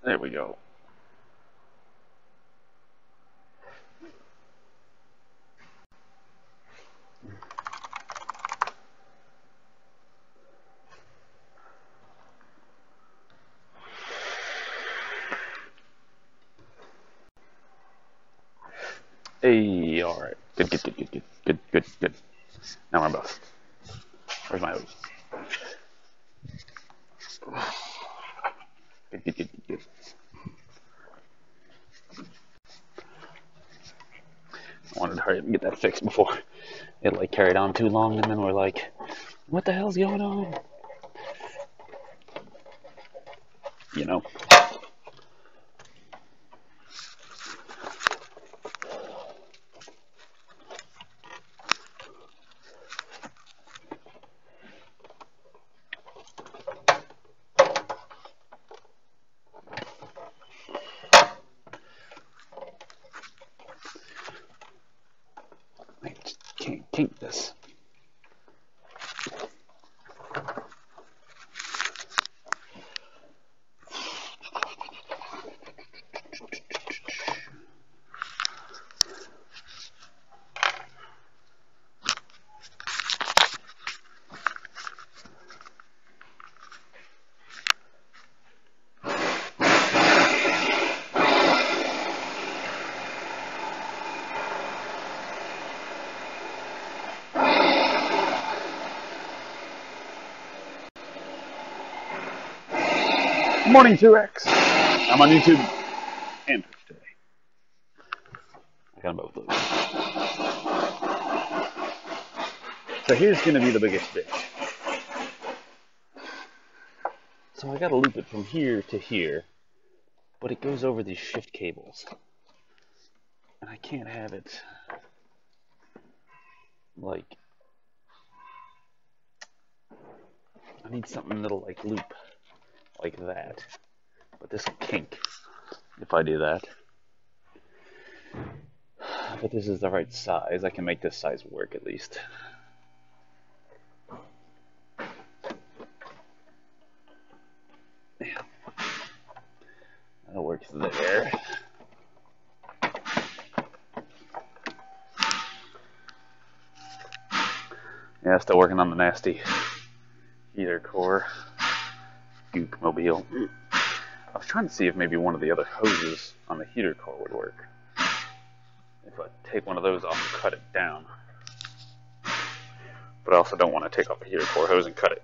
There we go. Hey, all right. Good. Now we're both. Where's my hose? Good. I wanted to hurry up and get that fixed before it like carried on too long, and then we're like, what the hell's going on? You know. I just can't kink this. Morning 2X. I'm on YouTube and Twitch today. I got both of those. So here's going to be the biggest bitch. So I got to loop it from here to here, but it goes over these shift cables. And I can't have it like, I need something that'll like loop like that. But this will kink if I do that. But this is the right size. I can make this size work at least. Yeah. That works there. Yeah, still working on the nasty heater core goop mobile. I was trying to see if maybe one of the other hoses on the heater core would work. If I take one of those off and cut it down. But I also don't want to take off the heater core hose and cut it.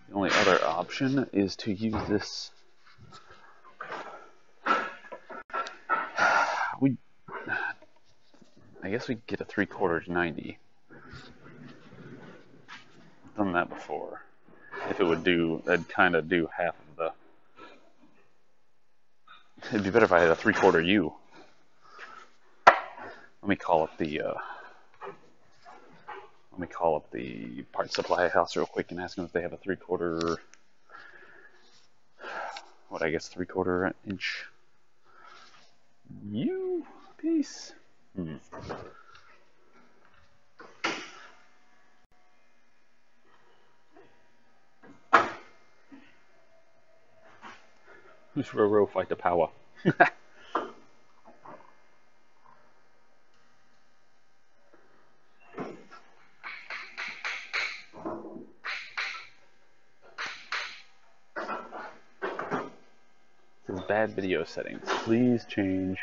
The only other option is to use this. I guess we could get a 3/4 90. I've done that before. If it would do, that'd kind of do half of the. It'd be better if I had a 3/4 U. Let me call up the. Let me call up the parts supply house real quick and ask them if they have a 3/4. What I guess 3/4 inch U piece. Who's Roro fight the power? This is bad video settings. Please change.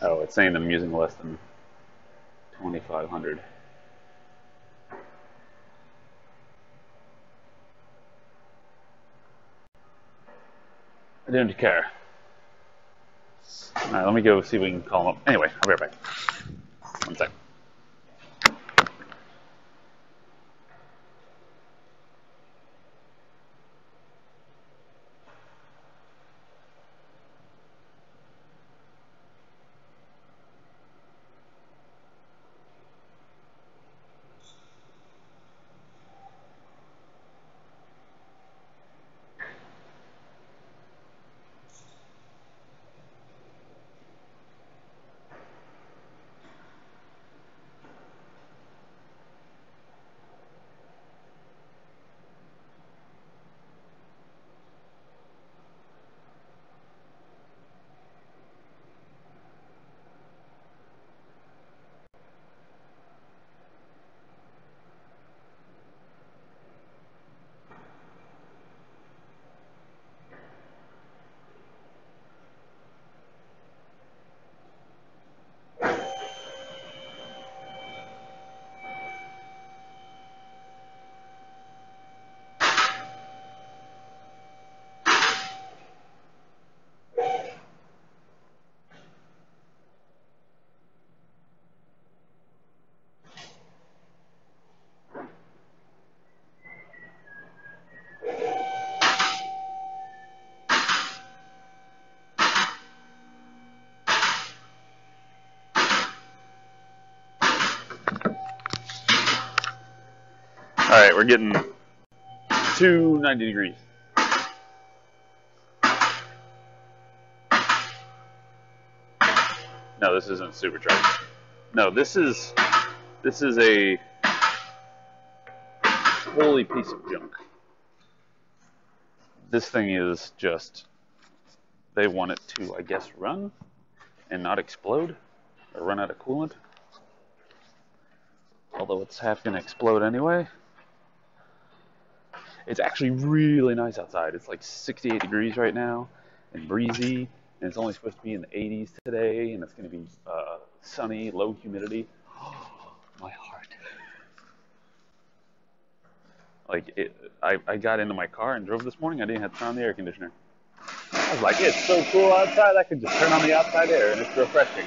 Oh, it's saying I'm using less than 2,500. I don't care. Alright, let me go see if we can call them up. Anyway, I'll be right back. 1 sec. Alright, we're getting to 90 degrees. No, this isn't supercharged. No, this is a holy piece of junk. This thing is just, they want it to, I guess, run and not explode or run out of coolant. Although it's half going to explode anyway. It's actually really nice outside. It's like 68 degrees right now and breezy, and it's only supposed to be in the 80s today, and it's going to be sunny, low humidity. Oh, my heart. Like, I got into my car and drove this morning. I didn't have to turn on the air conditioner. I was like, it's so cool outside, I could just turn on the outside air, and it's refreshing.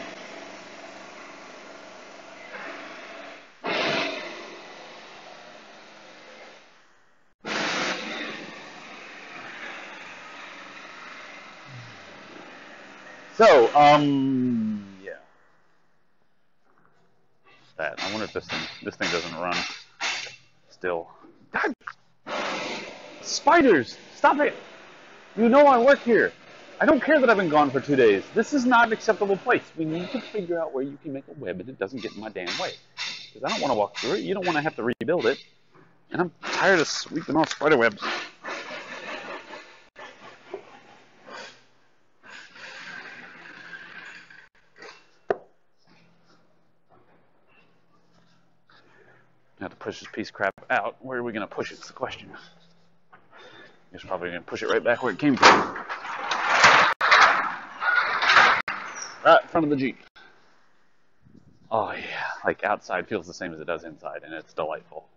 So, yeah. That. I wonder if this thing doesn't run still. God! Spiders! Stop it! You know I work here. I don't care that I've been gone for 2 days. This is not an acceptable place. We need to figure out where you can make a web and it doesn't get in my damn way. Because I don't want to walk through it. You don't want to have to rebuild it. And I'm tired of sweeping off spider webs. I have to push this piece of crap out. Where are we going to push it? It's the question. It's probably going to push it right back where it came from. Right in front of the Jeep. Oh yeah, like outside feels the same as it does inside, and it's delightful.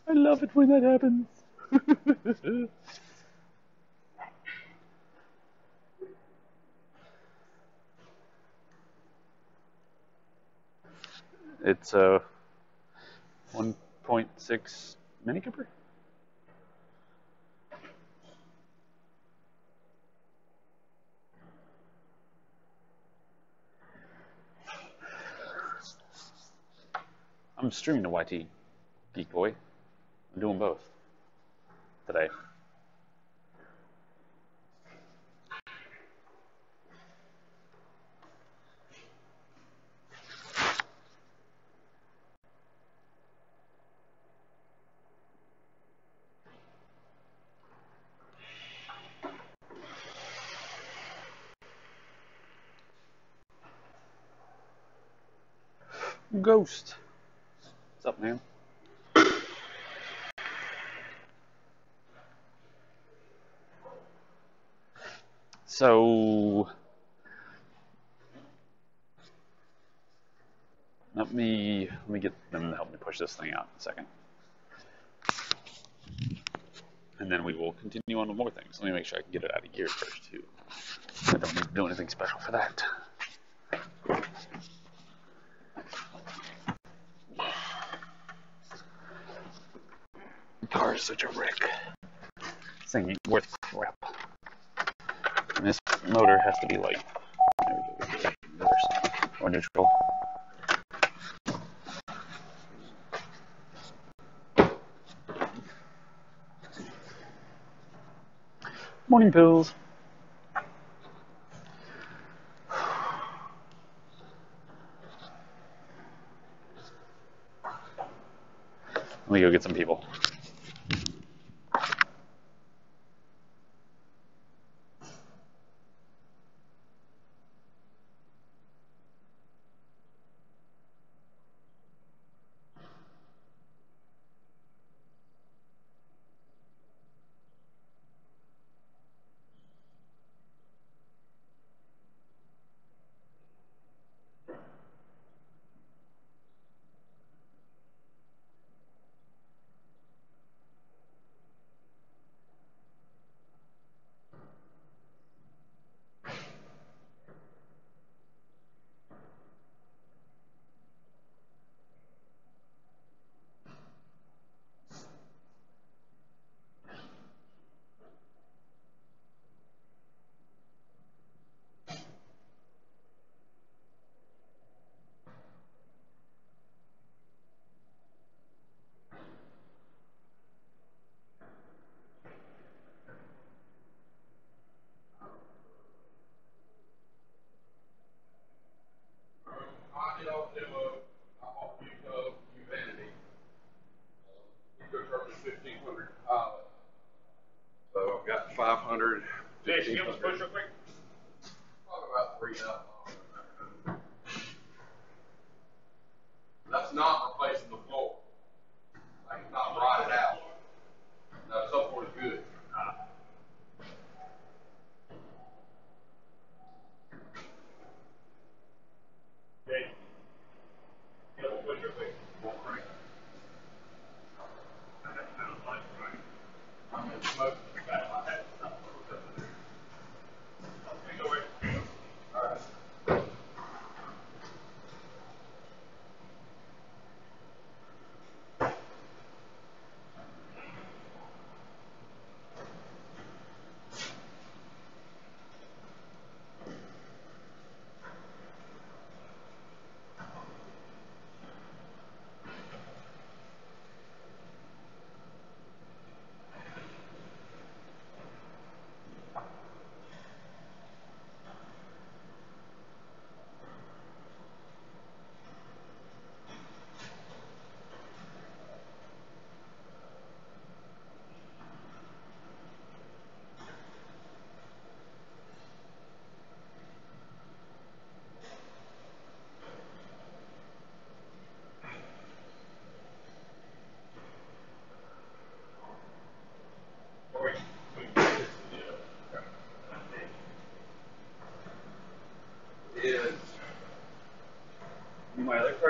I love it when that happens. It's a 1.6 Mini Cooper. I'm streaming to YT, Geek Boy. I'm doing both today. Ghost. What's up, man? So let me get them to help me push this thing out in a second. And then we will continue on with more things. Let me make sure I can get it out of gear first, too. I don't need to do anything special for that. The car is such a wreck. This thing ain't worth crap. And this motor has to be like, there we go, reverse or neutral. Morning pills. Let me go get some people.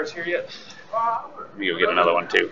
cars here yet? Let me go get another one too.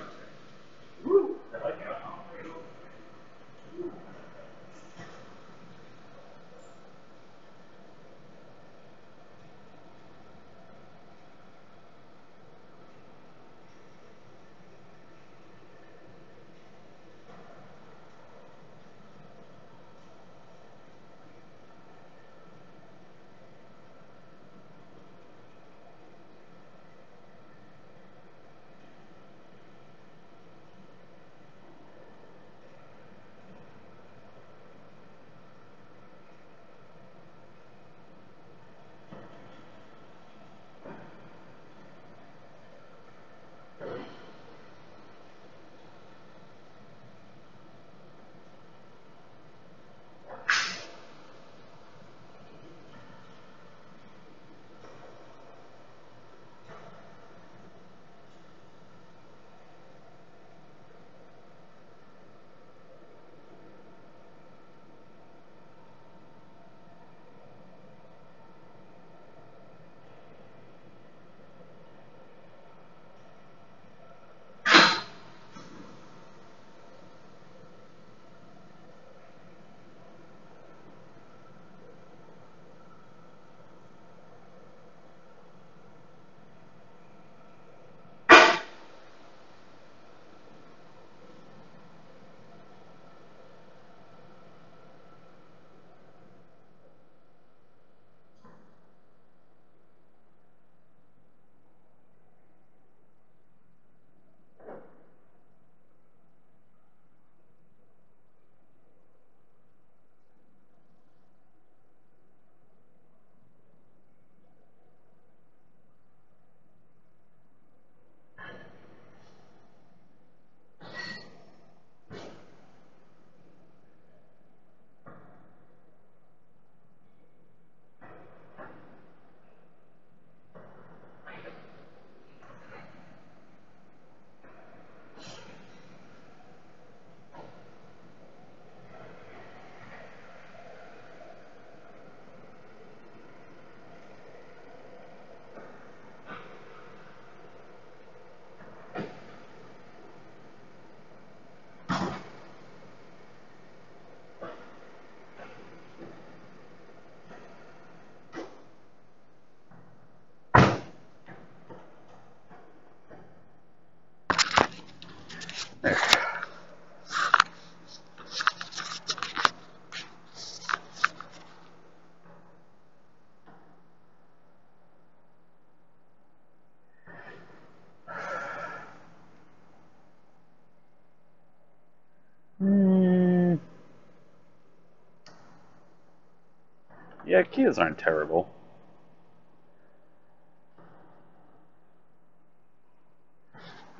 Yeah, Kias aren't terrible.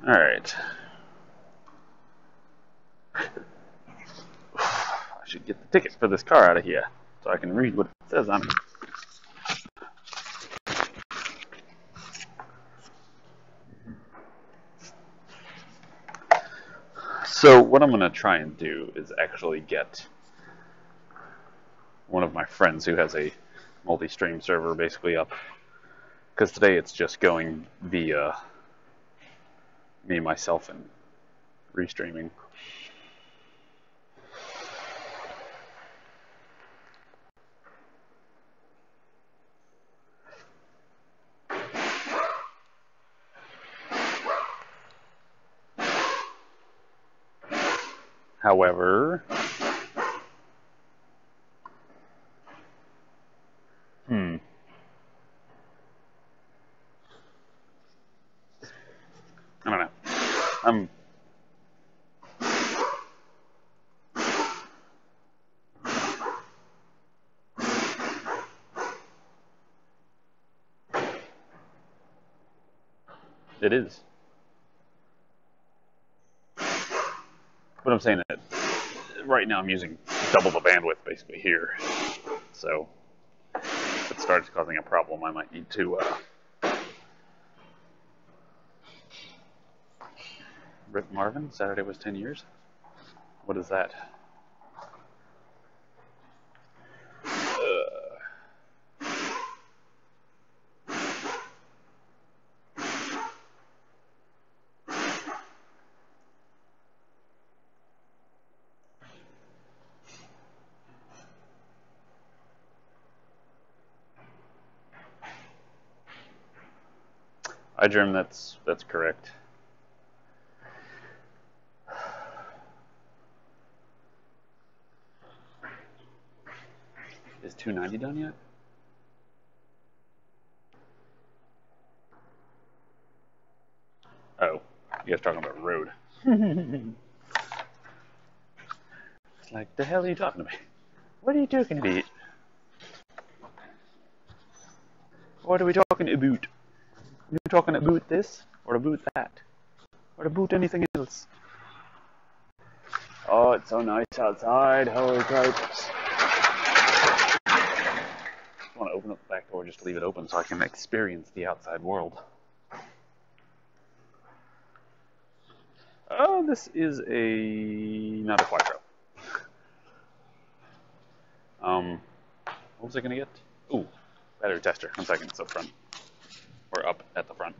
Alright. I should get the ticket for this car out of here so I can read what it says on it. So what I'm going to try and do is actually get one of my friends who has a multi-stream server basically up, because today it's just going via me, myself, and restreaming. However, I don't know. It is. But I'm saying that right now I'm using double the bandwidth basically here. So if it starts causing a problem, I might need to Rip Marvin, Saturday was 10 years. What is that? Hi, Germ. That's correct. Is 290 done yet? Oh, you guys talking about road? It's like, the hell are you talking about? What are you talking about? What are we talking about? Are you talking about this or about that or about anything else? Oh, it's so nice outside. Holy cripes. I want to open up the back door, just leave it open so I can experience the outside world. Oh, this is not a Quattro. What was I gonna get? Ooh, battery tester. 1 second, it's up front. Or up at the front.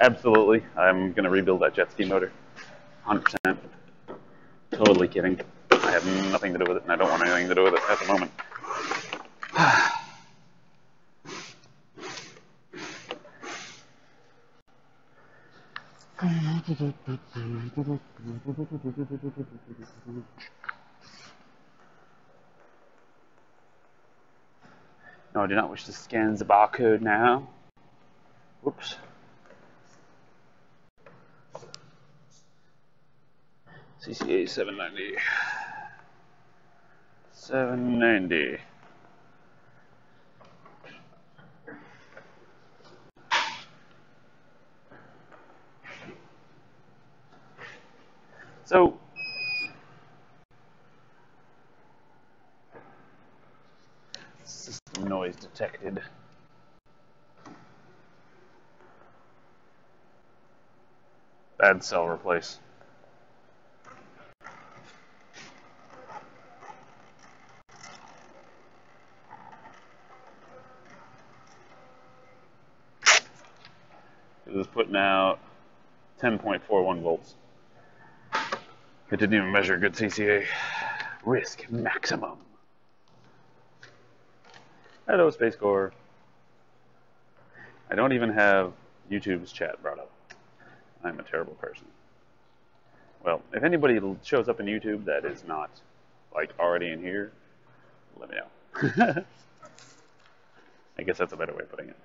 Absolutely. I'm going to rebuild that jet ski motor. 100%. Totally kidding. I have nothing to do with it, and I don't want anything to do with it at the moment. No, I do not wish to scan the barcode now. Whoops. CCA 790. 790. So, system noise detected. Bad cell replace. It was putting out 10.41 volts. It didn't even measure good CCA. Risk maximum. Hello, Space Corps. I don't even have YouTube's chat brought up. I'm a terrible person. Well, if anybody shows up in YouTube that is not, like, already in here, let me know. I guess that's a better way of putting it.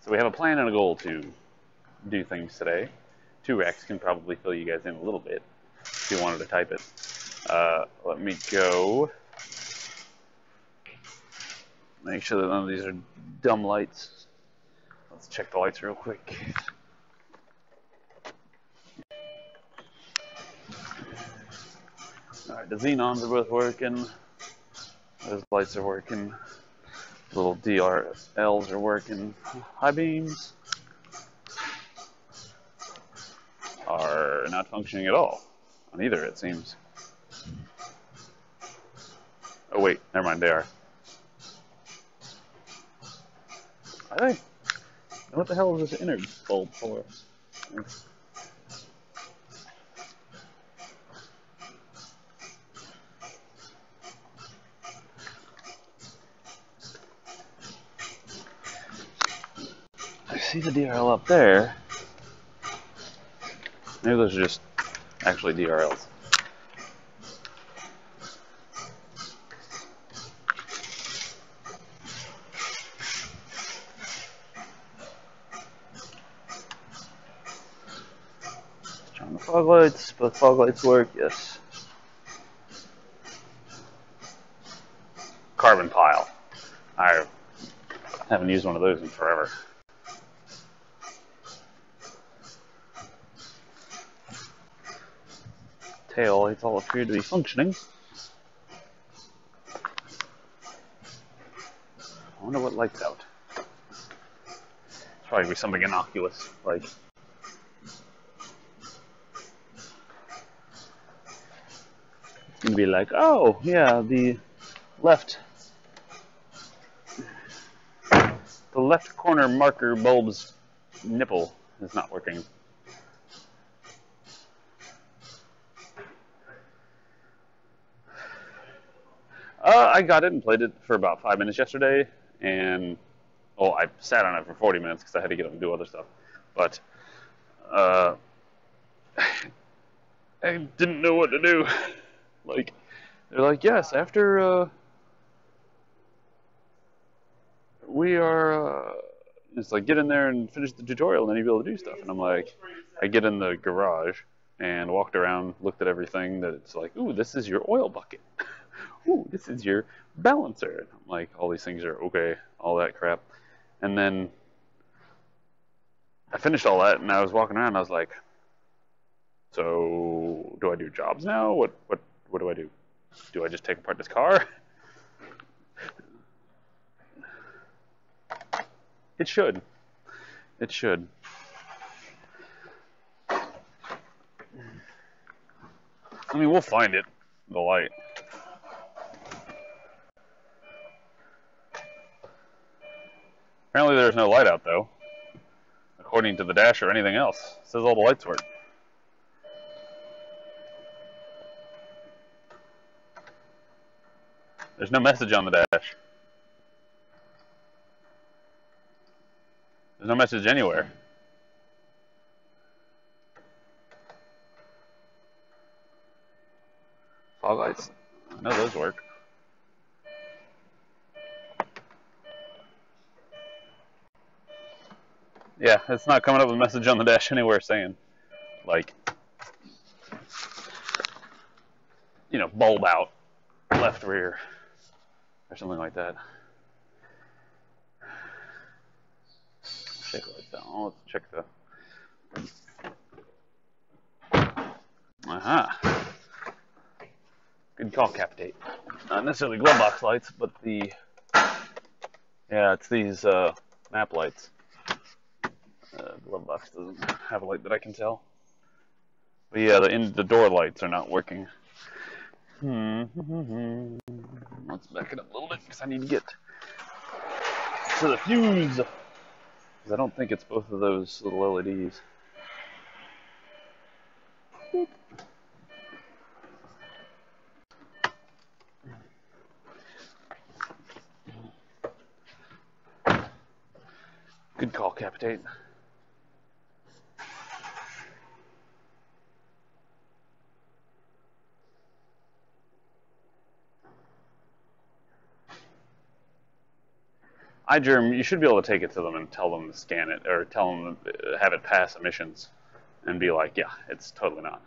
So we have a plan and a goal to do things today. 2x can probably fill you guys in a little bit if you wanted to type it. Let me go. Make sure that none of these are dumb lights. Let's check the lights real quick. Alright, the xenons are both working. Those lights are working. Little DRLs are working. High beams are not functioning at all on either, it seems. Oh wait, never mind, they are. Are they? What the hell is this inner bulb for? I see the DRL up there. Maybe those are just actually DRLs. Turn the fog lights. Both fog lights work. Yes. Carbon pile. I haven't used one of those in forever. Tail lights all appear to be functioning. I wonder what light's out. It's probably be something innocuous, like it's gonna be like, oh yeah, the left corner marker bulb's nipple is not working. I got it and played it for about 5 minutes yesterday, and I sat on it for 40 minutes because I had to get up and do other stuff. But I didn't know what to do. Like, they're like, yes, after we are, it's like, get in there and finish the tutorial, and then you'll be able to do stuff. And I'm like, I get in the garage and walked around, looked at everything. That it's like, ooh, this is your oil bucket. Ooh, this is your balancer. And I'm like, all these things are okay, all that crap. And then I finished all that, and I was walking around, and I was like, so do I do jobs now? What do I do? Do I just take apart this car? It should. It should. I mean, we'll find it, the light. Apparently there's no light out, though, according to the dash or anything else. It says all the lights work. There's no message on the dash. There's no message anywhere. Fog lights. I know those work. Yeah, it's not coming up with a message on the dash anywhere saying, like, you know, bulb out, left rear, or something like that. Check lights down. Oh, let's check the. Aha. Good call, Capitate. Not necessarily glove box lights, but the. Yeah, it's these map lights. Glove box doesn't have a light that I can tell. But yeah, the door lights are not working. Let's back it up a little bit because I need to get to the fuse. Because I don't think it's both of those little LEDs. Boop. Good call, Capitate. iGerm, you should be able to take it to them and tell them to scan it, or tell them to have it pass emissions, and be like, yeah, it's totally not.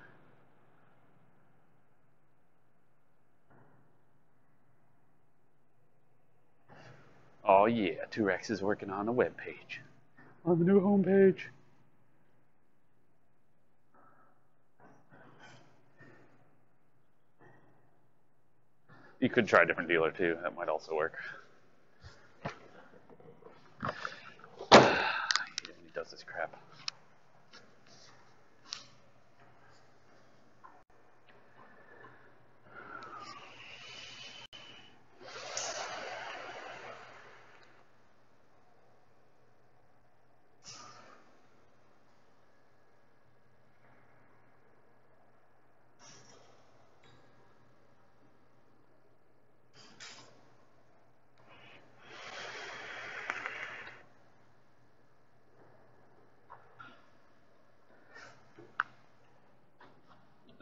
Oh yeah, T-Rex is working on a web page. On the new homepage. You could try a different dealer too, that might also work. He does this crap.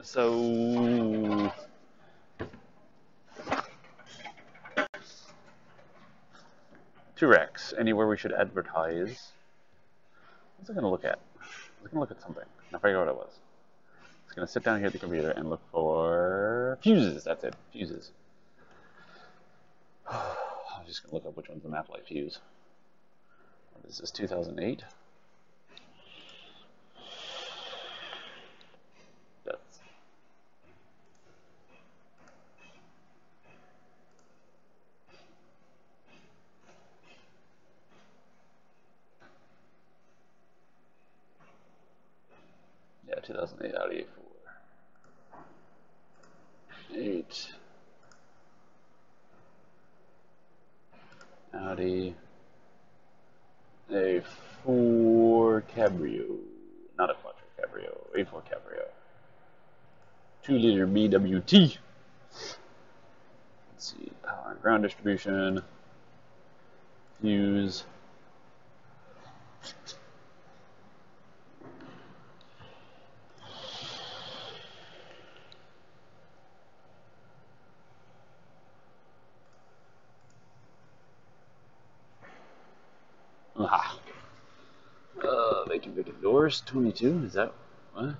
So, T-Rex, anywhere we should advertise? What's I going to look at? I was going to look at something. I forgot what it was. I was going to sit down here at the computer and look for fuses. That's it, fuses. I'm just going to look up which one's the map light fuse. What is this, 2008? That's... Yeah, 2008 Audi A4. 8. Audi A4 Cabrio. Not a Quattro Cabrio. A4 Cabrio. 2-liter BWT. Let's see. Power and ground distribution. Fuse. Aha. Vacant doors. 22. Is that what?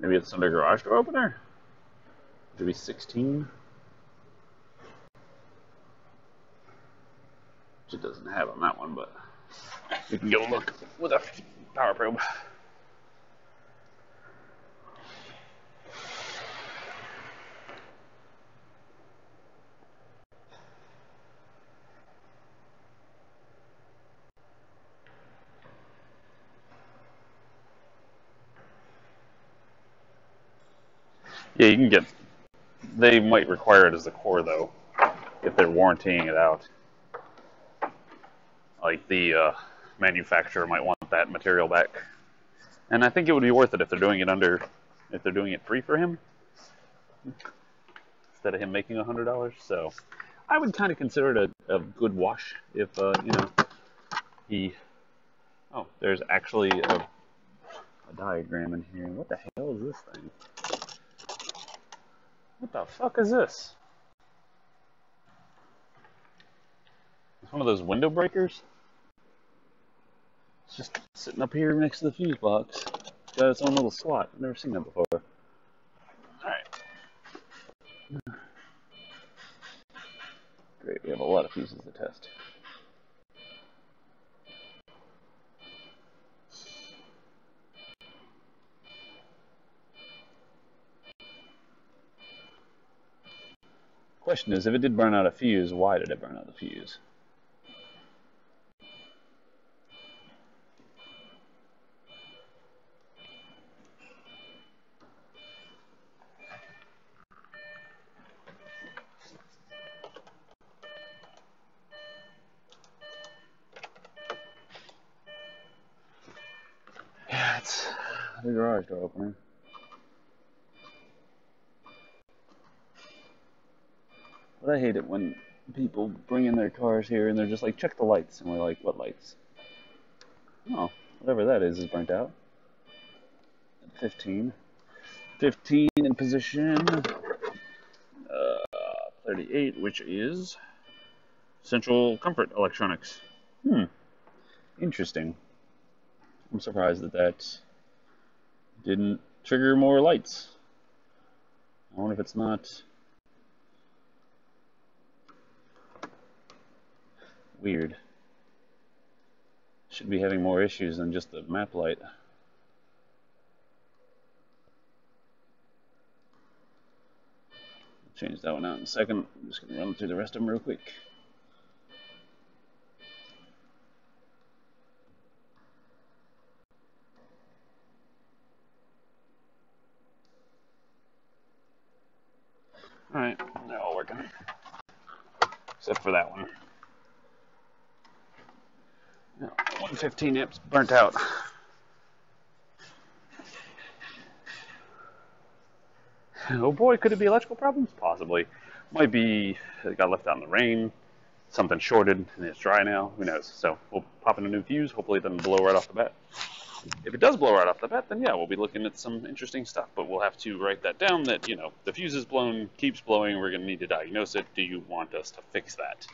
Maybe it's under garage door opener? Should be 16. Which it doesn't have on that one, but we can go look with a power probe. Yeah, you can get... They might require it as the core, though, if they're warrantying it out. Like, the manufacturer might want that material back. And I think it would be worth it if they're doing it if they're doing it free for him, instead of him making $100. So, I would kind of consider it a good wash if, he... Oh, there's actually a diagram in here. What the hell is this thing? What the fuck is this? It's one of those window breakers. It's just sitting up here next to the fuse box. It's got its own little slot. I've never seen that before. Alright. Great, we have a lot of fuses to test. Question is, if it did burn out a fuse, why did it burn out the fuse? Yeah, it's the garage door opener. But I hate it when people bring in their cars here and they're just like, check the lights. And we're like, what lights? Oh, whatever that is burnt out. 15. 15 in position. 38, which is Central Comfort Electronics. Interesting. I'm surprised that didn't trigger more lights. I wonder if it's not weird. Should be having more issues than just the map light. Change that one out in a second. I'm just going to run through the rest of them real quick. Alright, They're all working. Except for that one. 115 amps burnt out. Oh boy, could it be electrical problems? Possibly. Might be it got left out in the rain, something shorted and it's dry now. Who knows? So we'll pop in a new fuse. Hopefully it doesn't blow right off the bat. If it does blow right off the bat, then yeah, we'll be looking at some interesting stuff. But we'll have to write that down that, you know, the fuse is blown, keeps blowing, we're going to need to diagnose it. Do you want us to fix that?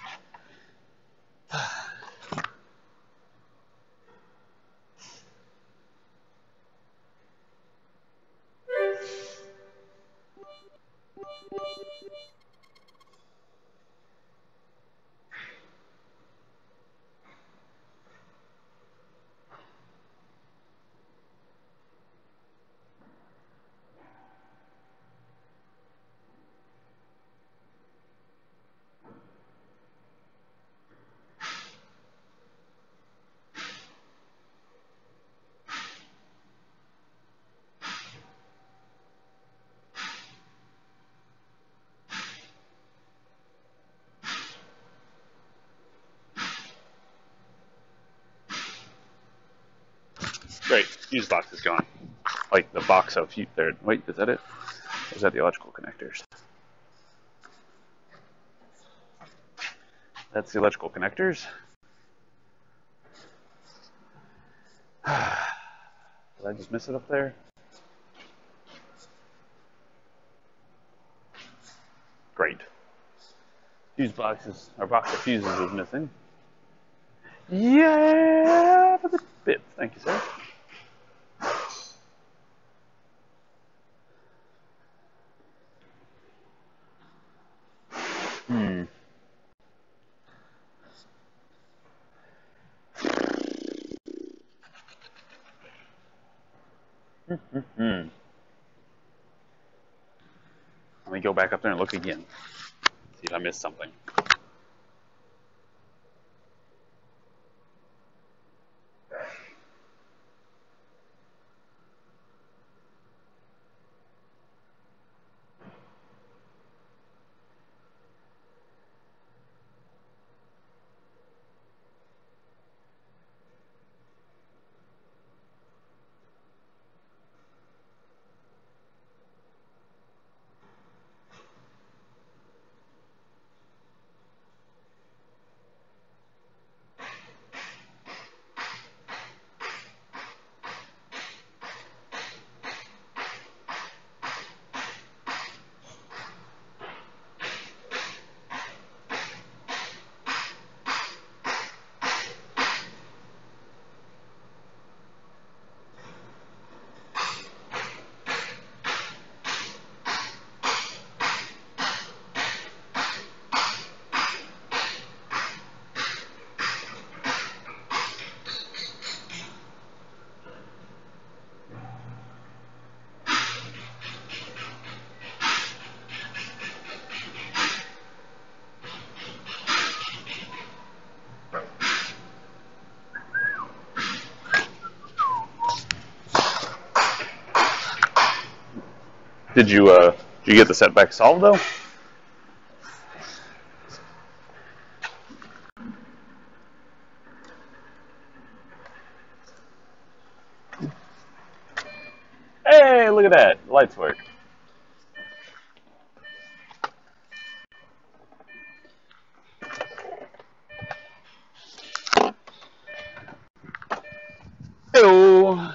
Great, fuse box is gone. Like the box of fuse there. Wait, is that it? Or is that the electrical connectors? That's the electrical connectors. Did I just miss it up there? Great. Fuse boxes, our box of fuses is missing. Yeah, for the bits. Thank you, sir. Let me go back up there and look again. See if I missed something. Did you get the setback solved though? Hey, look at that. The lights work. Hello.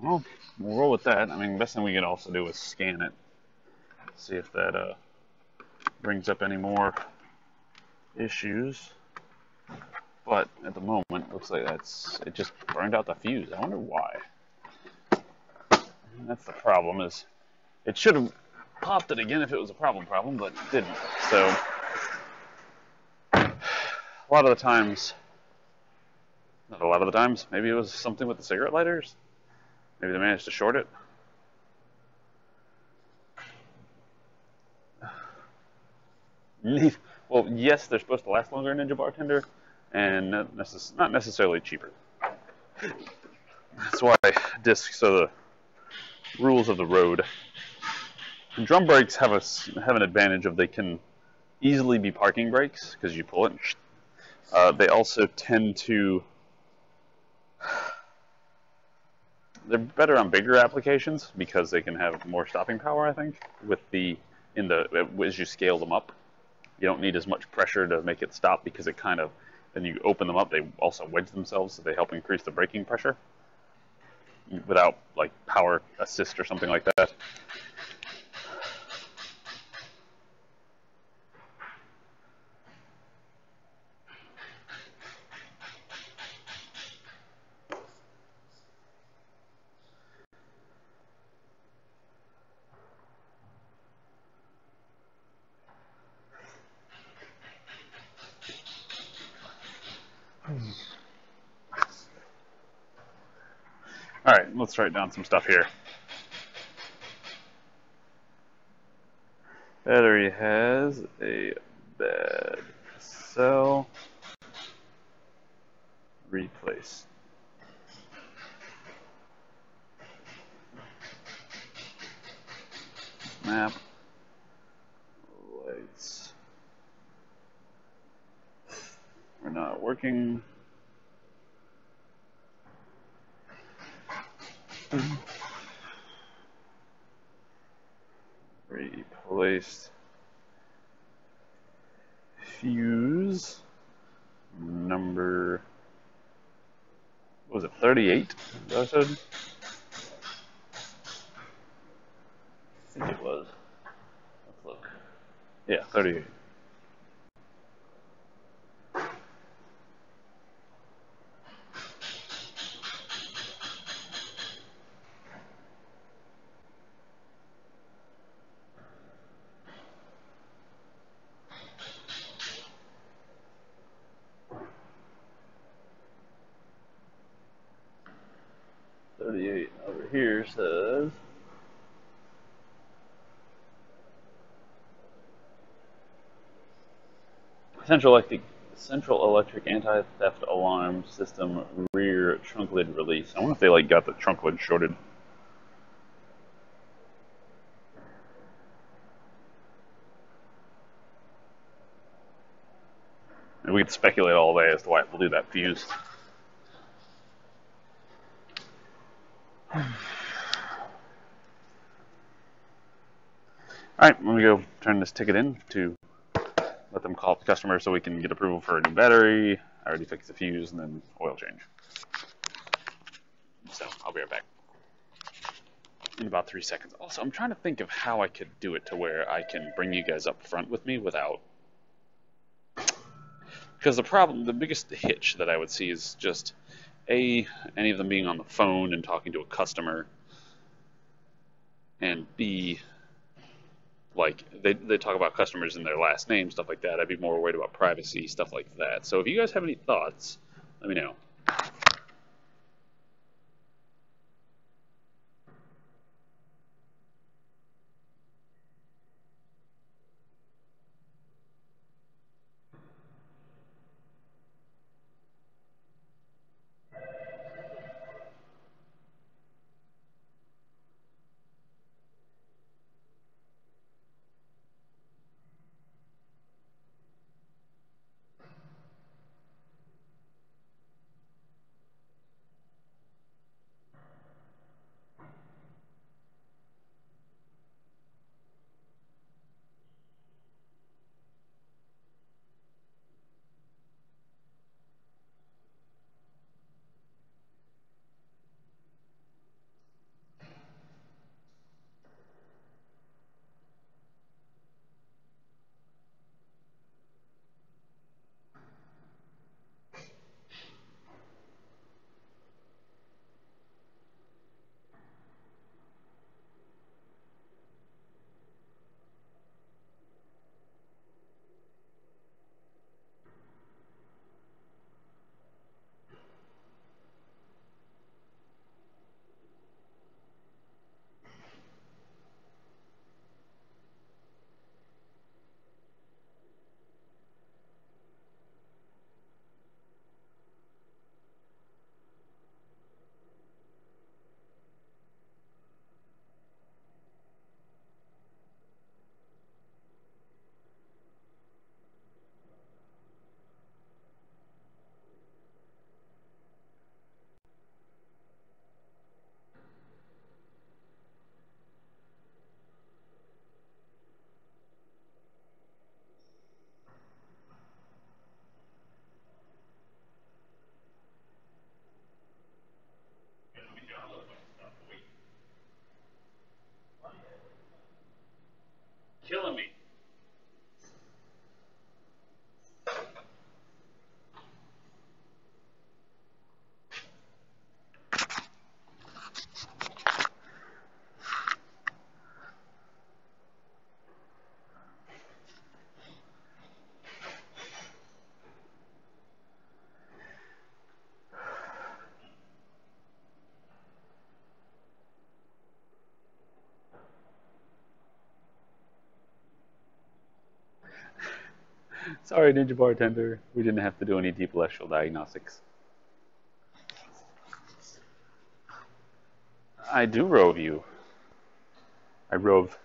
Well, we'll roll with that. I mean, the best thing we can also do is scan it. See if that brings up any more issues. But at the moment, it looks like it just burned out the fuse. I wonder why. And that's the problem, is it should have popped it again if it was a problem, but it didn't. So a lot of the times, not a lot of the times, maybe it was something with the cigarette lighters. Maybe they managed to short it. Well, yes, they're supposed to last longer in Ninja Bartender, and not necessarily cheaper. That's why discs are the rules of the road. Drum brakes have an advantage of they can easily be parking brakes because you pull it. They also tend to they're better on bigger applications because they can have more stopping power. I think with as you scale them up, you don't need as much pressure to make it stop because it kind of then you open them up. They also wedge themselves, so they help increase the braking pressure without like power assist or something like that. All right, let's write down some stuff here. Battery has a bad cell. Replace. Map. Lights. We're not working. Replaced. Fuse. Number. What was it? 38? Is that what I said? I think it was. Let's look. Yeah, 38. Over here says central electric anti-theft alarm system rear trunk lid release. I wonder if they like got the trunk lid shorted. And we could speculate all day as to why it will do that fuse. Alright, let me go turn this ticket in to let them call up the customer so we can get approval for a new battery. I already fixed the fuse and then oil change. So I'll be right back in about 3 seconds. Also, I'm trying to think of how I could do it to where I can bring you guys up front with me without... Because the biggest hitch that I would see is just, A, any of them being on the phone and talking to a customer, and B, like they talk about customers in their last name, stuff like that. I'd be more worried about privacy, stuff like that. So if you guys have any thoughts, let me know. Sorry, Ninja Bartender. We didn't have to do any deep celestial diagnostics. I do rove you. I rove.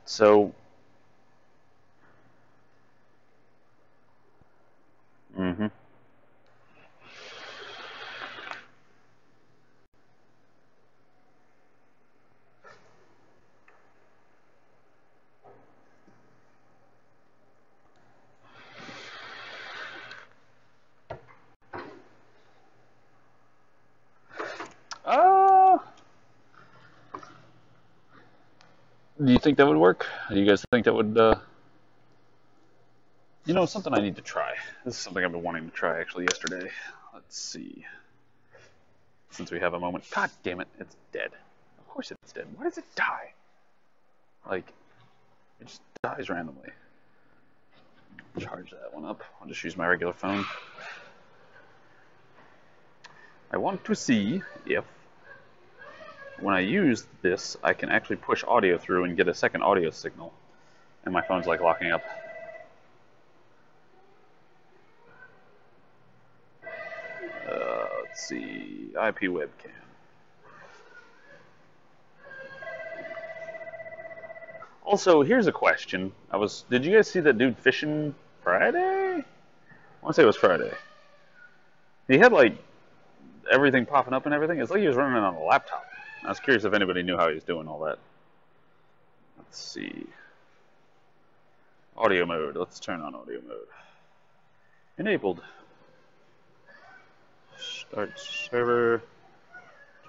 So, mm-hmm. Uh, do you think that would work? Do you guys think that would, something I need to try. This is something I've been wanting to try actually yesterday. Let's see. Since we have a moment. God damn it, it's dead. Of course it's dead. Why does it die? Like, it just dies randomly. Charge that one up. I'll just use my regular phone. I want to see if, when I use this, I can actually push audio through and get a second audio signal. And my phone's like locking up. Let's see. IP webcam. Also, here's a question. Did you guys see that dude fishing Friday? I want to say it was Friday. He had like everything popping up and everything. It's like he was running on a laptop. I was curious if anybody knew how he was doing all that. Let's see. Audio mode. Let's turn on audio mode. Enabled. Start server.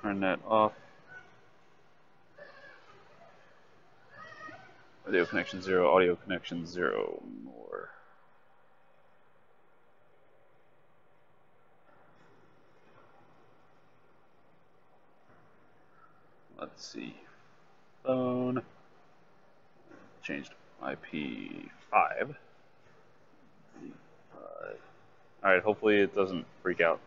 Turn that off. Audio connection 0. Audio connection 0. More. Let's see. Phone. Changed IP 5. Alright, hopefully it doesn't freak out.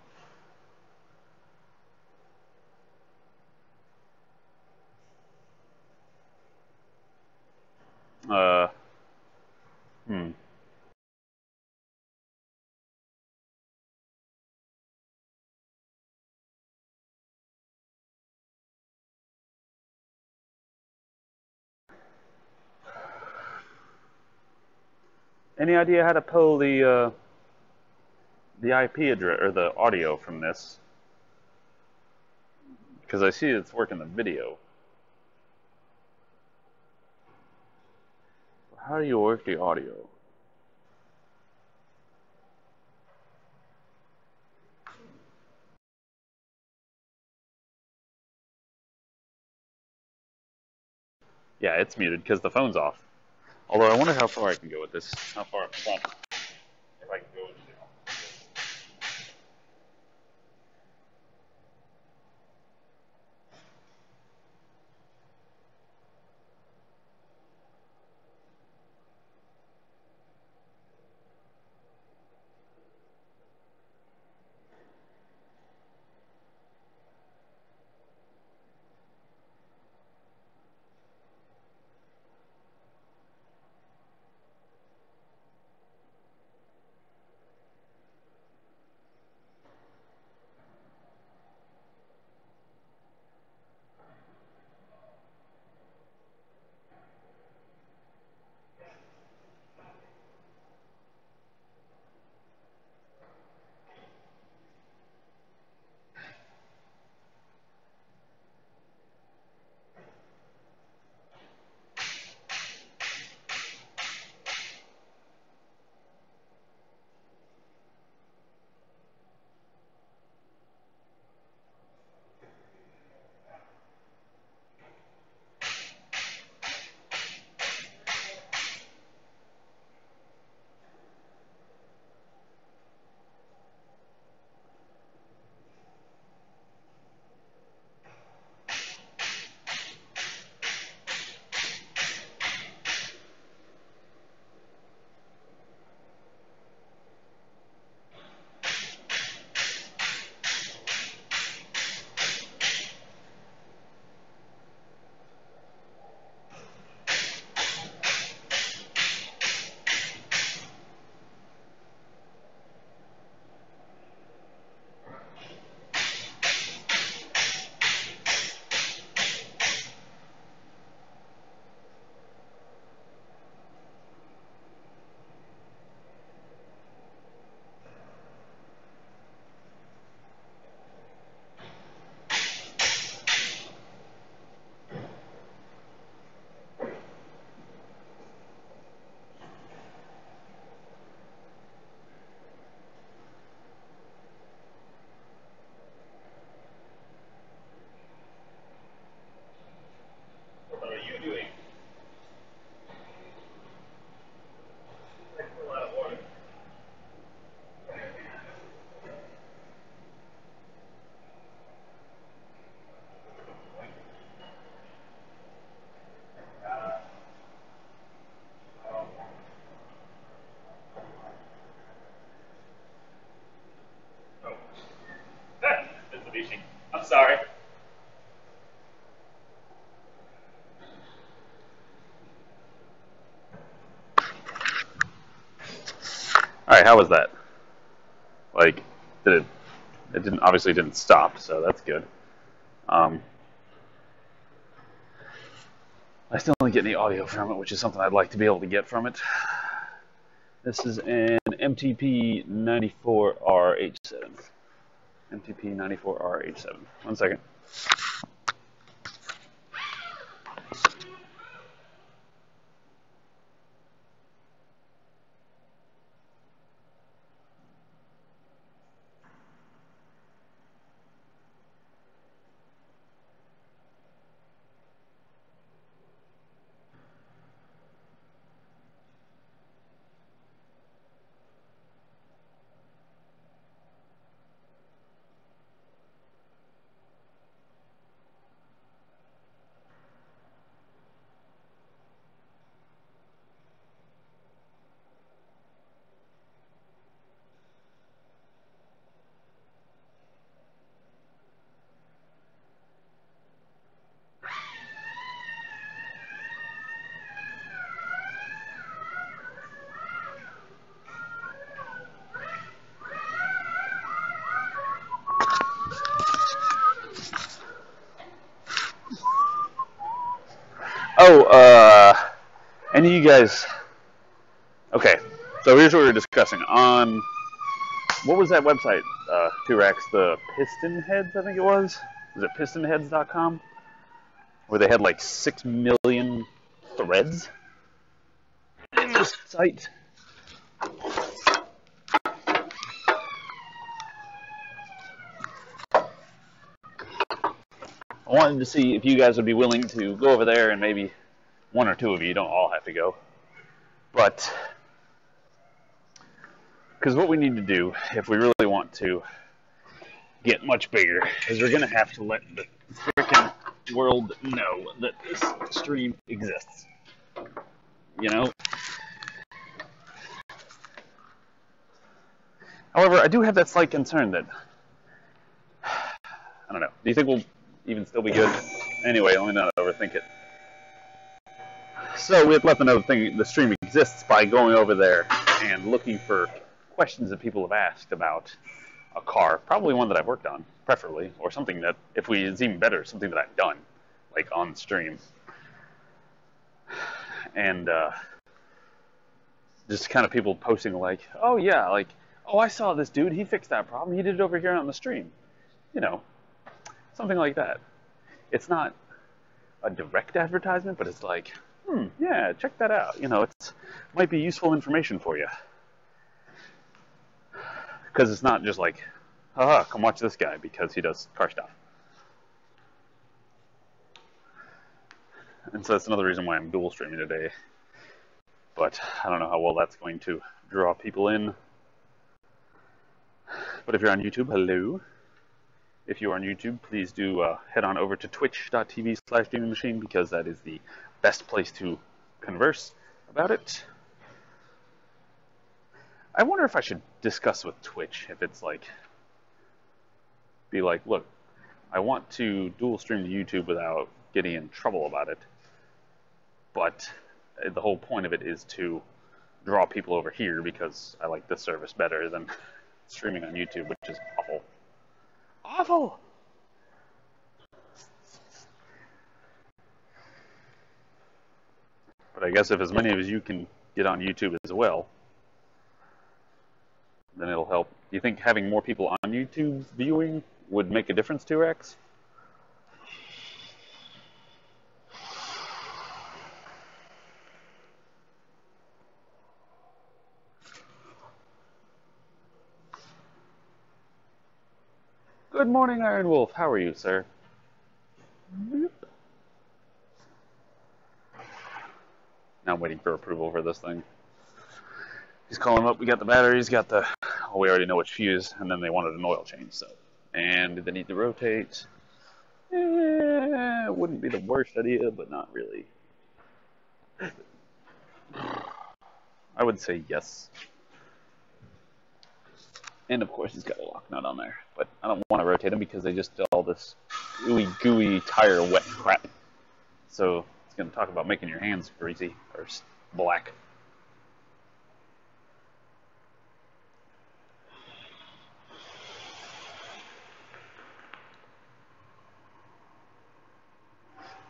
Hmm. Any idea how to pull the IP address or the audio from this? Because I see it's working the video. How do you work the audio? Yeah, it's muted because the phone's off. Although I wonder how far I can go with this. How far up front? If I can go with it. I'm sorry. All right, how was that? Like, did it? It didn't obviously didn't stop, so that's good. Um, I still don't get any audio from it, which is something I'd like to be able to get from it. This is an MTP 94RH7. MTP 94RH7. 1 second. Oh, any of you guys? Okay, so here's what we were discussing on what was that website? T-Rex, the Piston Heads, I think it was. Was it pistonheads.com? Where they had like 6 million threads in this site. I wanted to see if you guys would be willing to go over there, and maybe one or two of you, don't all have to go. But, because what we need to do, if we really want to get much bigger, is we're going to have to let the frickin' world know that this stream exists. You know? However, I do have that slight concern that, I don't know, do you think we'll even still be good? Anyway, let me not overthink it. So we have to let them know the stream exists by going over there and looking for questions that people have asked about a car, probably one that I've worked on, preferably, or something that, if it's even better, something that I've done, like on stream. And just kind of people posting like, oh yeah, like, oh, I saw this dude, he fixed that problem, he did it over here on the stream. You know, something like that. It's not a direct advertisement, but it's like, yeah, check that out. You know, it might be useful information for you. Because it's not just like, haha, come watch this guy because he does car stuff. And so that's another reason why I'm dual streaming today. But I don't know how well that's going to draw people in. But if you're on YouTube, hello. If you are on YouTube, please do head on over to twitch.tv/gamingmachine because that is the best place to converse about it. I wonder if I should discuss with Twitch if it's like, be like, look, I want to dual stream to YouTube without getting in trouble about it, but the whole point of it is to draw people over here because I like this service better than streaming on YouTube, which is awful. Awful! But I guess if as many of you can get on YouTube as well, then it'll help. Do you think having more people on YouTube viewing would make a difference to Rex? Good morning, Iron Wolf. How are you, sir? Now I'm waiting for approval for this thing. He's calling up. We got the batteries, got the... Oh, we already know which fuse, and then they wanted an oil change, so... And they need to rotate. Wouldn't be the worst idea, but not really. I would say yes. And of course, he's got a lock nut on there. But I don't want to rotate them because they just do all this ooey gooey tire wet crap. So it's going to talk about making your hands greasy or black.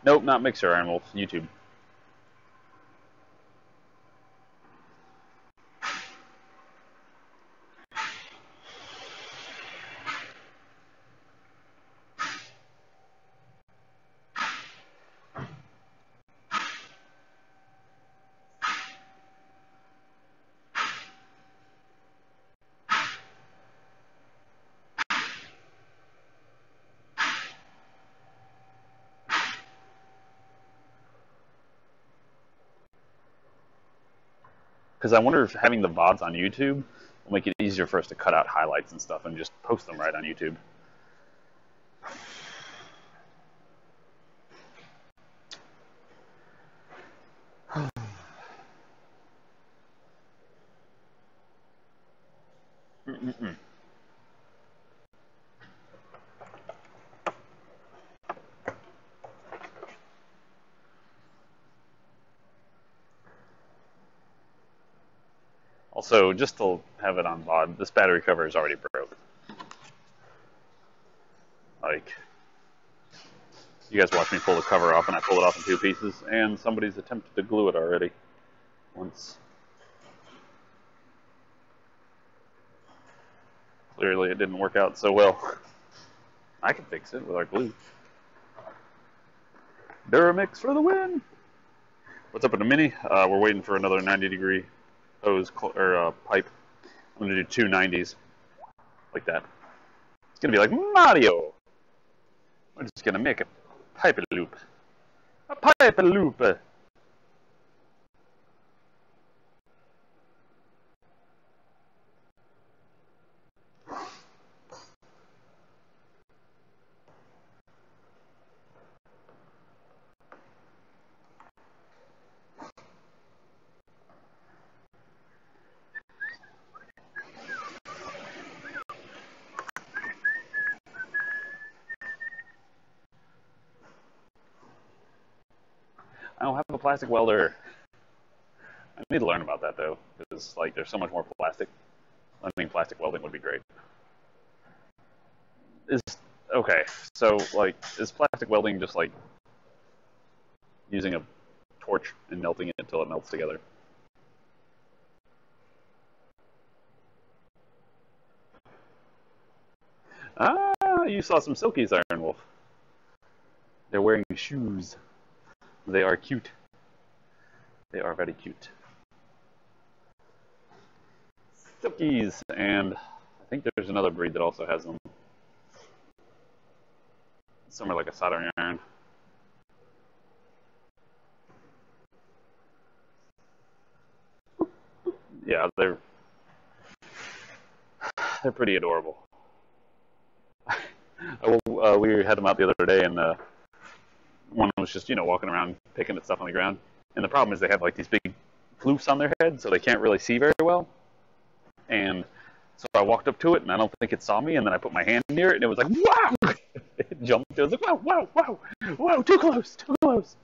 Nope, not Mixer, Iron Wolf. YouTube. Because I wonder if having the VODs on YouTube will make it easier for us to cut out highlights and stuff and just post them right on YouTube. Also, just to have it on VOD, this battery cover is already broke. Like, you guys watch me pull the cover off, and I pull it off in 2 pieces, and somebody's attempted to glue it already. Once. Clearly it didn't work out so well. I can fix it with our glue. Duramix for the win! What's up in a mini? We're waiting for another 90-degree hose or pipe. I'm gonna do 2 90s, like that. It's gonna be like Mario. We're just gonna make a pipe loop. A pipe loop. I don't have a plastic welder. I need to learn about that though, because like there's so much more plastic. I think plastic welding would be great. Okay, so like is plastic welding just like using a torch and melting it until it melts together? Ah, you saw some Silkies, Iron Wolf. They're wearing shoes. They are cute. They are very cute. Silkies, and I think there's another breed that also has them. Some are like a soldering iron. Yeah, they're pretty adorable. We had them out the other day, and one was just walking around picking at stuff on the ground. And the problem is they have like these big floofs on their head, so they can't really see very well. And so I walked up to it, and I don't think it saw me. And then I put my hand near it, and it was like, wow! It jumped. It was like, wow, wow, wow, wow, too close, too close.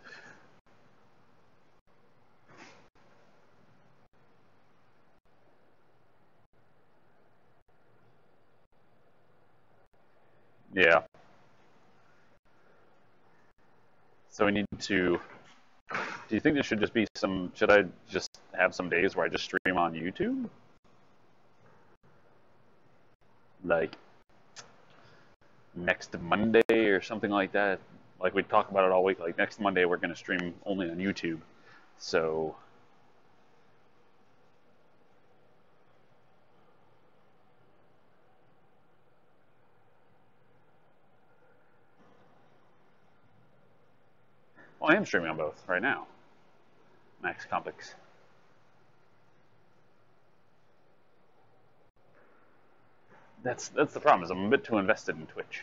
Yeah. So we need to. Do you think there should just be some? Should I just have some days where I just stream on YouTube? Like next Monday or something like that. Like we talk about it all week. Like next Monday we're going to stream only on YouTube. So well, I am streaming on both right now. Max Complex. That's the problem. Is I'm a bit too invested in Twitch.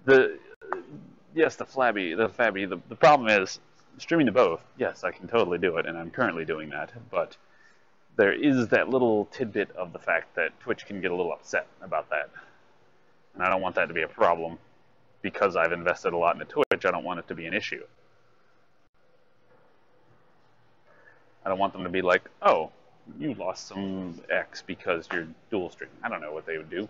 The Yes, the flabby. The problem is streaming to both. Yes, I can totally do it, and I'm currently doing that. But there is that little tidbit of the fact that Twitch can get a little upset about that, and I don't want that to be a problem because I've invested a lot into Twitch. I don't want it to be an issue. I don't want them to be like, "Oh, you lost some X because you're dual streaming." I don't know what they would do.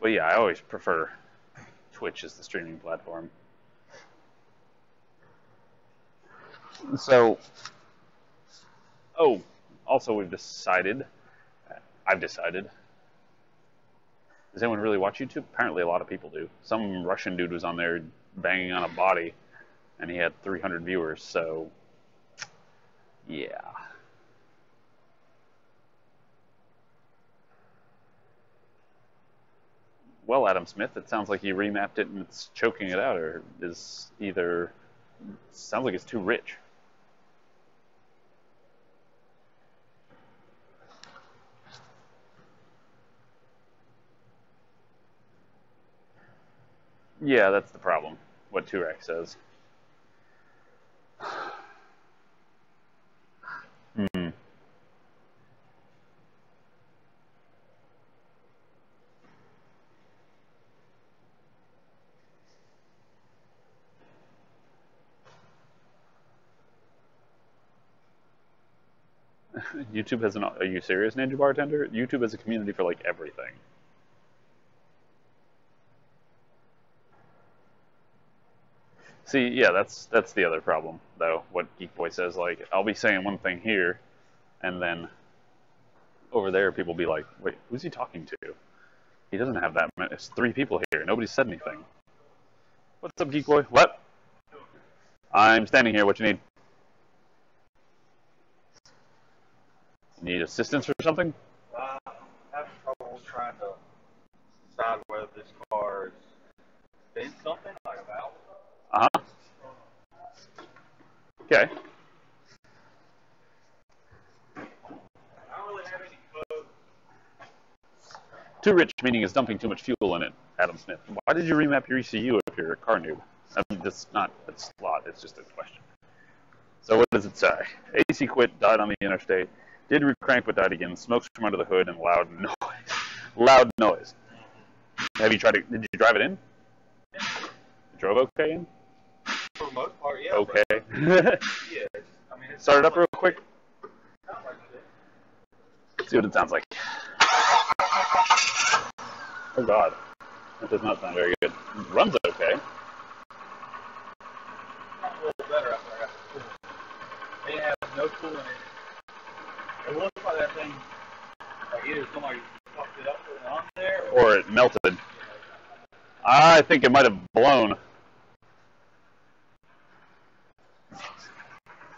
But yeah, I always prefer Twitch as the streaming platform. So, oh, also I've decided, does anyone really watch YouTube? Apparently a lot of people do. Some Russian dude was on there banging on a body, and he had 300 viewers, so, yeah. Well, Adam Smith, it sounds like you remapped it and it's choking it out, or is either... sounds like it's too rich. Yeah, that's the problem, what Turek says. Hmm. YouTube has an... Are you serious, Ninja Bartender? YouTube has a community for, like, everything. See, yeah, that's the other problem, though. What Geek Boy says, like, I'll be saying one thing here, and then over there people be like, wait, who's he talking to? He doesn't have that many. It's 3 people here. Nobody said anything. What's up, Geek Boy? What? I'm standing here. What you need? Need assistance or something? I'm having trouble trying to decide whether this car is been something like a valve. Uh-huh. Okay. I don't really have any code. Too rich, meaning it's dumping too much fuel in it, Adam Smith. Why did you remap your ECU if you're a car noob? I mean, that's not a slot, it's just a question. So what does it say? AC quit, died on the interstate, did recrank but died again, smokes from under the hood, and loud noise. Loud noise. Have you tried to, did you drive it in? Yeah. You drove okay in? For the most part, yeah. Okay. Yeah, I mean, Start it up real quick. Not like it. Let's see what it sounds like. Oh god. That does not sound very good. It runs okay. Not a little better after I got the coolant. They have no coolant in it. It looks like that thing, like either somebody fucked it up putting it on there, Or it melted. I think it might have blown.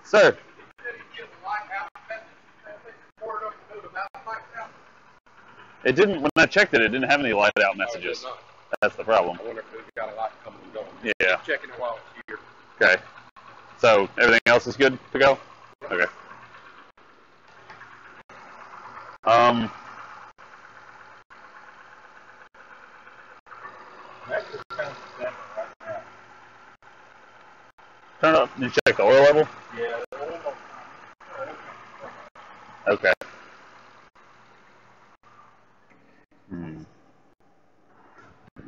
Sir. It didn't, when I checked it, it didn't have any light out messages. Oh, that's the problem. I wonder if it's got a light coming and going. Yeah. Just checking it while it's here. Okay. So, everything else is good to go? Okay. Turn it up. Did you check the oil level? Yeah, the oil level. Okay.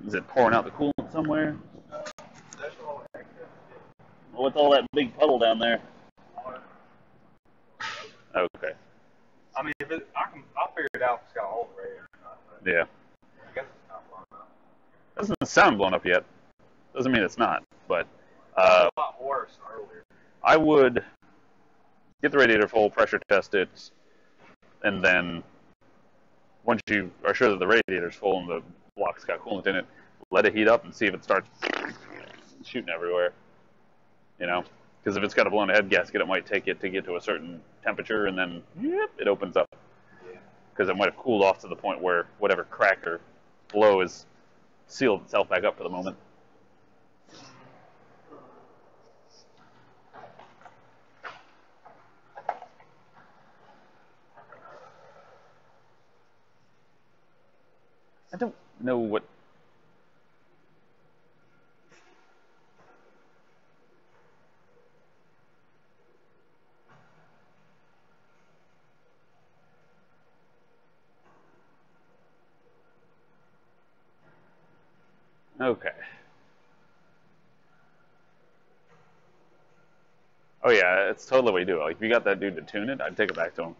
Is it pouring out the coolant somewhere? That's all excess. What's all that big puddle down there? Okay. I mean, if it, I'll figure it out if it's got all the radiator or not. But Yeah. I guess it's not blown up. Doesn't sound blown up yet. Doesn't mean it's not, but A lot worse earlier. I would get the radiator full, pressure test it, and then once you are sure that the radiator's full and the block's got coolant in it, let it heat up and see if it starts shooting everywhere. You know? Because if it's got a blown head gasket, it might take it to get to a certain temperature, and then yep, it opens up. Because it might have cooled off to the point where whatever crack or blow is sealed itself back up for the moment. I don't know what... Okay. Oh yeah, it's totally what you do. Like if you got that dude to tune it, I'd take it back to him.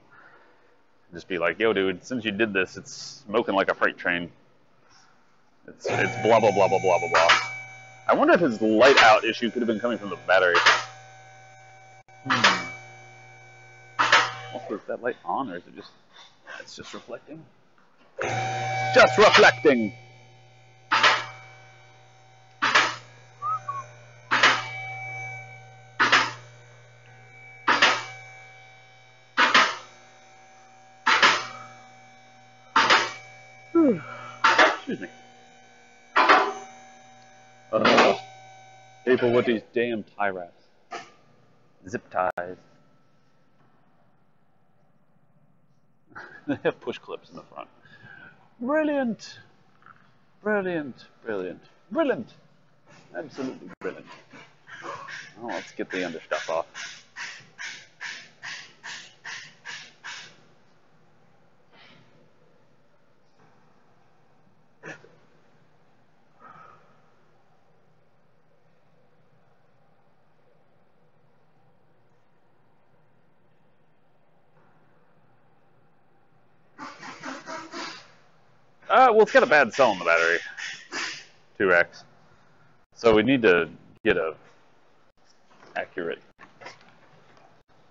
Just be like, yo, dude, since you did this, it's smoking like a freight train. It's blah blah blah blah blah blah blah. I wonder if his light out issue could have been coming from the battery. Also, is that light on, or is it just? It's just reflecting. Just reflecting. Excuse me. People with these damn tie wraps. Zip ties. They have push clips in the front. Brilliant. Brilliant. Brilliant. Brilliant. Absolutely brilliant. Well, let's get the under stuff off. Well, it's got a bad cell in the battery. 2X. So we need to get a accurate,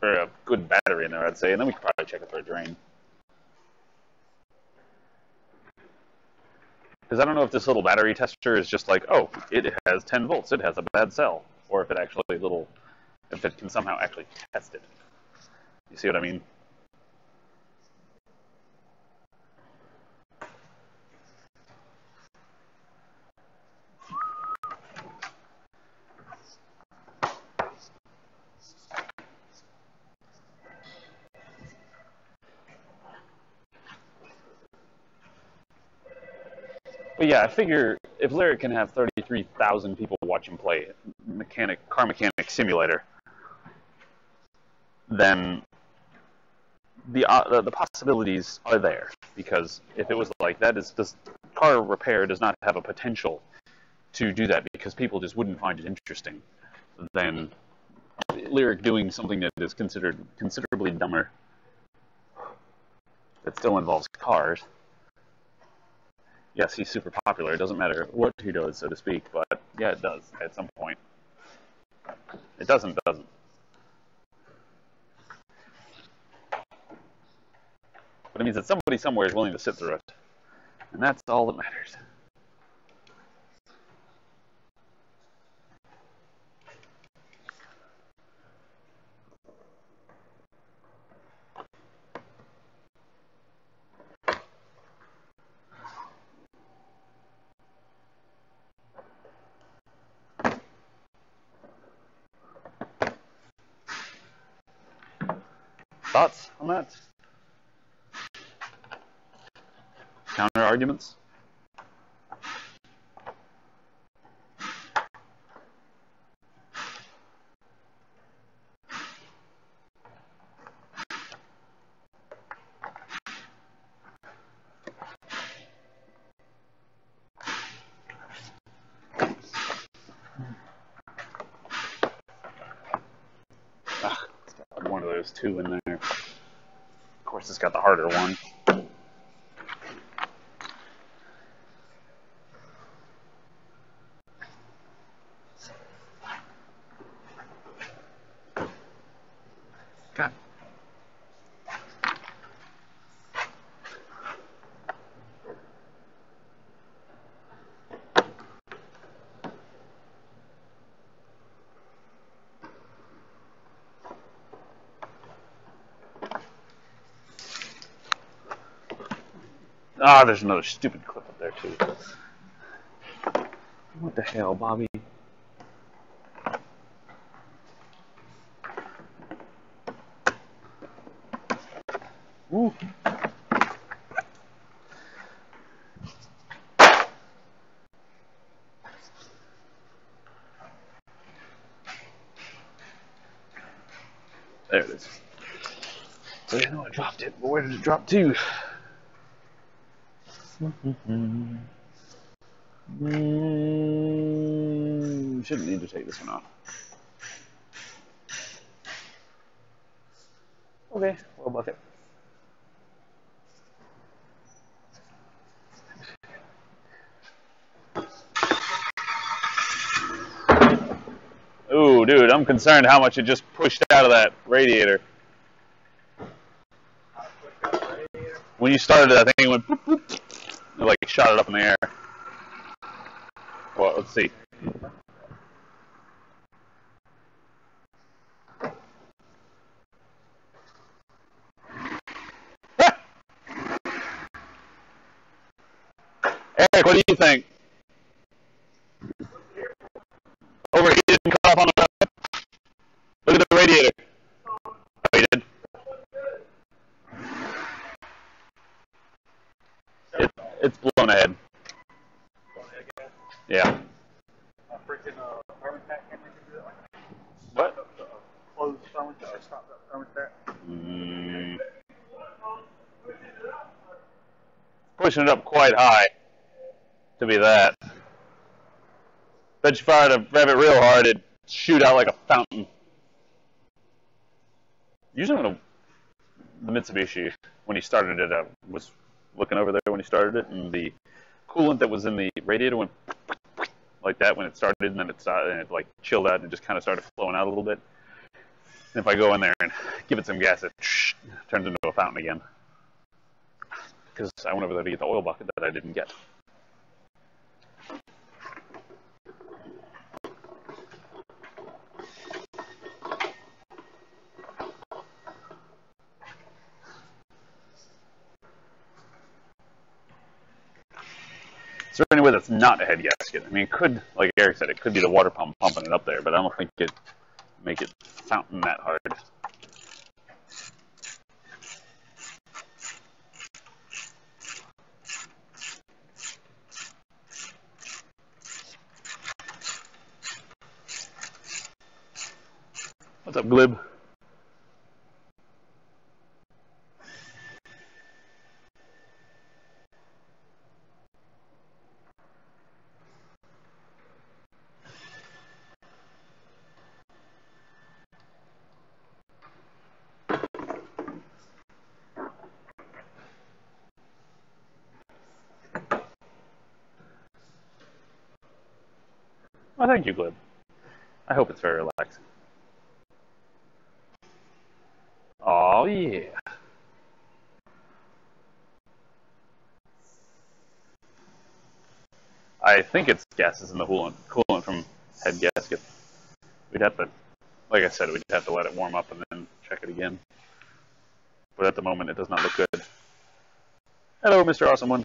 or a good battery in there, I'd say, and then we could probably check it for a drain. Because I don't know if this little battery tester is just like, oh, it has 10 volts, it has a bad cell, or if it actually if it can somehow actually test it. You see what I mean? But yeah, I figure if Lyric can have 33,000 people watch him play car mechanic simulator, then the possibilities are there. Because if it was like that, this car repair does not have a potential to do that because people just wouldn't find it interesting, then Lyric doing something that is considered considerably dumber that still involves cars. Yes, he's super popular. It doesn't matter what he does, so to speak, but yeah, it does at some point. It doesn't. But it means that somebody somewhere is willing to sit through it. And that's all that matters. Thoughts on that? Counter arguments? It's got one of those two in there. Of course, it's got the harder one. God. Ah, there's another stupid clip up there, too. What the hell, Bobby? Ooh. There it is. So I know I dropped it, but where did it drop to? Shouldn't need to take this one off. Okay, well, bucket. Ooh, dude, I'm concerned how much it just pushed out of that radiator. When you started it, I think it went boop, boop. It like shot it up in the air. Well, let's see. Eric, what do you think? Overheated and cut off on the road? Look at the radiator. Oh, you did? It's blown ahead. Yeah. What? Close the thermostat or stop that thermostat. Pushing it up quite high to be that. Bet you if I were to rev it real hard, it'd shoot out like a fountain. Usually when the Mitsubishi, when he started it, I was looking over there when he started it, and the coolant that was in the radiator went like that when it started, and then it started, and it like chilled out and it just kind of started flowing out a little bit. And if I go in there and give it some gas, it turns into a fountain again. Because I went over there to get the oil bucket that I didn't get. Is there any way that's not a head gasket? I mean, it could, like Eric said, it could be the water pump pumping it up there, but I don't think it'd make it fountain that hard. What's up, Glib? Well, thank you, Glib. I hope it's very relaxing. Oh, yeah. I think it's gases in the coolant from head gasket. We'd have to, like I said, we'd have to let it warm up and then check it again. But at the moment, it does not look good. Hello, Mr. Awesome One.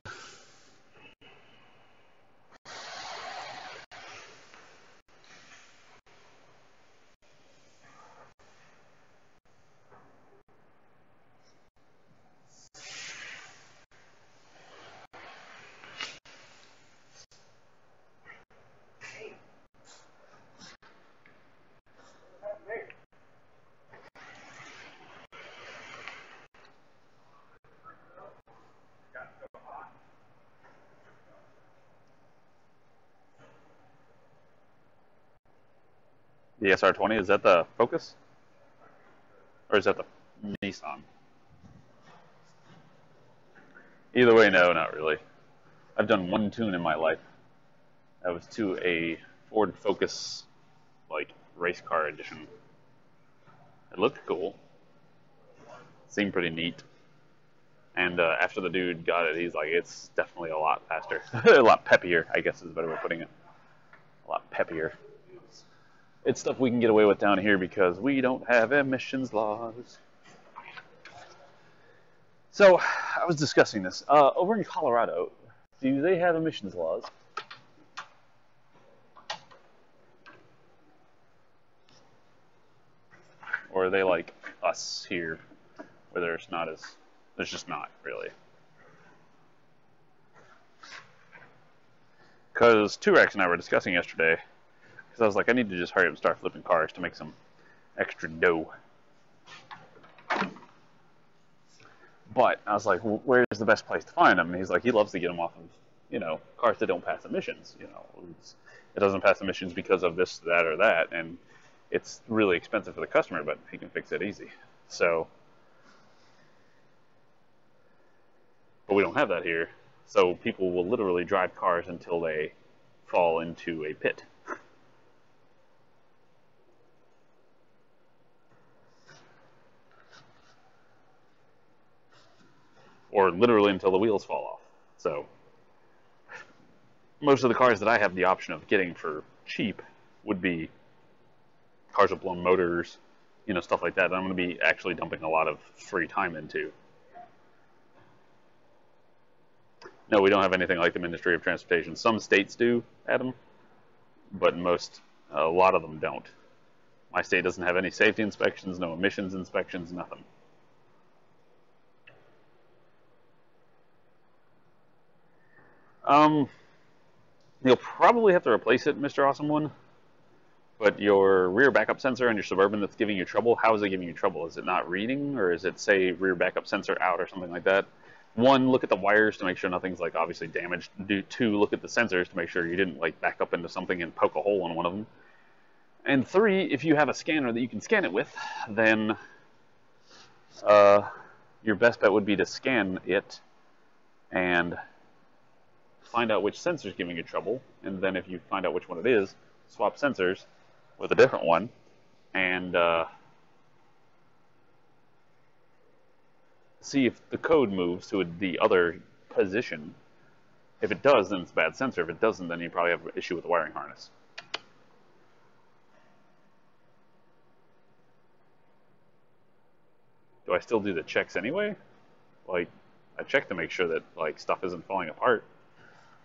The SR20, is that the Focus? Or is that the Nissan? Either way, no, not really. I've done one tune in my life. That was to a Ford Focus, like, race car edition. It looked cool. Seemed pretty neat. And after the dude got it, he's like, it's definitely a lot faster. A lot peppier, I guess is a better way of putting it. A lot peppier. It's stuff we can get away with down here because we don't have emissions laws. So, I was discussing this. Over in Colorado, do they have emissions laws? Or are they like us here, where there's just not, really? Because T-Rex and I were discussing yesterday, because I was like, I need to just hurry up and start flipping cars to make some extra dough. But I was like, well, where's the best place to find them? And he's like, he loves to get them off of you know, cars that don't pass emissions. You know, it doesn't pass emissions because of this, that, or that, and it's really expensive for the customer, but he can fix it easy. So, but we don't have that here. So people will literally drive cars until they fall into a pit. Or literally until the wheels fall off. So most of the cars that I have the option of getting for cheap would be cars with blown motors, you know, stuff like that. I'm going to be actually dumping a lot of free time into. No, we don't have anything like the Ministry of Transportation. Some states do, Adam, but a lot of them don't. My state doesn't have any safety inspections, no emissions inspections, nothing. You'll probably have to replace it, Mr. Awesome One. But your rear backup sensor on your Suburban that's giving you trouble, how is it giving you trouble? Is it not reading, or is it, say, rear backup sensor out or something like that? One, look at the wires to make sure nothing's, like, obviously damaged. Two, look at the sensors to make sure you didn't, like, back up into something and poke a hole in one of them. And three, if you have a scanner that you can scan it with, then your best bet would be to scan it and find out which sensor is giving you trouble, and then if you find out which one it is, swap sensors with a different one, and see if the code moves to the other position. If it does, then it's a bad sensor. If it doesn't, then you probably have an issue with the wiring harness. Do I still do the checks anyway? Like, I check to make sure that, like, stuff isn't falling apart.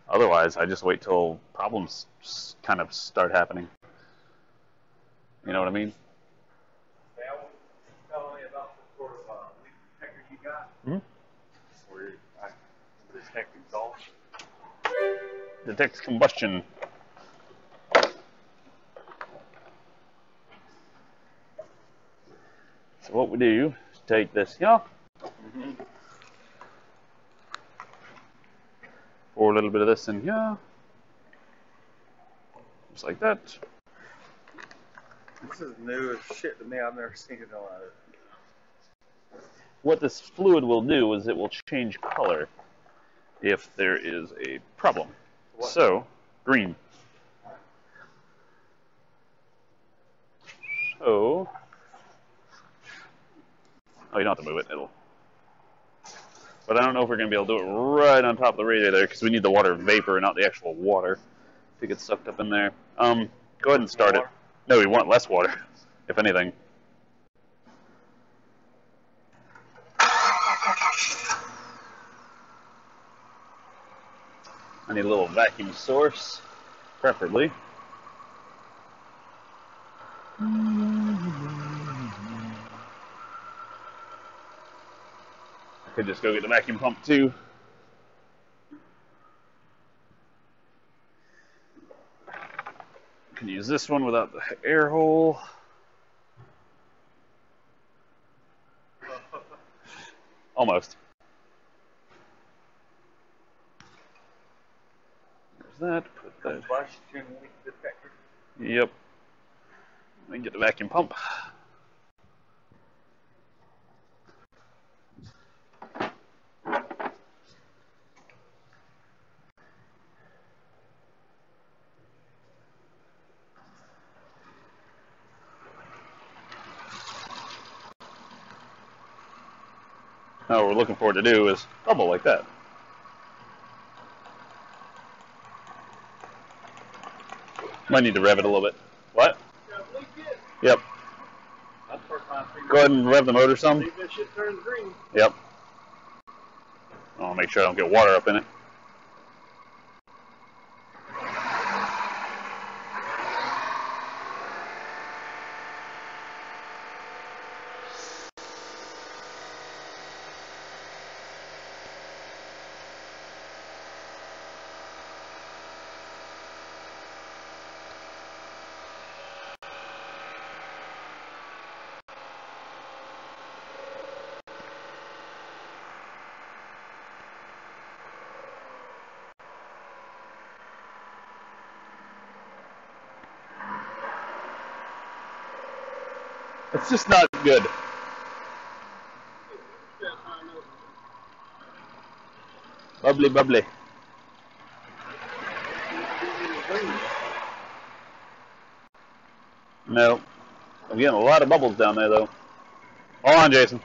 Otherwise, I just wait till problems kind of start happening. You know what I mean? Hey, I was telling you about the sort of leak detector you got. Where I detect exhaust. Detects combustion. So what we do is take this here. Pour a little bit of this in here. Just like that. This is new as shit to me. I've never seen it on it. What this fluid will do is it will change color if there is a problem. What? So, green. So, oh, you don't have to move it. It'll. But I don't know if we're going to be able to do it right on top of the radiator because we need the water vapor, not the actual water, to get sucked up in there. Go ahead and start it. No, we want less water, if anything. I need a little vacuum source, preferably. I could just go get the vacuum pump too. Can use this one without the air hole. Almost. There's that. Put that. Combustion leak detector. Yep. Then get the vacuum pump. Now what we're looking for it to do is bubble like that. Might need to rev it a little bit. What? Yep. Go ahead and rev the motor some. See if this shit turns green. Yep. I want to make sure I don't get water up in it. It's just not good. Bubbly, bubbly. No. I'm getting a lot of bubbles down there, though. Hold on, Jason.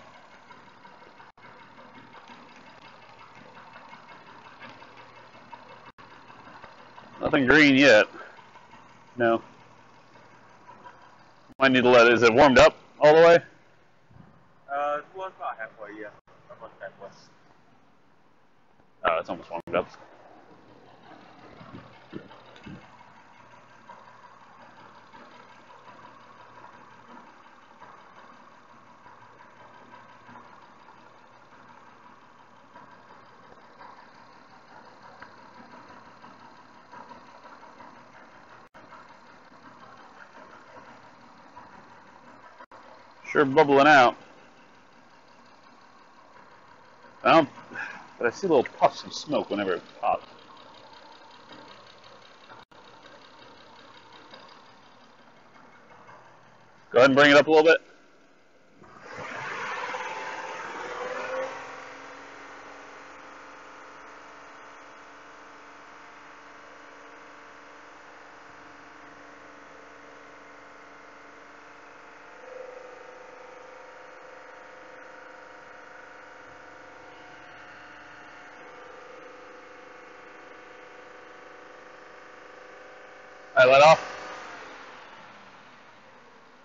Nothing green yet. No. Might need to let it. Is it warmed up all the way? It's about halfway, yeah. Almost halfway. Oh, it's almost warmed up. Sure bubbling out. But I see little puffs of smoke whenever it pops. Go ahead and bring it up a little bit. I let off.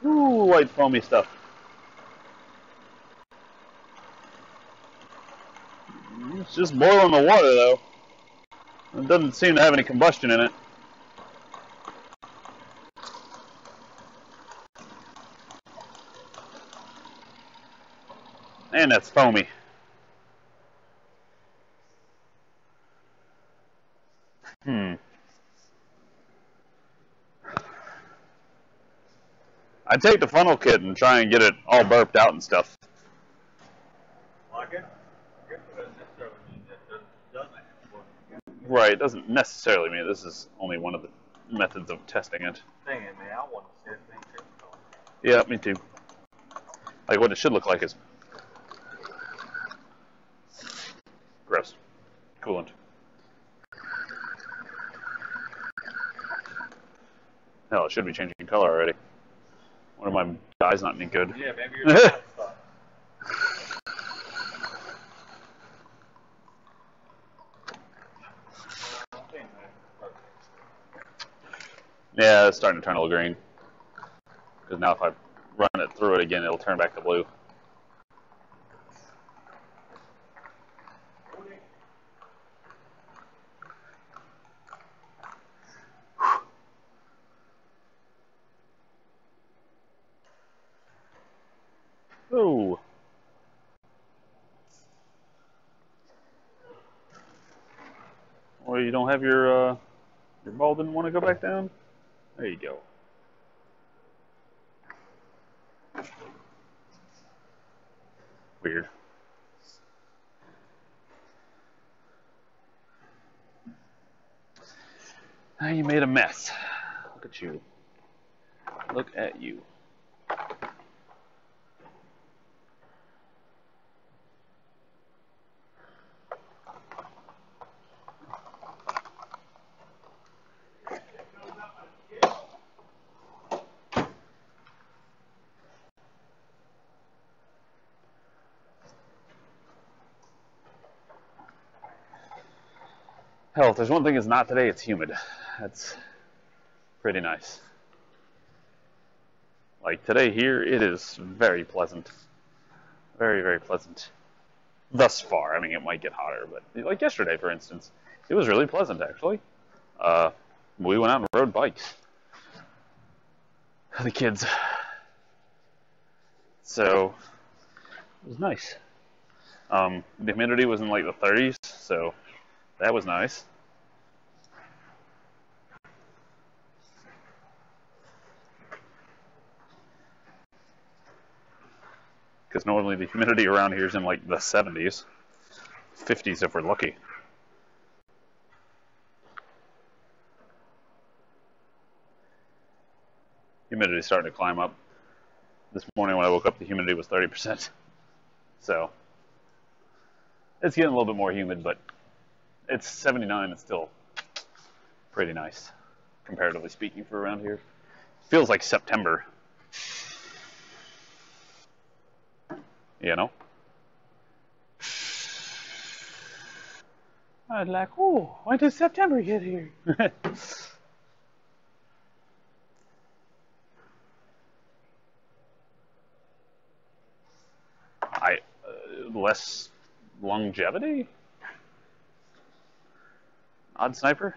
Ooh, white foamy stuff. It's just boiling the water, though. It doesn't seem to have any combustion in it. And that's foamy. I'd take the funnel kit and try and get it all burped out and stuff. Like it? I guess it doesn't necessarily mean that it doesn't work. Right, it doesn't necessarily mean this is only one of the methods of testing it. Dang it, man. I want to see it thing too. Yeah, me too. Like what it should look like is gross. Coolant. Hell, it should be changing color already. One of my dye's not any good. Yeah, maybe you're not stuff. Yeah, it's starting to turn a little green. Because now if I run it through it again, it'll turn back to blue. Ooh. Well, you don't have your ball didn't want to go back down? There you go. Weird. Now you made a mess. Look at you. Look at you. Hell, if there's one thing it's not today, it's humid. That's pretty nice. Like today here, it is very pleasant. Very, very pleasant. Thus far. I mean, it might get hotter, but like yesterday, for instance, it was really pleasant, actually. We went out and rode bikes. The kids. So, it was nice. The humidity was in like the 30s, so that was nice. Because normally the humidity around here is in like the 70s, 50s if we're lucky. Humidity's starting to climb up. This morning when I woke up, the humidity was 30%. So it's getting a little bit more humid, but it's 79. It's still pretty nice, comparatively speaking, for around here. Feels like September. You know? I'd like, oh, when does September get here? Less longevity? Odd sniper?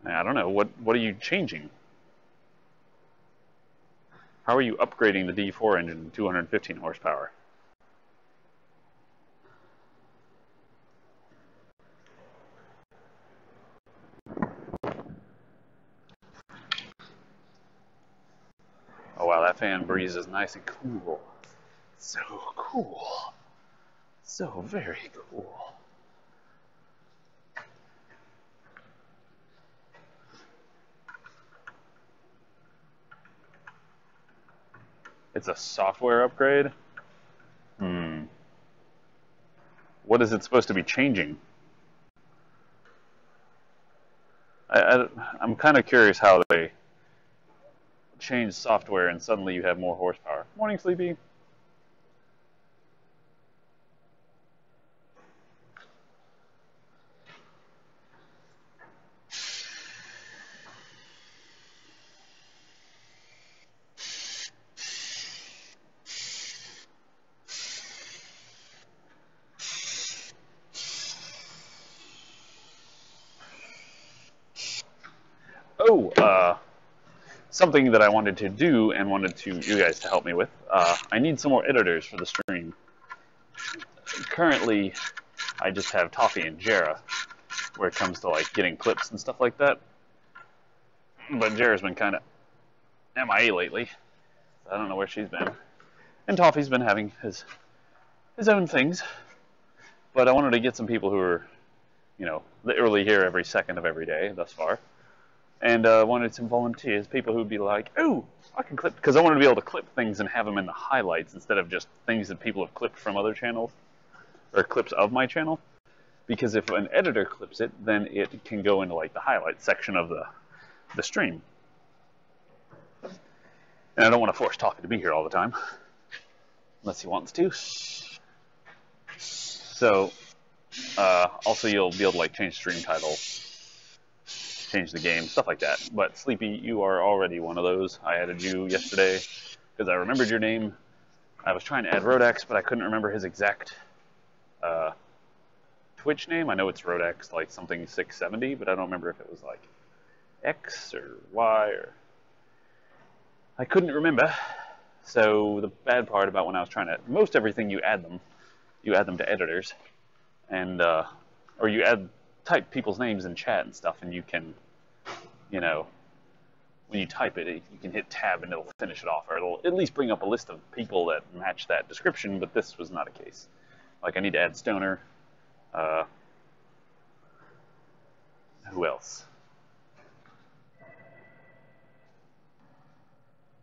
I don't know. What are you changing? How are you upgrading the D4 engine to 215 horsepower? Oh wow, that fan breezes nice and cool. So cool. So very cool. It's a software upgrade? What is it supposed to be changing? I'm kind of curious how they change software and suddenly you have more horsepower. Morning, Sleepy. Oh, something that I wanted to do and wanted you guys to help me with. I need some more editors for the stream. Currently, I just have Toffee and Jera, where it comes to like getting clips and stuff like that. But Jera's been kind of MIA lately. I don't know where she's been. And Toffee's been having his own things. But I wanted to get some people who are, literally here every second of every day thus far. And wanted some volunteers, people who would be like, oh, I can clip, because I wanted to be able to clip things and have them in the highlights instead of just things that people have clipped from other channels, or clips of my channel. Because if an editor clips it, then it can go into like the highlights section of the stream. And I don't want to force Toffee to be here all the time, unless he wants to. So, also you'll be able to like change stream title, change the game, stuff like that. But Sleepy, you are already one of those. I added you yesterday because I remembered your name. I was trying to add Rodax, but I couldn't remember his exact Twitch name. I know it's Rodax, like something 670, but I don't remember if it was like X or Y or... I couldn't remember. So the bad part about when I was trying to... Most everything you add them to editors. And, or you type people's names in chat and stuff, and you can, when you type it, you can hit tab and it'll finish it off, or it'll at least bring up a list of people that match that description, but this was not a case. Like, I need to add Stoner. Who else?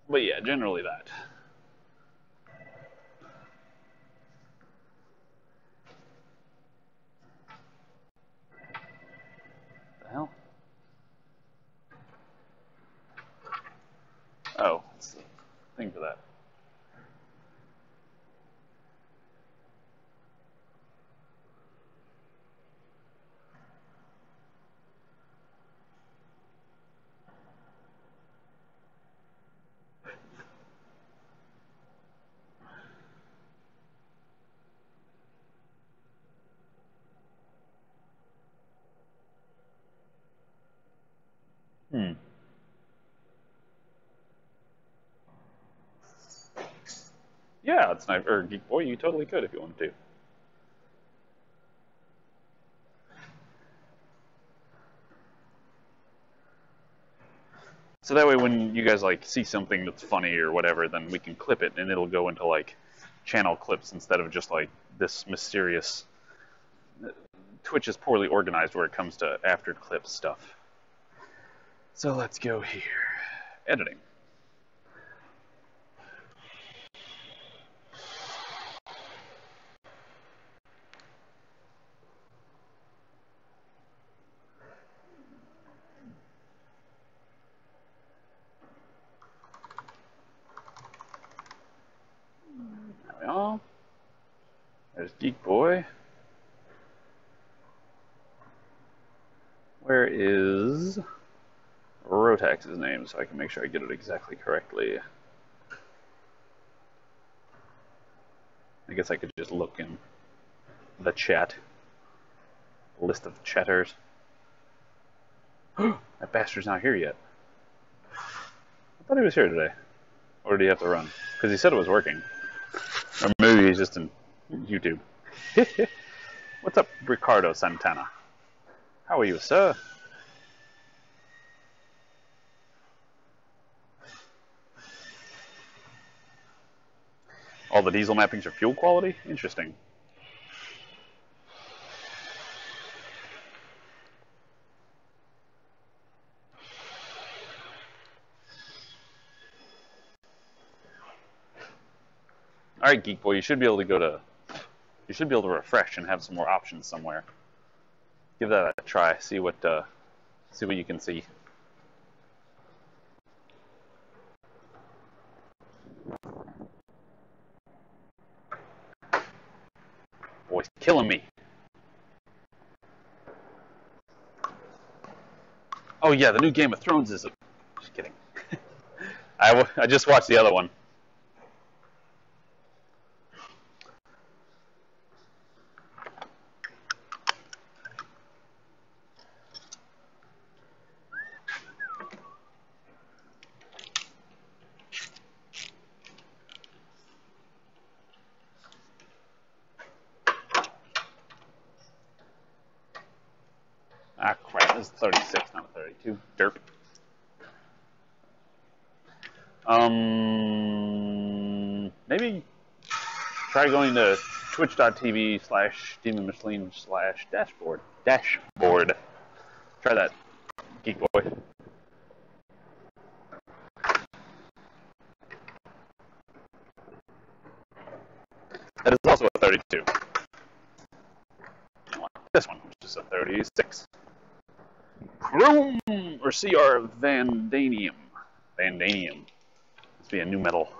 But yeah, generally that. The hell? Oh, it's the thing for that. Yeah, it's not, or Geek Boy, you totally could if you wanted to. So that way when you guys like see something that's funny or whatever, then we can clip it and it'll go into like channel clips instead of just like this mysterious... Twitch is poorly organized where it comes to after clip stuff. So let's go here. Editing. There's Geek Boy. Where is Rotax's name so I can make sure I get it exactly correctly? I guess I could just look in the chat. List of chatters. That bastard's not here yet. I thought he was here today. Or did he have to run? Because he said it was working. Or maybe he's just in YouTube. What's up, Ricardo Santana? How are you, sir? All the diesel mappings are fuel quality? Interesting. Alright, Geek Boy, you should be able to go to... You should be able to refresh and have some more options somewhere. Give that a try. See what you can see. Boy, he's killing me. Oh yeah, the new Game of Thrones is... Just kidding. I just watched the other one. Ah, crap. This is 36, not 32. Derp. Maybe try going to twitch.tv/demonmachine/dashboard. Dashboard. Try that, Geek Boy. That is also a 32. I want this one, which is a 36. Chrome or CR Vandanium. Vandanium. Must be a new metal.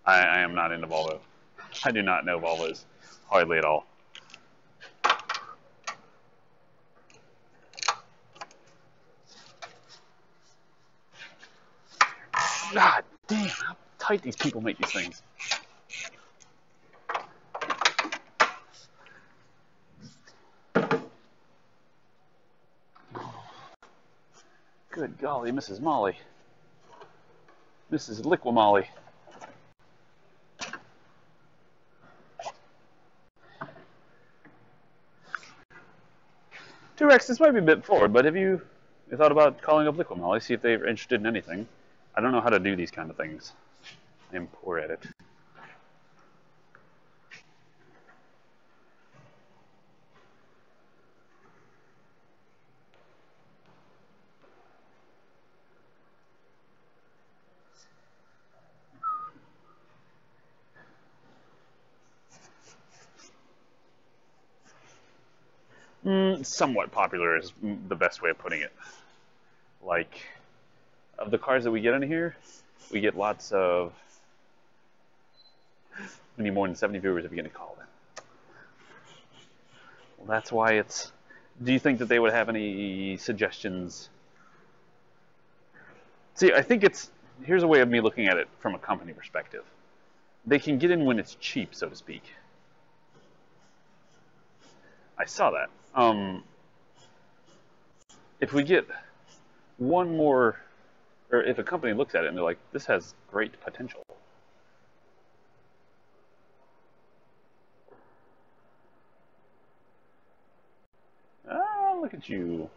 I am not into Volvo. I do not know Volvos. Hardly at all. God damn, how tight these people make these things. Good golly, Mrs. Molly. Mrs. Liquimolly. T-Rex, this might be a bit forward, but have you thought about calling up Liquimolly, see if they're interested in anything? I don't know how to do these kind of things. I am poor at it. Somewhat popular is the best way of putting it. Like, of the cars that we get in here, we get lots of... We need more than 70 viewers if you're going to call them. Well, that's why it's... Do you think that they would have any suggestions? See, I think it's... Here's a way of me looking at it from a company perspective. They can get in when it's cheap, so to speak. I saw that. If we get one more, or if a company looks at it and they're like, this has great potential. Ah, look at you,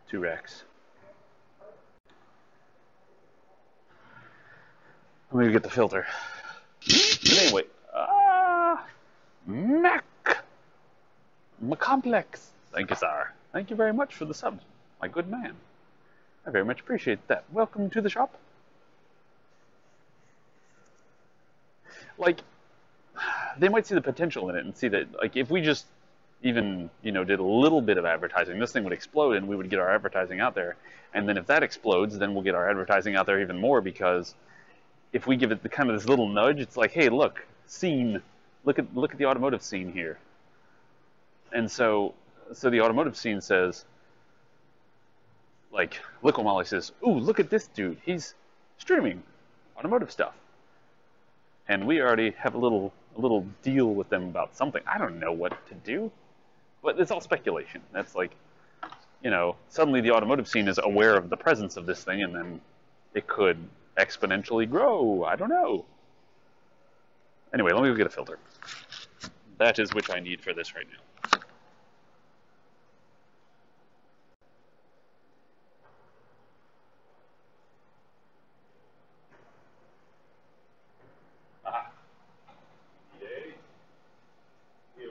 T-Rex. Let me get the filter. But anyway, Complex. Thank you, sir. Thank you very much for the sub, my good man. I very much appreciate that. Welcome to the shop. Like, they might see the potential in it and see that, like, if we just even, you know, did a little bit of advertising, this thing would explode and we would get our advertising out there. And then if that explodes, then we'll get our advertising out there even more because if we give it the kind of this little nudge, it's like, hey, look, scene, look at the automotive scene here. And so the automotive scene says, like, look what Molly says, ooh, look at this dude, he's streaming automotive stuff. And we already have a little deal with them about something. I don't know what to do, but it's all speculation. That's like, suddenly the automotive scene is aware of the presence of this thing, and then it could exponentially grow. I don't know. Anyway, let me go get a filter. That is which I need for this right now. Ah. Yay. Yay.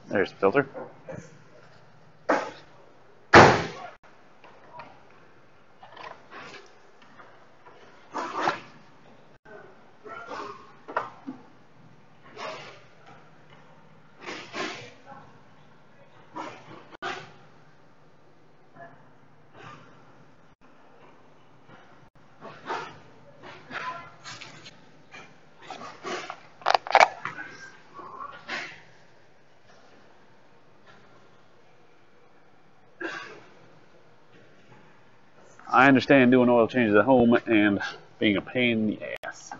There's the filter. I understand doing oil changes at home and being a pain in the ass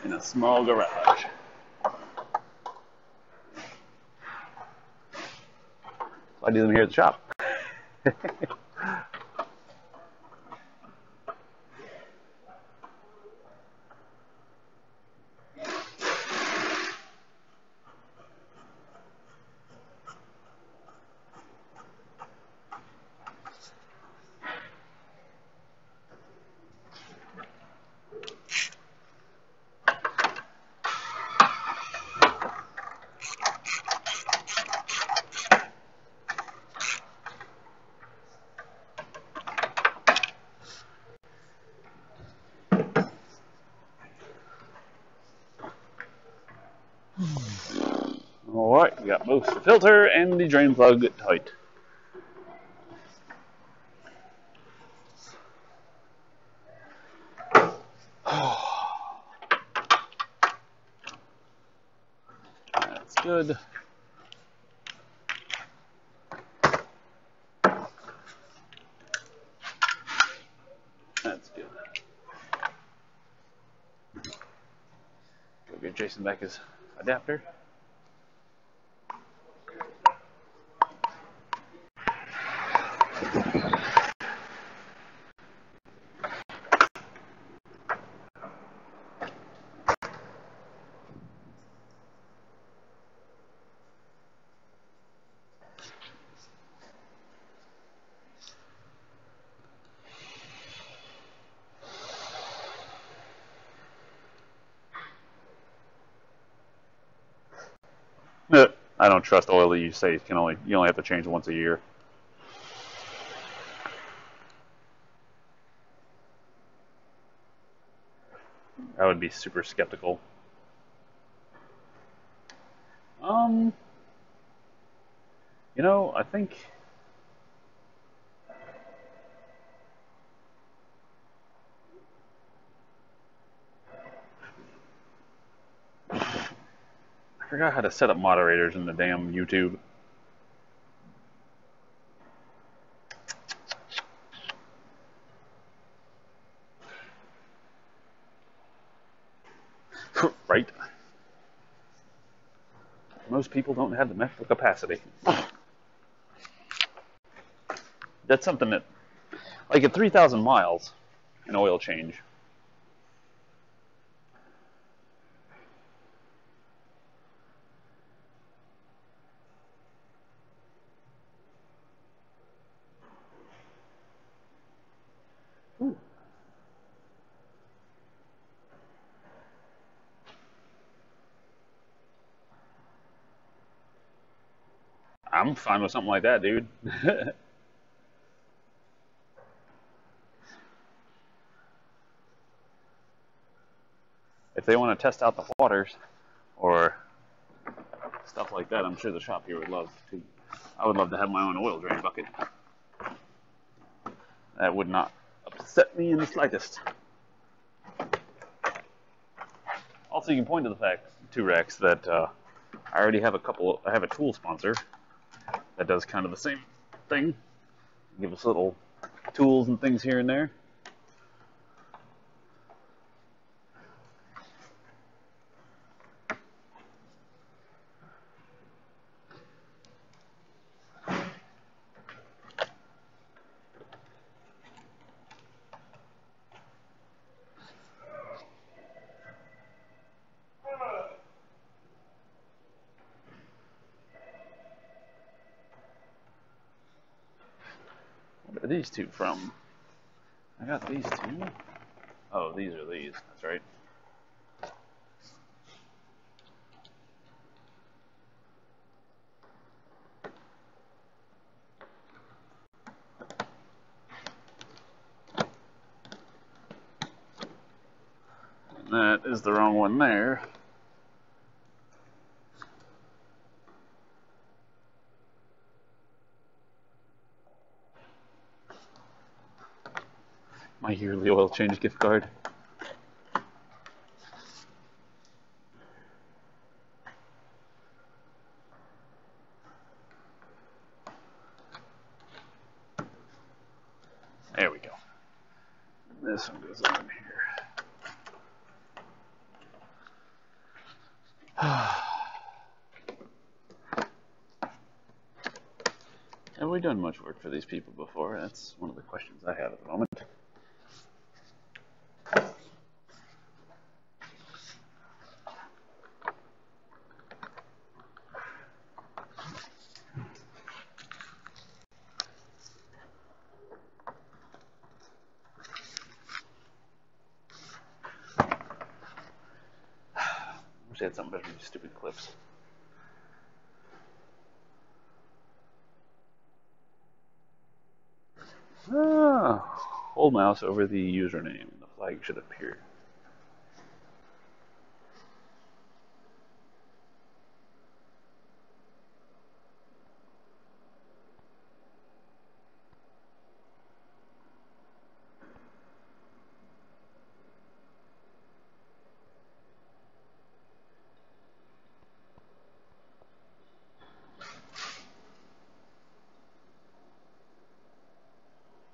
in a small garage. So I do them here at the shop. Alright, we got both the filter and the drain plug tight. That's good. That's good. Go get Jason back his adapter. I don't trust oil that you say you only have to change once a year. I would be super skeptical. You know, I think I forgot how to set up moderators in the damn YouTube. Right? Most people don't have the mental capacity. That's something that, like at 3,000 miles, an oil change. Ooh. I'm fine with something like that, dude. If they want to test out the waters or stuff like that, I'm sure the shop here would love to. I would love to have my own oil drain bucket. That would not upset me in the slightest. Also, you can point to the fact, too, Rex, that I already have I have a tool sponsor that does kind of the same thing. Give us little tools and things here and there. What are these two from? I got these two. Oh, these are these. That's right. That is the wrong one there. My yearly oil change gift card. this one goes up in here. Have we done much work for these people before? That's one of the questions I have at the moment. I wish I had something better than these stupid clips. Hold mouse over the username and the flag should appear.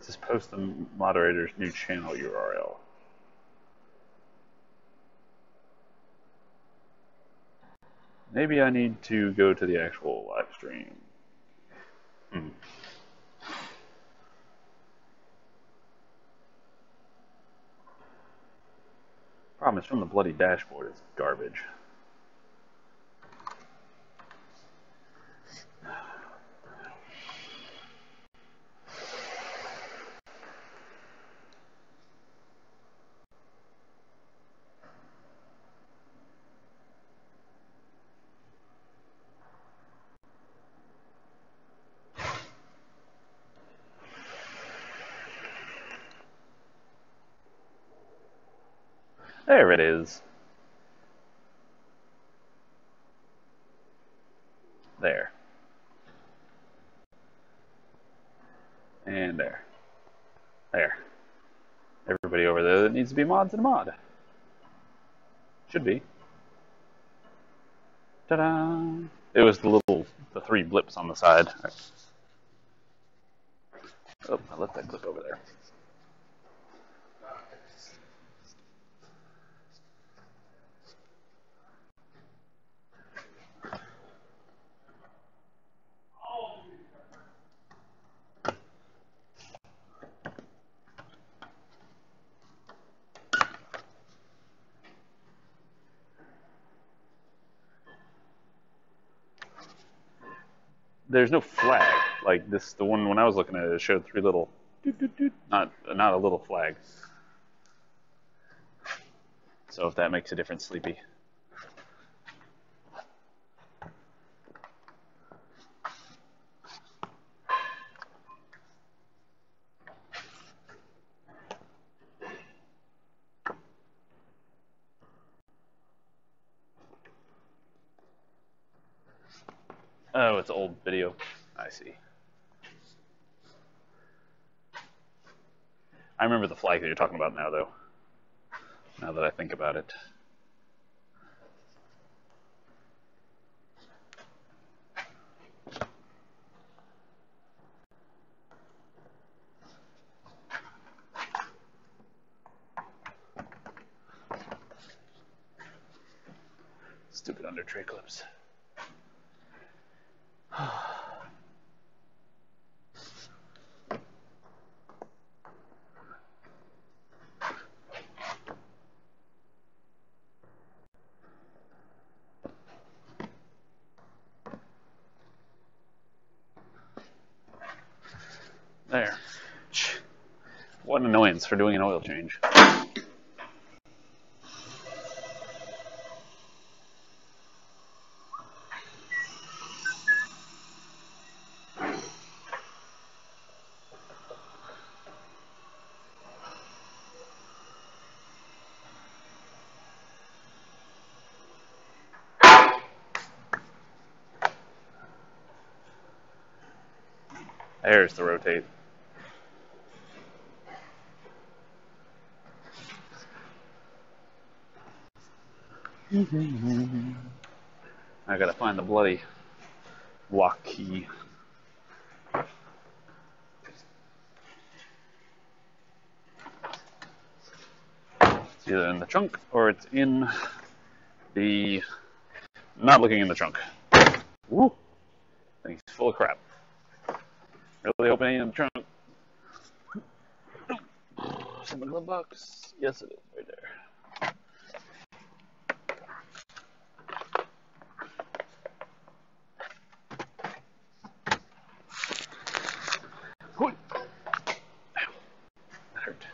Just post the moderator's new channel URL. Maybe I need to go to the actual live stream. Problem is, from the bloody dashboard, it's garbage. There it is. There. And there. There. Everybody over there that needs to be mods in a mod. Should be. Ta-da! It was the three blips on the side. Oh, I left that clip over there. There's no flag like this. The one when I was looking at it showed three little doot, doot, doot, not a little flag. So if that makes a difference, Sleepy. Oh, it's old video. I see. I remember the flag that you're talking about now, though. Now that I think about it. Stupid under tray clips. There. What an annoyance for doing an oil change. There's the rotate. I gotta find the bloody lock key. It's either in the trunk or it's in the... Not looking in the trunk. Woo! Thing's full of crap. Really hoping it ain't in the trunk. It's in the glove box. Yes, it is right there. That hurt.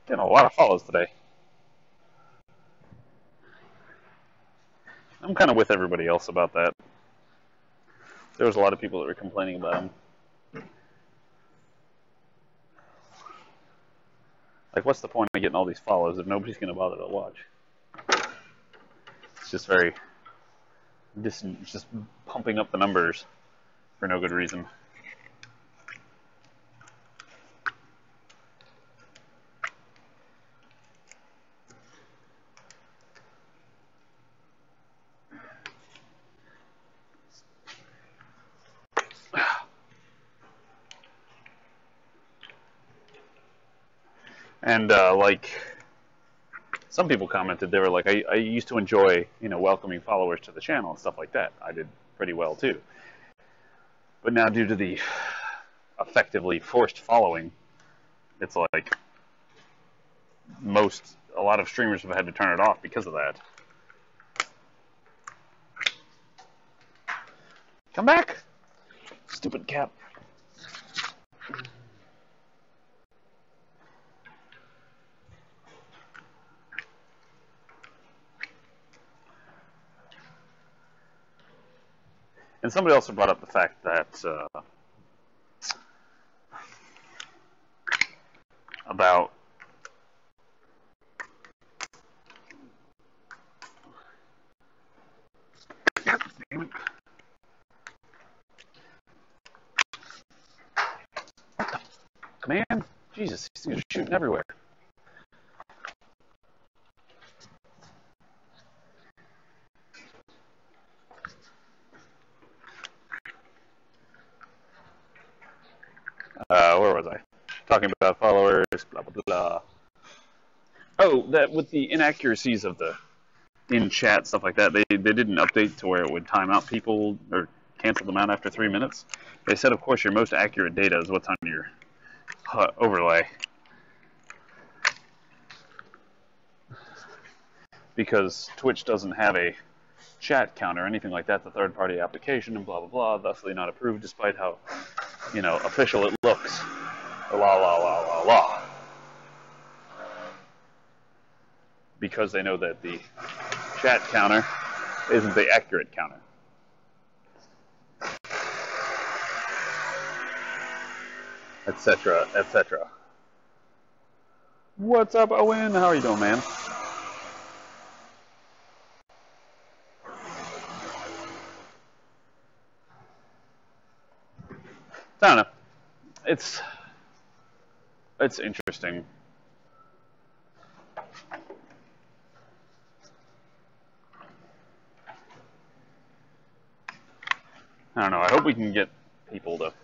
Getting a lot of follows today. I'm kind of with everybody else about that. There was a lot of people that were complaining about them. Like, what's the point of getting all these follows if nobody's going to bother to watch? It's just very... It's just pumping up the numbers for no good reason. And like some people commented, they were like, I used to enjoy, welcoming followers to the channel and stuff like that. I did pretty well too. But now due to the effectively forced following, it's like a lot of streamers have had to turn it off because of that. Come back! Stupid cap. And somebody also brought up the fact that about God damn it. What the fuck, man? Jesus, these things are shooting everywhere. Where was I? Talking about followers, blah, blah, blah. Oh, that with the inaccuracies of the in-chat, stuff like that, they didn't update to where it would time out people or cancel them out after 3 minutes. They said, of course, your most accurate data is what's on your overlay. Because Twitch doesn't have a chat counter or anything like that. It's a third-party application and blah, blah, blah, thusly not approved despite how, official it looks. La, la, la, la, la. Because they know that the chat counter isn't the accurate counter. Etc., etc. What's up, Owen? How are you doing, man? I don't know. It's interesting. I don't know. I hope we can get people to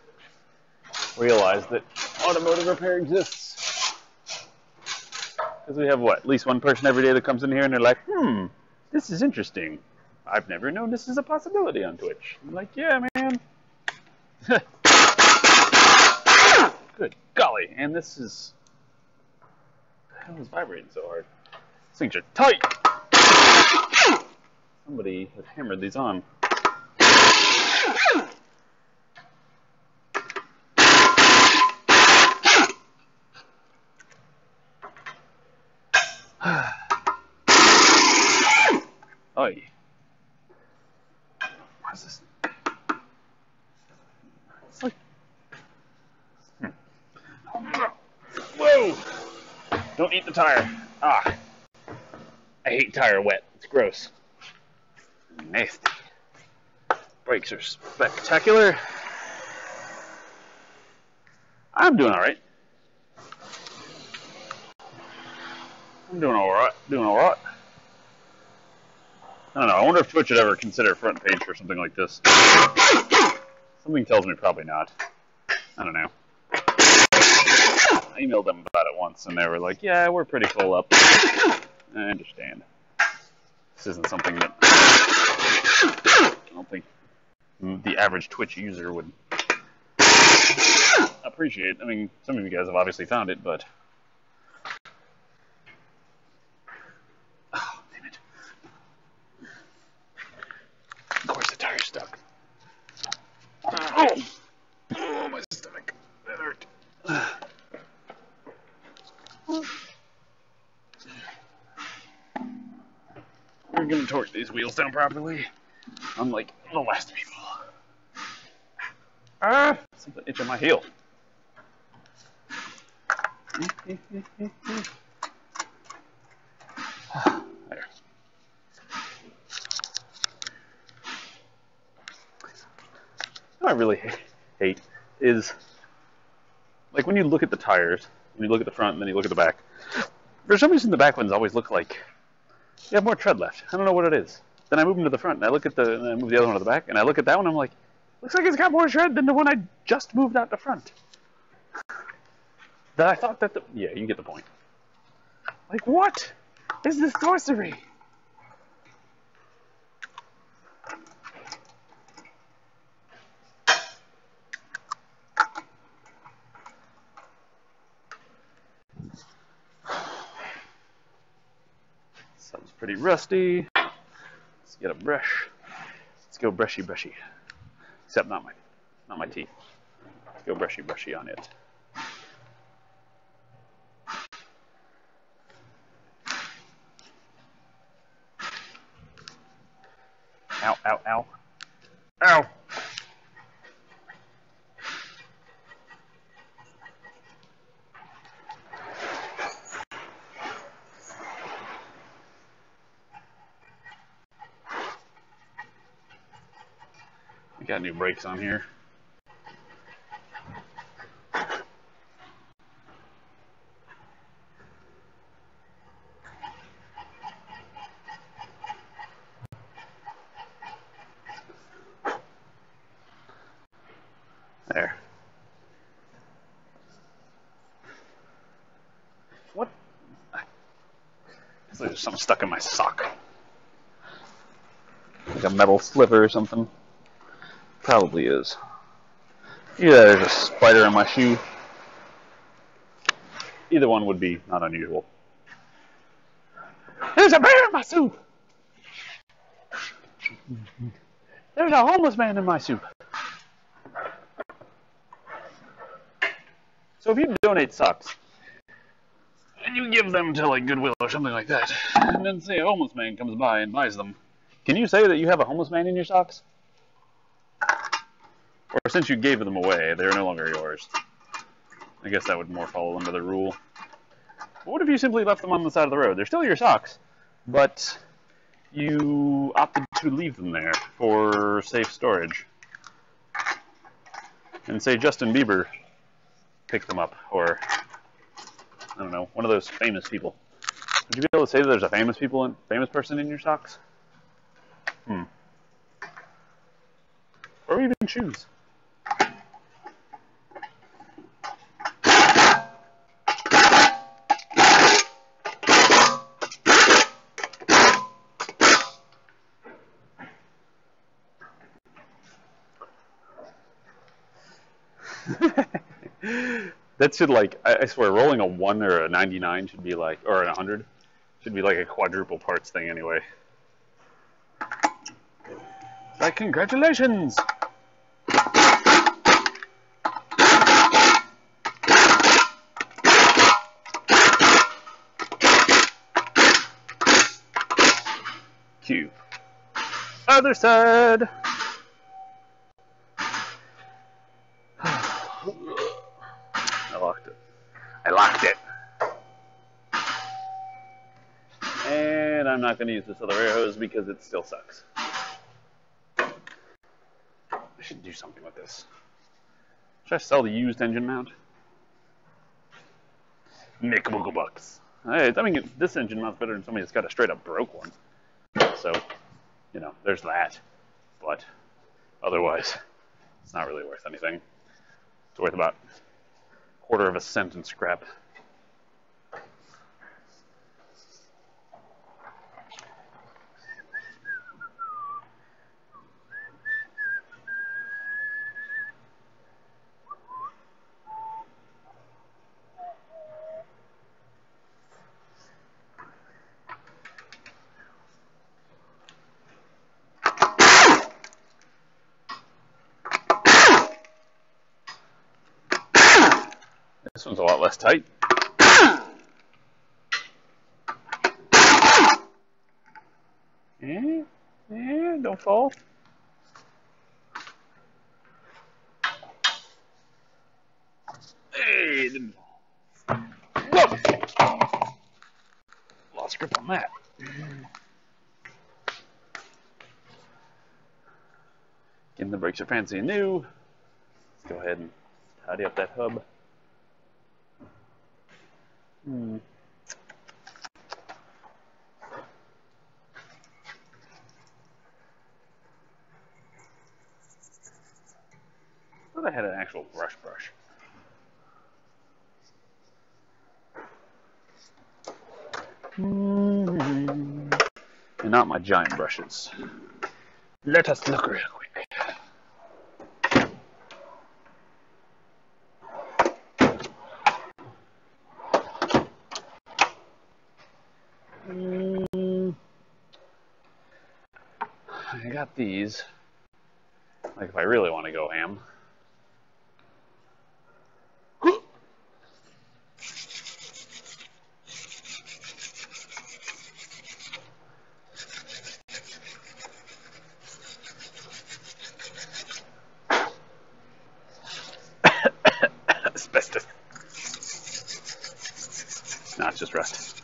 realize that automotive repair exists. Because we have, at least one person every day that comes in here and they're like, this is interesting. I've never known this is a possibility on Twitch. I'm like, yeah, man. Good golly. And this is... What the hell is vibrating so hard? These things are tight. Somebody had hammered these on. Oi. What is this? It's like... Whoa! Don't eat the tire. I hate tire wet. It's gross. Nasty. Brakes are spectacular. I'm doing all right. I'm doing all right. Doing all right. I don't know. I wonder if Twitch would ever consider front page for something like this. Something tells me probably not. I don't know. I emailed them about it once, and they were like, "Yeah, we're pretty full up." I understand. This isn't something that I don't think the average Twitch user would appreciate. I mean, some of you guys have obviously found it, but oh, damn it! Of course, the tire's stuck. Oh, my stomach. That hurt. We're gonna torque these wheels down properly, unlike the last people. Ah! Something itching my heel. There. What I really hate is, like, when you look at the tires, when you look at the front and then you look at the back, for some reason the back ones always look like you have more tread left. I don't know what it is. Then I move them to the front, and I look at and I move the other one to the back, and I look at that one, and I'm like, looks like it's got more tread than the one I just moved out the front. That I thought that yeah, you get the point. Like, what is this sorcery? Sounds pretty rusty. Let's get a brush. Let's go brushy brushy. Except not my teeth. Let's go brushy brushy on it. Ow, ow, ow. Ow! We got new brakes on here. There. What? It's like there's something stuck in my sock. Like a metal sliver or something. Probably is. Yeah, there's a spider in my shoe. Either one would be not unusual. There's a bear in my soup! There's a homeless man in my soup. So if you donate socks, and you give them to like Goodwill or something like that, and then say a homeless man comes by and buys them, can you say that you have a homeless man in your socks? Or since you gave them away, they're no longer yours. I guess that would more fall under the rule. But what if you simply left them on the side of the road? They're still your socks, but you opted to leave them there for safe storage. And say Justin Bieber picked them up, or I don't know, one of those famous people. Would you be able to say that there's a famous person in your socks? Or even shoes. That should, like, I swear, rolling a 1 or a 99 should be like, or a 100, should be like a quadruple parts thing anyway. Like, congratulations! Q. Other side! I locked it. And I'm not going to use this other air hose because it still sucks. I should do something with this. Should I sell the used engine mount? Make a bucks. Hey, I mean, this engine runs better than somebody that's got a straight up broke one. So, you know, there's that. But otherwise, it's not really worth anything. It's worth about a quarter of a cent in scrap. This one's a lot less tight. Yeah, don't fall. Hey, didn't fall. Whoa! Lost grip on that. Again, the brakes are fancy and new. Let's go ahead and tidy up that hub. I thought I had an actual brush. And not my giant brushes. Let us look real quick. I got these. Like if I really want to go ham. Asbestos. No, it's just rust.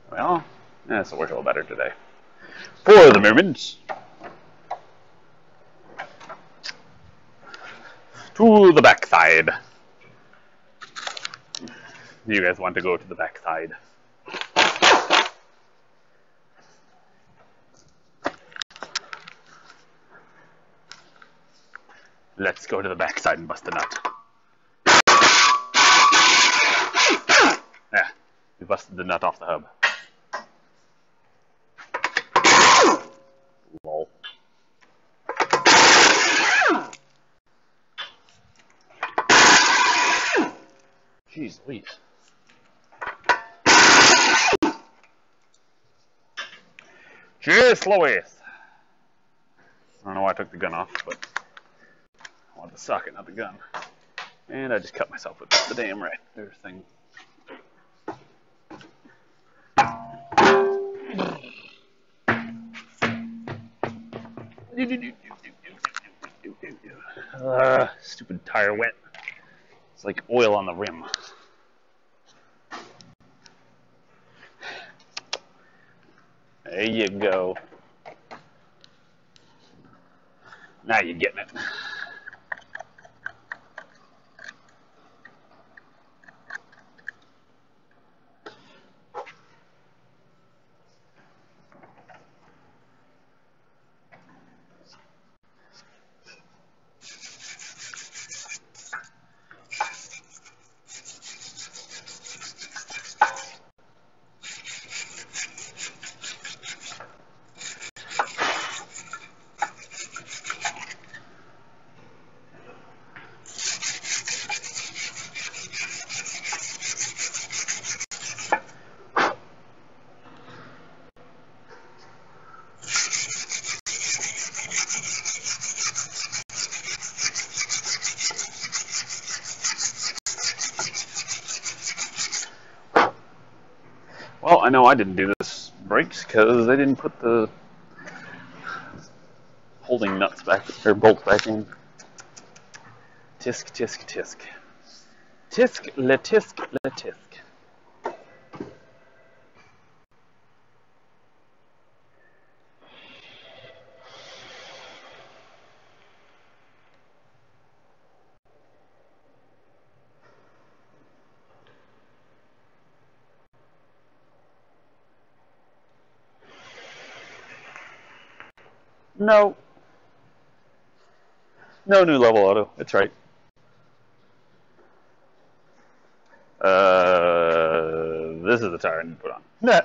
Well, this will work a little better today. For the mermaids. To the backside. You guys want to go to the backside? Let's go to the backside and bust a nut. Yeah, we busted the nut off the hub. Lol. Jeez Louise. Jeez Louise. I don't know why I took the gun off, but I wanted the socket, not the gun. And I just cut myself with the damn right there thing. Stupid tire wet. It's like oil on the rim. There you go. Now you're getting it. Well, I know I didn't do this brakes because they didn't put the holding nuts back, or bolts back in. Tisk, tisk, tisk. Tisk, le tisk, le tisk. No. No new level auto. It's right. This is the tire I need to put on. Nah.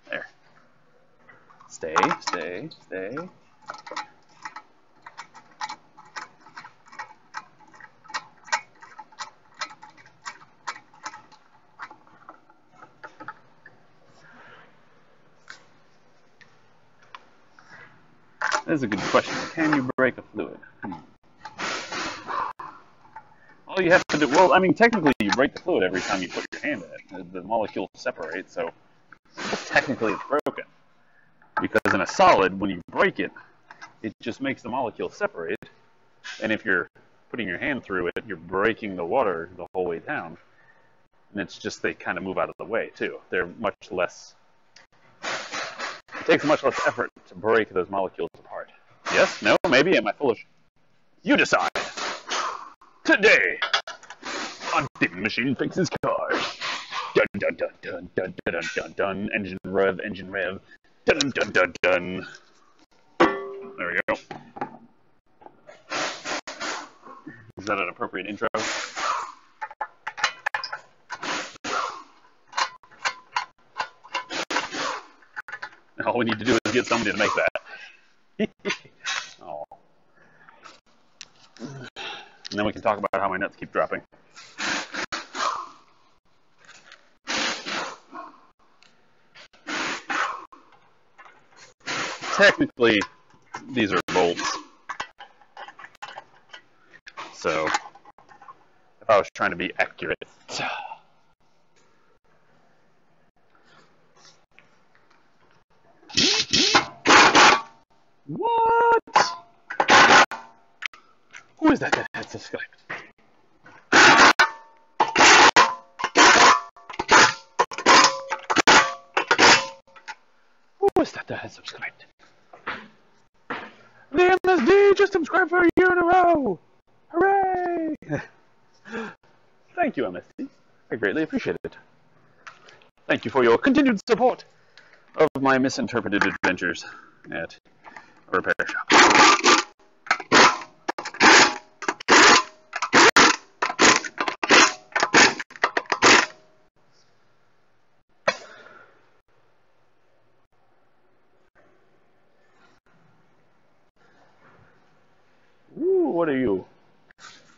There. Stay, stay, stay. That's a good question. Can you break a fluid? All you have to do, well, I mean, technically you break the fluid every time you put your hand in it. The molecules separate, so technically it's broken. Because in a solid, when you break it, it just makes the molecules separate. And if you're putting your hand through it, you're breaking the water the whole way down. And it's just they kind of move out of the way, too. They're much less... It takes much less effort to break those molecules apart. Yes? No? Maybe? Am I foolish? You decide. Today, on Big Machine Fixes Cars. Dun dun dun dun dun dun dun dun dun. Engine rev, engine rev. Dun dun dun dun dun. There we go. Is that an appropriate intro? All we need to do is get somebody to make that. Oh. And then we can talk about how my nuts keep dropping. Technically, these are bolts. So, if I was trying to be accurate. What? Who is that has subscribed? Who is that has subscribed? The MSD just subscribed for a year in a row! Hooray! Thank you, MSD. I greatly appreciate it. Thank you for your continued support of my misinterpreted adventures at a repair shop. Ooh, what are you?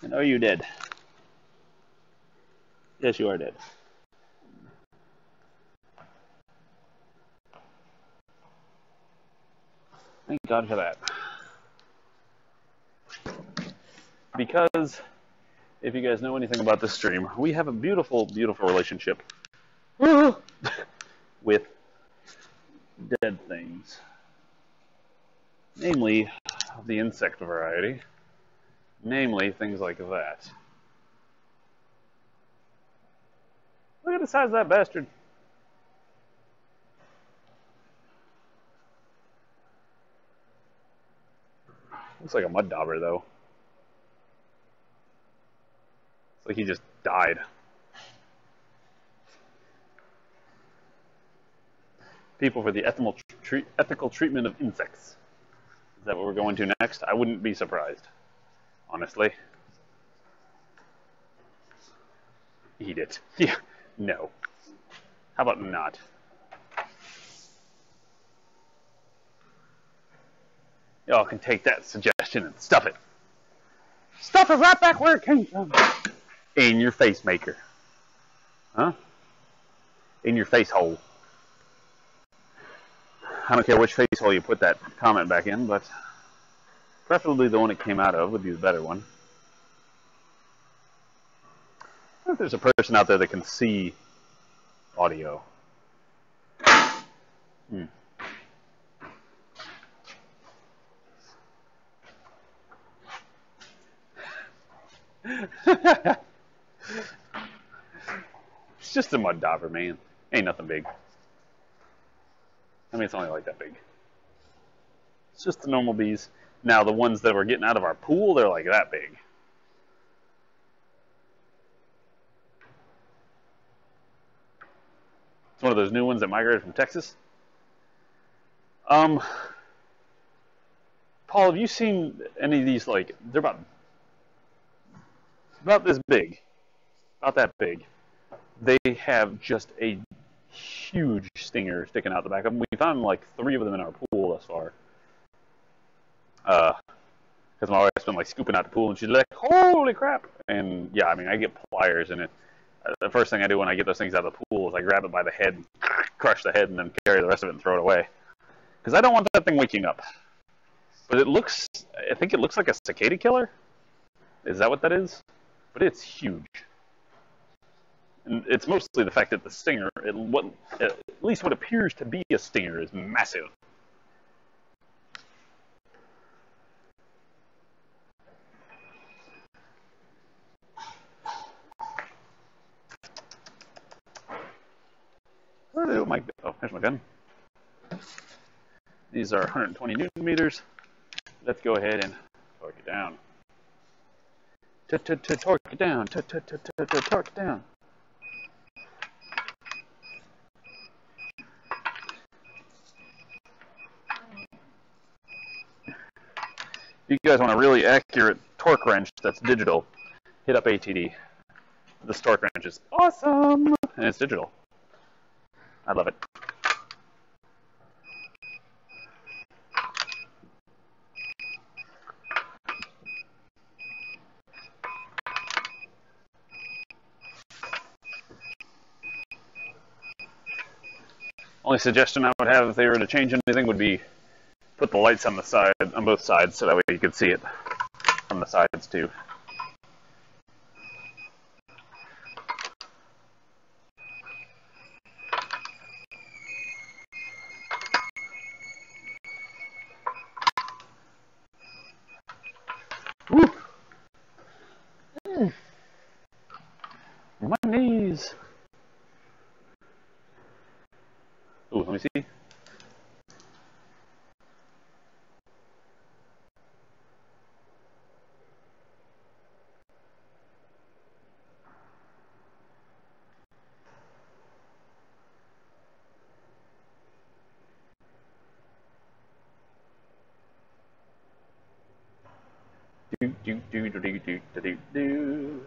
And are you dead? Yes, you are dead. Thank God for that. Because, if you guys know anything about this stream, we have a beautiful, beautiful relationship with dead things. Namely, the insect variety. Namely, things like that. Look at the size of that bastard. Looks like a mud dauber, though. It's like he just died. People for the ethical treatment of insects. Is that what we're going to next? I wouldn't be surprised. Honestly. Eat it. Yeah. No. How about not? Y'all can take that suggestion and stuff it. Stuff it right back where it came from. In your face maker. Huh? In your face hole. I don't care which face hole you put that comment back in, but preferably the one it came out of would be the better one. If there's a person out there that can see audio. It's just a mud dauber, man. Ain't nothing big. I mean, it's only like that big. It's just the normal bees. Now, the ones that we're getting out of our pool, they're like that big. It's one of those new ones that migrated from Texas. Paul, have you seen any of these? Like, they're about this big, about that big. They have just a huge stinger sticking out the back of them. We found like 3 of them in our pool thus far. Because my wife's been like scooping out the pool, and she's like, "Holy crap!" And yeah, I mean, I get pliers, and the first thing I do when I get those things out of the pool is I grab it by the head, crush the head, and then carry the rest of it and throw it away. Because I don't want that thing waking up. But I think it looks like a cicada killer. Is that what that is? But it's huge. And it's mostly the fact that the stinger, at least what appears to be a stinger, is massive. Where do my, oh, there's my gun. These are 120 Newton meters. Let's go ahead and torque it down. Torque it down. Torque it down. If you guys want a really accurate torque wrench that's digital, hit up ATD. This torque wrench is awesome, and it's digital. I love it. Only suggestion I would have if they were to change anything would be put the lights on the side, on both sides, so that way you could see it from the sides too. Woo! My knees. Ooh, let me see. Do.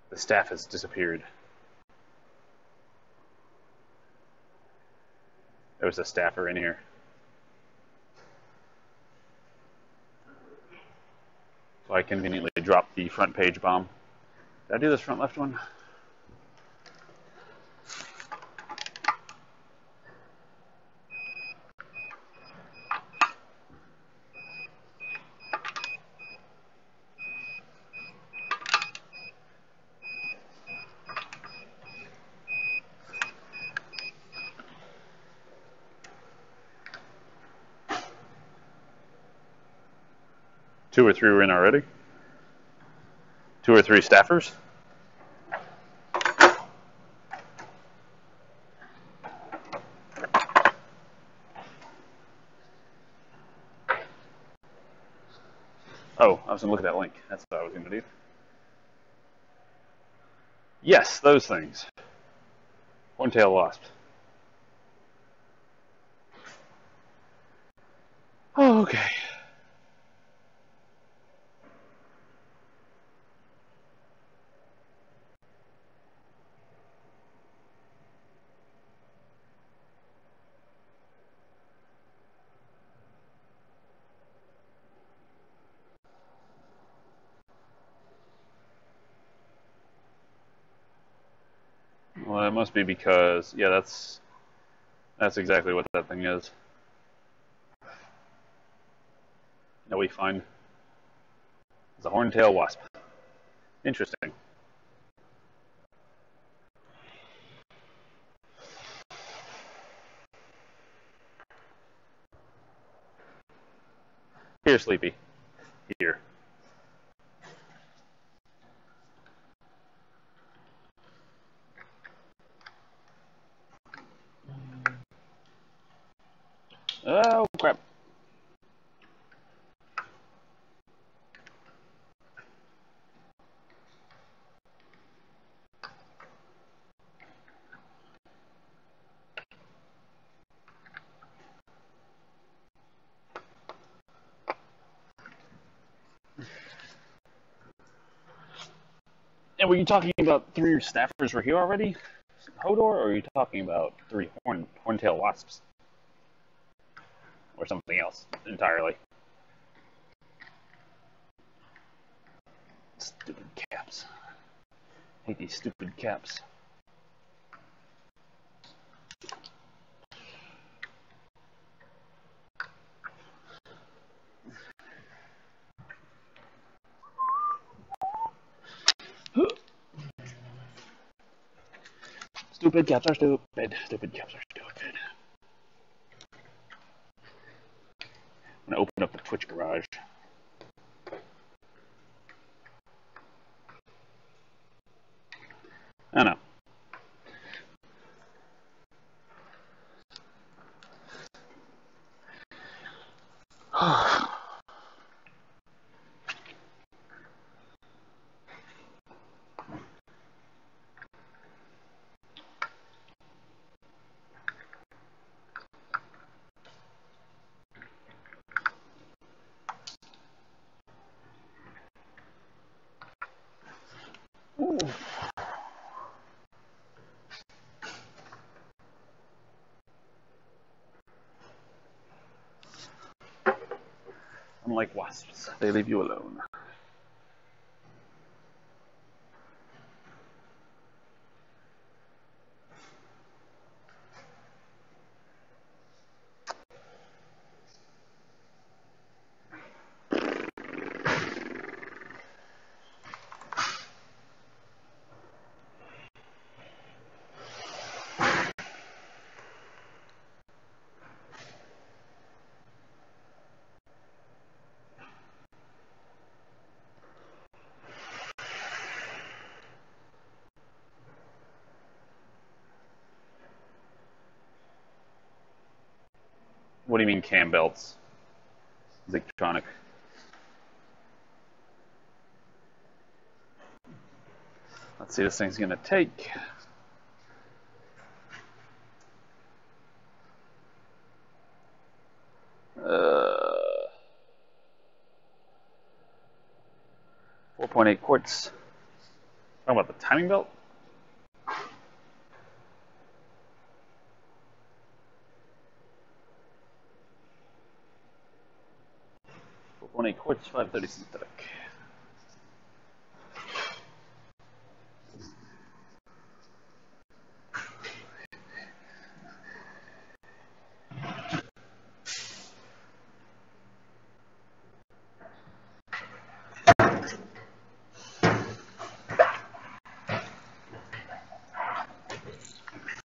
The staff has disappeared. There was a staffer in here. So I conveniently dropped the front page bomb. Did I do this front left one? Two or three were in already. 2 or 3 staffers. Oh, I was going to look at that link. That's what I was going to do. Yes, those things. Horntail wasp. Oh, okay. Well, it must be because, yeah, that's exactly what that thing is. That we find is a horntail wasp. Interesting. Here, Sleepy. Here. Oh, crap. And were you talking about 3 staffers were here already, Hodor, or are you talking about 3 horntail wasps? Or something else entirely? Stupid caps. I hate these stupid caps. Stupid caps are stupid. Stupid caps are stupid. I'm gonna open up the Twitch garage. I know. Unlike wasps, they leave you alone. What do you mean cam belts? Zictronic. Let's see, this thing's gonna take. Uh, 4.8 quarts. Talking about the timing belt? Quartz, 530 synthetic.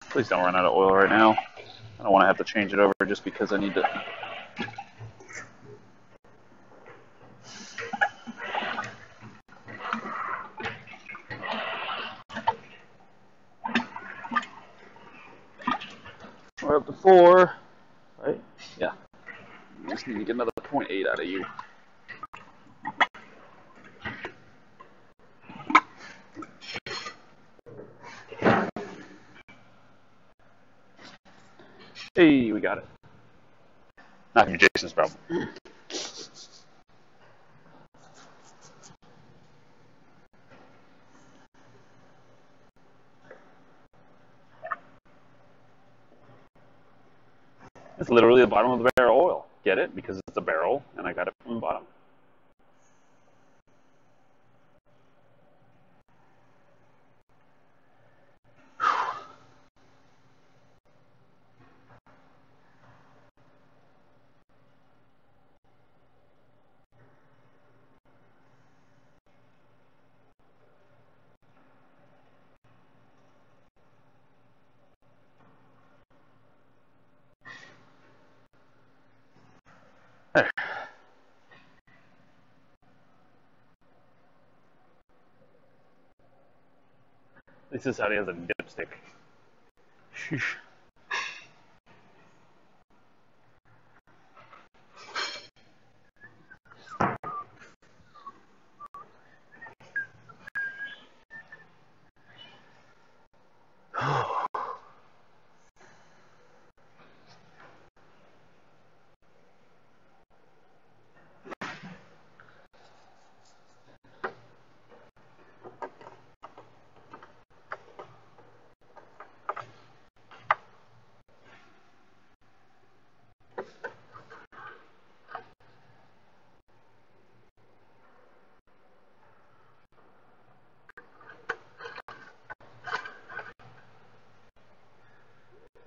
Please don't run out of oil right now. I don't want to have to change it over just because I need to. We're up to 4, right? Yeah. I just need to get another 0.8 out of you. Hey, we got it. Not from Jason's problem. It's literally the bottom of the barrel oil. Get it? Because it's a barrel, and I got it from the bottom. There. least this side has a dipstick. Sheesh.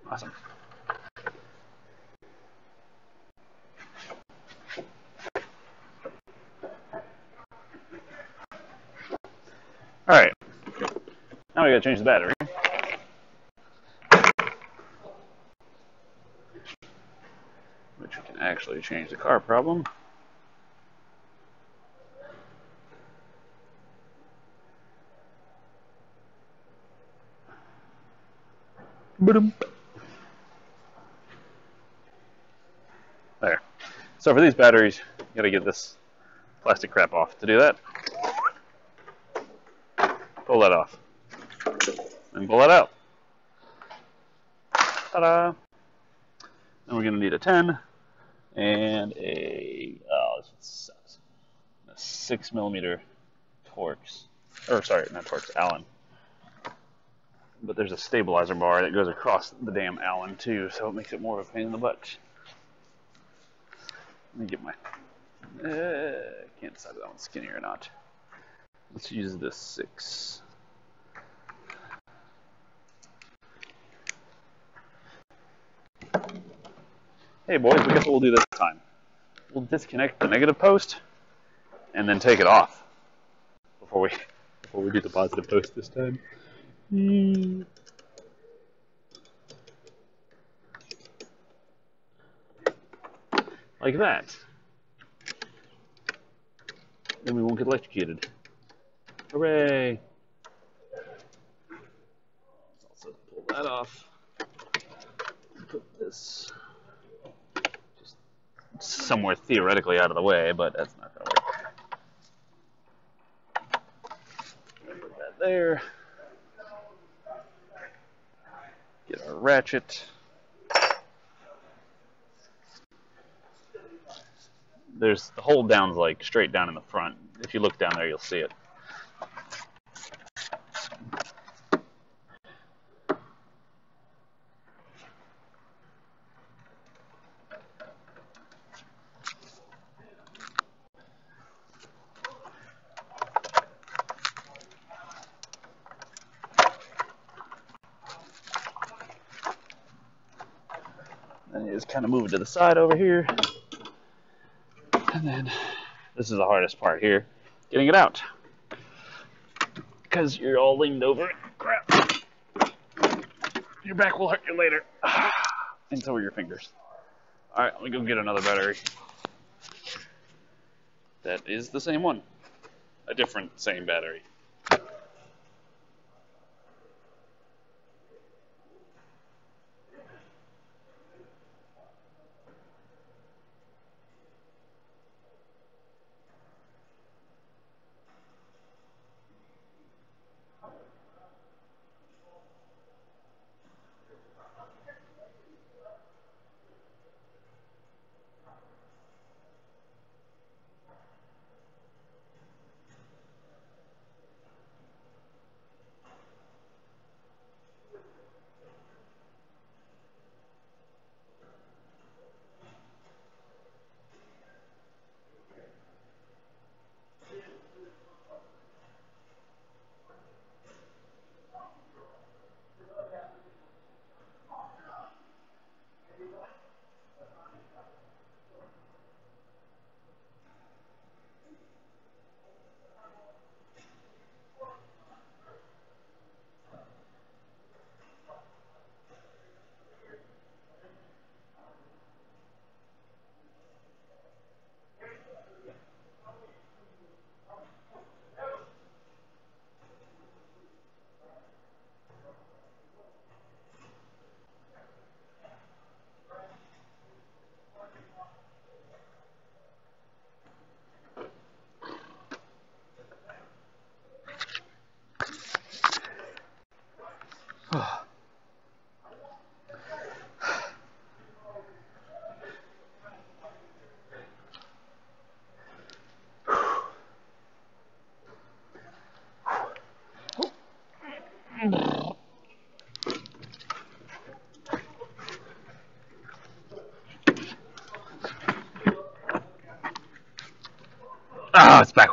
Awesome. Alright. Now we gotta change the battery. Which can actually change the car problem. Ba-dum. There. So for these batteries, you gotta get this plastic crap off. To do that, pull that off. And pull that out. Ta-da! Then we're gonna need a 10 and a 6mm Torx. Or sorry, not Torx, Allen. But there's a stabilizer bar that goes across the damn Allen too, so it makes it more of a pain in the butt. Let me get my... can't decide if that one's skinny or not. Let's use this 6. Hey boys, I guess what we'll do this time. We'll disconnect the negative post and then take it off before we do the positive post this time. Like that. Then we won't get electrocuted. Hooray! Let's also pull that off. Put this just somewhere theoretically out of the way, but that's not going to work. Put that there. Get our ratchet. There's the hold down's like straight down in the front. If you look down there, you'll see it. And you just kind of move it to the side over here. And then this is the hardest part here, getting it out. Because you're all leaned over it. Crap. Your back will hurt you later. And so are your fingers. Alright, let me go get another battery. That is the same one. A different same battery.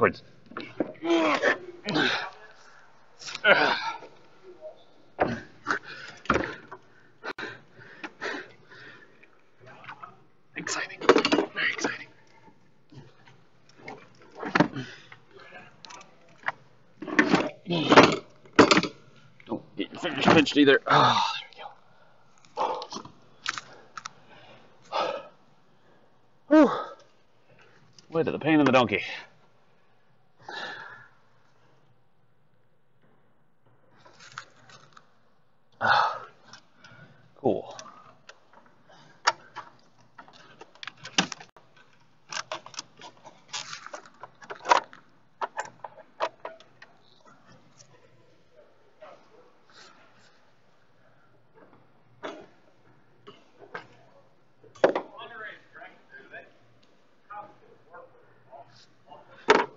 backwards. Exciting. Very exciting. Don't get your fingers pinched either. Oh, there we go. Whew. Way to the pain in the donkey. Cool.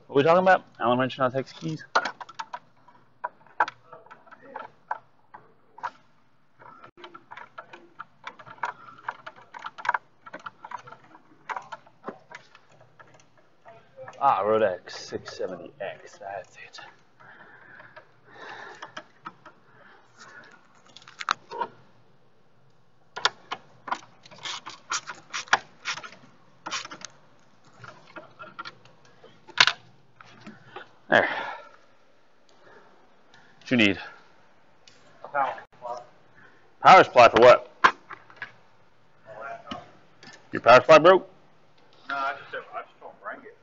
What are we talking about? Allen wrench not hex keys? Ah, Rodex 670X, that's it. There. What you need? A power supply. Power supply for what? A laptop. Your power supply broke? No, I just don't bring it.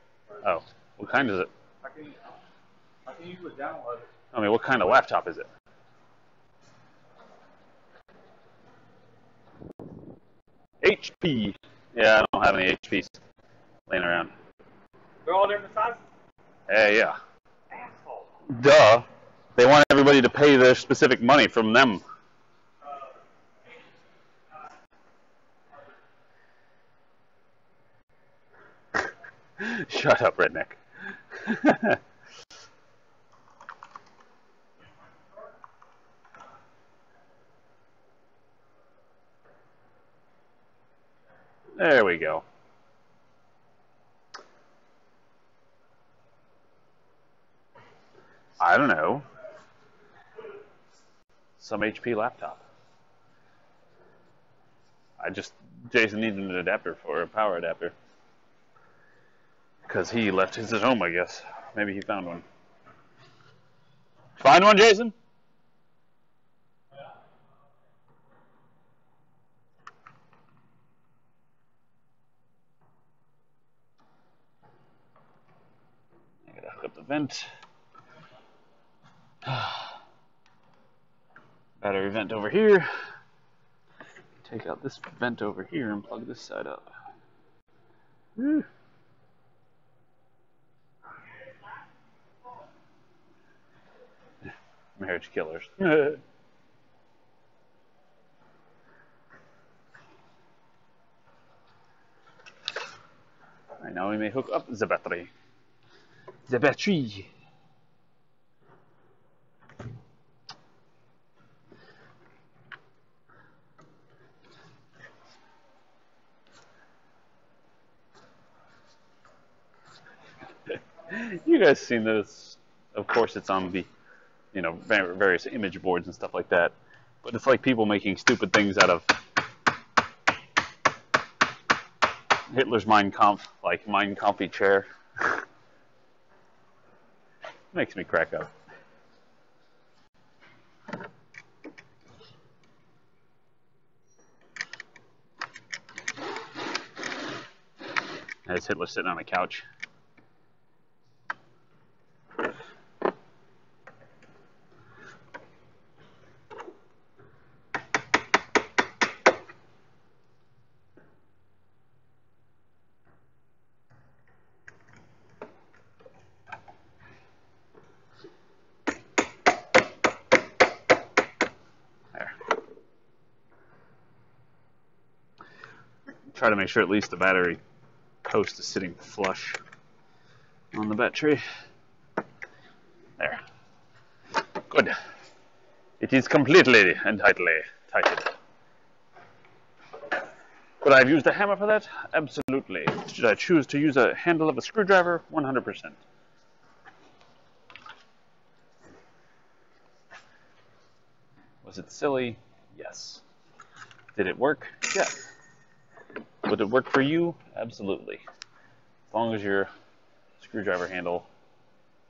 Oh, what kind is it? I can usually download it. I mean, what kind of laptop is it? HP. Yeah, I don't have any HPs laying around. They're all different sizes? Yeah. Asshole. Duh. They want everybody to pay their specific money from them. Shut up, redneck. There we go. I don't know. Some HP laptop. Jason needed an adapter for a power adapter. Because he left his at home, I guess. Maybe he found one. Find one, Jason? I gotta hook up the vent. Battery vent over here. Take out this vent over here and plug this side up. Woo. Marriage killers. Alright, now we may hook up the battery. The battery. You guys seen this? Of course, it's on the, various image boards and stuff like that. But it's like people making stupid things out of Hitler's Mein Kampf, like Mein Kampfy chair. Makes me crack up. There's Hitler sitting on a couch. Try to make sure at least the battery post is sitting flush on the battery. There. Good. It is completely and tightly tighted. Could I have used a hammer for that? Absolutely. Should I choose to use a handle of a screwdriver? 100%. Was it silly? Yes. Did it work? Yes. Would it work for you? Absolutely. As long as your screwdriver handle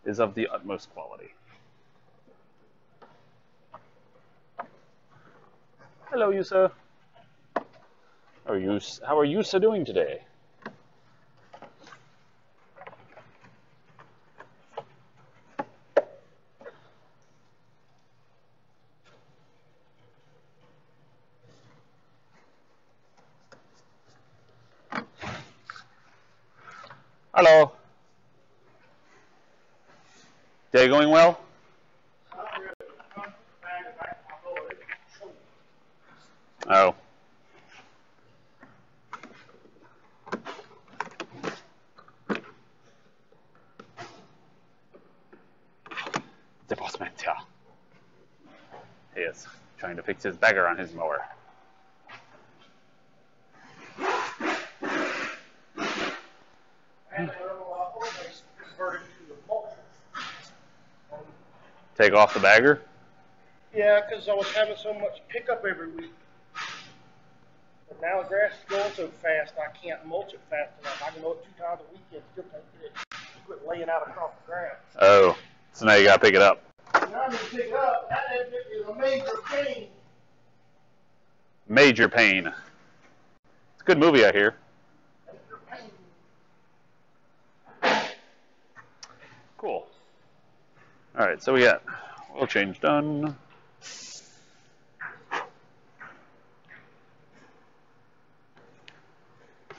is of the utmost quality. Hello, Yusa. How are Yusa doing today? Hello. Day going well? Oh. The bossman, yeah. He is trying to fix his bagger on his mower. Take off the bagger? Yeah, because I was having so much pickup every week. But now the grass is growing so fast, I can't mulch it fast enough. I can mow it 2 times a week and still can't get it to quit laying out across the ground. Oh, so now you gotta pick it up. Now I need to pick it up. That is a major pain. Major Pain. It's a good movie, I hear. Major pain. Cool. Alright, so we got oil change done.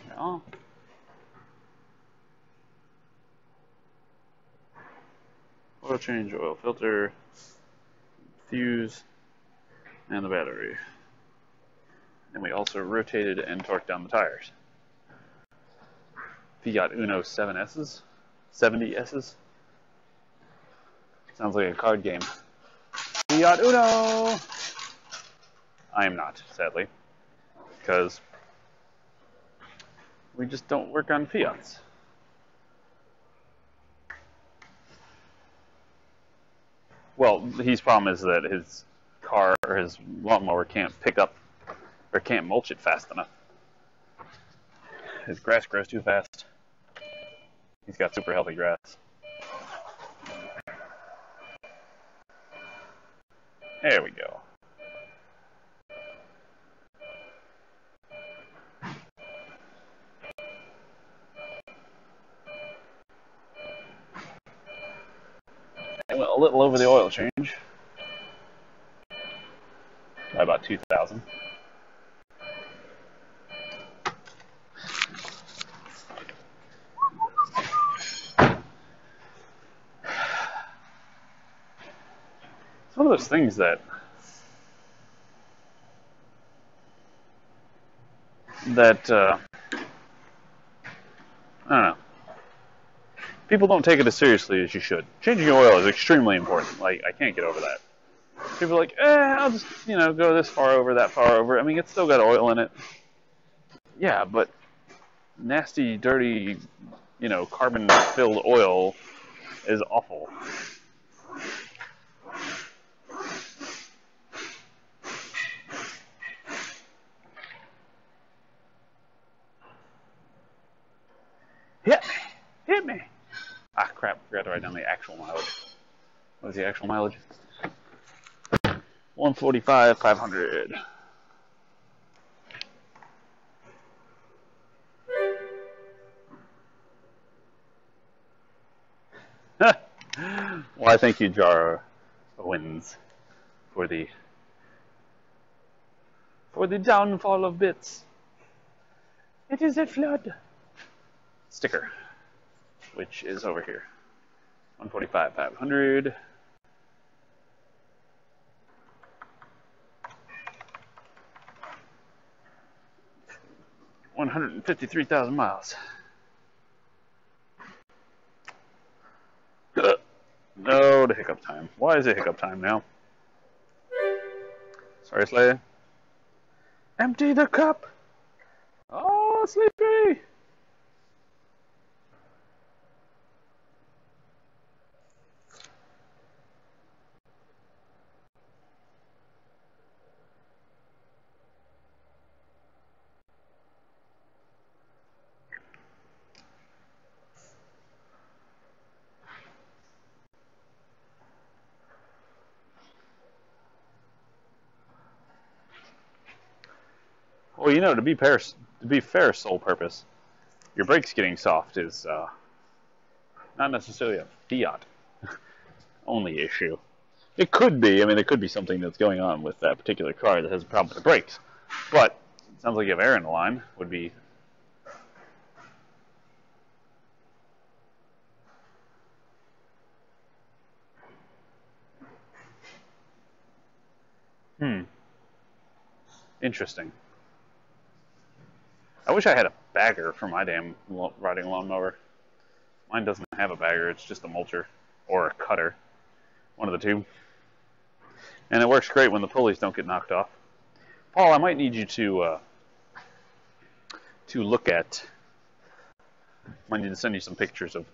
Yeah. Oil change, oil filter, fuse, and the battery. And we also rotated and torqued down the tires. Fiat Uno 7S's? 70S's? Sounds like a card game. Fiat Uno! I am not, sadly. Because we just don't work on Fiats. Well, his problem is that his car or his lawnmower can't pick up or can't mulch it fast enough. His grass grows too fast. He's got super healthy grass. There we go. I went a little over the oil change by about 2,000. It's one of those things that I don't know. People don't take it as seriously as you should. Changing your oil is extremely important. Like, I can't get over that. People are like, I'll just, go this far over, that far over. I mean, it's still got oil in it. Yeah, but nasty, dirty, carbon-filled oil is awful. Hit me. Ah, crap. Forgot to write down the actual mileage. What is the actual mileage? 145, 500. Why, thank you, Jar Wins, for the downfall of bits. It is a flood. Sticker, which is over here. 145, 500. $153,000 miles. No, the hiccup time. Why is it hiccup time now? Sorry, Slay. Empty the cup. Oh, sleepy. Well, you know, to be fair, sole purpose, your brakes getting soft is not necessarily a Fiat only issue. It could be. I mean, there could be something that's going on with that particular car that has a problem with the brakes. But it sounds like you have air in the line. Would be. Interesting. I wish I had a bagger for my damn riding lawnmower. Mine doesn't have a bagger. It's just a mulcher or a cutter. One of the two. And it works great when the pulleys don't get knocked off. Paul, I might need you to look at. I need to send you some pictures of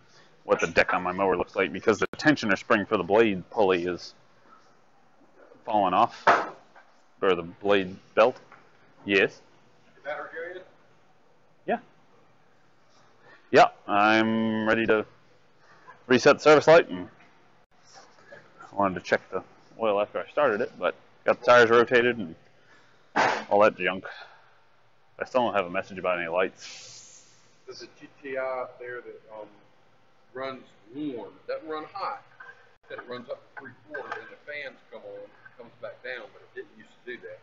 what the deck on my mower looks like, because the tensioner spring for the blade pulley is falling off, or the blade belt. Yes. Is that good? Yeah. Yeah, I'm ready to reset the service light, and I wanted to check the oil after I started it, but got the tires rotated and all that junk. I still don't have a message about any lights. There's a GTI up there that runs warm. It doesn't run hot. It runs up to 3/4, and the fans come on, comes back down, but it didn't used to do that.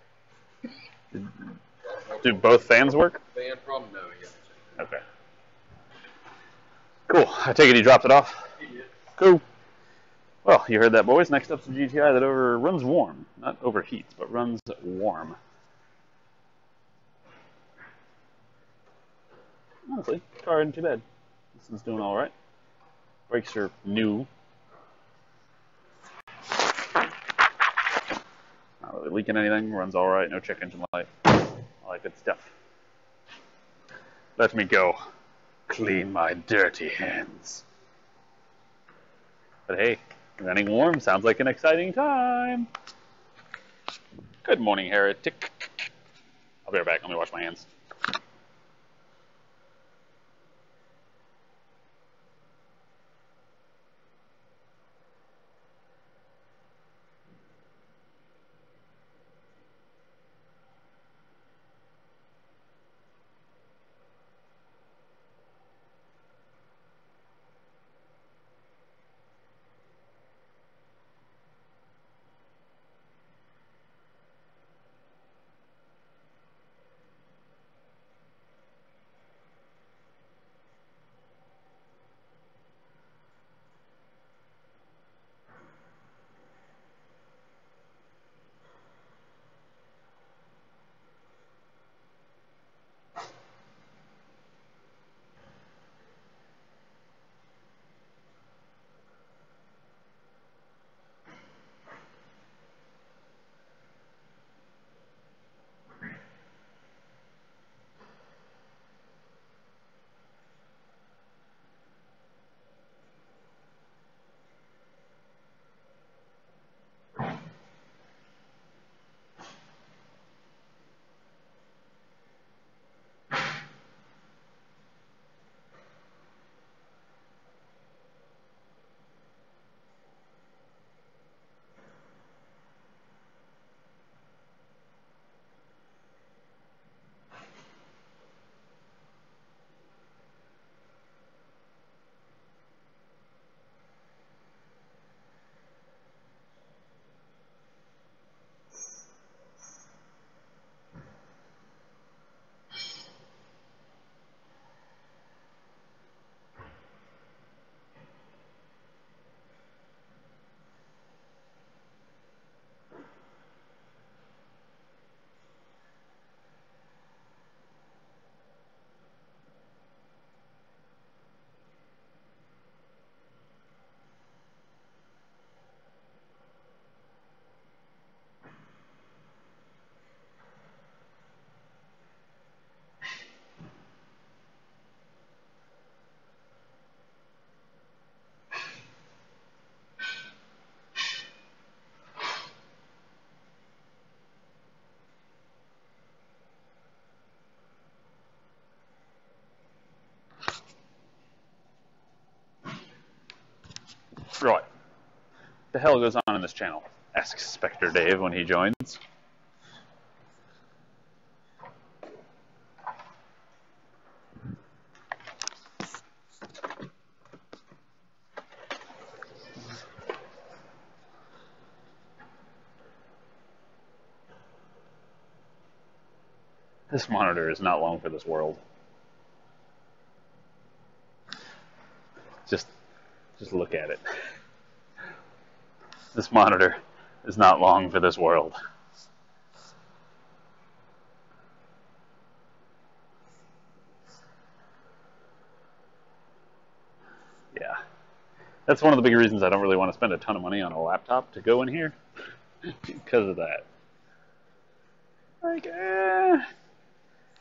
Do both fans work? Fan problem? No, yes. Okay. Cool. I take it he dropped it off? He did. Cool. Well, you heard that, boys. Next up's a GTI that runs warm. Not overheats, but runs warm. Honestly, car isn't too bad. This one's doing alright. Brakes are new. Not really leaking anything. Runs alright. No check engine light. All that good stuff. Let me go. Clean my dirty hands. But hey, running warm sounds like an exciting time. Good morning, heretic. I'll be right back. Let me wash my hands. Right. What the hell goes on in this channel? Asks Spectre Dave when he joins. This monitor is not long for this world. Just look at it. This monitor is not long for this world. Yeah. That's one of the big reasons I don't really want to spend a ton of money on a laptop to go in here. Because of that. Like,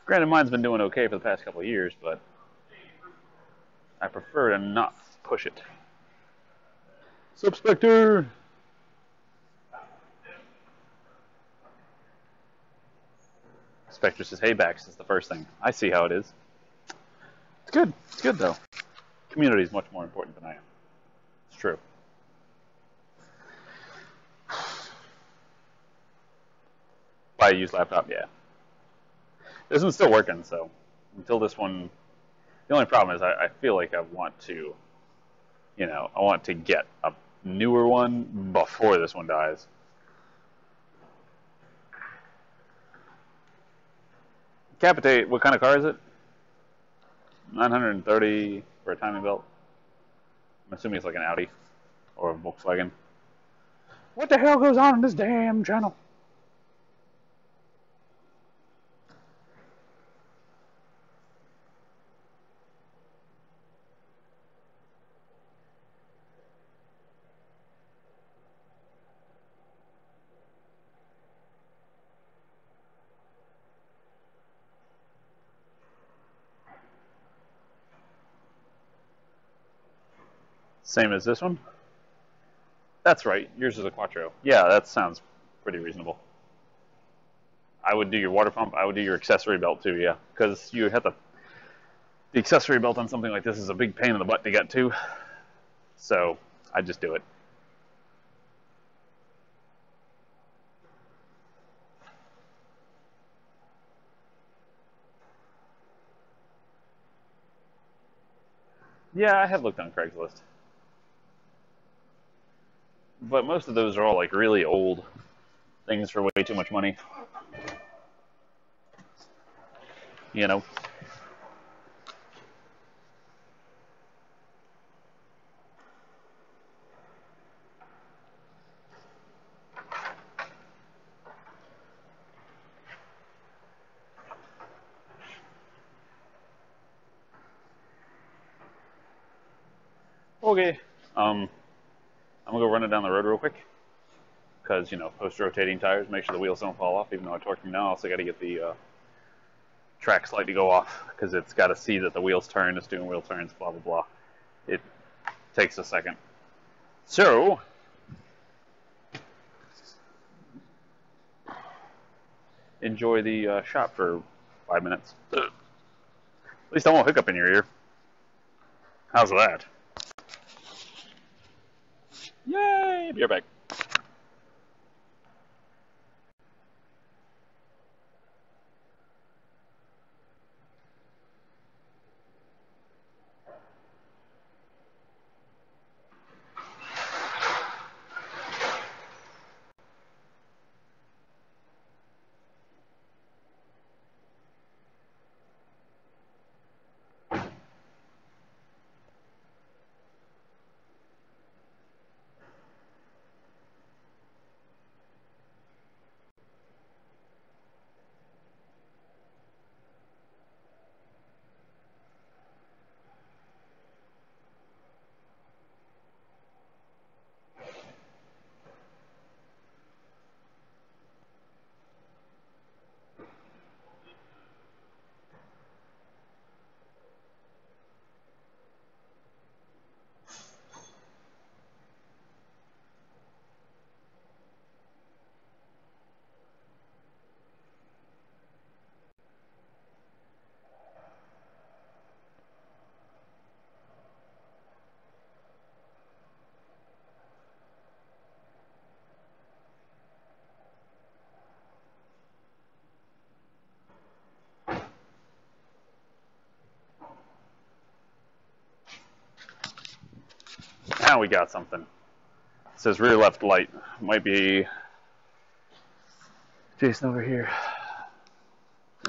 granted, mine's been doing okay for the past couple of years, but I prefer to not push it. Sup, Spectre? Spectre says, hey, Bax is the first thing. I see how it is. It's good. It's good, though. Community is much more important than I am. It's true. Buy a used laptop, yeah. This one's still working, so until this one... The only problem is I feel like I want to, I want to get a newer one before this one dies. Capitate, what kind of car is it? 930 for a timing belt. I'm assuming it's like an Audi or a Volkswagen. What the hell goes on in this damn channel? Same as this one? That's right, yours is a Quattro. Yeah, that sounds pretty reasonable. I would do your water pump, I would do your accessory belt too, yeah. Because you have the accessory belt on something like this is a big pain in the butt to get to. So, I just do it. Yeah, I have looked on Craigslist. But most of those are all like really old things for way too much money. You know? Okay. I'm gonna go run it down the road real quick. Because, post-rotating tires, make sure the wheels don't fall off. Even though I torqued them now, I also got to get the track light to go off. Because it's got to see that the wheels turn, the steering wheel turns, blah, blah, blah. It takes a second. So, enjoy the shop for 5 minutes. At least I won't hiccup in your ear. How's that? Yay! Be right back. Now we got something. It says rear left light. Might be Jason over here.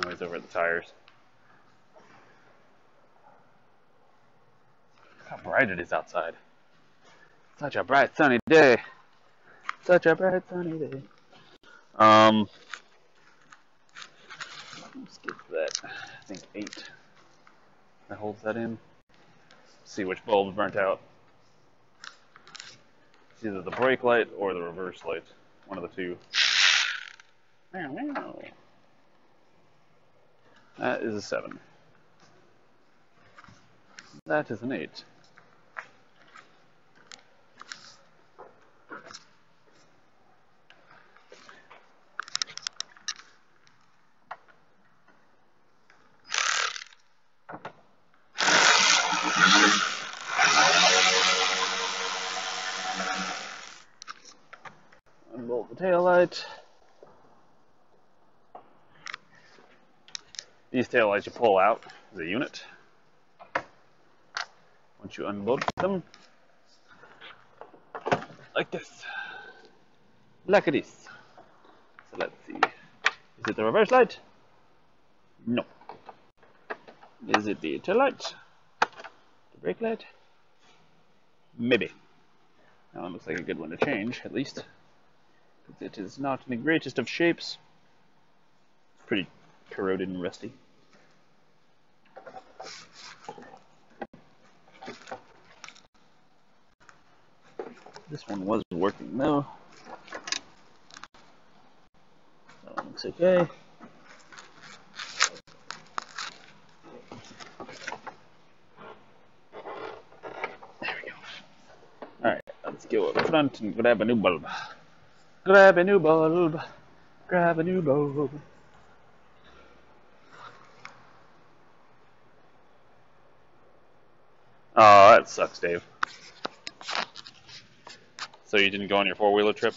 No, is over at the tires. Look how bright it is outside. Such a bright sunny day. Such a bright sunny day. Let's get that. I think 8. That holds that in. See which bulb's burnt out. It's either the brake light or the reverse light. One of the two. Meow, meow. That is a 7. That is an 8. Unbolt the tail light. These tail lights you pull out as a unit. Once you unbolt them, like this. Like this. So let's see. Is it the reverse light? No. Is it the tail light? The brake light? Maybe. That one looks like a good one to change, at least. It is not in the greatest of shapes. It's pretty corroded and rusty. This one was working though. That one looks okay. There we go. Alright, let's go up front and grab a new bulb. Grab a new bulb. Grab a new bulb. Oh, that sucks, Dave. So you didn't go on your 4-wheeler trip?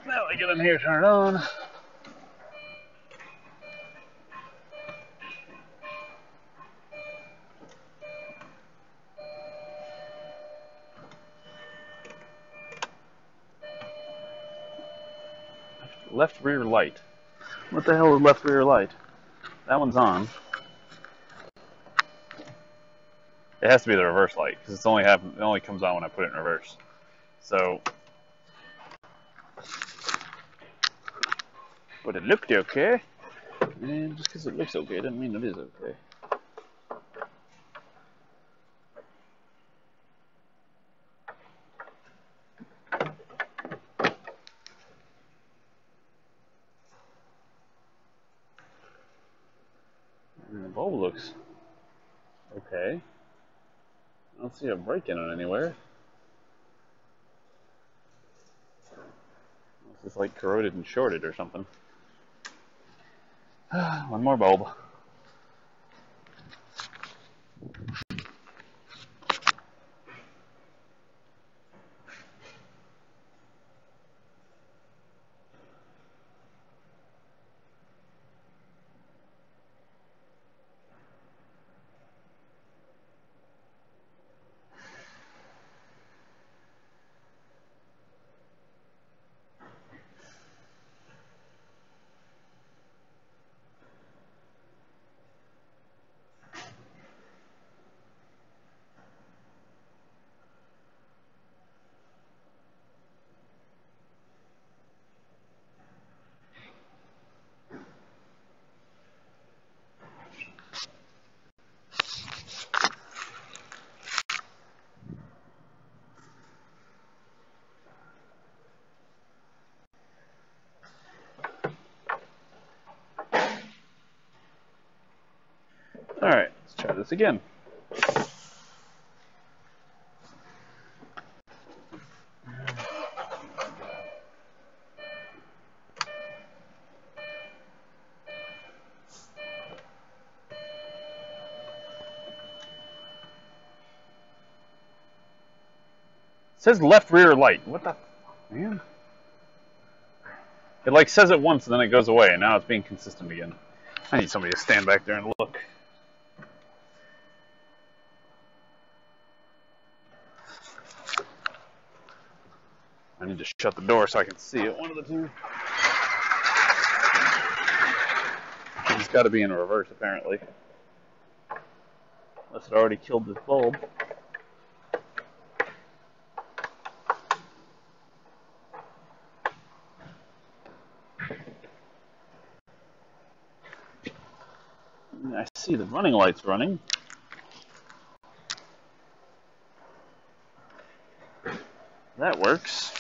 Now I get in here, turn it on. Left rear light. What the hell is left rear light? That one's on. It has to be the reverse light because it only comes on when I put it in reverse. So, but it looked okay. And just because it looks okay doesn't mean it is okay. And the bulb looks okay. I don't see a break in it anywhere. It's just like corroded and shorted or something. One more bulb. Alright, let's try this again. It says left rear light. What the man? It like says it once and then it goes away, and now it's being consistent again. I need somebody to stand back there and look. I need to shut the door so I can see it. One of the two. It's got to be in reverse, apparently. Unless it already killed this bulb. I see the running lights running. That works.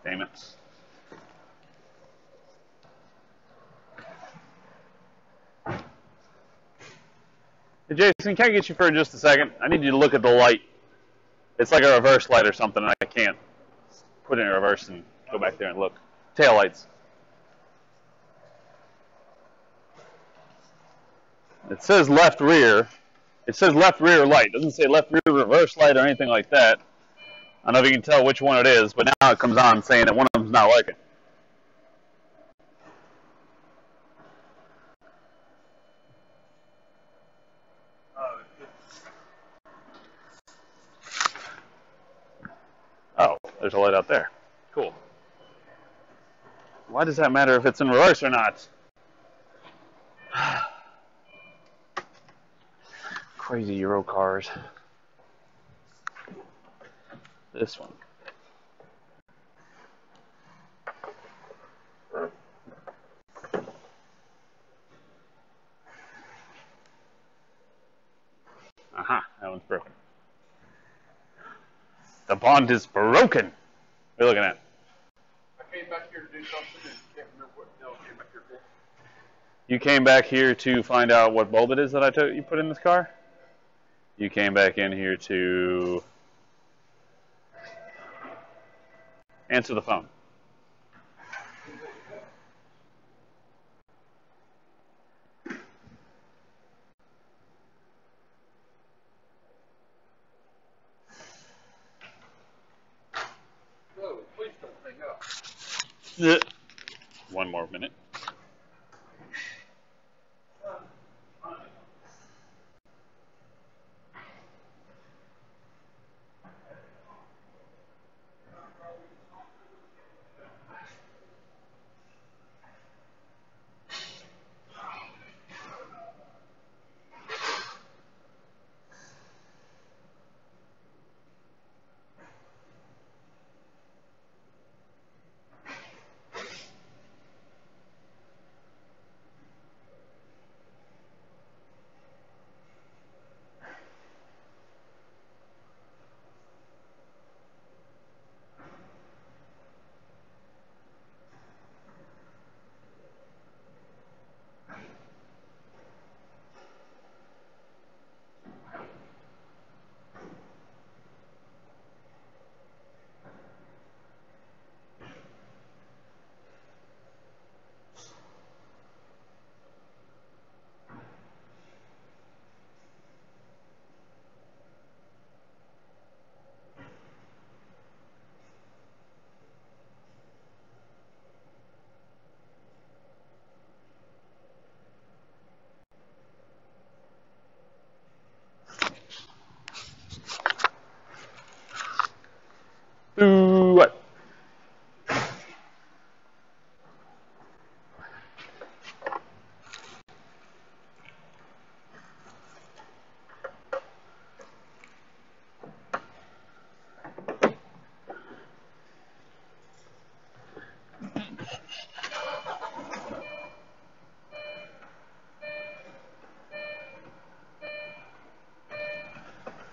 Damn it. Hey Jason, can I get you for just a second? I need you to look at the light. It's like a reverse light or something, and I can't put it in reverse and go back there and look. Tail lights. It says left rear. It says left rear light. It doesn't say left rear reverse light or anything like that. I don't know if you can tell which one it is, but now it comes on saying that one of them's not working. Oh, there's a light out there. Cool. Why does that matter if it's in reverse or not? Crazy Euro cars. This one. Aha, that one's broken. The bond is broken. What are you looking at? I came back here to do something and can't remember what the hell I came back here for. You came back here to find out what bulb it is that you put in this car? You came back in here to answer the phone. Whoa, please don't hang up. One more minute. What?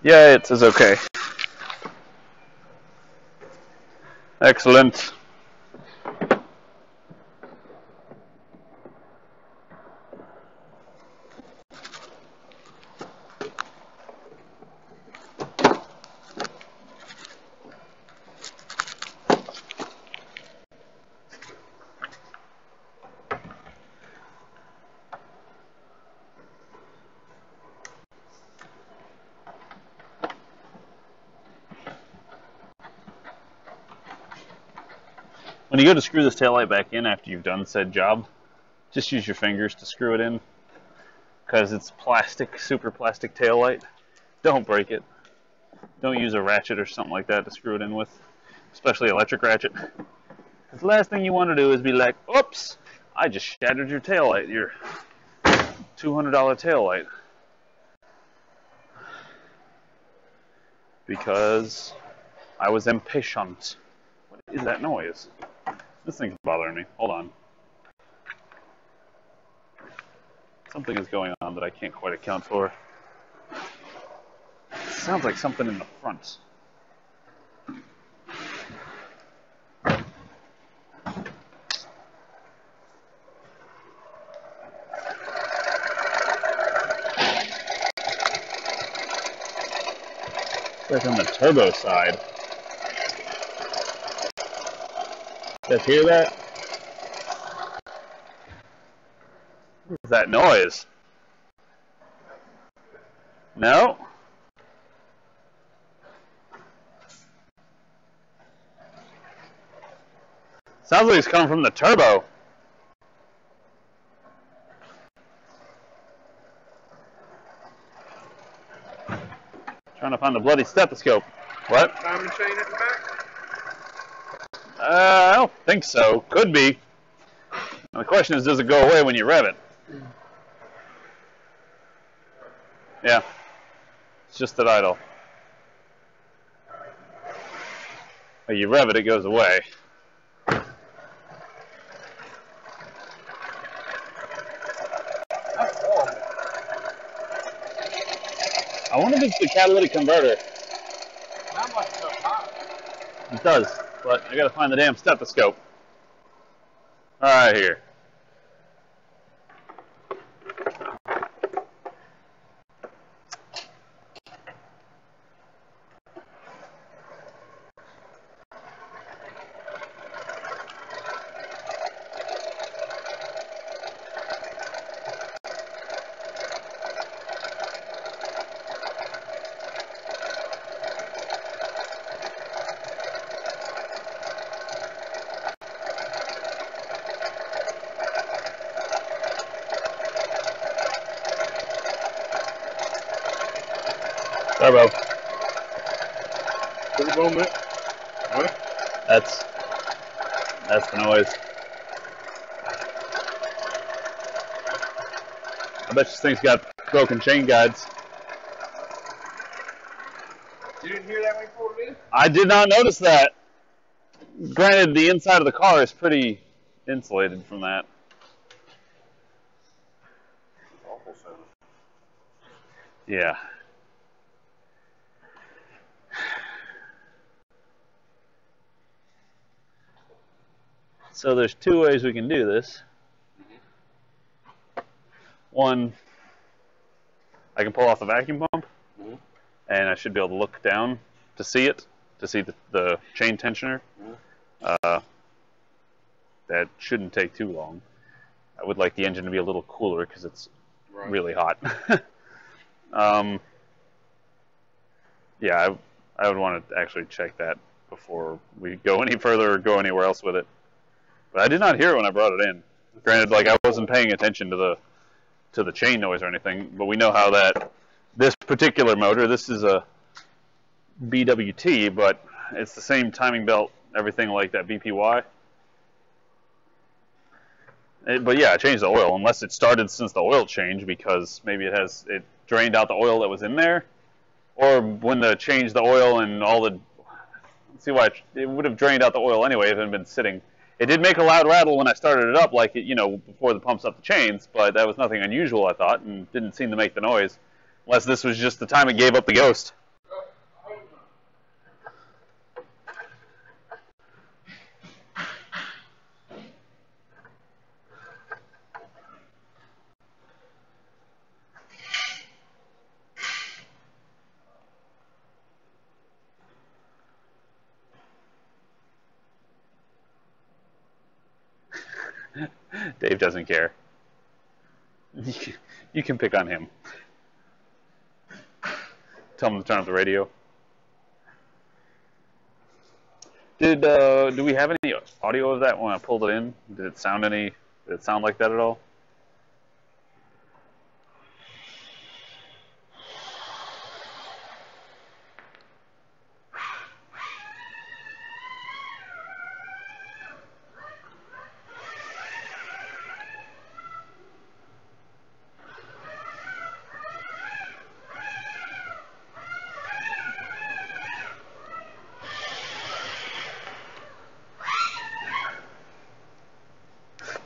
Yeah, it says okay. Excellent. When you go to screw this taillight back in after you've done said job, just use your fingers to screw it in, because it's plastic, super plastic taillight. Don't break it. Don't use a ratchet or something like that to screw it in with, especially electric ratchet. Because the last thing you want to do is be like, oops, I just shattered your taillight, your $200 taillight. Because I was impatient. What is that noise? This thing's bothering me. Hold on. Something is going on that I can't quite account for. It sounds like something in the front. It's like on the turbo side. You guys hear that? What is that noise? No? Sounds like it's coming from the turbo. Trying to find the bloody stethoscope. What? Timing chain at the back? I don't think so. Could be. Now the question is, does it go away when you rev it? Yeah. It's just at idle. When you rev it, it goes away. That's horrible. I wonder if it's the catalytic converter. Sounds like it's up high. It does, but I gotta find the damn stethoscope. Alright, here. Turbo. Turbo moment. What? That's the noise. I bet this thing's got broken chain guides. You didn't hear that when you pulled it in? I did not notice that. Granted, the inside of the car is pretty insulated from that. Awful sound. Yeah. So there's two ways we can do this. One, I can pull off the vacuum pump, and I should be able to look down to see it, to see the chain tensioner. That shouldn't take too long. I would like the engine to be a little cooler because it's really hot. Yeah, I would want to actually check that before we go any further or go anywhere else with it. But I did not hear it when I brought it in. Granted, like I wasn't paying attention to the chain noise or anything, but we know how this particular motor, this is a BWT, but it's the same timing belt, everything like that BPY. But yeah, it changed the oil, unless it started since the oil change, because maybe it drained out the oil that was in there, or when they changed the oil and all the. See why it would have drained out the oil anyway if it had been sitting. It did make a loud rattle when I started it up, like before the pumps up the chains, but that was nothing unusual, I thought, and didn't seem to make the noise, unless this was just the time it gave up the ghost. Dave doesn't care. You can pick on him. Tell him to turn up the radio. do we have any audio of that when I pulled it in? Did it sound like that at all?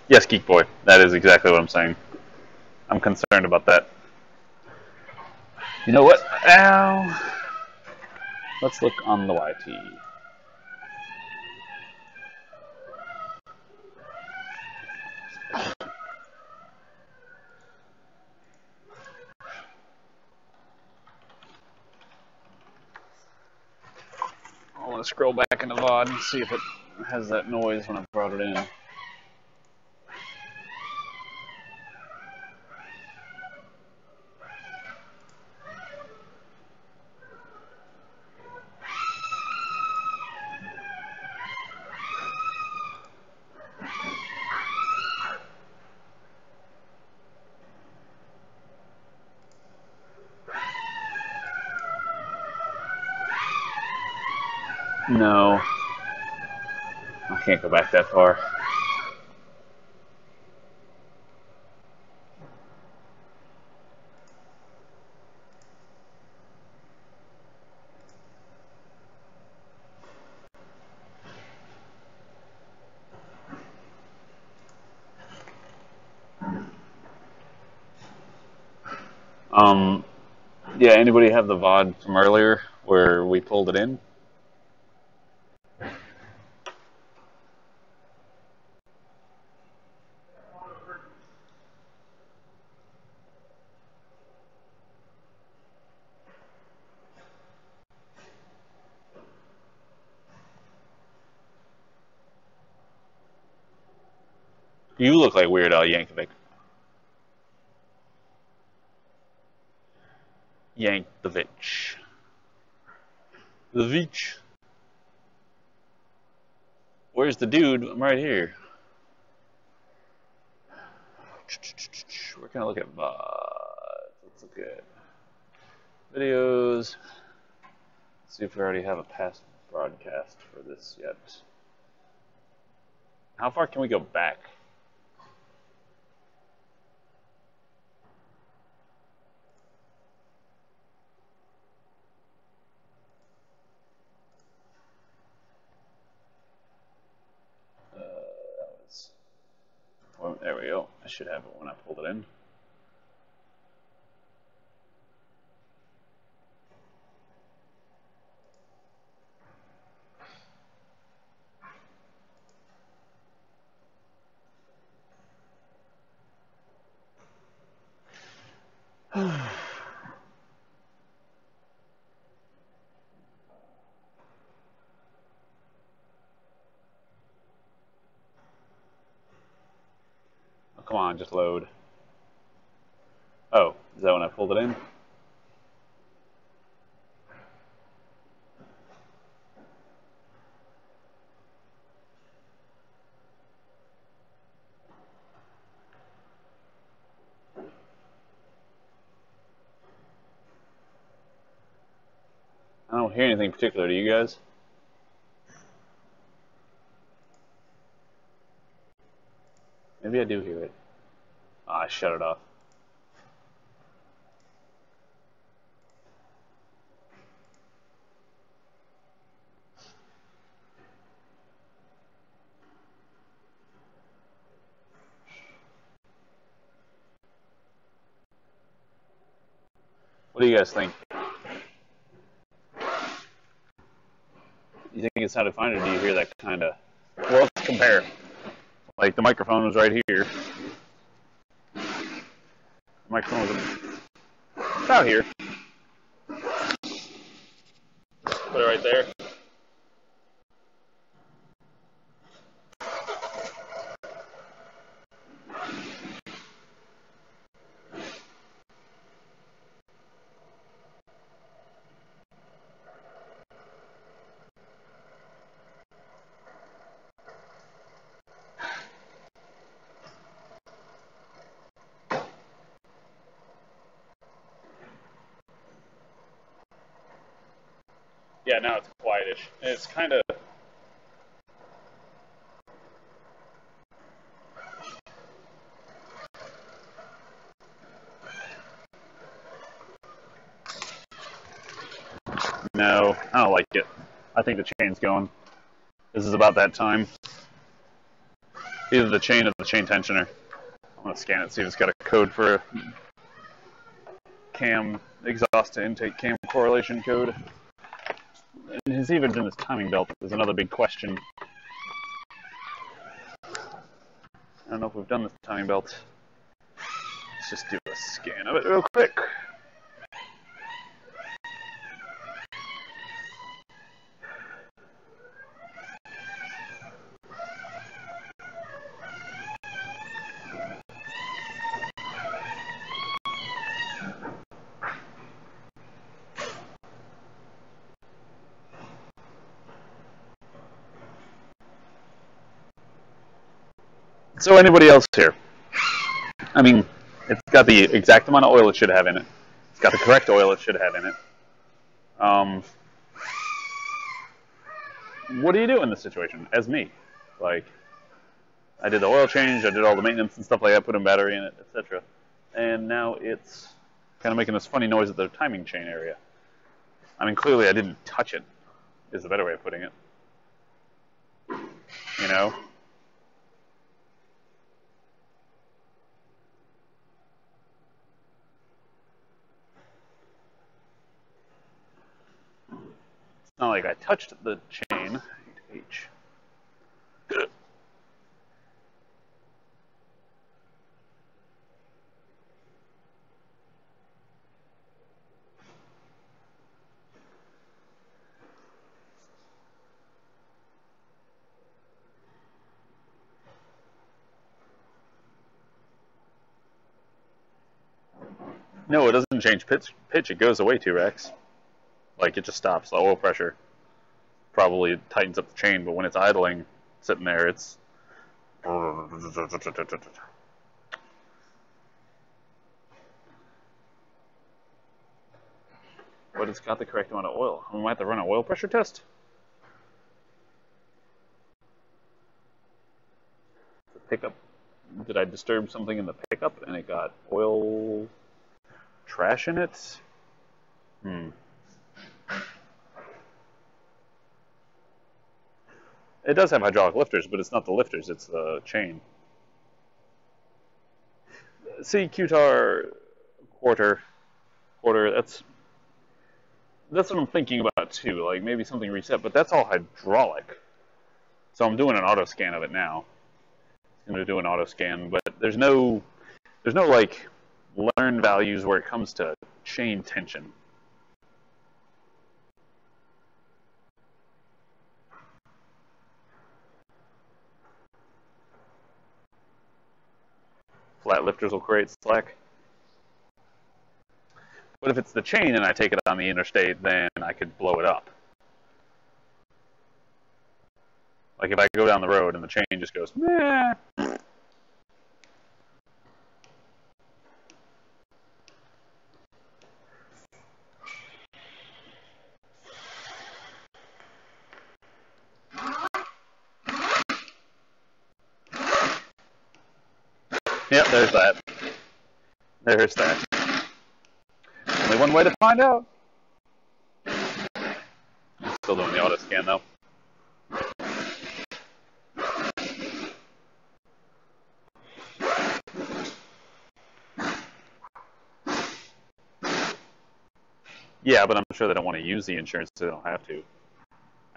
Yes, Geek Boy. That is exactly what I'm saying. I'm concerned about that. You know what? Ow. Let's look on the YT. I want to scroll back into VOD and see if it has that noise when I brought it in. No. I can't go back that far. Yeah, anybody have the VOD from earlier where we pulled it in? You look like Weird Al Yankovic. Yankovic. The Veach. Where's the dude? I'm right here. We're gonna look at VODs. Let's look at videos. Let's see if we already have a past broadcast for this yet. How far can we go back? Well, there we go. I should have it when I pulled it in. Oh, come on, just load. Oh, is that when I pulled it in? I don't hear anything particular. Do you guys? Maybe I do hear it. Oh, I shut it off. What do you guys think? You think it sounded fine, or do you hear that kind of... Well, let's compare. Like, the microphone was right here. The microphone was about here. Put it right there. Yeah, now it's quietish. And it's kind of... No, I don't like it. I think the chain's going. This is about that time. Either the chain or the chain tensioner. I'm going to scan it, see if it's got a code for a cam exhaust to intake cam correlation code. And his even in this timing belt is another big question. I don't know if we've done this timing belt. Let's just do a scan of it real quick. So anybody else here? I mean, it's got the exact amount of oil it should have in it. It's got the correct oil it should have in it. What do you do in this situation? As me, like, I did the oil change, I did all the maintenance and stuff like that, put a battery in it, etc. And now it's kind of making this funny noise at the timing chain area. I mean, clearly I didn't touch it, is the better way of putting it. You know? It's not like I touched the chain. H. No, it doesn't change pitch. It goes away 2x. Like, it just stops. The oil pressure probably tightens up the chain, but when it's idling, sitting there, it's... But it's got the correct amount of oil. We might have to run an oil pressure test. The pickup. Did I disturb something in the pickup and it got oil trash in it? It does have hydraulic lifters, but it's not the lifters, it's the chain. See, QTAR quarter, that's what I'm thinking about too, like maybe something reset, but that's all hydraulic. So I'm doing an auto scan of it now. I'm going to do an auto scan, but there's no like learned values where it comes to chain tension. Flat lifters will create slack. But if it's the chain and I take it on the interstate, then I could blow it up. Like if I go down the road and the chain just goes, meh. Yep, there's that. There's that. Only one way to find out. Still doing the auto scan though. Yeah, but I'm sure they don't want to use the insurance, so they don't have to.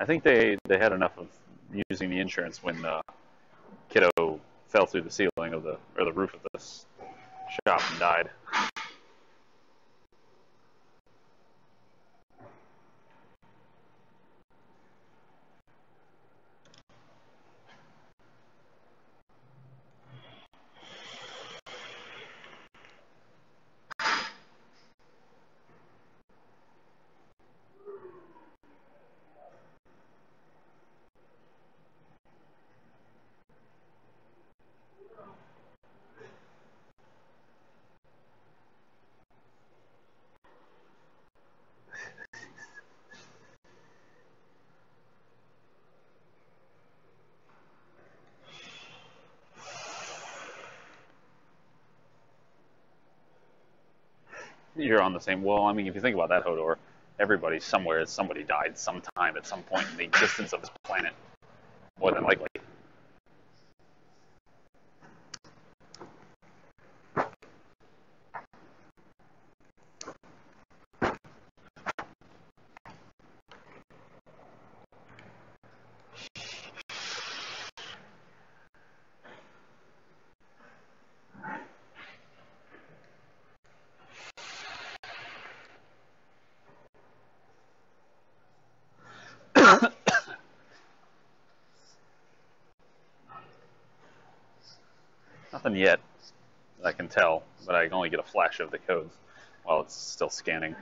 I think they had enough of using the insurance when kiddo fell through the ceiling of the roof of this shop and died. you're on the same. Well, I mean, if you think about that, Hodor, everybody somewhere, somebody died sometime at some point in the existence of this planet, more than likely. Nothing yet that I can tell, but I can only get a flash of the codes while it's still scanning.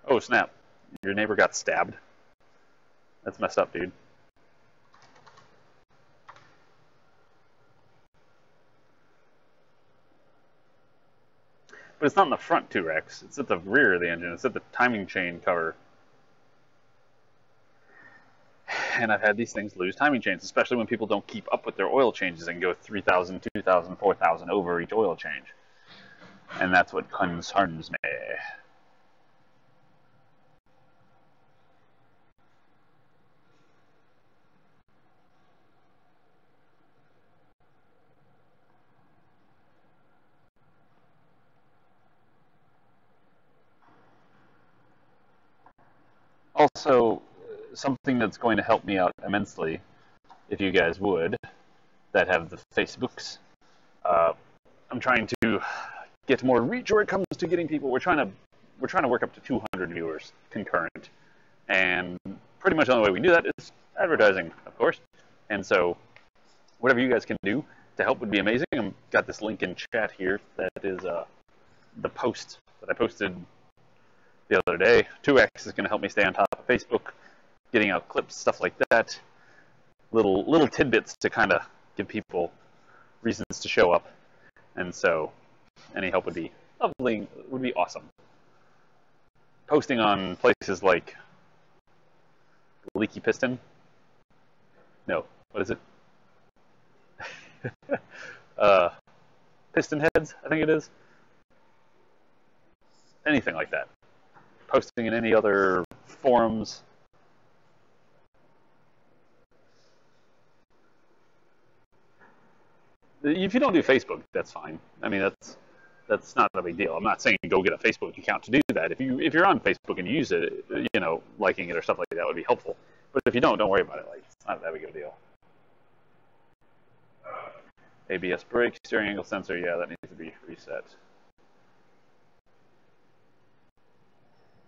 Oh, snap. Your neighbor got stabbed. That's messed up, dude. But it's not in the front, too, Rex. It's at the rear of the engine. It's at the timing chain cover. And I've had these things lose timing chains, especially when people don't keep up with their oil changes and go 3,000, 2,000, 4,000 over each oil change. And that's what concerns me. Also, something that's going to help me out immensely, if you guys would, that have the Facebooks. I'm trying to get more reach where it comes to getting people. We're trying to work up to 200 viewers concurrent, and pretty much the only way we can do that is advertising, of course. And so, whatever you guys can do to help would be amazing. I've got this link in chat here that is the post that I posted the other day. 2X is going to help me stay on top of Facebook, getting out clips, stuff like that. Little tidbits to kind of give people reasons to show up. And so any help would be lovely, would be awesome. Posting on places like Leaky Piston. No, what is it? Piston Heads, I think it is. Anything like that. Posting in any other forums. If you don't do Facebook, that's fine. I mean, that's not a big deal. I'm not saying go get a Facebook account to do that. If you're on Facebook and you use it, you know, liking it or stuff like that would be helpful. But if you don't worry about it. Like, it's not that big of a deal. ABS brake, steering angle sensor, yeah, that needs to be reset.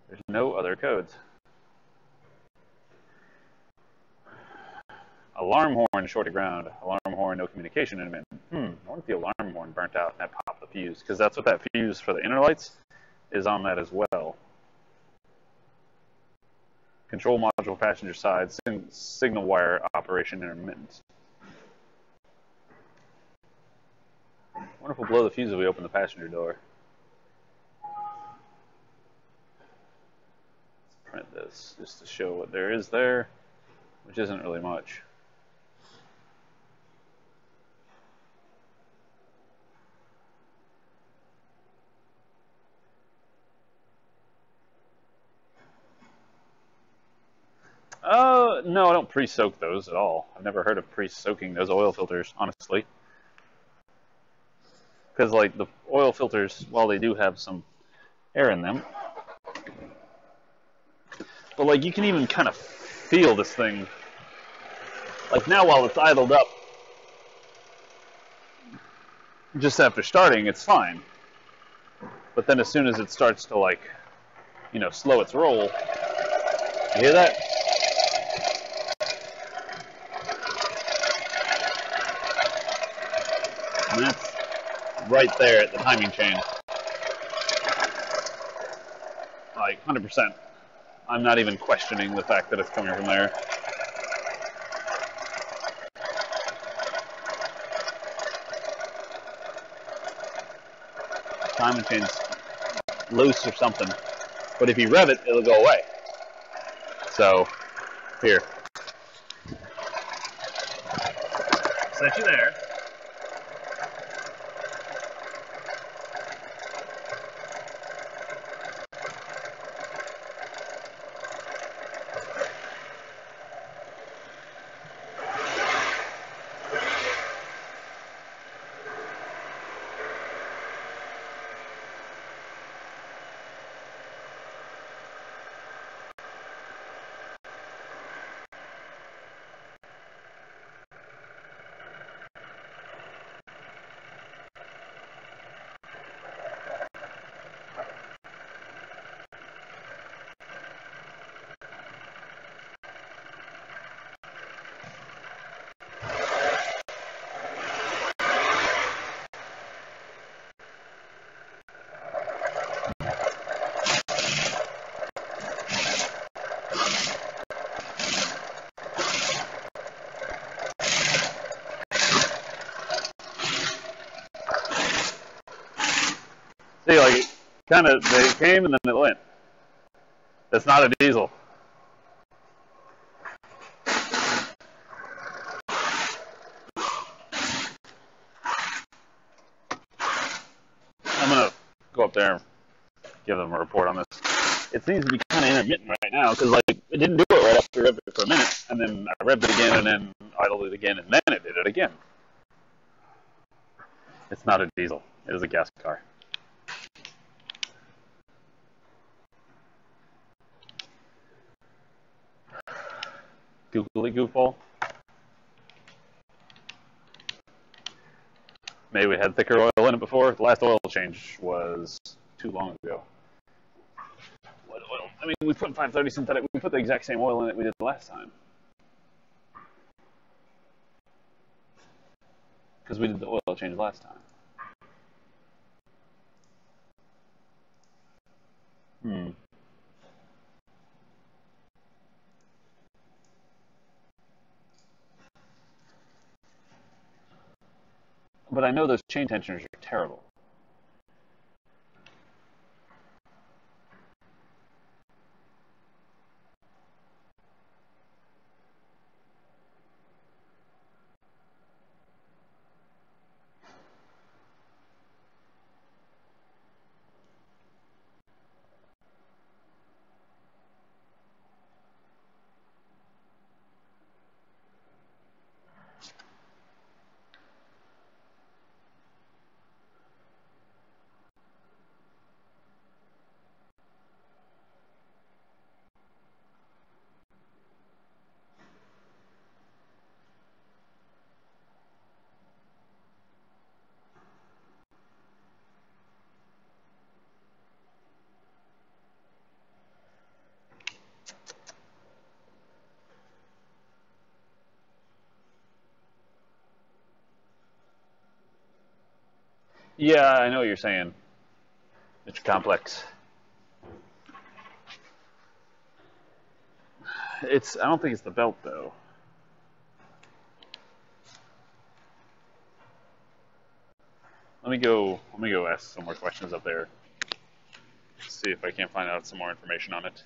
There's no other codes. Alarm horn, short to ground. Alarm horn, no communication intermittent. I wonder if the alarm horn burnt out and that popped the fuse, because that's what that fuse for the inner lights is on that as well. Control module passenger side, signal wire operation intermittent. I wonder if we'll blow the fuse if we open the passenger door. Let's print this just to show what there is there, which isn't really much. No, I don't pre-soak those at all. I've never heard of pre-soaking those oil filters, honestly. Because, like, the oil filters, while they do have some air in them, but, like, you can even kind of feel this thing. Like, now while it's idled up, just after starting, it's fine. But then as soon as it starts to, like, you know, slow its roll, you hear that? And that's right there at the timing chain. Like, 100%. I'm not even questioning the fact that it's coming from there. Timing chain's loose or something. But if you rev it, it'll go away. So, Here. Set you there. See, like, kind of, they came and then it went. That's not a diesel. I'm going to go up there and give them a report on this. It seems to be kind of intermittent right now because, like, it didn't do it right after I revved it for a minute, and then I revved it again, and then idled it again, and then it did it again. It's not a diesel. It is a gas car. Googly goofball. Maybe we had thicker oil in it before. The last oil change was too long ago. What oil? I mean, we put 530 synthetic. We put the exact same oil in it we did the last time. Because we did the oil change last time. But I know those chain tensioners are terrible. Yeah, I know what you're saying. It's complex. I don't think it's the belt though. Let me go ask some more questions up there. See if I can't find out some more information on it.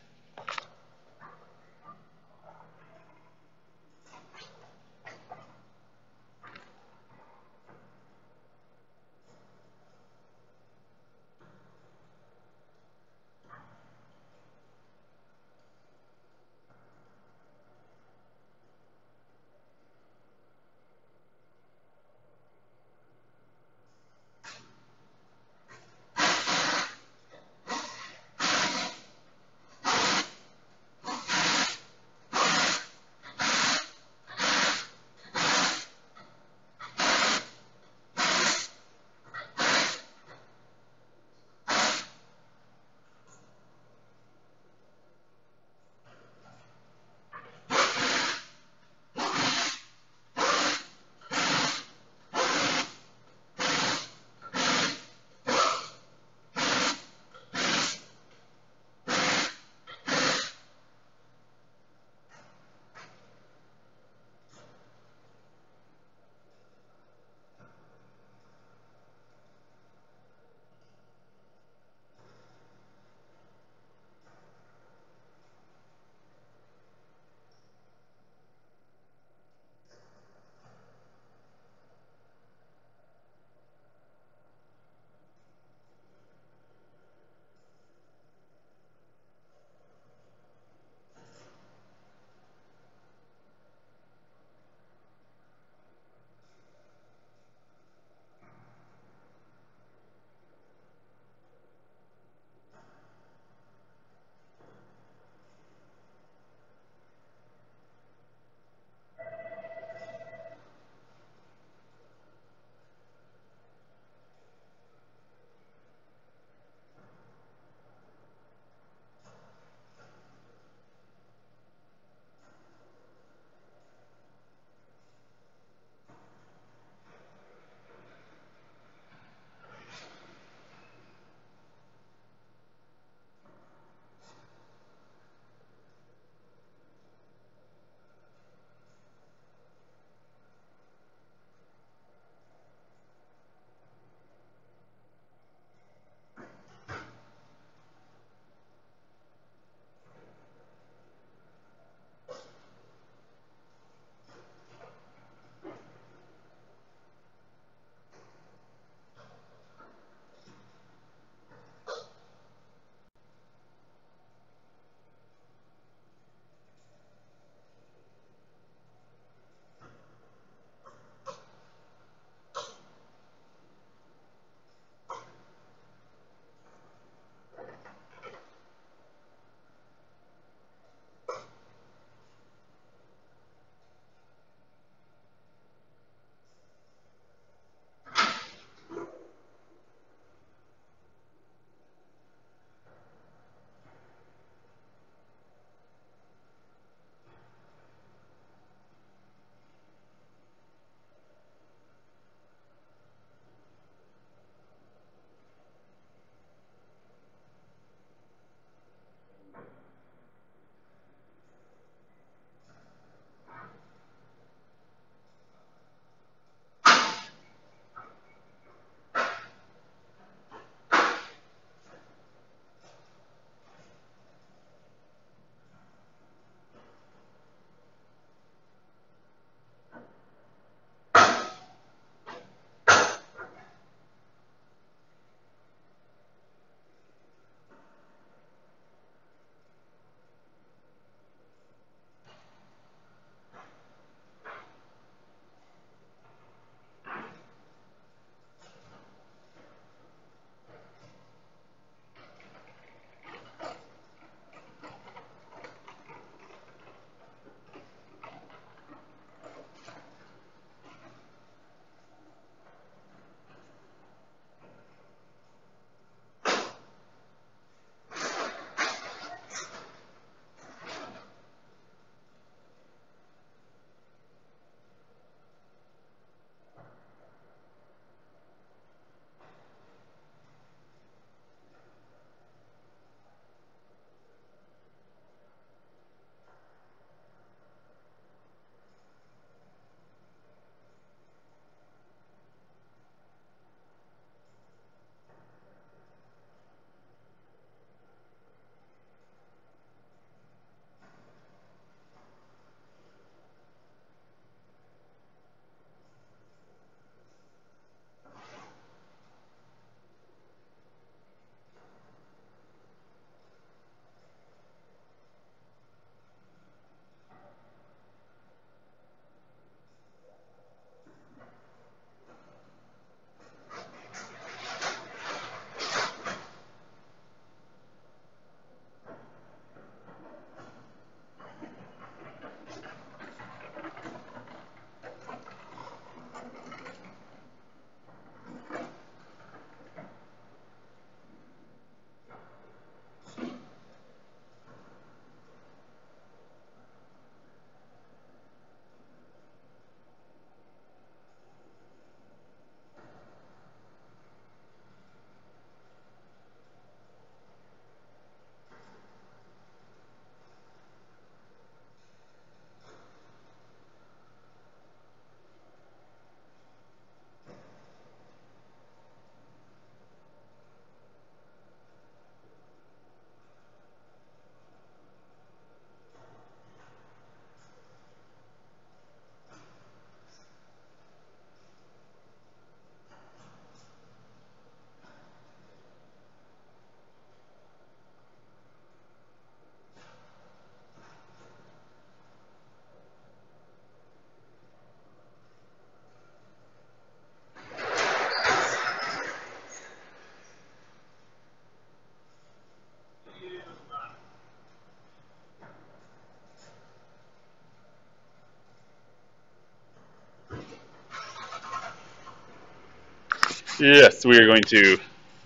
Yes, we are going to.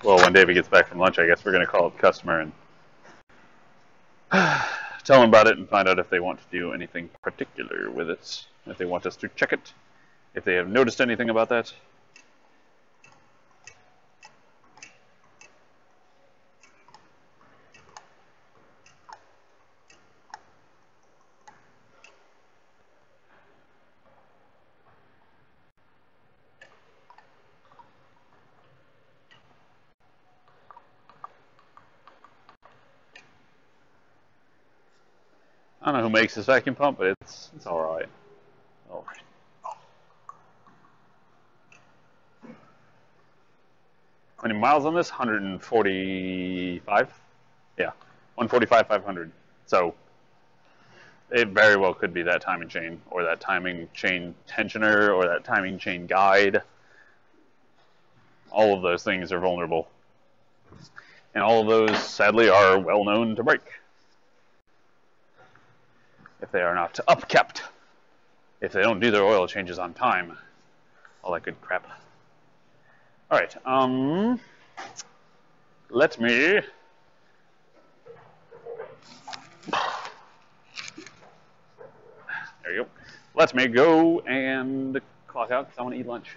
Well, when David gets back from lunch, I guess we're going to call up the customer and tell them about it and find out if they want to do anything particular with it. If they want us to check it. If they have noticed anything about that. I don't know who makes this vacuum pump, but it's all right. All right. How many miles on this? 145. Yeah, 145, 500. So it very well could be that timing chain, or that timing chain tensioner, or that timing chain guide. All of those things are vulnerable, and all of those, sadly, are well known to break if they are not upkept. If they don't do their oil changes on time, all that good crap. All right. Let me. There you go. Let me go and clock out because I want to eat lunch.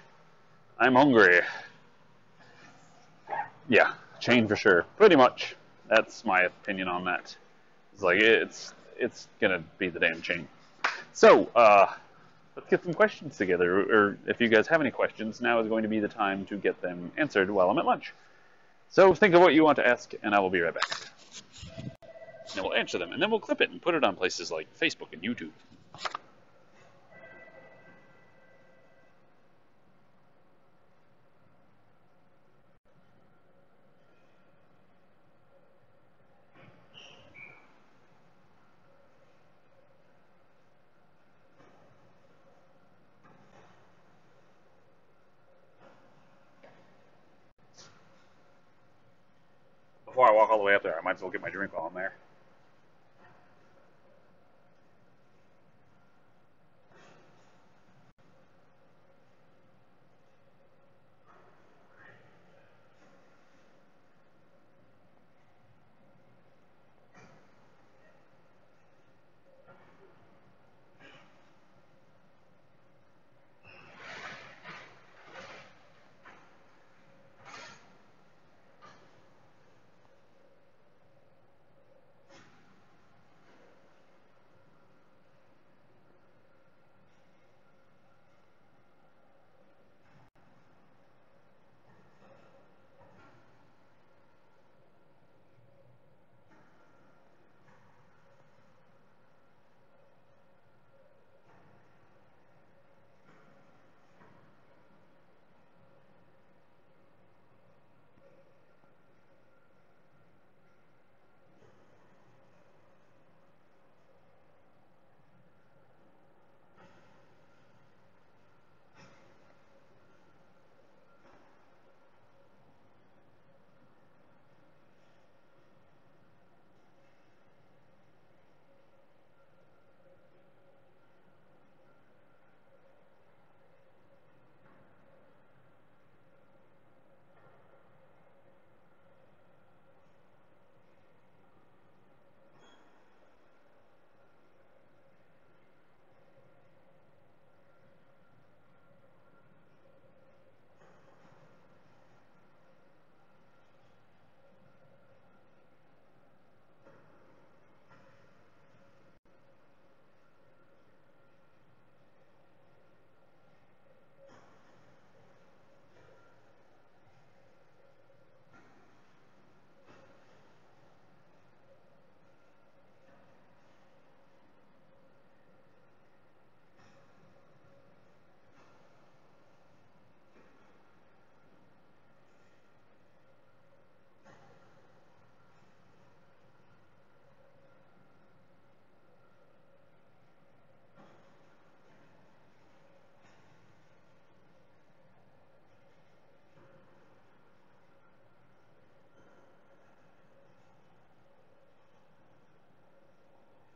I'm hungry. Yeah, chain for sure. Pretty much. That's my opinion on that. It's like it's gonna be the damn chain. So let's get some questions together. Or if you guys have any questions, now is going to be the time to get them answered while I'm at lunch. So think of what you want to ask, and I will be right back. And we'll answer them, and then we'll clip it and put it on places like Facebook and YouTube. Before I walk all the way up there, I might as well get my drink while I'm there.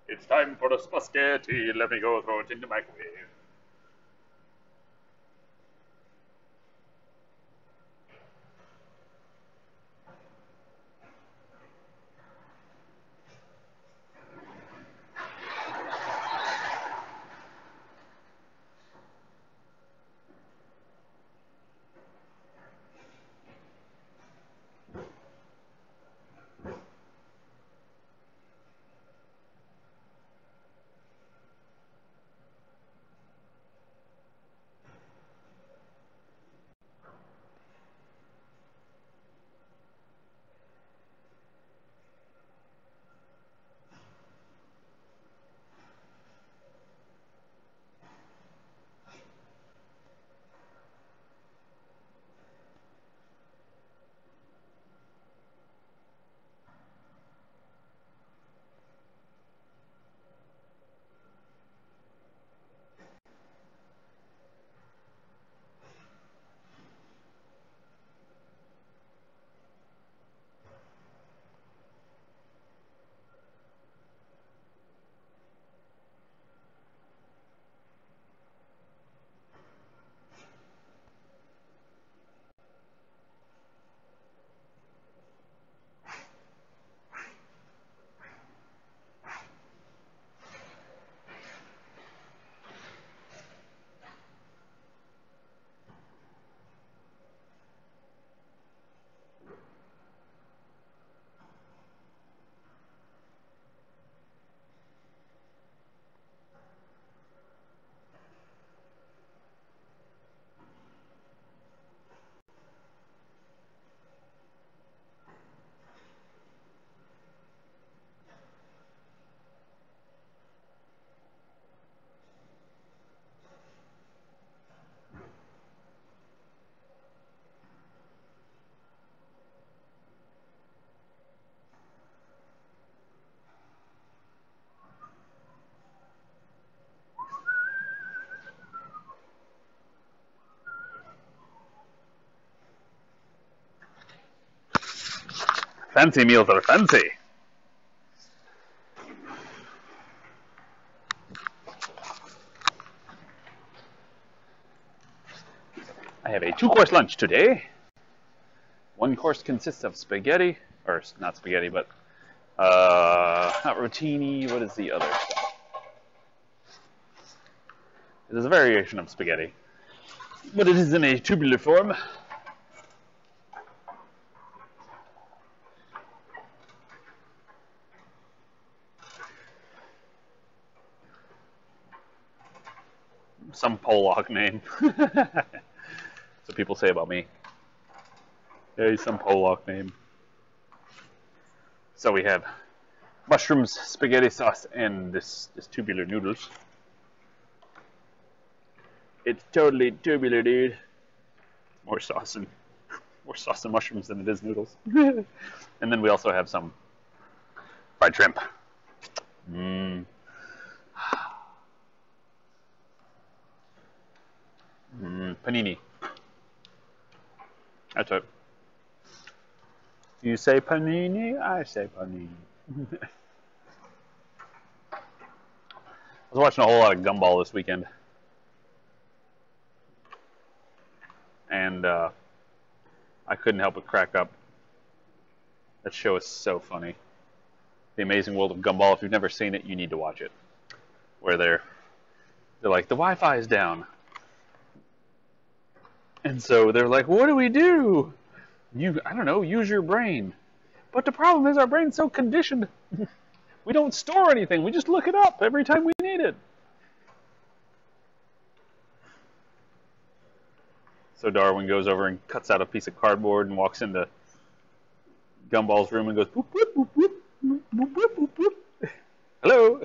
It's time for the spaghetti. Let me go throw it in the microwave. Fancy meals are fancy. I have a 2-course lunch today. One course consists of spaghetti, or not spaghetti, but not rotini. What is the other stuff? It is a variation of spaghetti, but it is in a tubular form. Some Polak name. That's what people say about me. Yeah, some Polak name. So we have mushrooms, spaghetti sauce, and this tubular noodles. It's totally tubular, dude. More sauce and mushrooms than it is noodles. And then we also have some fried shrimp. Panini. That's it. You say panini, I say panini. I was watching a whole lot of Gumball this weekend. And I couldn't help but crack up. That show is so funny. The Amazing World of Gumball. If you've never seen it, you need to watch it. Where they're like, the Wi-Fi is down. And so they're like, what do we do? I don't know, use your brain. But the problem is our brain's so conditioned. We don't store anything. We just look it up every time we need it. So Darwin goes over and cuts out a piece of cardboard and walks into Gumball's room and goes, boop, boop, boop, boop, boop, boop, boop, boop, boop. Hello.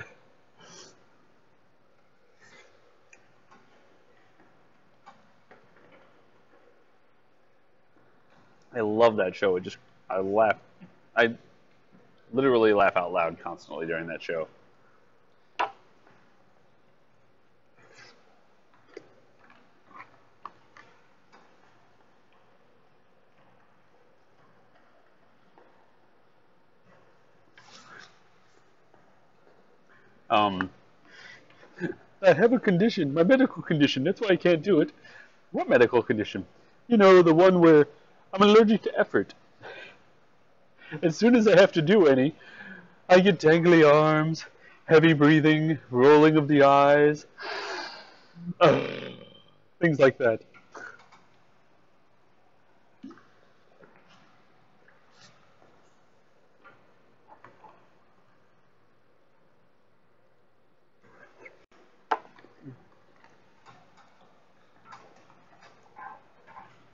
I love that show. I laugh. I literally laugh out loud constantly during that show. I have a condition, my medical condition. That's why I can't do it. What medical condition? You know, the one where I'm allergic to effort. As soon as I have to do any, I get dangly arms, heavy breathing, rolling of the eyes, things like that.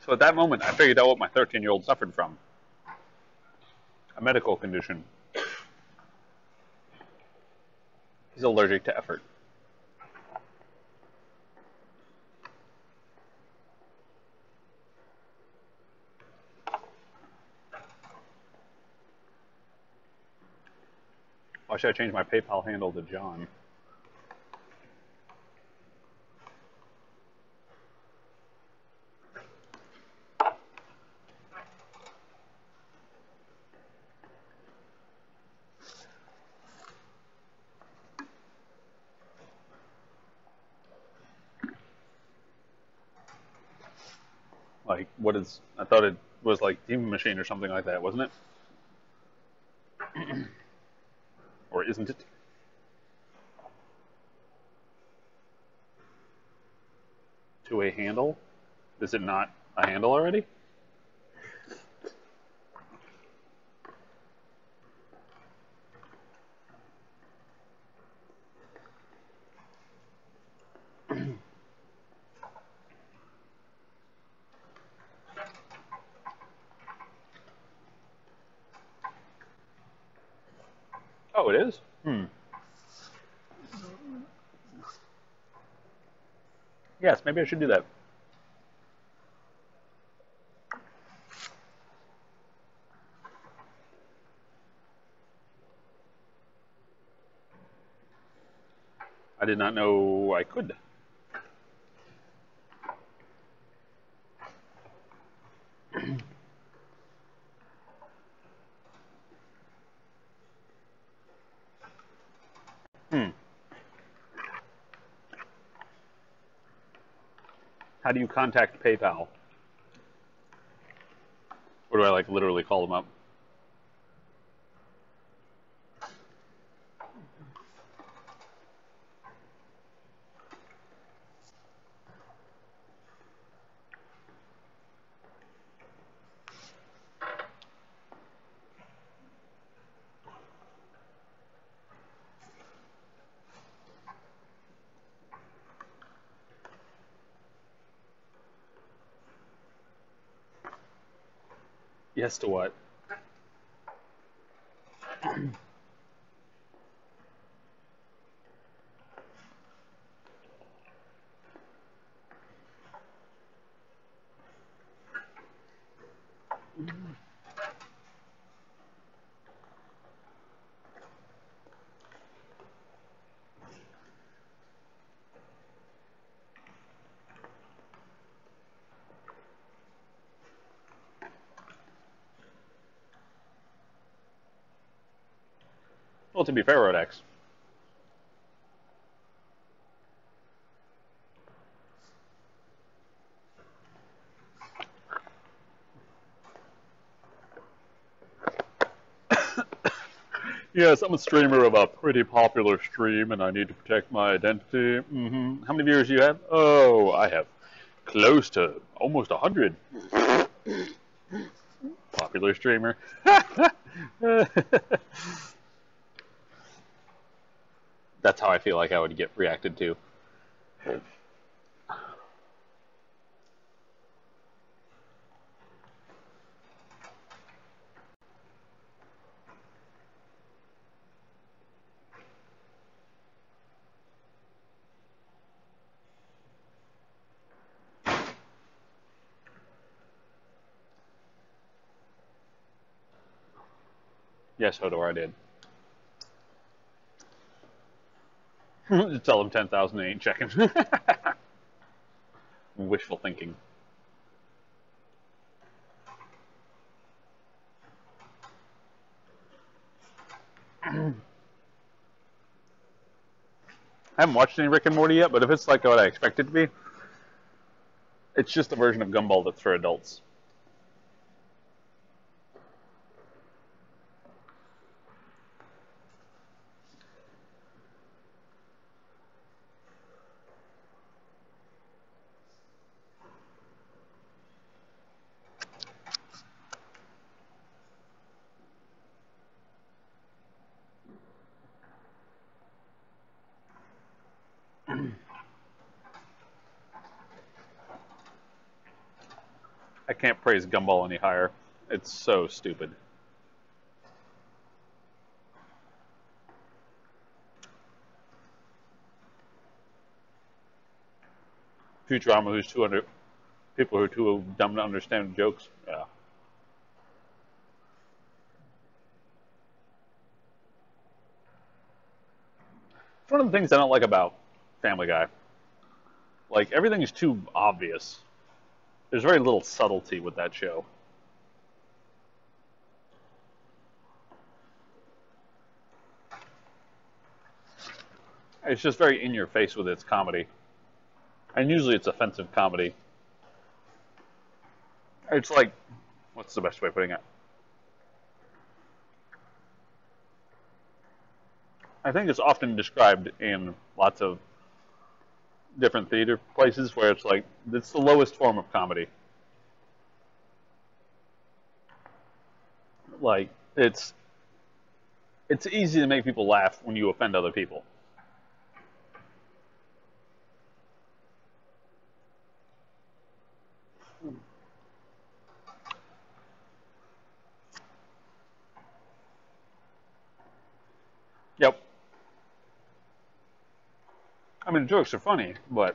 So at that moment, I figured out what my 13-year-old suffered from. A medical condition. He's allergic to effort. Why should I change my PayPal handle to John? Like, what is... I thought it was like Demon Machine or something like that, wasn't it? Or isn't it? To a handle? Is it not a handle already? Oh, it is? Yes, maybe I should do that. I did not know I could. How do you contact PayPal? Or do I like literally call them up? Yes to what? Well, to be fair, Rodex. Yes, I'm a streamer of a pretty popular stream, and I need to protect my identity. How many viewers do you have? Oh, I have close to almost 100. Popular streamer. That's how I feel like I would get reacted to. Yes, Hodor, I did. Just tell them 10,000 ain't checking. Wishful thinking. I haven't watched any Rick and Morty yet, but if it's like what I expect it to be, it's just a version of Gumball that's for adults. I can't praise Gumball any higher. It's so stupid. Futurama, who's 200 people who are too dumb to understand jokes. Yeah. It's one of the things I don't like about Family Guy. Like, everything is too obvious. There's very little subtlety with that show. It's just very in your face with its comedy. And usually it's offensive comedy. It's like, what's the best way of putting it? I think it's often described in lots of different theater places where it's like, it's the lowest form of comedy. Like, it's easy to make people laugh when you offend other people. Yep. I mean, the jokes are funny, but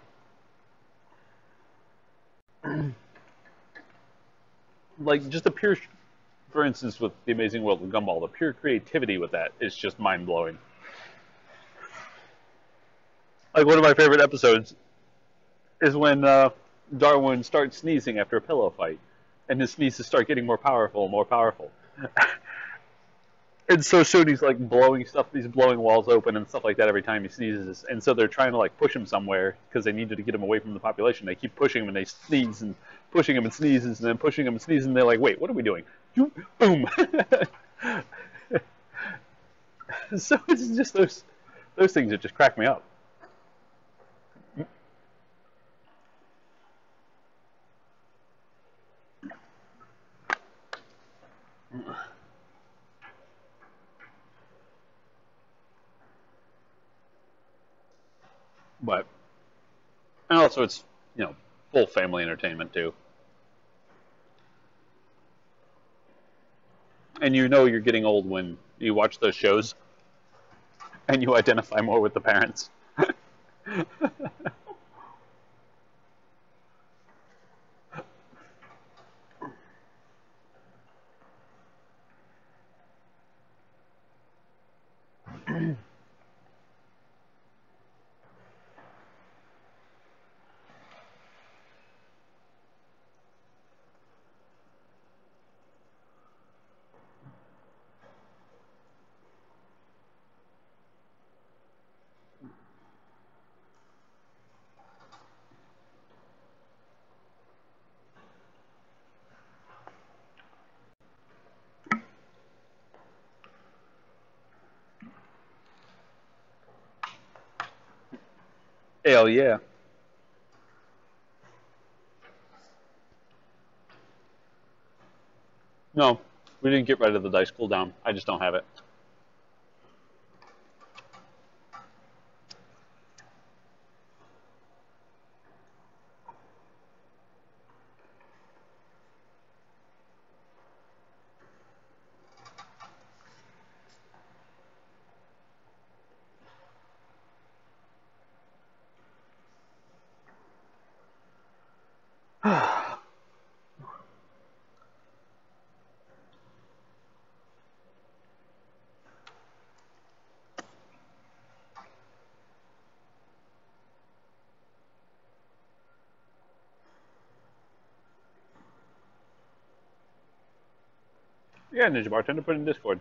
like just the pure, for instance, with The Amazing World of Gumball, the pure creativity with that is just mind blowing. Like one of my favorite episodes is when Darwin starts sneezing after a pillow fight, and his sneezes start getting more powerful and more powerful. And so soon he's like blowing stuff, he's blowing walls open and stuff like that every time he sneezes. And so they're trying to like push him somewhere because they needed to get him away from the population. They keep pushing him and they sneeze and pushing him and sneezes and then pushing him and sneezes. And they're like, wait, what are we doing? Boom. So it's just those things that just crack me up. But and also it's full family entertainment too. And you're getting old when you watch those shows and you identify more with the parents. Hell yeah. No, we didn't get rid of the dice cooldown. I just don't have it. Yeah, Ninja Bartender, put it in Discord.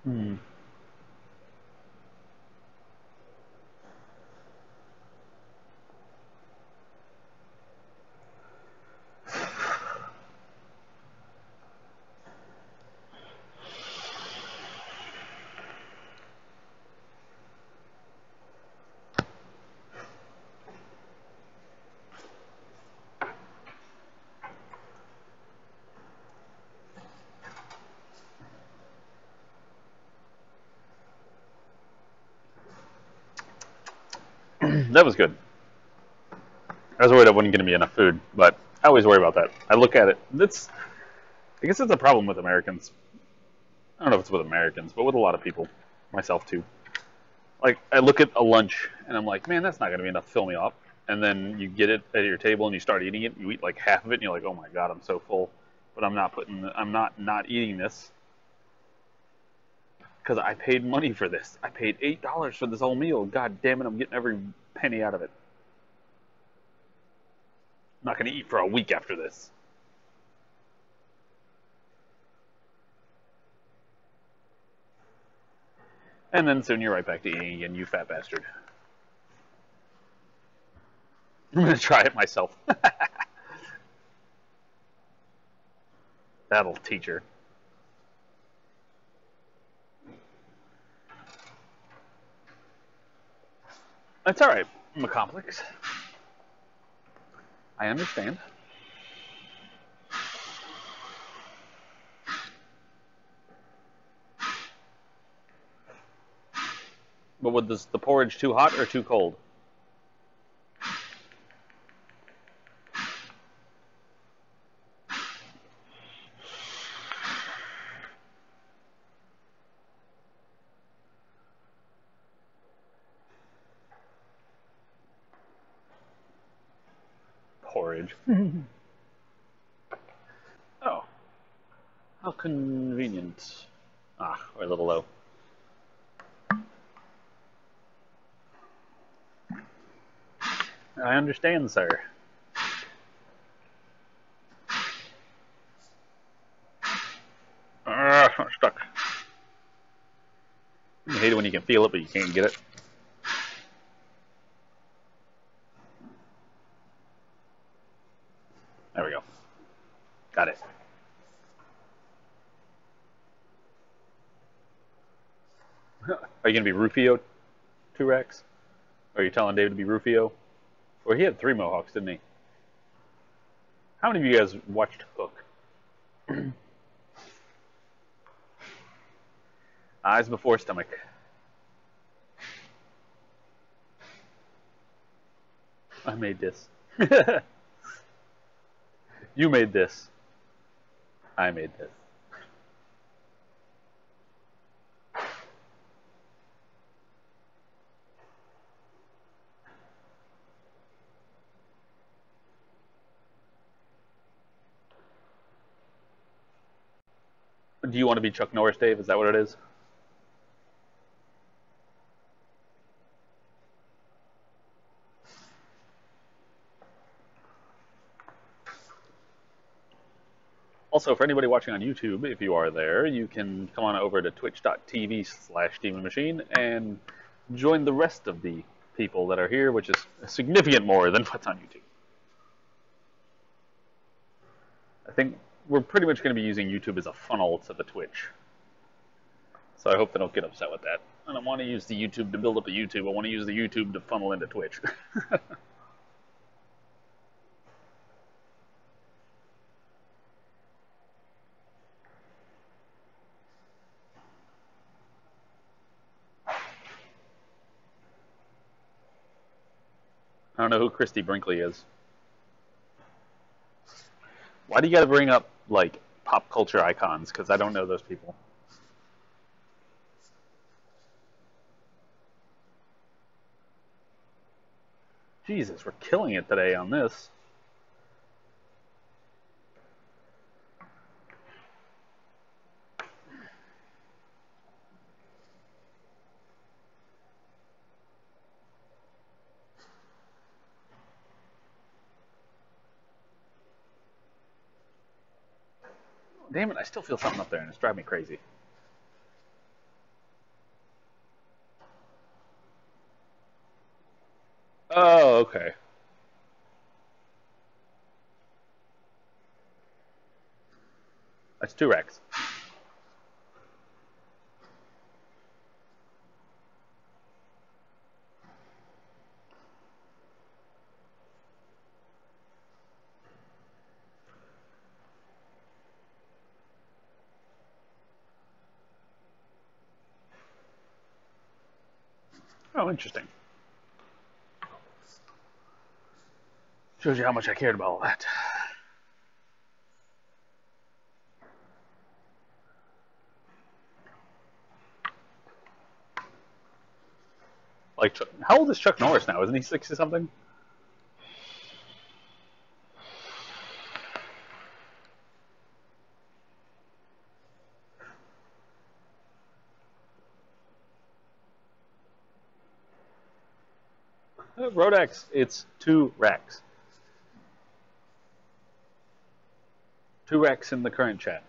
Hmm. That was good. I was worried I wasn't going to be enough food, but I always worry about that. I look at it. I guess that's a problem with Americans. I don't know if it's with Americans, but with a lot of people, myself too. Like, I look at a lunch and I'm like, man, that's not going to be enough to fill me up. And then you get it at your table and you start eating it. And you eat like half of it and you're like, oh my god, I'm so full. But I'm not eating this because I paid money for this. I paid $8 for this whole meal. God damn it, I'm getting every penny out of it. I'm not going to eat for a week after this. And then soon you're right back to eating again, you fat bastard. I'm gonna try it myself. That'll teach her. That's alright, McComplex. I understand. But was the porridge too hot or too cold? Porridge. Oh. How convenient. Ah, we're a little low. I understand, sir. I'm stuck. I hate it when you can feel it, but you can't get it. There we go. Got it. Are you going to be Rufio, T-Rex? Are you telling David to be Rufio? Or he had 3 mohawks, didn't he? How many of you guys watched Hook? Eyes before stomach. I made this. You made this. I made this. Do you want to be Chuck Norris, Dave? Is that what it is? Also, for anybody watching on YouTube, if you are there, you can come on over to twitch.tv/DemonMachine and join the rest of the people that are here, which is significant more than what's on YouTube. I think we're pretty much going to be using YouTube as a funnel to the Twitch. So I hope they don't get upset with that. I don't want to use the YouTube to build up the YouTube. I want to use the YouTube to funnel into Twitch. I don't know who Christy Brinkley is. Why do you gotta bring up, like, pop culture icons? Because I don't know those people. Jesus, we're killing it today on this. Damn it, I still feel something up there and it's driving me crazy. Oh, okay. That's 2Rex. Oh, interesting. Shows you how much I cared about all that. Like, how old is Chuck Norris now? Isn't he 60-something? Rodex, it's 2Rex. 2Rex in the current chat.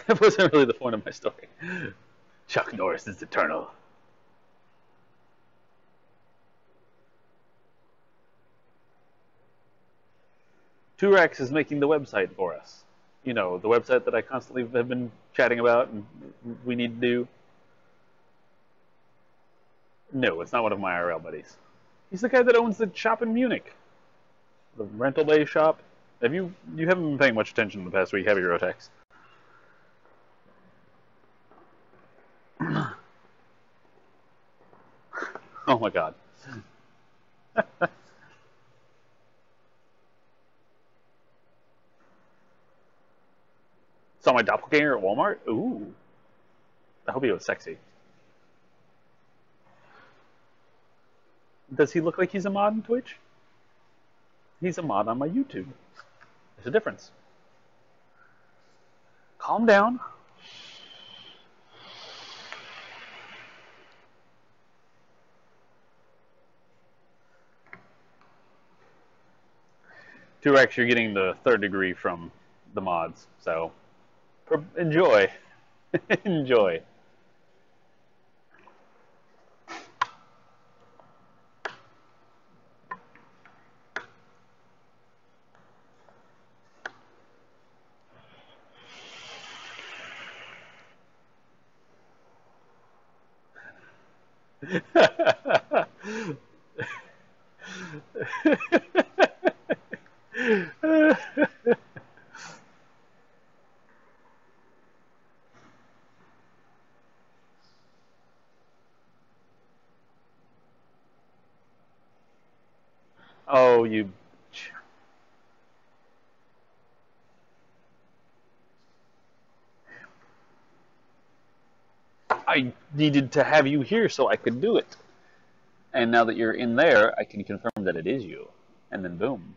That wasn't really the point of my story. Chuck Norris is eternal. Turex is making the website for us. You know, the website that I constantly have been chatting about and we need to do. No, it's not one of my IRL buddies. He's the guy that owns the shop in Munich. The rental bay shop. You haven't been paying much attention in the past week, have you, Rotex? Oh my god. Saw my doppelganger at Walmart? Ooh. I hope he was sexy. Does he look like he's a mod on Twitch? He's a mod on my YouTube. There's a difference. Calm down. Turex, you're getting the 3rd degree from the mods, so enjoy. Enjoy. Oh, you... I needed to have you here so I could do it. And now that you're in there, I can confirm that it is you. And then boom.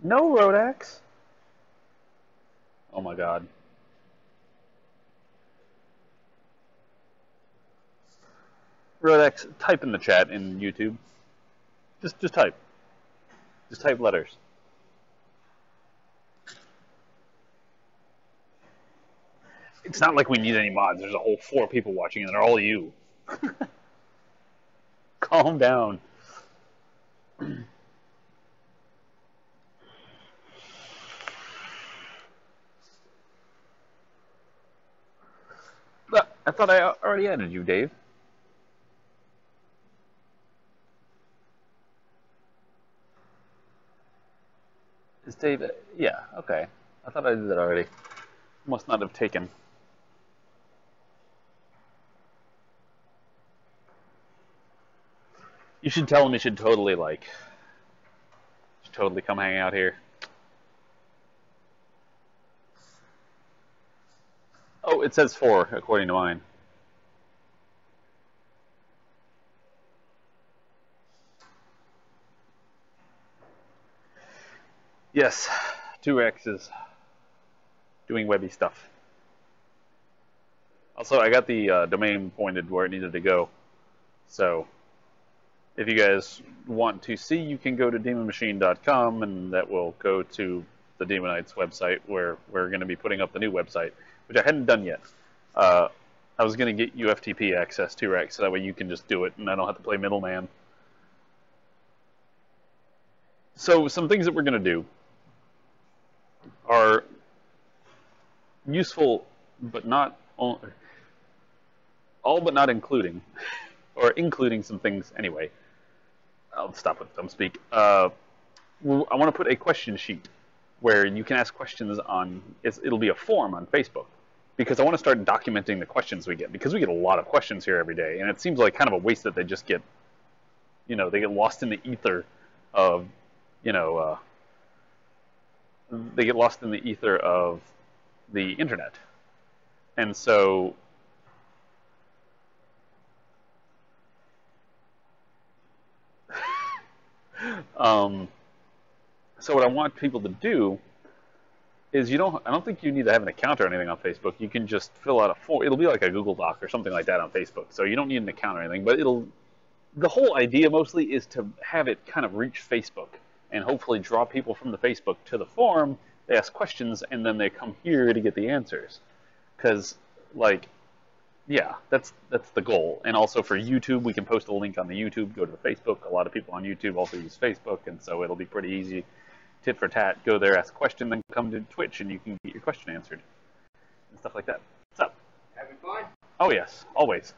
No, Rodax. Oh my god. Rodex, type in the chat in YouTube. Just type. Just type letters. It's not like we need any mods. There's a whole 4 people watching and they're all you. Calm down. I thought I already added you, Dave. Is Dave... Yeah, okay. I thought I did that already. Must not have taken. You should tell him he should totally, like... Should totally come hang out here. Oh, it says 4, according to mine. Yes, 2X is doing webby stuff. Also, I got the domain pointed where it needed to go. So, if you guys want to see, you can go to demonmachine.com, and that will go to the Demonites website, where we're going to be putting up the new website, which I hadn't done yet. I was going to get you FTP access to Rex, so that way you can just do it, and I don't have to play middleman. So, some things that we're going to do are useful, but not all but not including, or including some things anyway. I'll stop with dumb speak. I want to put a question sheet where you can ask questions on. It'll be a form on Facebook, because I want to start documenting the questions we get, because we get a lot of questions here every day, and it seems like kind of a waste that they just get, they get lost in the ether of, they get lost in the ether of the internet. And so so what I want people to do is I don't think you need to have an account or anything on Facebook. You can just fill out a form. It'll be like a Google Doc or something like that on Facebook. So you don't need an account or anything, but the whole idea mostly is to have it kind of reach Facebook and hopefully draw people from the Facebook to the forum. They ask questions and then they come here to get the answers. Because, like, yeah, that's the goal. And also for YouTube, we can post a link on the YouTube, go to the Facebook. A lot of people on YouTube also use Facebook, and so it'll be pretty easy. Tit for tat, go there, ask a question, then come to Twitch, and you can get your question answered. And stuff like that. What's up? Having fun? Oh, yes, always.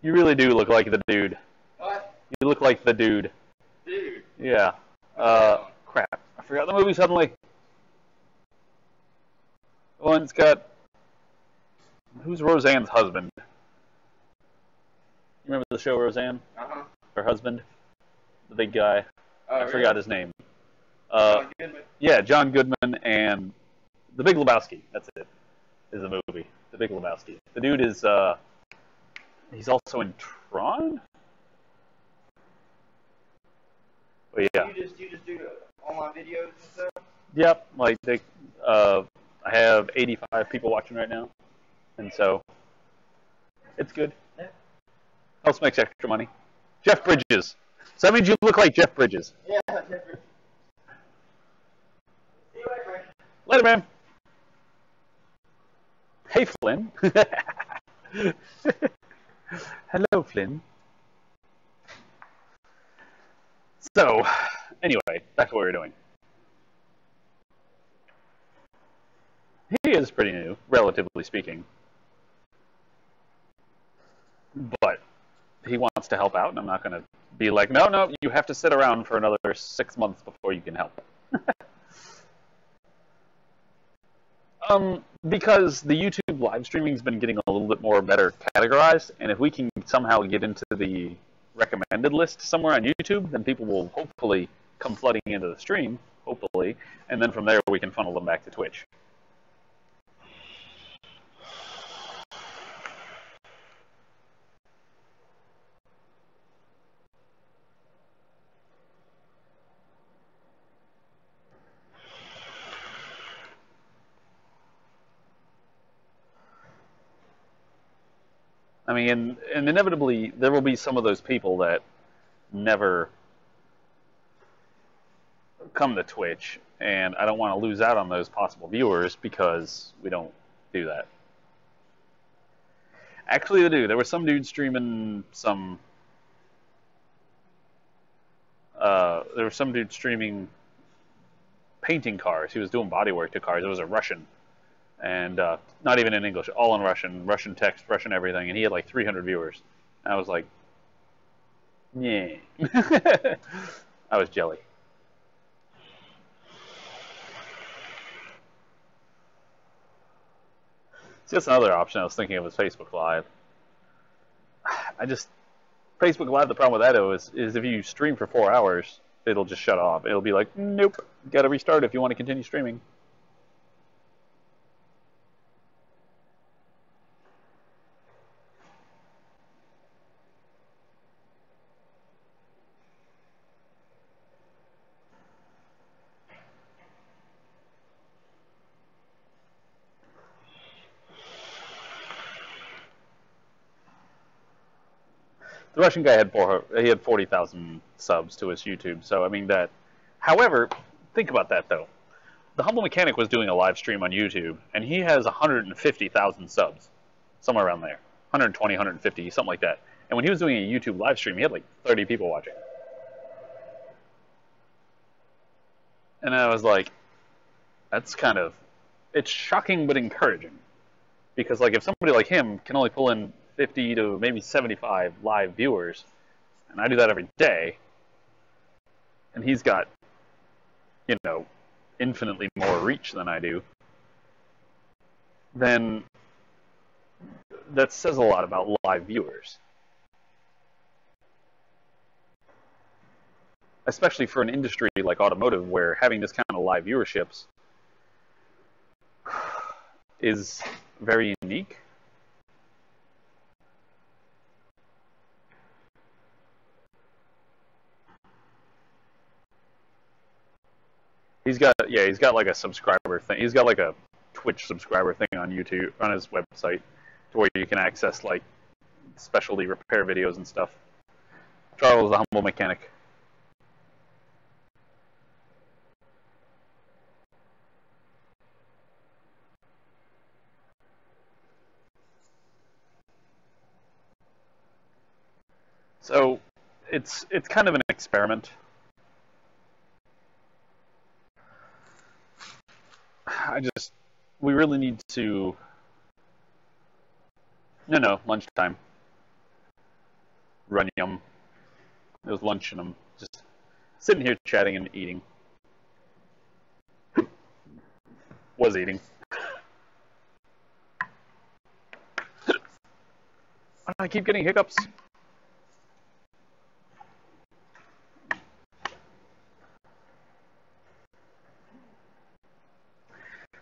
You really do look like the dude. What? You look like the dude. Dude. Yeah. Crap. I forgot the movie suddenly. The one's got... Who's Roseanne's husband? You remember the show Roseanne? Uh-huh. Her husband? The big guy. I Really? forgot his name. John Goodman. Yeah, John Goodman and The Big Lebowski. That's it. Is the movie. The Big Lebowski. The dude is, he's also in Tron? But yeah. You just do online videos and stuff? Yep, like I have 85 people watching right now, and so it's good. Yeah. Helps makes extra money. Jeff Bridges. So that means you look like Jeff Bridges. Yeah, different. See you later. Later, man. Hey, Flynn. Hello, Flynn. So, anyway, back to what we were doing. He is pretty new, relatively speaking. But he wants to help out, and I'm not going to be like, no, you have to sit around for another 6 months before you can help. Because the YouTube live streaming's been getting a little bit more better categorized, and if we can somehow get into the recommended list somewhere on YouTube, then people will hopefully come flooding into the stream, hopefully, and then from there we can funnel them back to Twitch. I mean, and inevitably, there will be some of those people that never come to Twitch, and I don't want to lose out on those possible viewers because we don't do that. Actually, they do. There was some dude streaming some... there was some dude streaming painting cars. He was doing bodywork to cars. It was a Russian. And not even in English, all in Russian, Russian text, Russian everything, and he had like 300 viewers. And I was like, yeah. I was jelly. See, that's another option I was thinking of is Facebook Live. Facebook Live, the problem with that is if you stream for 4 hours, it'll just shut off. It'll be like, nope, gotta restart if you want to continue streaming. The Russian guy had 40,000 subs to his YouTube, so I mean that. However, think about that though. The Humble Mechanic was doing a live stream on YouTube, and he has 150,000 subs, somewhere around there, 120, 150, something like that. And when he was doing a YouTube live stream, he had like 30 people watching. And I was like, that's kind of, it's shocking but encouraging, because like if somebody like him can only pull in 50 to maybe 75 live viewers, and I do that every day, and he's got, infinitely more reach than I do, then that says a lot about live viewers. Especially for an industry like automotive, where having this kind of live viewerships is very unique. He's got like a subscriber thing. He's got like a Twitch subscriber thing on YouTube on his website, to where you can access like specialty repair videos and stuff. Charles, the humble mechanic. So it's kind of an experiment. We really need to. No, lunchtime. Run yum. It was lunch, and I'm just sitting here chatting and eating. Was eating. I keep getting hiccups.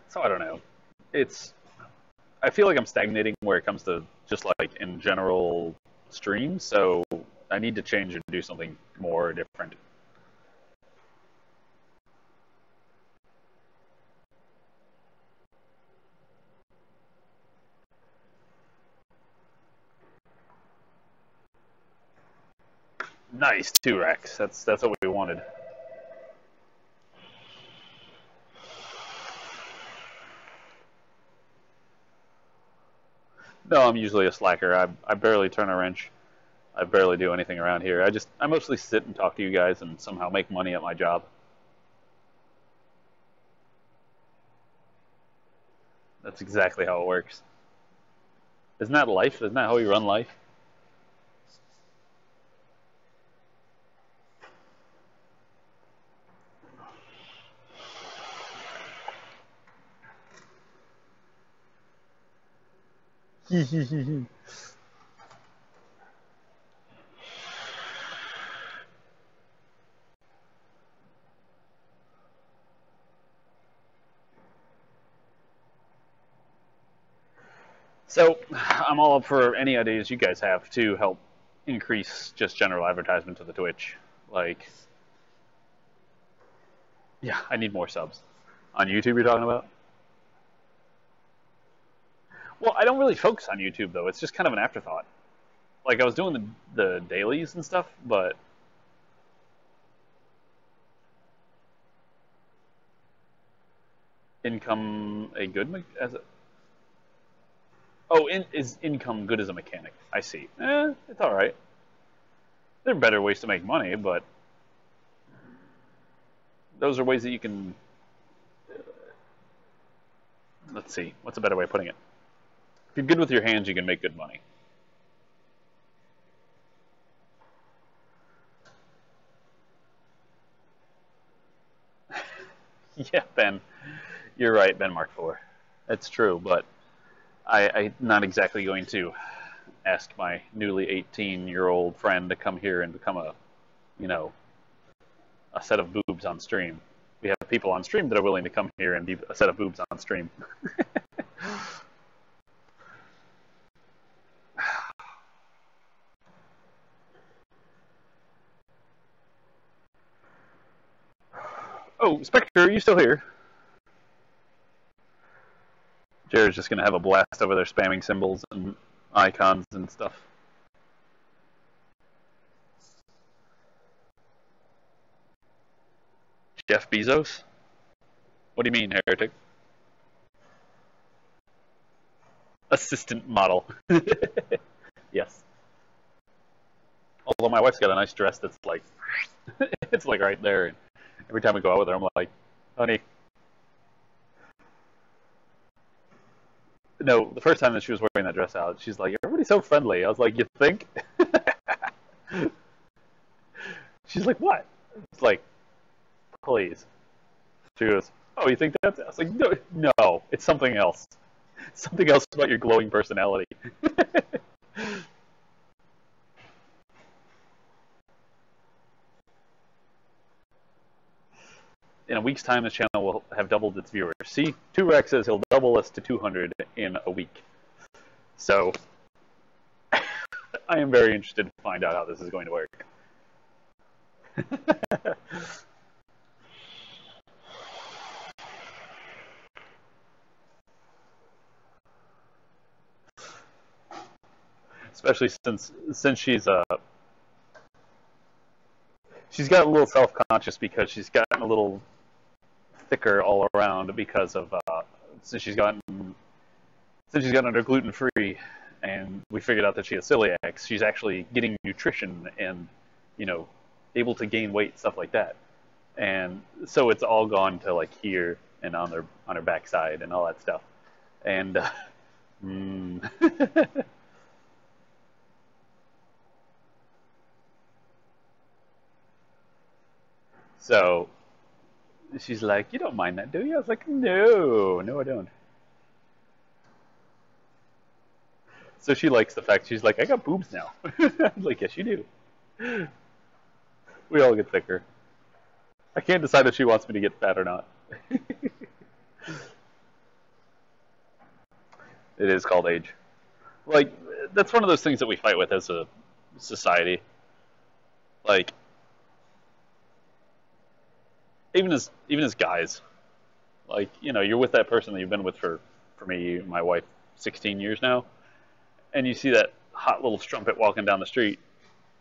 So I don't know. I feel like I'm stagnating where it comes to just like in general streams, so I need to change and do something more different. Nice, 2Rex. That's what we wanted. No, I'm usually a slacker. I barely turn a wrench. I barely do anything around here. I mostly sit and talk to you guys and somehow make money at my job. That's exactly how it works. Isn't that life? Isn't that how we run life? So, I'm all up for any ideas you guys have to help increase just general advertisement to the Twitch. Like, yeah, I need more subs. On YouTube, you're talking about? Well, I don't really focus on YouTube, though. It's just kind of an afterthought. Like, I was doing the dailies and stuff, but income a good as a is income good as a mechanic? I see. It's all right. There are better ways to make money, but those are ways that you can. Let's see. What's a better way of putting it? If you're good with your hands, you can make good money. Yeah, Ben. You're right, Ben Mark IV. That's true, but I'm not exactly going to ask my newly 18-year-old friend to come here and become a set of boobs on stream. We have people on stream that are willing to come here and be a set of boobs on stream. Oh, Spectre, are you still here? Jared's just going to have a blast over there spamming symbols and icons and stuff. Jeff Bezos? What do you mean, heretic? Assistant model. Yes. Although my wife's got a nice dress that's like, it's like right there. And every time I go out with her, I'm like, honey. No, the first time that she was wearing that dress out, she's like, everybody's so friendly. I was like, you think? She's like, what? It's like, please. She goes, oh, you think that's? I was like, no, it's something else. Something else about your glowing personality. In a week's time, this channel will have doubled its viewers. See, 2Rex says he'll double us to 200 in a week. So, I am very interested to find out how this is going to work. especially since she's gotten a little self-conscious because she's gotten a little thicker all around because of since she's gotten her gluten-free, and we figured out that she has celiac. She's actually getting nutrition and, you know, able to gain weight, stuff like that. And so it's all gone to like here and on her backside and all that stuff. And so she's like, "You don't mind that, do you?" I was like, "No, no, I don't." So she likes the fact she's like, "I got boobs now." I'm like, "Yes, you do." We all get thicker. I can't decide if she wants me to get fat or not. It is called age. Like, that's one of those things that we fight with as a society. Like, even as guys, like, you know, you're with that person that you've been with for me, my wife, 16 years now, and you see that hot little strumpet walking down the street,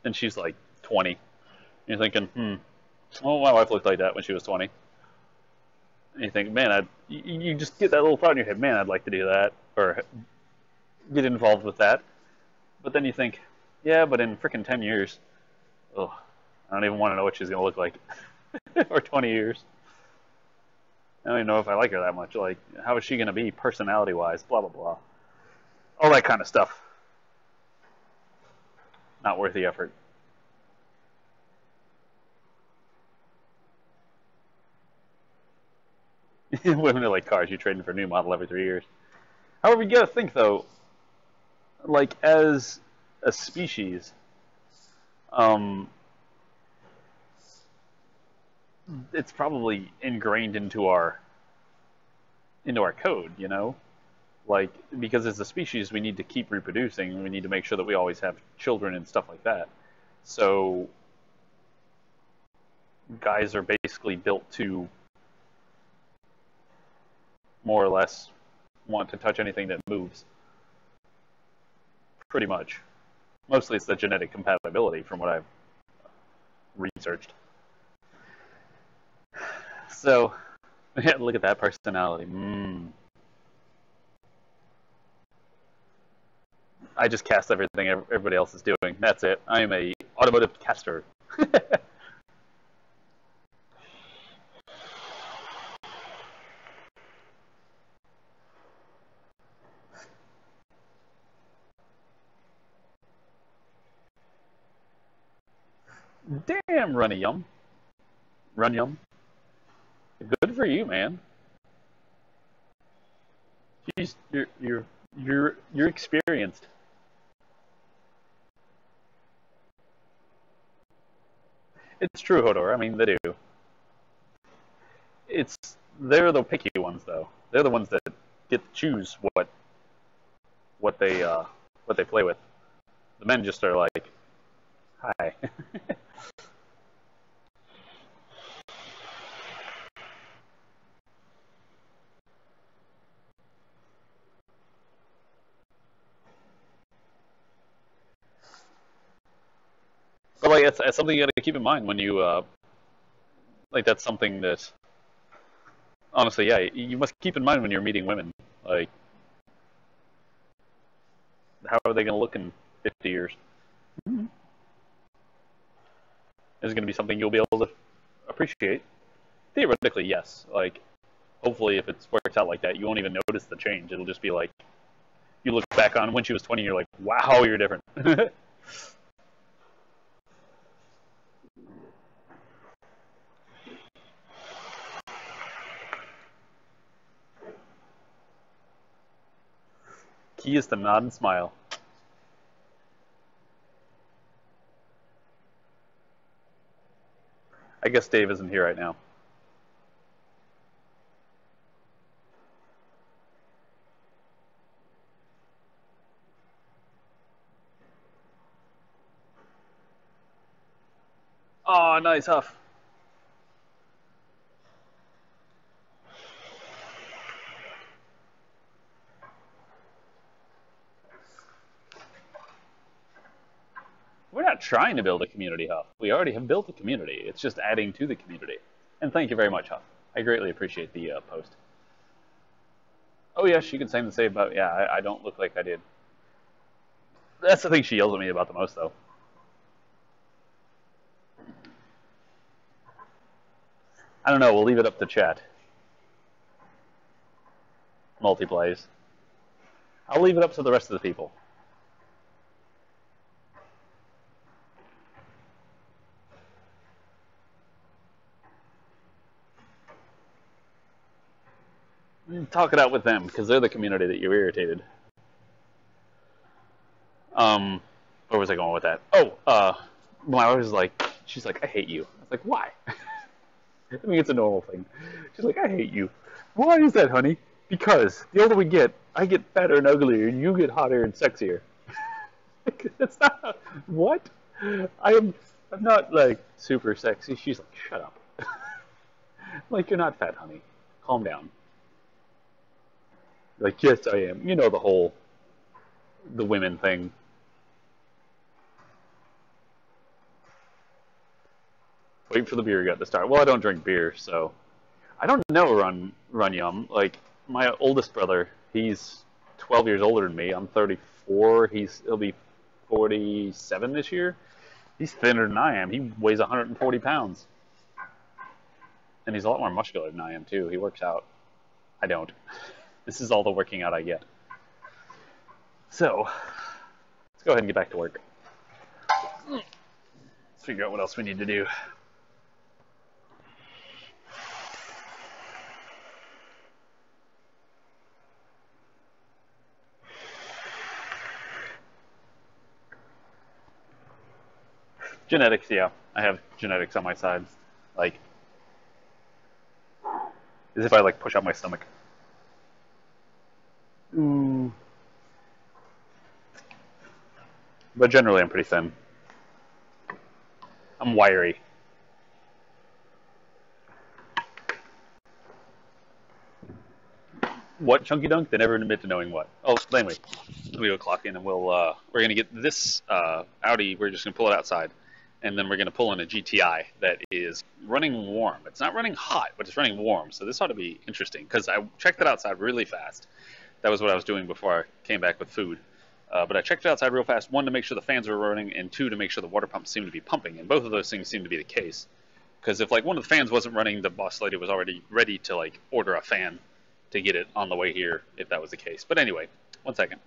and she's like 20. And you're thinking, well, my wife looked like that when she was 20. And you think, man, you just get that little thought in your head, man, I'd like to do that, or get involved with that. But then you think, yeah, but in freaking 10 years, oh, I don't even want to know what she's going to look like. Or 20 years. I don't even know if I like her that much. Like, how is she going to be personality-wise, blah, blah, blah. All that kind of stuff. Not worth the effort. Women are like cars. You're trading for a new model every 3 years. However, you got to think, though, like, as a species, it's probably ingrained into our code, you know? Like, because as a species, we need to keep reproducing, and we need to make sure that we always have children and stuff like that. So, guys are basically built to more or less want to touch anything that moves. Pretty much. Mostly it's the genetic compatibility from what I've researched. So, yeah, look at that personality. I just cast everything everybody else is doing. That's it. I am a automotive caster. Damn, Runny Yum. Run Yum. Good for you, man. Jeez, you're experienced. It's true, Hodor. I mean, they do. They're the picky ones, though. They're the ones that get to choose what they play with. The men just are like, hi. But like, it's something you got to keep in mind when you like. That's something that honestly, yeah, you must keep in mind when you're meeting women. Like, how are they going to look in 50 years? Mm-hmm. Is it going to be something you'll be able to appreciate? Theoretically, yes. Like, hopefully, if it works out like that, you won't even notice the change. It'll just be like, you look back on when she was 20, you're like, wow, you're different. Key is to nod and smile. I guess Dave isn't here right now. Oh, nice Huff. trying to build a community, Huff. We already have built a community. It's just adding to the community. And thank you very much, Huff. I greatly appreciate the post. Oh, yes, she can say the same about, yeah, I don't look like I did. That's the thing she yells at me about the most, though. I don't know. We'll leave it up to chat. Multiplays. I'll leave it up to the rest of the people. Talk it out with them, because they're the community that you irritated. Where was I going with that? Oh, my wife was like, she's like, I hate you. I was like, why? I mean, it's a normal thing. She's like, I hate you. Why is that, honey? Because the older we get, I get fatter and uglier, and you get hotter and sexier. It's not, what? I'm not, like, super sexy. She's like, shut up. Like, you're not fat, honey. Calm down. Like, yes, I am. You know the women thing. Wait for the beer gut to start. Well, I don't drink beer, so I don't know Run Yum. Like, my oldest brother, he's 12 years older than me. I'm 34. He'll be 47 this year. He's thinner than I am. He weighs 140 pounds. And he's a lot more muscular than I am, too. He works out. I don't. This is all the working out I get. So, let's go ahead and get back to work. Let's figure out what else we need to do. Genetics, yeah. I have genetics on my side. Like, as if I, like, push out my stomach. But generally, I'm pretty thin. I'm wiry. What, Chunky Dunk? They never admit to knowing what. Oh, anyway, let me go clock in, and we're gonna get this Audi. We're just gonna pull it outside, and then we're gonna pull in a GTI that is running warm. It's not running hot, but it's running warm. So this ought to be interesting because I checked it outside really fast. That was what I was doing before I came back with food. But I checked it outside real fast. One, to make sure the fans were running, and two, to make sure the water pumps seemed to be pumping. And both of those things seem to be the case. Because if like one of the fans wasn't running, the boss lady was already ready to like order a fan to get it on the way here, if that was the case. But anyway, 1 second.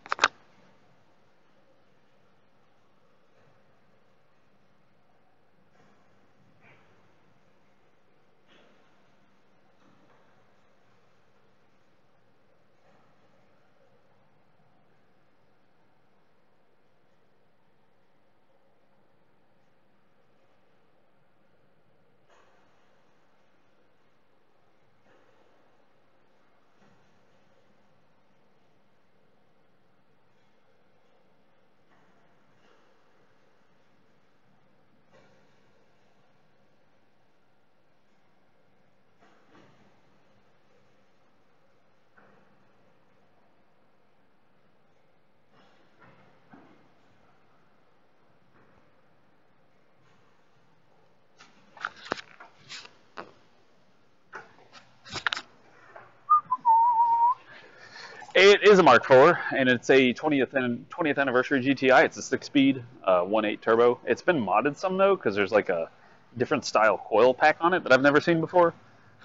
It is a Mark IV, and it's a 20th anniversary GTI. It's a 6-speed 1.8 turbo. It's been modded some, though, because there's like a different style coil pack on it that I've never seen before.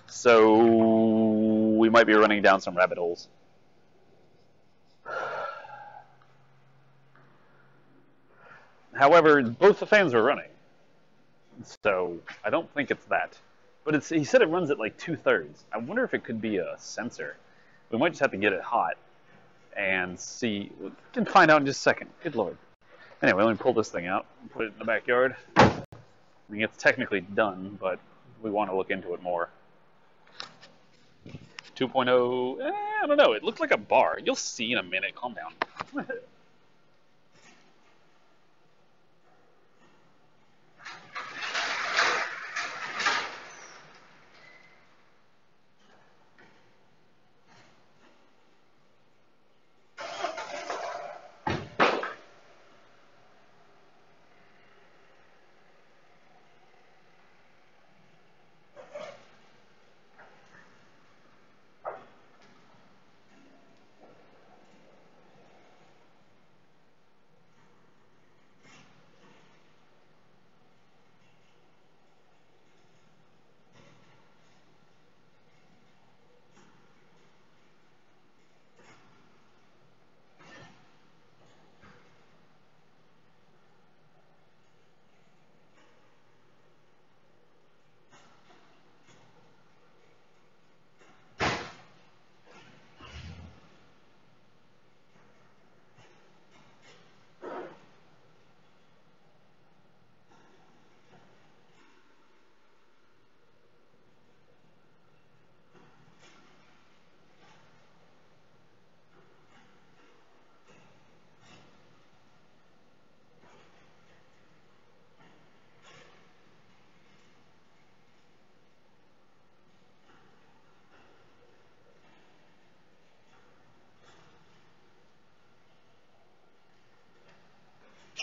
So we might be running down some rabbit holes. However, both the fans are running, so I don't think it's that. But he said it runs at like 2/3. I wonder if it could be a sensor. We might just have to get it hot and see. We can find out in just a second. Good lord. Anyway, let me pull this thing out and put it in the backyard. I mean, it's technically done, but we want to look into it more. 2.0, I don't know. It looked like a bar. You'll see in a minute. Calm down.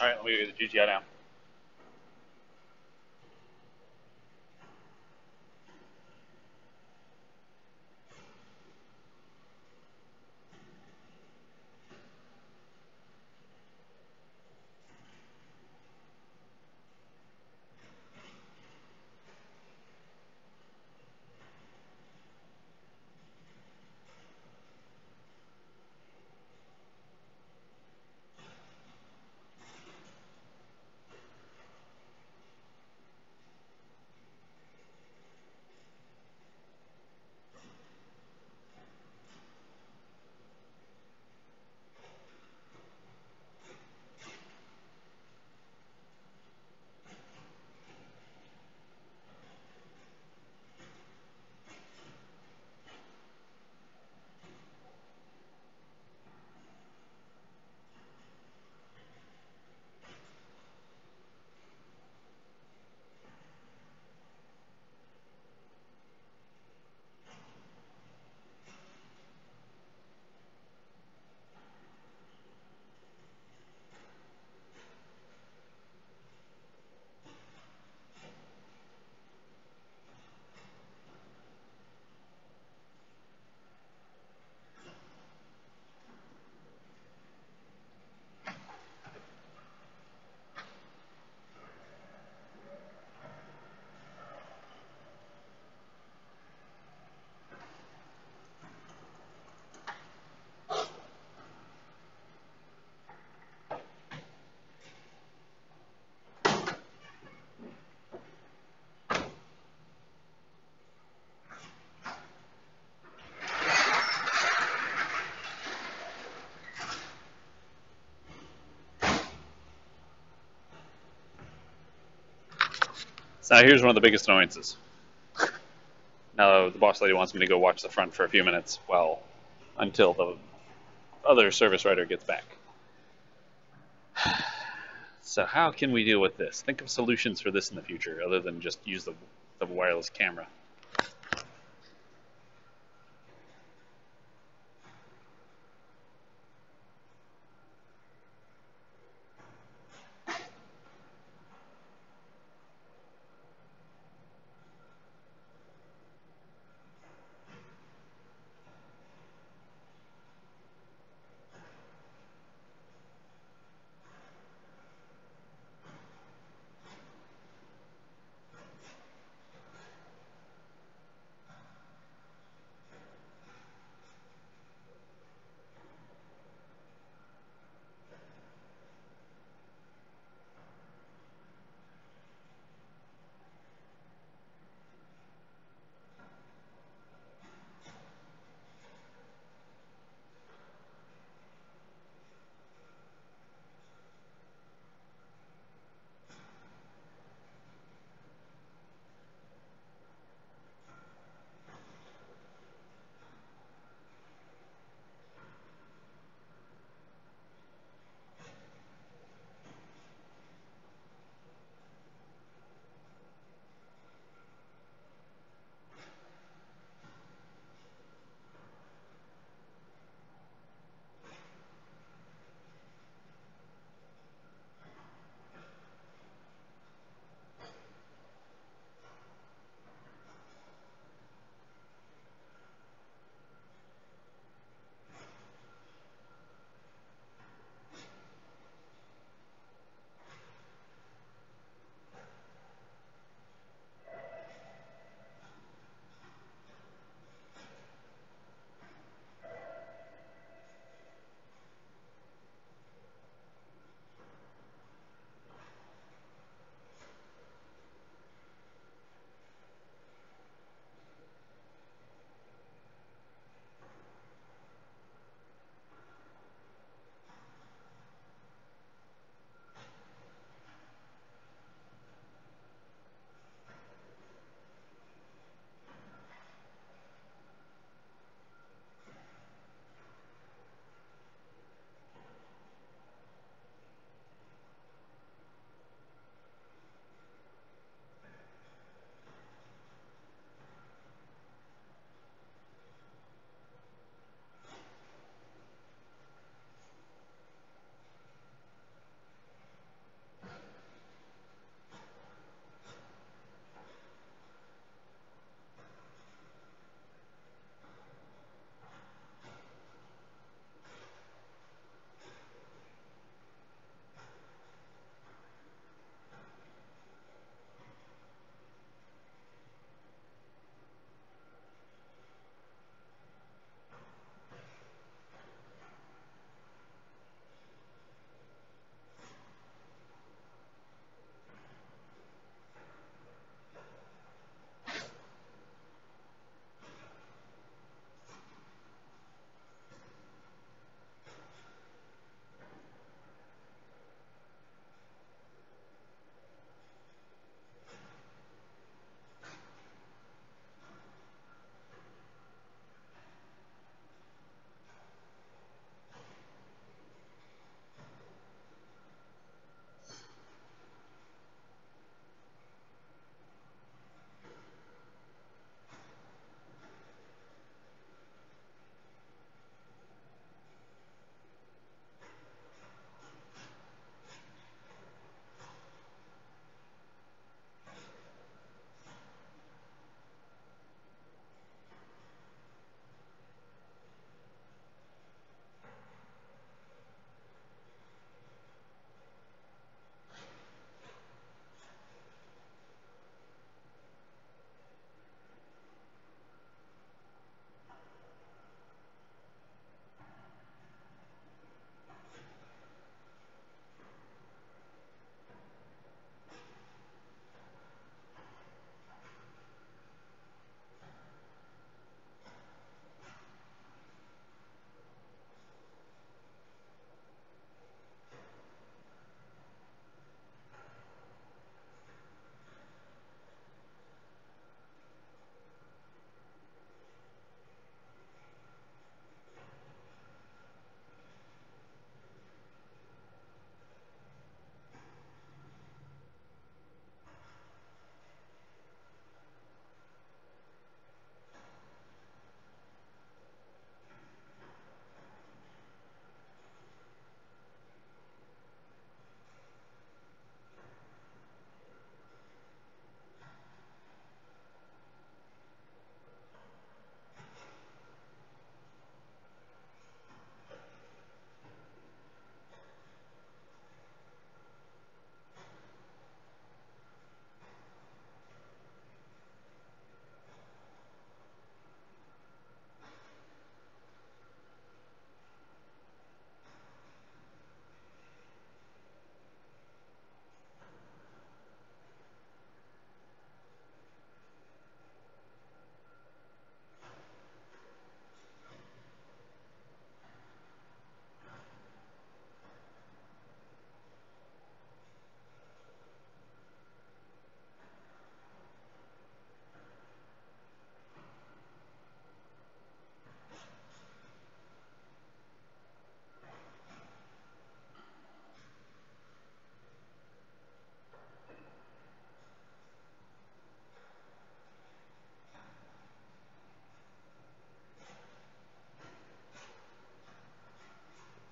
All right, let me get the GTI now. So now here's one of the biggest annoyances. Now the boss lady wants me to go watch the front for a few minutes, well, until the other service writer gets back. So how can we deal with this? Think of solutions for this in the future, other than just use the wireless camera.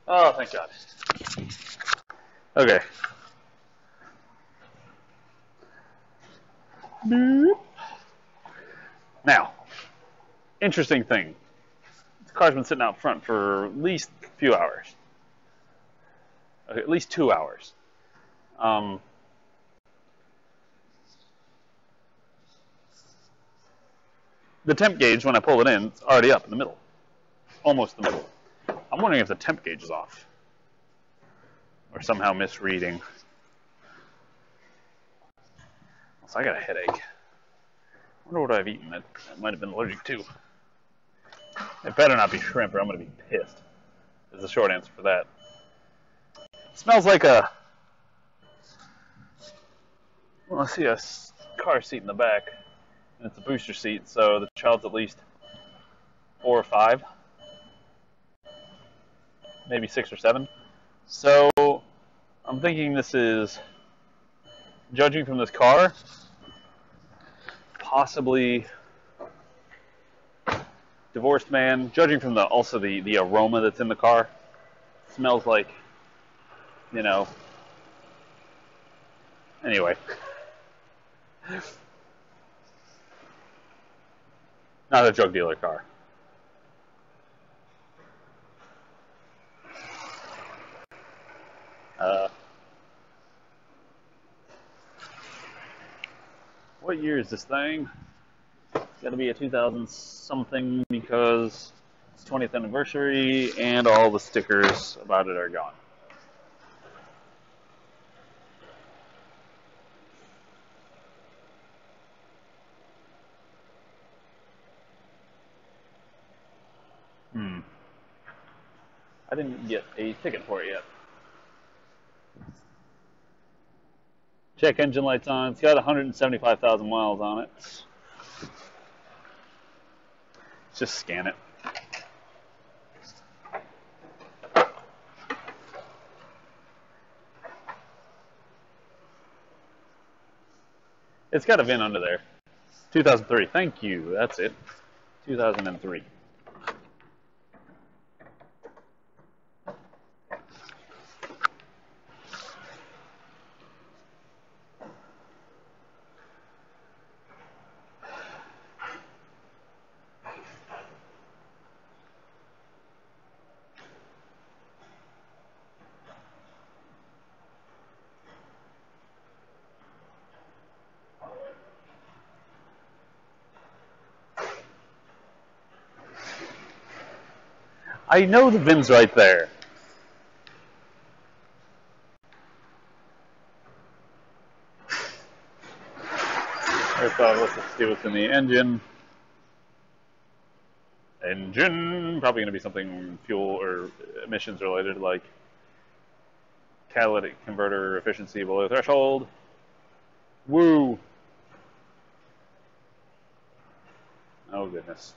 Oh, thank God. Okay. Now, interesting thing. The car's been sitting out front for at least a few hours. Okay, at least 2 hours. The temp gauge, when I pull it in, it's already up in the middle. Almost the middle. I'm wondering if the temp gauge is off. Or somehow misreading. So I got a headache. I wonder what I've eaten that I might have been allergic to. It better not be shrimp or I'm going to be pissed. Is the short answer for that. It smells like a... Well, I see a car seat in the back. And it's a booster seat, so the child's at least 4 or 5. Maybe 6 or 7. So I'm thinking this is, judging from this car, possibly divorced man. Judging from the aroma that's in the car, smells like, you know. Anyway, not a drug dealer car. What year is this thing? It's got to be a 2000 something because it's 20th anniversary and all the stickers about it are gone. I didn't get a ticket for it yet. Check engine lights on. It's got 175,000 miles on it. Just scan it. It's got a VIN under there. 2003. Thank you. That's it. 2003. I know the VIN's right there. Let's see what's in the engine. Probably going to be something fuel or emissions related, like catalytic converter efficiency below threshold. Woo! Oh goodness.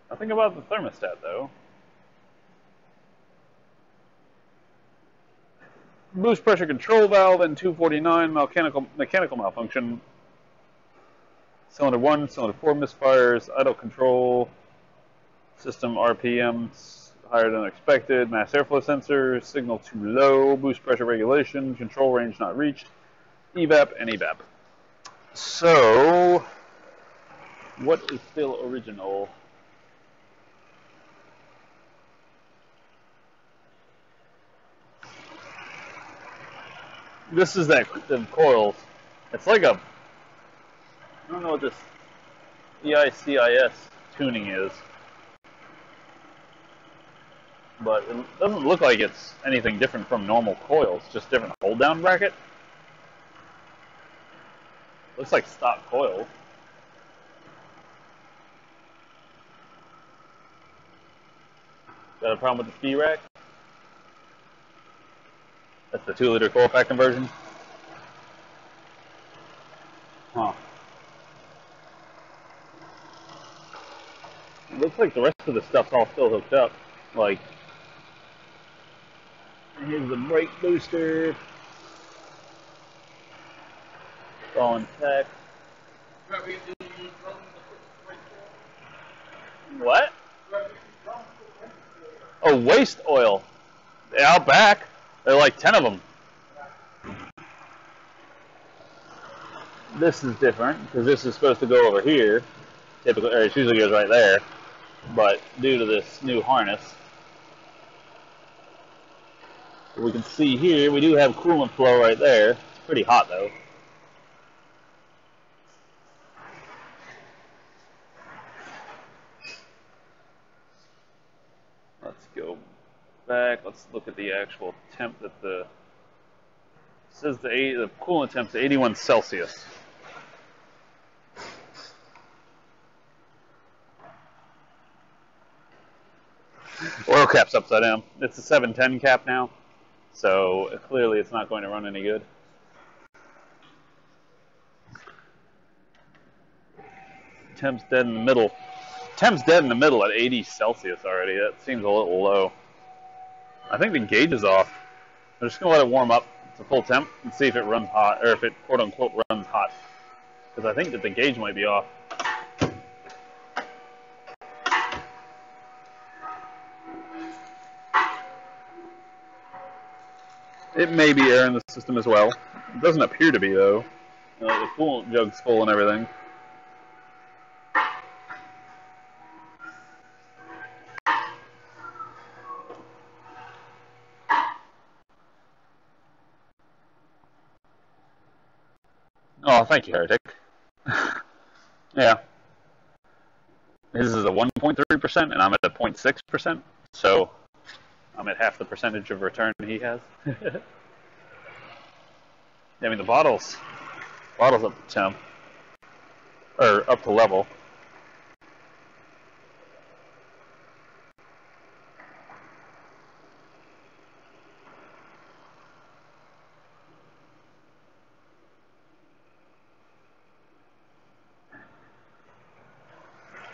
Nothing about the thermostat though. Boost pressure control valve and 249 mechanical malfunction. Cylinder 1, cylinder 4 misfires, idle control, system RPMs higher than expected, mass airflow sensor, signal too low, boost pressure regulation, control range not reached, evap and evap. So, what is still original? This is the coils. It's like a, I don't know what this EICIS tuning is, but it doesn't look like it's anything different from normal coils, just different hold down bracket. Looks like stock coils. Got a problem with the key rack? That's the 2-liter coil pack conversion. Huh. It looks like the rest of the stuff's all still hooked up. Like, here's the brake booster. It's all intact. What? waste oil. Out back. There are like 10 of them. This is different because this is supposed to go over here. Typically, or it usually goes right there. But due to this new harness, we can see here we do have coolant flow right there. It's pretty hot though. Let's go back. Let's look at the actual temp that it says the coolant temp is 81 Celsius. Oil cap's upside down. It's a 710 cap now, so clearly it's not going to run any good. Temp's dead in the middle. Temp's dead in the middle at 80 Celsius already. That seems a little low. I think the gauge is off. I'm just going to let it warm up to full temp and see if it runs hot, or if it quote-unquote runs hot. Because I think that the gauge might be off. It may be air in the system as well. It doesn't appear to be, though. The coolant jug's full and everything. Oh, thank you, Heretic. Yeah. His is a 1.3%, and I'm at a 0.6%, so I'm at half the percentage of return he has. I mean, the bottle's up to temp, or up to level.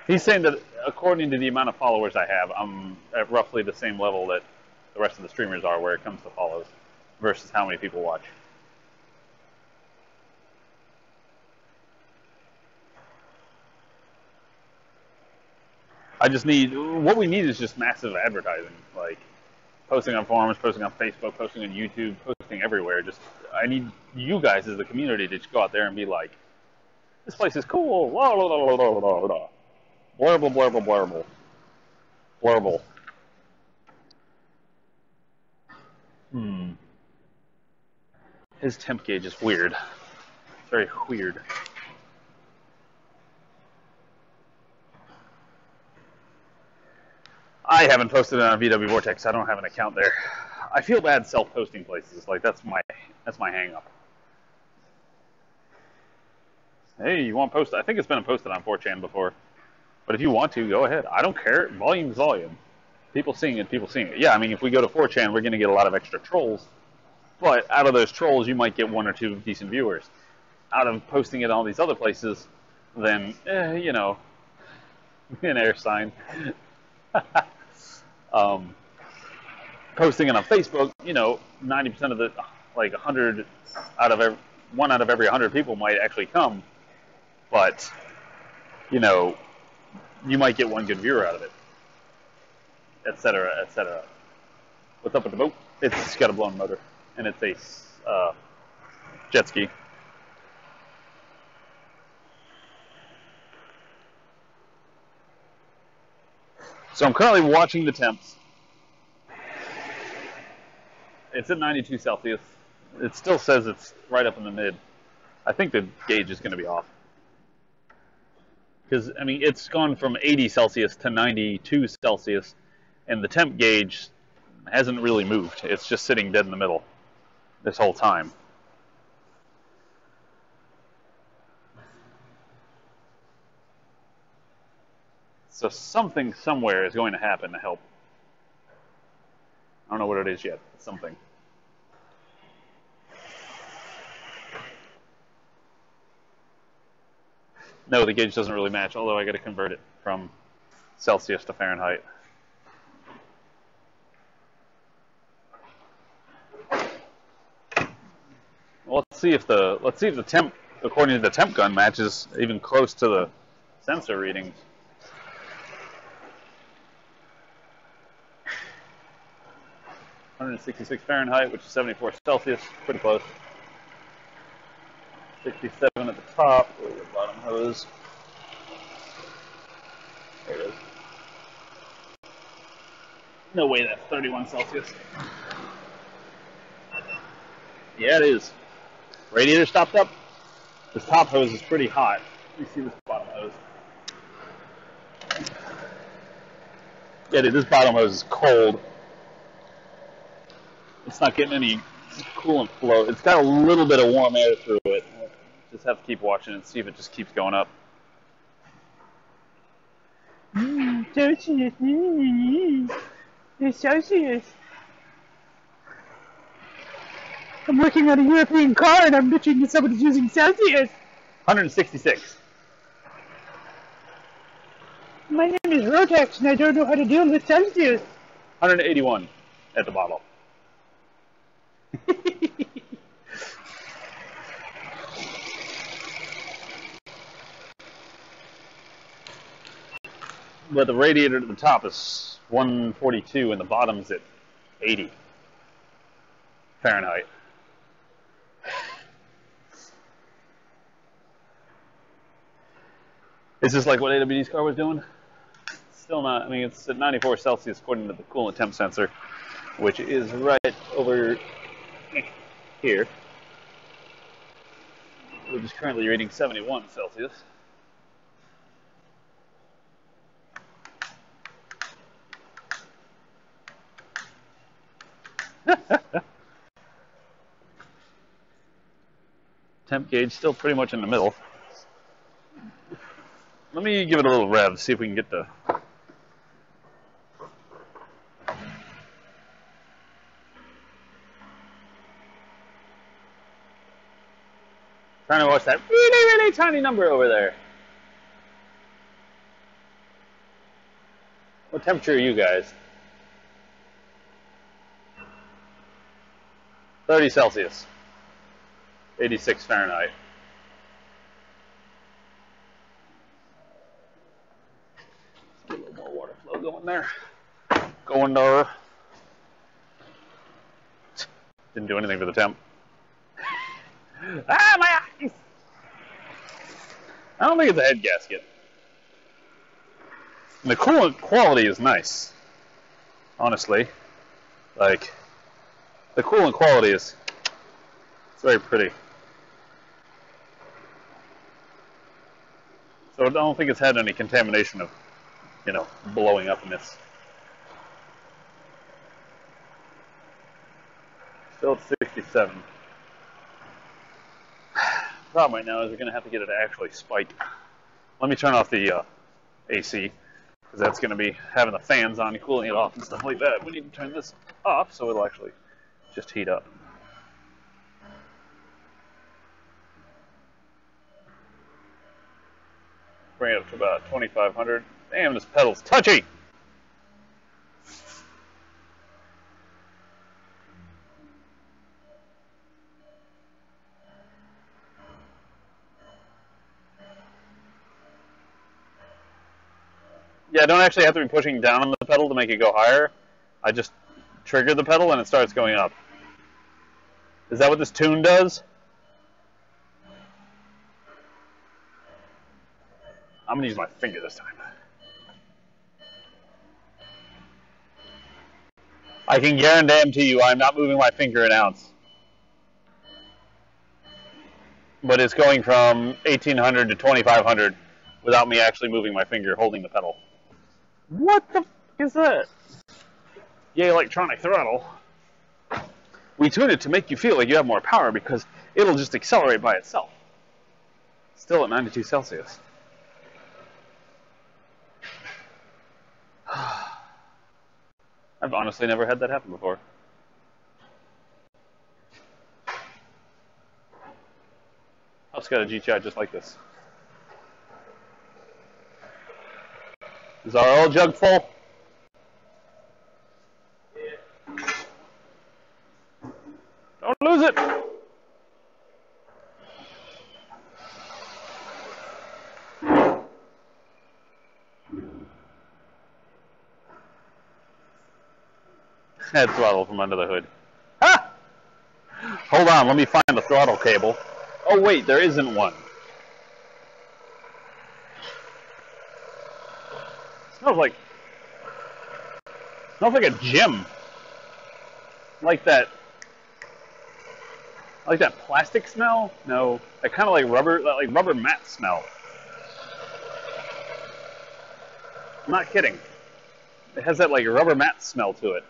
He's saying that according to the amount of followers I have, I'm at roughly the same level that the rest of the streamers are where it comes to follows versus how many people watch. What we need is just massive advertising, like posting on forums, posting on Facebook, posting on YouTube, posting everywhere. I need you guys as the community to just go out there and be like, this place is cool, blah, blah, blah, blah, blah, blah. Blurble, blurble, blurble. Blurble. His temp gauge is weird. It's very weird. I haven't posted it on VW Vortex. I don't have an account there. I feel bad self-posting places. Like that's my hang-up. Hey, you want to post? I think it's been posted on 4chan before. But if you want to, go ahead. I don't care. Volume is volume. People seeing it, people seeing it. Yeah, I mean, if we go to 4chan, we're going to get a lot of extra trolls. But out of those trolls, you might get 1 or 2 decent viewers. Out of posting it on all these other places, then, you know, an air sign. Posting it on Facebook, you know, 90% of the, like 100 out of every, 1 out of every 100 people might actually come. But, you know, you might get 1 good viewer out of it, etc., etc. What's up with the boat? It's got a blown motor, and it's a jet ski. So I'm currently watching the temps. It's at 92 Celsius. It still says it's right up in the mid. I think the gauge is going to be off. Because, I mean, it's gone from 80 Celsius to 92 Celsius, and the temp gauge hasn't really moved. It's just sitting dead in the middle this whole time. So something somewhere is going to happen to help. I don't know what it is yet. It's something. No, the gauge doesn't really match, although I got to convert it from Celsius to Fahrenheit. Well, let's see if the temp, according to the temp gun, matches even close to the sensor readings. 166 Fahrenheit, which is 74 Celsius, pretty close. 67 at the top, or the bottom hose. There it is. No way that's 31 Celsius. Yeah, it is. Radiator stopped up. This top hose is pretty hot. You see this bottom hose. Yeah, dude, this bottom hose is cold. It's not getting any coolant flow. It's got a little bit of warm air through it. Just have to keep watching and see if it just keeps going up. Celsius. It's Celsius. I'm working on a European car and I'm bitching that somebody's using Celsius. 166. My name is Rotex and I don't know how to deal with Celsius. 181 at the bottom. But the radiator at the top is 142 and the bottom's at 80 Fahrenheit. Is this like what AWD's car was doing? Still not. I mean, it's at 94 Celsius according to the coolant temp sensor, which is right over here, which is currently reading 71 Celsius. Temp gauge still pretty much in the middle. Let me give it a little rev, see if we can get the... Trying to watch that really, really tiny number over there. What temperature are you guys? 30 Celsius. 86 Fahrenheit. Get a little more water flow going there. Going there. Didn't do anything for the temp. Ah, my eyes! I don't think it's a head gasket. And the coolant quality is nice. Honestly. Like, the coolant quality is... It's very pretty. So I don't think it's had any contamination of, you know, blowing up in this. Still at 67. Problem right now is we're going to have to get it to actually spike. Let me turn off the AC, because that's going to be having the fans on, cooling it off and stuff like that. We need to turn this off so it'll actually just heat up. Bring it up to about 2,500. Damn, this pedal's touchy! Yeah, I don't actually have to be pushing down on the pedal to make it go higher. I just trigger the pedal and it starts going up. Is that what this tune does? I'm going to use my finger this time. I can guarantee you I'm not moving my finger an ounce. But it's going from 1,800 to 2,500 without me actually moving my finger holding the pedal. What the f is that? Yay, electronic throttle. We tune it to make you feel like you have more power because it'll just accelerate by itself. Still at 92 Celsius. I've honestly never had that happen before. I've got a GTI just like this. Is our oil jug full? Yeah. Don't lose it! Head throttle from under the hood. Ha! Hold on, let me find the throttle cable. Oh wait, there isn't one. Smells like a gym. Like that plastic smell? No, that kind of like rubber mat smell. I'm not kidding. It has that like rubber mat smell to it.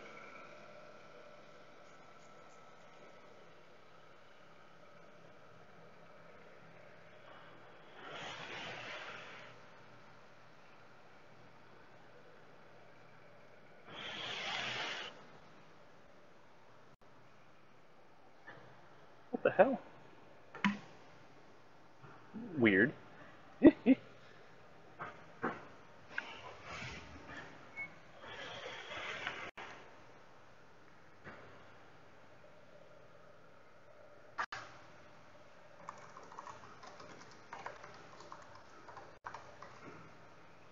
What the hell? Weird.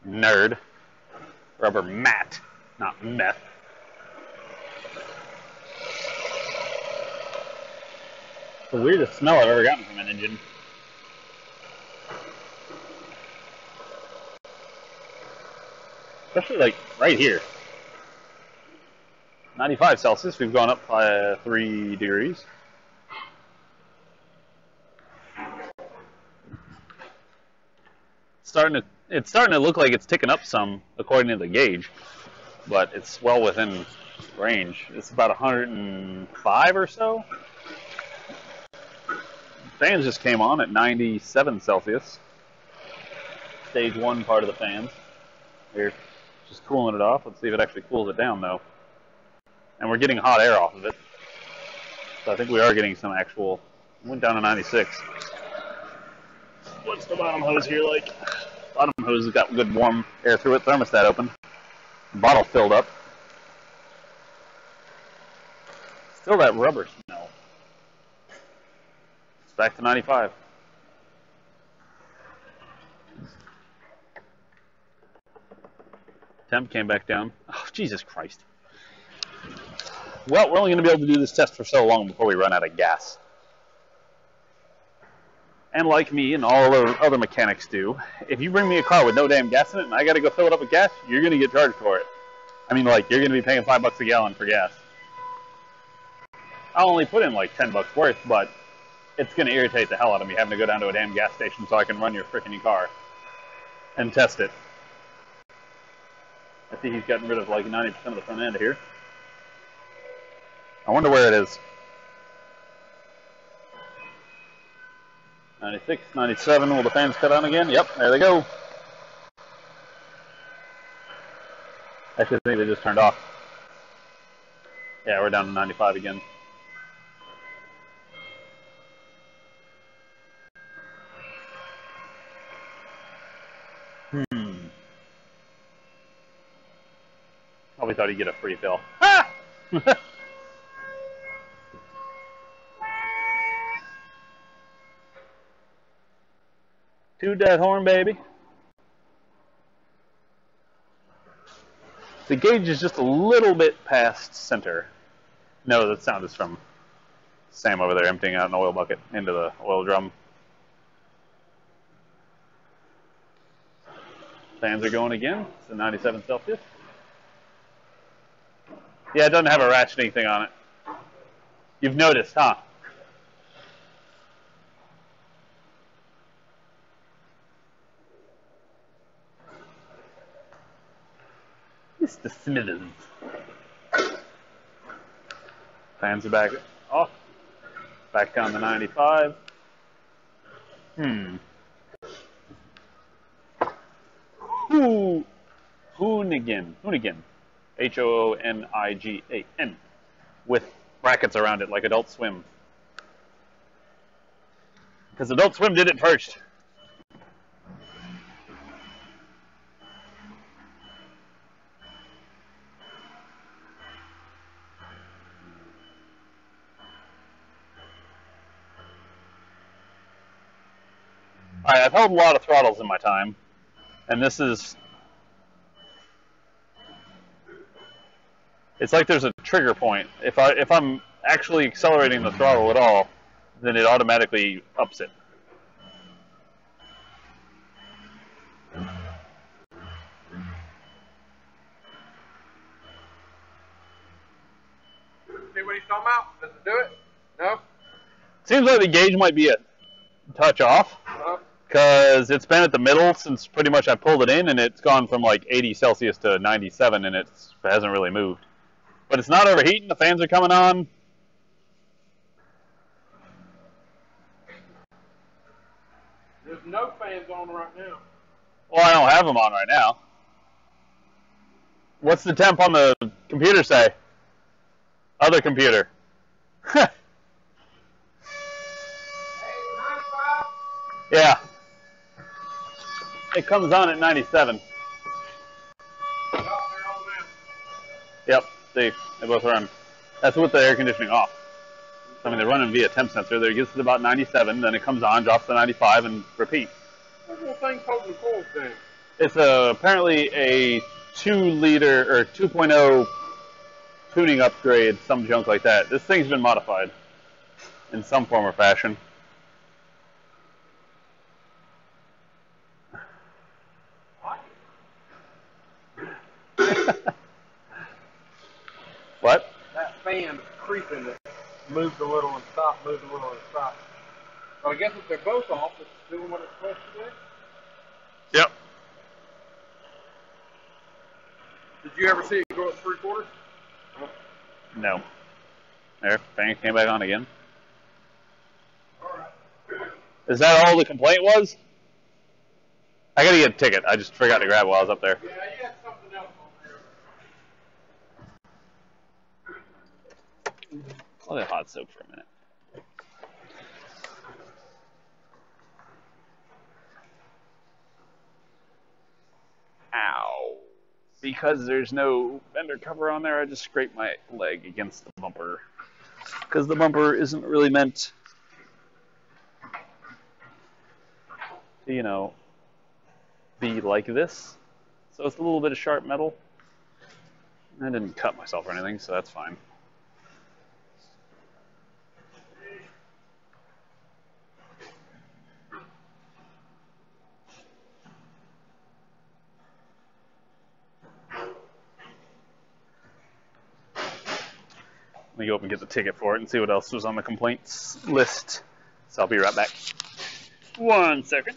Nerd. Rubber mat, not meth. It's the weirdest smell I've ever gotten from an engine. Especially like right here. 95 Celsius, we've gone up by 3 degrees. It's starting to look like it's ticking up some according to the gauge, but it's well within range. It's about 105 or so. Fans just came on at 97 Celsius. Stage 1 part of the fans. Here, just cooling it off. Let's see if it actually cools it down though. And we're getting hot air off of it. So I think we are getting some actual, went down to 96. What's the bottom hose here like? Bottom hose has got good warm air through it. Thermostat open. Bottle filled up. Still that rubber smell. It's back to 95. Temp came back down. Oh, Jesus Christ. Well, we're only going to be able to do this test for so long before we run out of gas. And like me and all other mechanics do, if you bring me a car with no damn gas in it and I got to go fill it up with gas, you're going to get charged for it. I mean, like, you're going to be paying $5 a gallon for gas. I'll only put in like $10 worth, but it's going to irritate the hell out of me having to go down to a damn gas station so I can run your frickin' car and test it. I see he's gotten rid of like 90% of the front end here. I wonder where it is. 96, 97, will the fans cut on again? Yep, there they go. Actually, I think they just turned off. Yeah, we're down to 95 again. Probably thought he'd get a free fill. Ah! Toot that horn, baby. The gauge is just a little bit past center. No, that sound is from Sam over there emptying out an oil bucket into the oil drum. Fans are going again. It's a 97 Celsius. Yeah, it doesn't have a ratcheting thing on it. You've noticed, huh? Mr. Smithers. Fans are back off. Back down to 95. Hoonigan. Hoonigan. With brackets around it like Adult Swim. Because Adult Swim did it first. Alright, I've held a lot of throttles in my time. And this is It's like there's a trigger point. If I'm actually accelerating the throttle at all, then it automatically ups it. See what he's talking about? Does it do it? No? Seems like the gauge might be a touch off, because it's been at the middle since pretty much I pulled it in, and it's gone from like 80 Celsius to 97, and it hasn't really moved. But it's not overheating. The fans are coming on. There's no fans on right now. Well, I don't have them on right now. What's the temp on the computer say? Other computer. Yeah. It comes on at 97. Yep, they both run. That's with the air conditioning off. I mean, they're running via temp sensor. There it gets to about 97, then it comes on, drops to 95, and repeat. What little thing holding the coils down? It's apparently a 2-liter or 2.0 tuning upgrade, some junk like that. This thing's been modified in some form or fashion. What? That fan creeping that moved a little and stopped, moved a little and stopped. But I guess if they're both off, it's doing what it's supposed to do. Yep. Did you ever see it go up 3/4? No. There, fan came back on again. Is that all the complaint was? I gotta get a ticket. I just forgot to grab it while I was up there. Yeah, you had something else on there. I'll let hot soak for a minute. Ow. Because there's no fender cover on there, I just scraped my leg against the bumper. Because the bumper isn't really meant to, you know, be like this. So it's a little bit of sharp metal. I didn't cut myself or anything, so that's fine. Let me go up and get the ticket for it and see what else was on the complaints list. So I'll be right back. 1 second.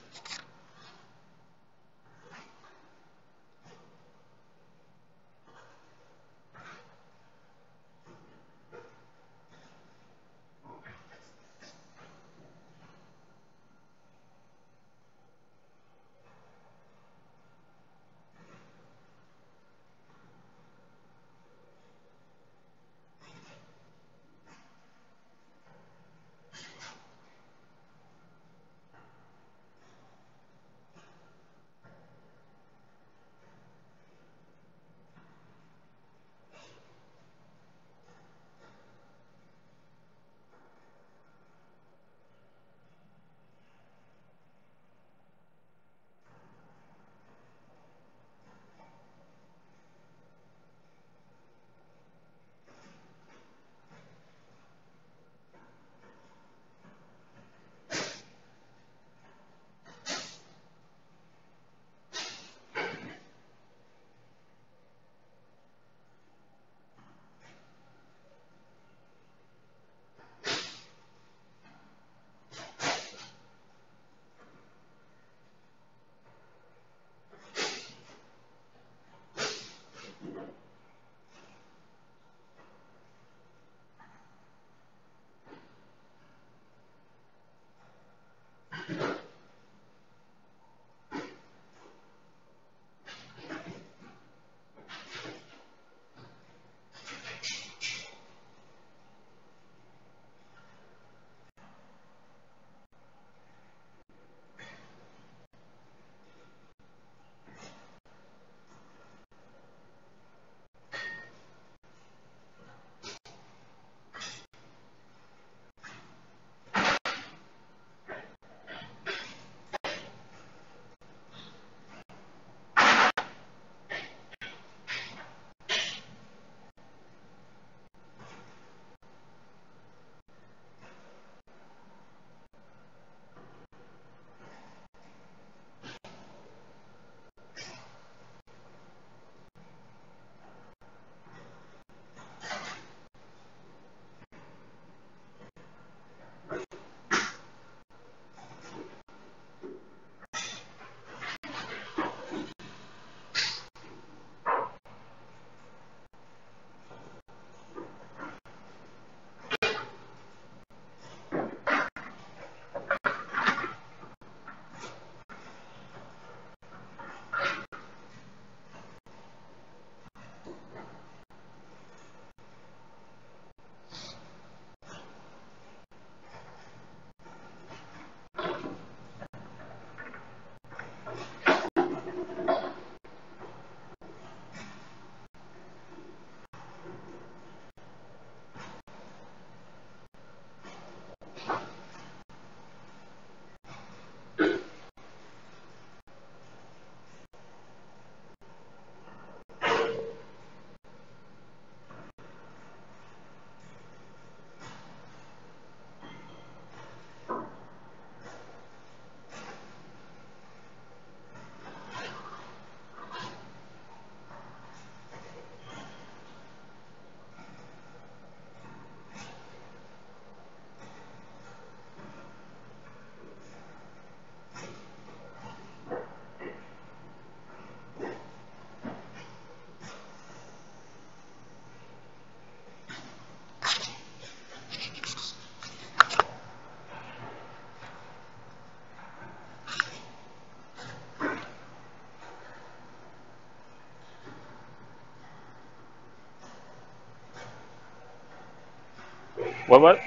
What?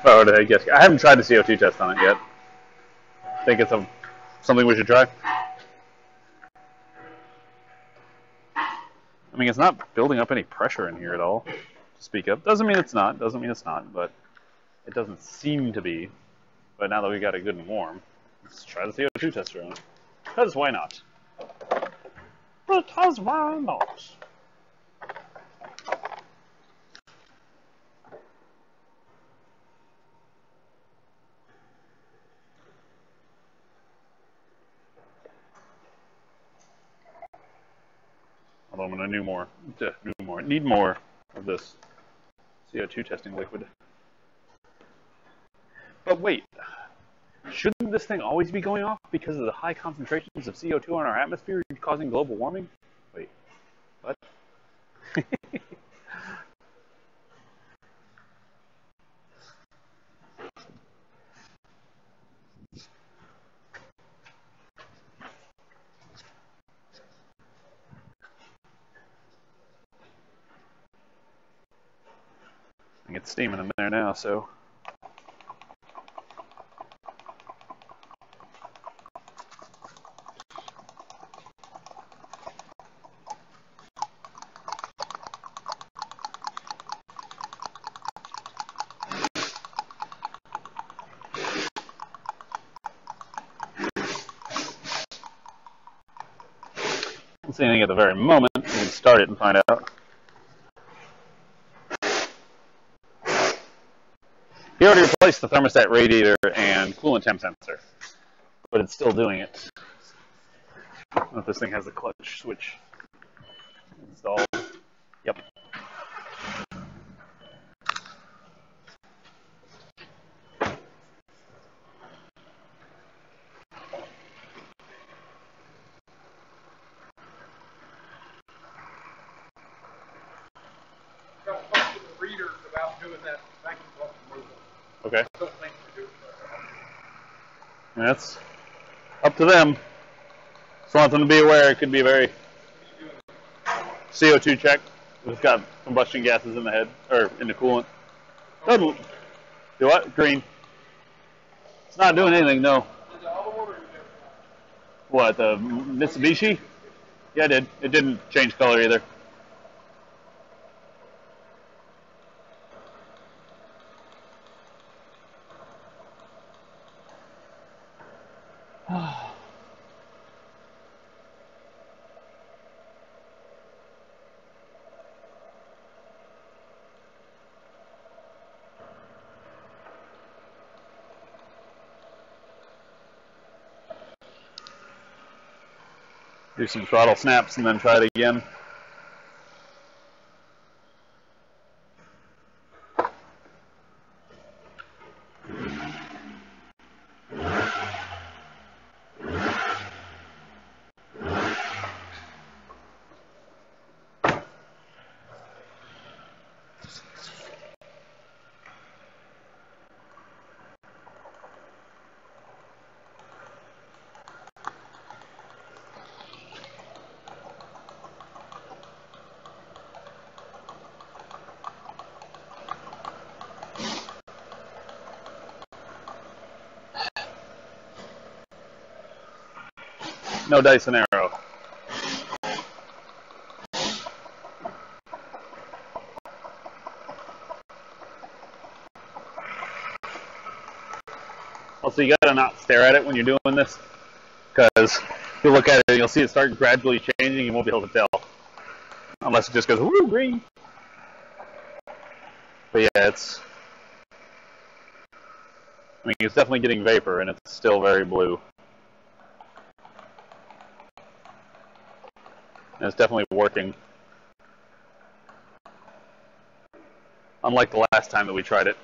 Oh, did I guess? I haven't tried the CO2 test on it yet. Think it's something we should try? I mean, it's not building up any pressure in here at all, to speak of. Doesn't mean it's not, but it doesn't seem to be. But now that we got it good and warm, let's try the CO2 tester on it. Because why not? Because why not? Although I'm going to need more of this CO2 testing liquid. But wait, shouldn't this thing always be going off because of the high concentrations of CO2 in our atmosphere causing global warming? Wait, what? I get steaming in there now, so. I don't see anything at the very moment. We can start it and find out. He already replaced the thermostat radiator and coolant temp sensor, but it's still doing it. I don't know if this thing has a clutch switch installed. Yep. Got to talk to the readers about doing that vacuum pump removal. Okay. I don't think they do it very often. That's up to them. Just want them to be aware it could be a very CO2 check. It's got combustion gases in the head, or in the coolant. Doesn't do what? Green. It's not doing anything, no. What, the Mitsubishi? Yeah, it did. It didn't change color either. Do some throttle snaps and then try it again. No Dyson Arrow. Also, you gotta not stare at it when you're doing this, because if you look at it and you'll see it start gradually changing, you won't be able to tell. Unless it just goes, woo, green. But yeah, it's definitely getting vapor, and it's still very blue. And it's definitely working. Unlike the last time that we tried it.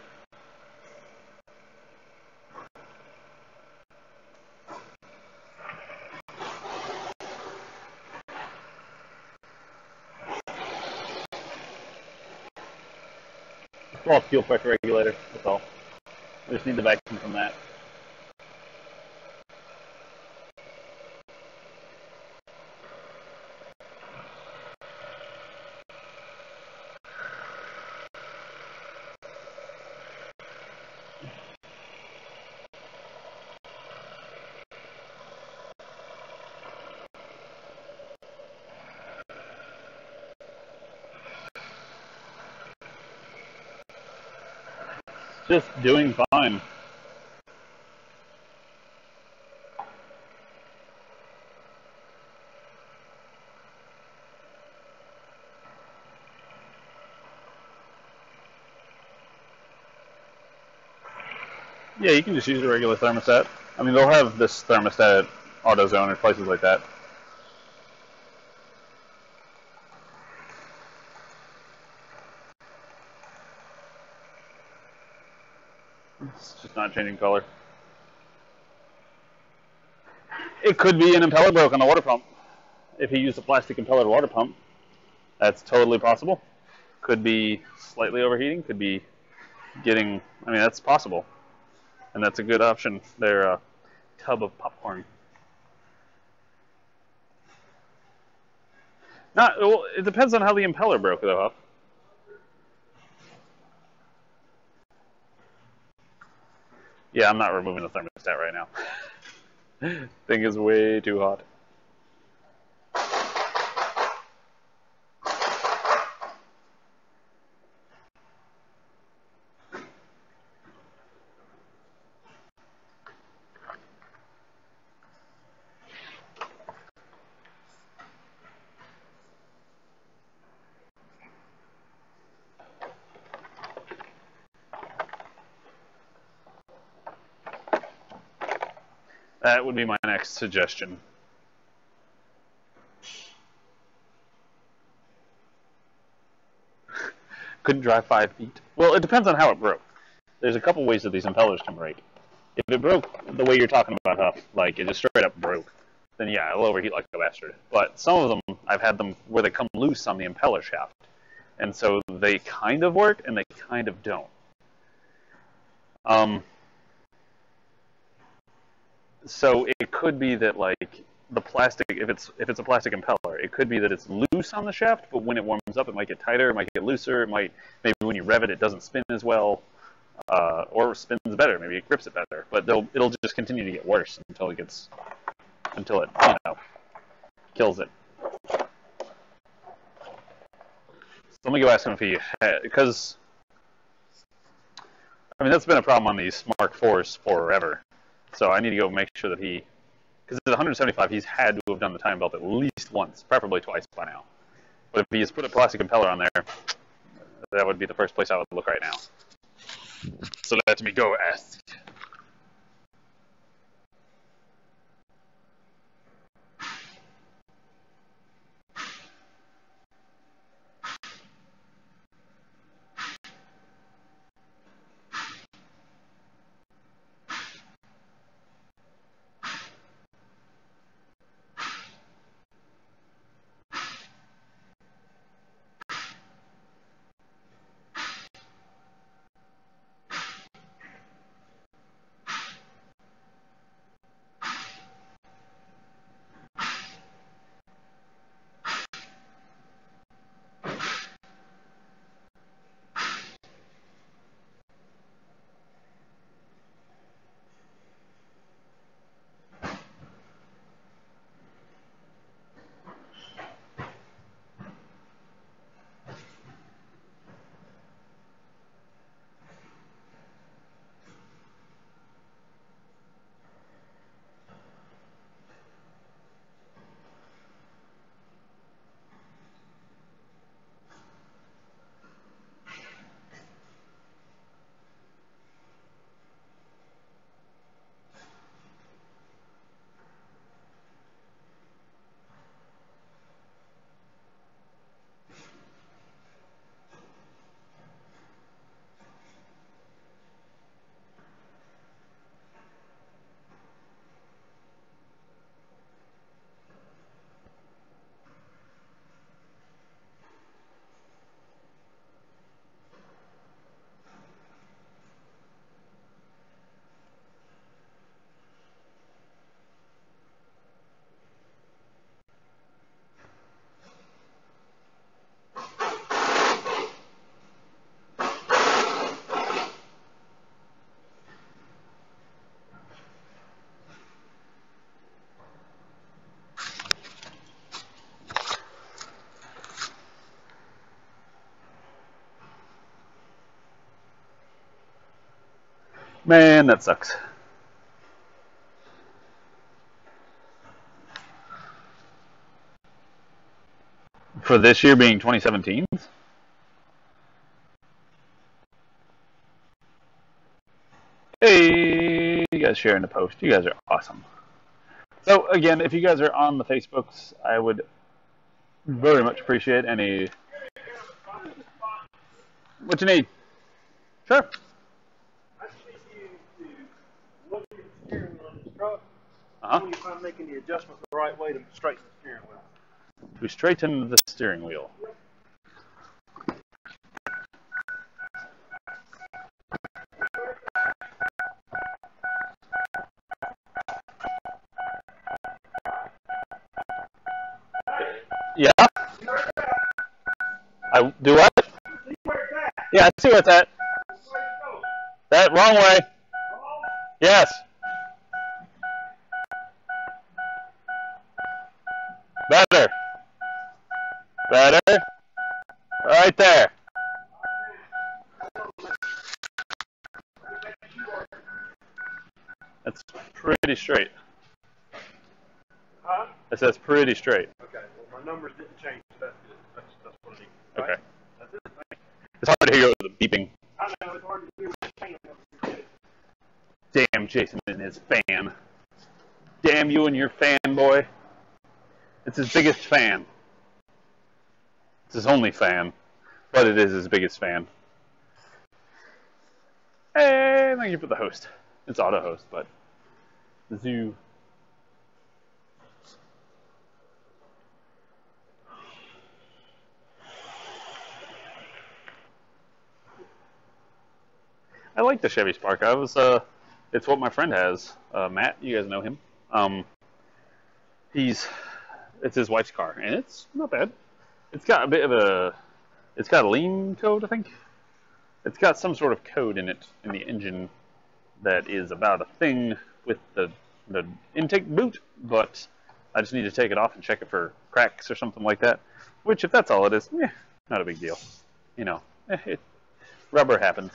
Well, fuel pressure regulator, that's all. We just need the vacuum from that. Just doing fine. Yeah, you can just use a regular thermostat. I mean, they'll have this thermostat at AutoZone or places like that. It's just not changing color. It could be an impeller broke on the water pump. If he used a plastic impeller water pump, that's totally possible. Could be slightly overheating. Could be getting. I mean, that's possible, and that's a good option. They're a tub of popcorn. Not. Well, it depends on how the impeller broke, though, Huff. Yeah, I'm not removing the thermostat right now. Thing is way too hot. That would be my next suggestion. Couldn't drive 5 feet. Well, it depends on how it broke. There's a couple ways that these impellers can break. If it broke the way you're talking about, Huff, like it just straight up broke, then yeah, it'll overheat like a bastard. But some of them, I've had them where they come loose on the impeller shaft. And so they kind of work and they kind of don't. So it could be that like the plastic, if it's a plastic impeller, it could be that it's loose on the shaft, but when it warms up, it might get tighter, it might get looser, it might maybe when you rev it, it doesn't spin as well, or spins better, maybe it grips it better. But it'll just continue to get worse until it kills it. So let me go ask him if he had, because I mean that's been a problem on these Mark IVs forever. So I need to go make sure that because at 175, he's had to have done the time belt at least once, preferably twice by now. But if he has put a plastic impeller on there, that would be the first place I would look right now. So let me go ask. Man, that sucks. For this year being 2017? Hey, you guys sharing the post. You guys are awesome. So, again, if you guys are on the Facebooks, I would very much appreciate any... What you need? Sure. I just need you to look at the steering wheel on this truck. Uh-huh. See if I'm making the adjustment the right way to straighten the steering wheel. To straighten the steering wheel. Yeah? I do what? Yeah, I see where it's at. That wrong way. Yes. Better. Better. Right there. That's pretty straight. Huh? It says pretty straight. Okay, well, my numbers didn't change. That's good. That's what I need. Okay. Right? That's it. It's hard to hear over the beeping. I know it's hard to hear what you're saying. Damn Jason and his fan. Damn you and your fanboy. It's his biggest fan. It's his only fan. But it is his biggest fan. Hey, thank you for the host. It's auto host, but zoo. I like the Chevy Spark. It's what my friend has. Matt, you guys know him. It's his wife's car, and it's not bad. It's got it's got a lean code, I think. It's got some sort of code in it, in the engine, that is about a thing with the intake boot, but I just need to take it off and check it for cracks or something like that. Which, if that's all it is, not a big deal. You know, rubber happens.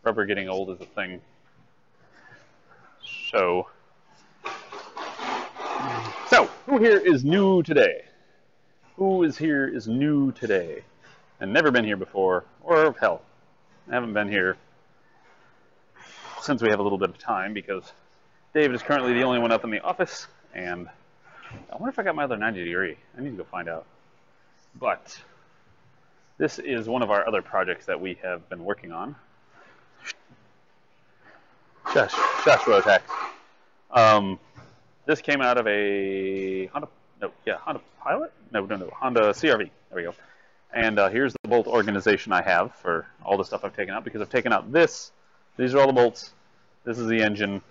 Rubber getting old is a thing. So, who here is new today? Who is here is new today and never been here before, or hell, haven't been here since we have a little bit of time because David is currently the only one up in the office, and I wonder if I got my other 90 degree. I need to go find out. But this is one of our other projects that we have been working on. Joshua attacks. This came out of a Honda Pilot? No, Honda CRV. There we go. And here's the bolt organization I have for all the stuff I've taken out, because I've taken out this. These are all the bolts. This is the engine,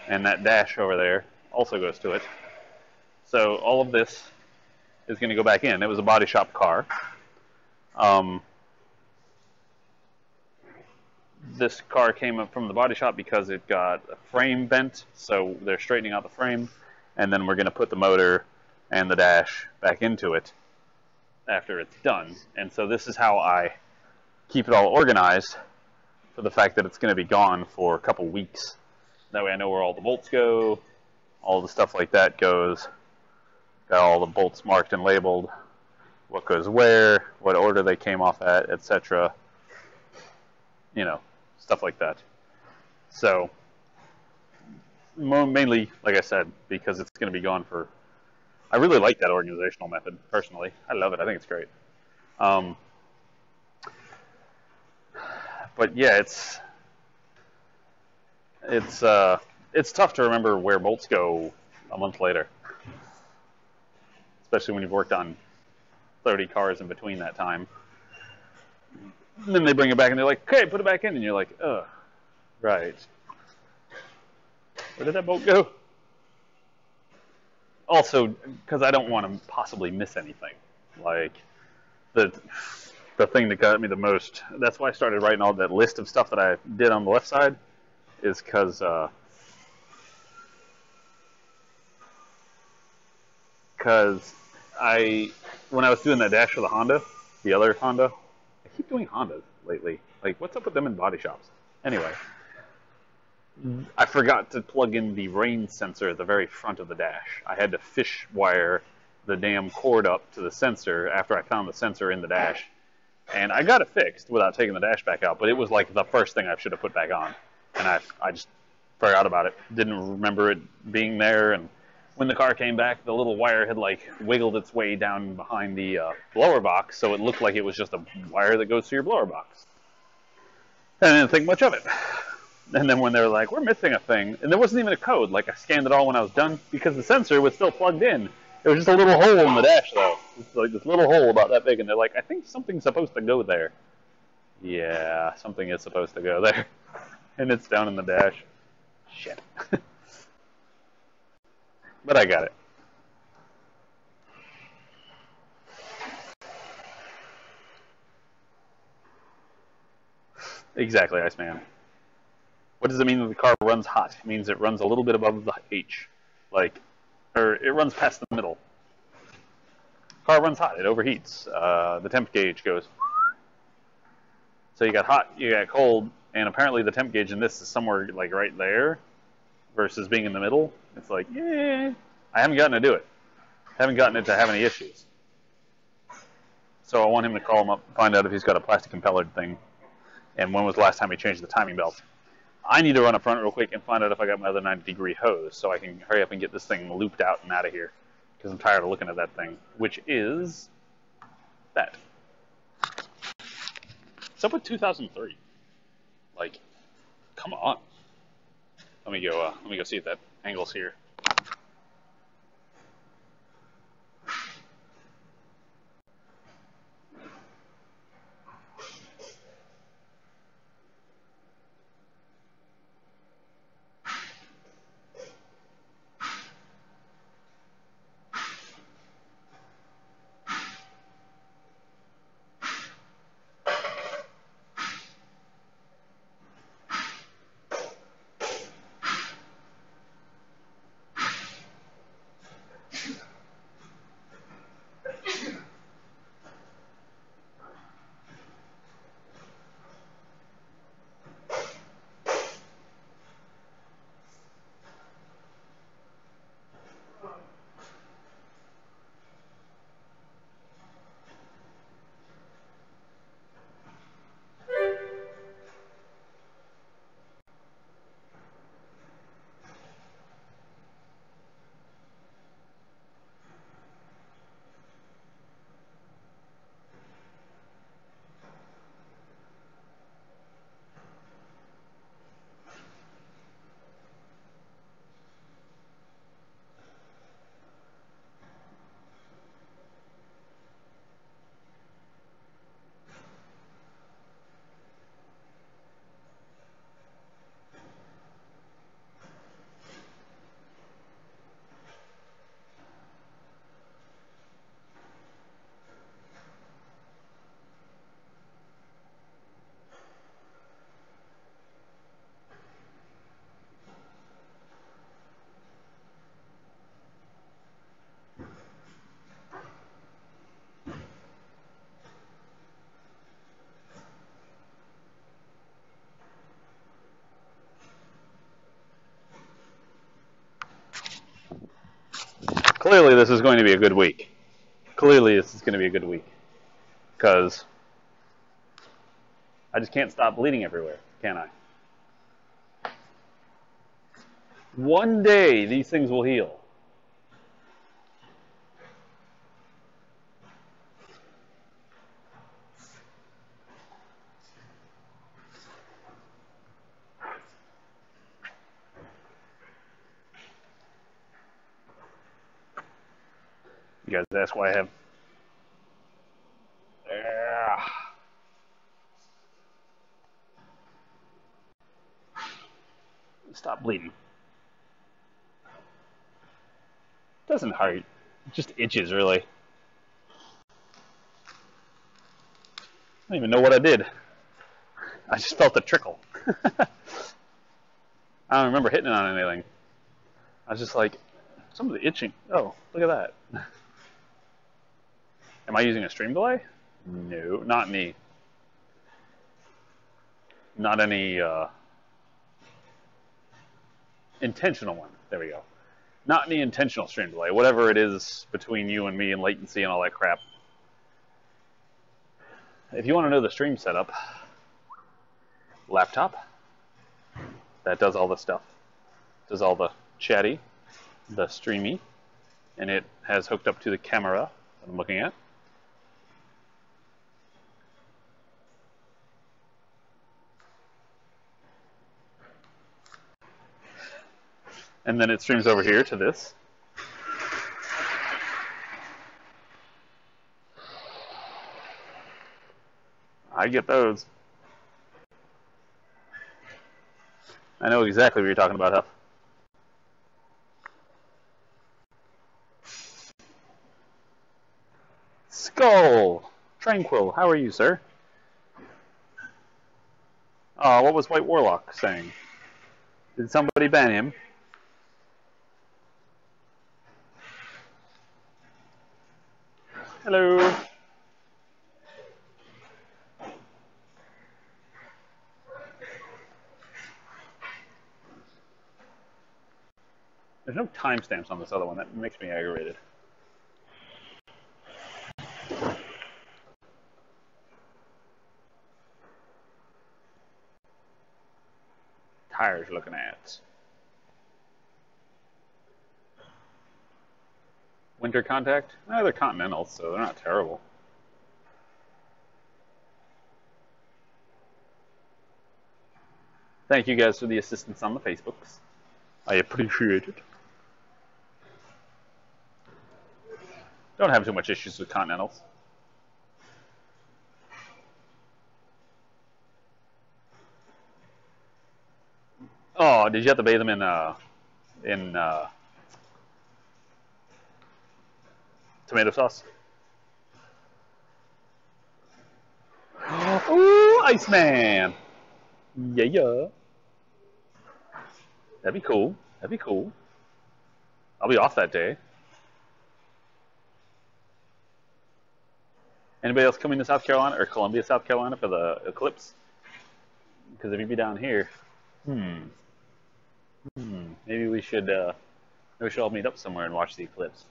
and that dash over there also goes to it. So all of this is going to go back in. It was a body shop car. This car came up from the body shop because it got a frame bent, so they're straightening out the frame, and then we're going to put the motor and the dash back into it after it's done. And so this is how I keep it all organized for the fact that it's going to be gone for a couple weeks. That way I know where all the bolts go, all the stuff like that goes, got all the bolts marked and labeled, what goes where, what order they came off at, etc. You know, stuff like that. So, mainly, like I said, because it's going to be gone for... I really like that organizational method, personally. I love it. I think it's great. But yeah, it's tough to remember where bolts go a month later, especially when you've worked on 30 cars in between that time. And then they bring it back and they're like, okay, put it back in. And you're like, ugh, right. Where did that bolt go? Also, because I don't want to possibly miss anything. Like, the thing that got me the most, that's why I started writing all that list of stuff that I did on the left side, is because when I was doing that dash for the Honda, the other Honda, I keep doing Hondas lately. Like, what's up with them in body shops? Anyway, I forgot to plug in the rain sensor at the very front of the dash. I had to fish wire the damn cord up to the sensor after I found the sensor in the dash. And I got it fixed without taking the dash back out, but it was like the first thing I should have put back on. And I just forgot about it. Didn't remember it being there. And when the car came back, the little wire had like wiggled its way down behind the blower box, so it looked like it was just a wire that goes to your blower box. And I didn't think much of it. And then when they were like, we're missing a thing, and there wasn't even a code, like I scanned it all when I was done, because the sensor was still plugged in. It was just a little hole in the dash, though. It's like this little hole about that big, and they're like, I think something's supposed to go there. Yeah, something is supposed to go there. And it's down in the dash. Shit. But I got it. Exactly, Iceman. What does it mean that the car runs hot? It means it runs a little bit above the H. Or it runs past the middle. Car runs hot, it overheats. The temp gauge goes. So you got hot, you got cold, and apparently the temp gauge in this is somewhere like right there versus being in the middle. It's like, yeah, I haven't gotten to do it. I haven't gotten it to have any issues. So I want him to call him up and find out if he's got a plastic impeller thing. And when was the last time he changed the timing belt? I need to run up front real quick and find out if I got my other 90-degree hose so I can hurry up and get this thing looped out and out of here. Because I'm tired of looking at that thing, which is that. What's up with 2003? Like, come on. Let me go see if that angle's here. Clearly this is going to be a good week. Clearly this is going to be a good week. Because I just can't stop bleeding everywhere, can I? One day these things will heal. You guys ask why I have... Stop bleeding. Doesn't hurt. It just itches, really. I don't even know what I did. I just felt a trickle. I don't remember hitting it on anything. I was just like, some of the itching. Oh, look at that. Am I using a stream delay? No, not any. Not any intentional one. There we go. Not any intentional stream delay. Whatever it is between you and me and latency and all that crap. If you want to know the stream setup, laptop, that does all the stuff. Does all the chatty, the streamy, and it has hooked up to the camera that I'm looking at. And then it streams over here to this. I get those. I know exactly what you're talking about, Huff. Skull! Tranquil, how are you, sir? Oh, what was White Warlock saying? Did somebody ban him? Hello. There's no timestamps on this other one. That makes me aggravated. Tires you're looking at. Winter Contact? They're Continentals, so they're not terrible. Thank you guys for the assistance on the Facebooks. I appreciate it. Don't have too much issues with Continentals. Oh, did you have to bathe them in tomato sauce? Ooh, Iceman! Yeah. That'd be cool. That'd be cool. I'll be off that day. Anybody else coming to South Carolina or Columbia, South Carolina for the eclipse? Because if you'd be down here, maybe we should all meet up somewhere and watch the eclipse.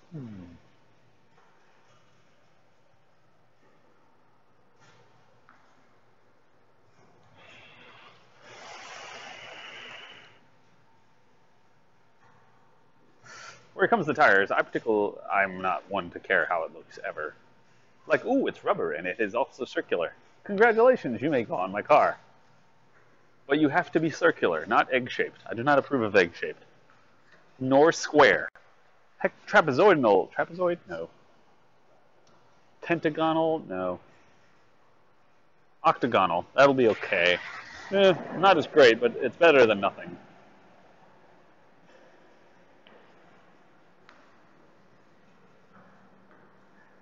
Where it comes to tires, I'm not one to care how it looks ever. Like, ooh, it's rubber and it is also circular. Congratulations, you may go on my car. But you have to be circular, not egg-shaped. I do not approve of egg-shaped. Nor square. Heck, trapezoidal. Trapezoid? No. Pentagonal? No. Octagonal. That'll be okay. Not as great, but it's better than nothing.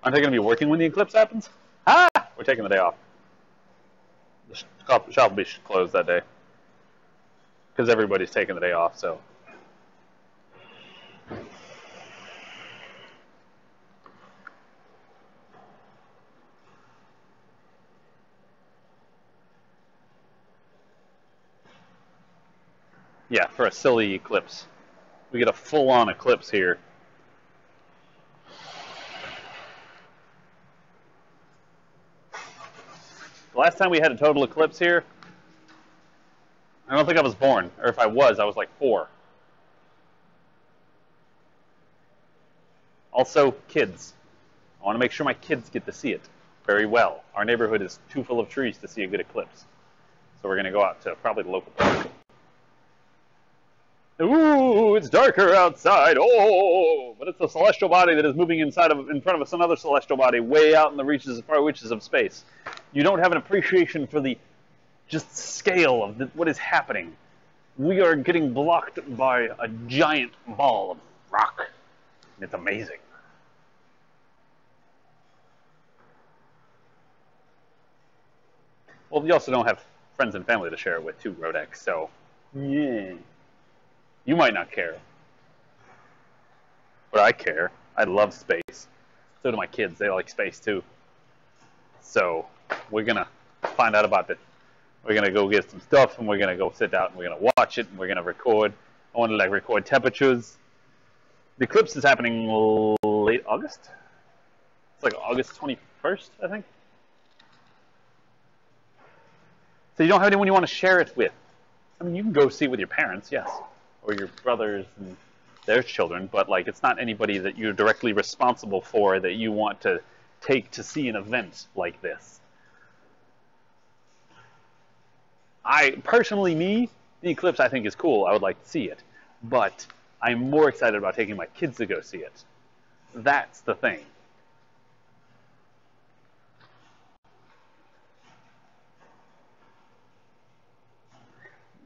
Aren't they going to be working when the eclipse happens? Ah! We're taking the day off. The shop will be closed that day. Because everybody's taking the day off, so. Yeah, for a silly eclipse. We get a full-on eclipse here. The last time we had a total eclipse here, I don't think I was born. Or if I was like 4. Also, kids. I want to make sure my kids get to see it very well. Our neighborhood is too full of trees to see a good eclipse. So we're going to go out to probably the local park. Ooh, it's darker outside. Oh, but it's a celestial body that is moving in front of us, another celestial body way out in the far reaches of space. You don't have an appreciation for the just scale of what is happening. We are getting blocked by a giant ball of rock. It's amazing. Well, you also don't have friends and family to share it with too, Rodex, so yeah. You might not care. But I care. I love space. So do my kids. They like space too. So we're going to find out about it. We're going to go get some stuff, and we're going to go sit down, and we're going to watch it, and we're going to record. I wanted to like record temperatures. The eclipse is happening late August. It's like August 21st, I think. So you don't have anyone you want to share it with. I mean, you can go see it with your parents, yes, or your brothers and their children, but like it's not anybody that you're directly responsible for that you want to take to see an event like this. The eclipse I think is cool. I would like to see it, but I'm more excited about taking my kids to go see it. That's the thing.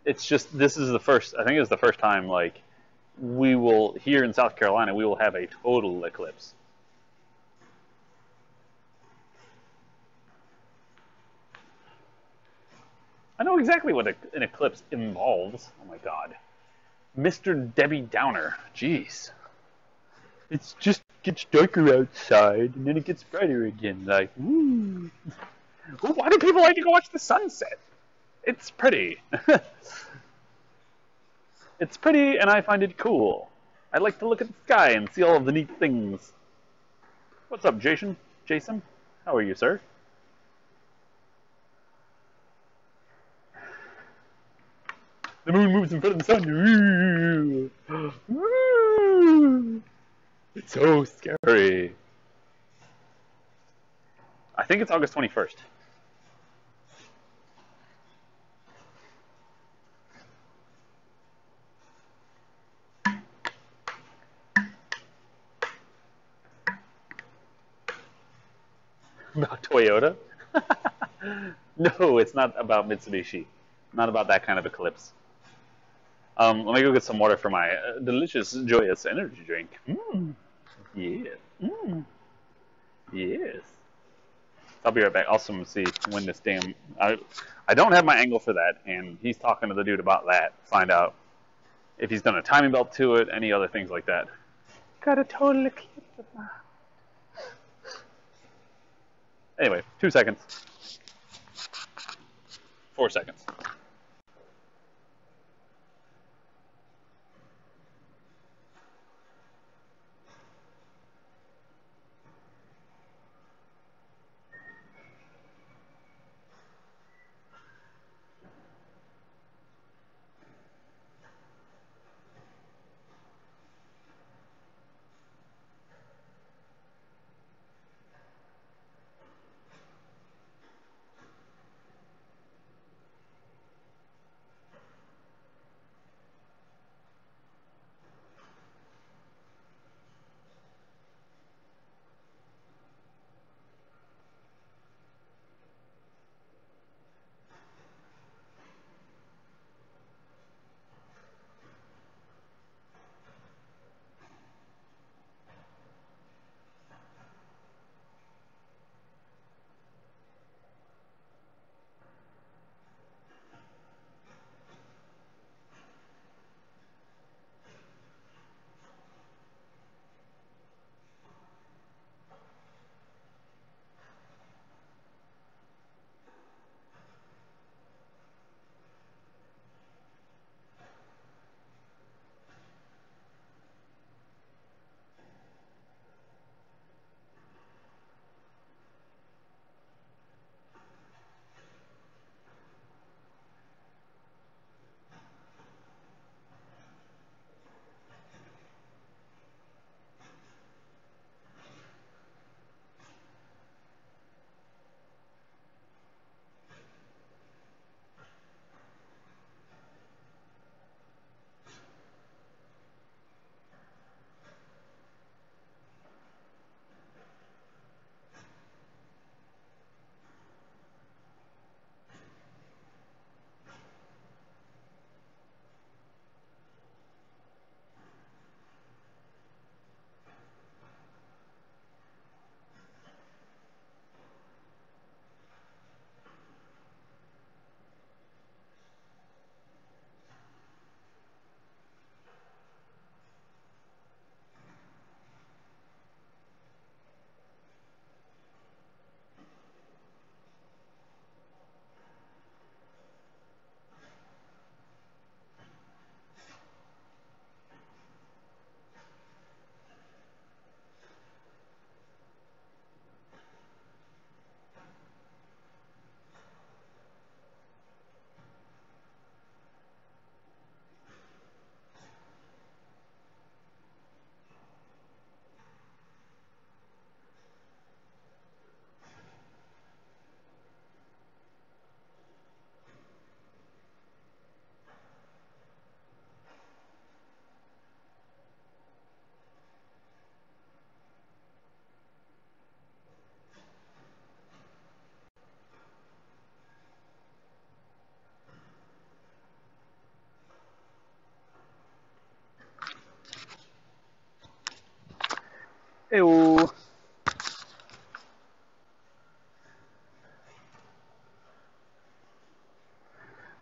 It's just I think it's the first time like we will here in South Carolina we will have a total eclipse. I know exactly what an eclipse involves. Oh my god. Mr. Debbie Downer. Jeez. It just gets darker outside and then it gets brighter again. Like, woo. Why do people like to go watch the sunset? It's pretty. It's pretty, and I find it cool. I like to look at the sky and see all of the neat things. What's up, Jason? Jason? How are you, sir? The moon moves in front of the sun. It's so scary. I think it's August 21st. About Toyota? No, it's not about Mitsubishi. Not about that kind of eclipse. Let me go get some water for my delicious, joyous energy drink. Yeah. Yes. I'll be right back. Also, see when this damn... I don't have my angle for that, and he's talking to the dude about that. Find out if he's done a timing belt to it, any other things like that. Got a total eclipse of my... Anyway, 2 seconds. 4 seconds.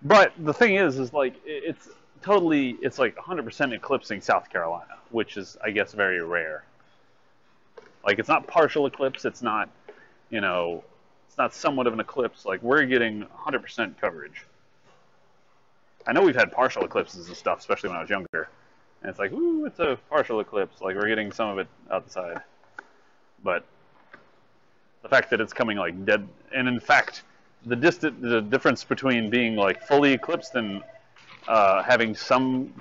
But the thing is like it's totally, it's like 100% eclipsing South Carolina, which is, I guess, very rare. Like, it's not partial eclipse. It's not, you know, it's not somewhat of an eclipse. Like, we're getting 100% coverage. I know we've had partial eclipses and stuff, especially when I was younger. And it's like, ooh, it's a partial eclipse. Like, we're getting some of it outside. But the fact that it's coming, like, dead... And, in fact, the difference between being, like, fully eclipsed and having some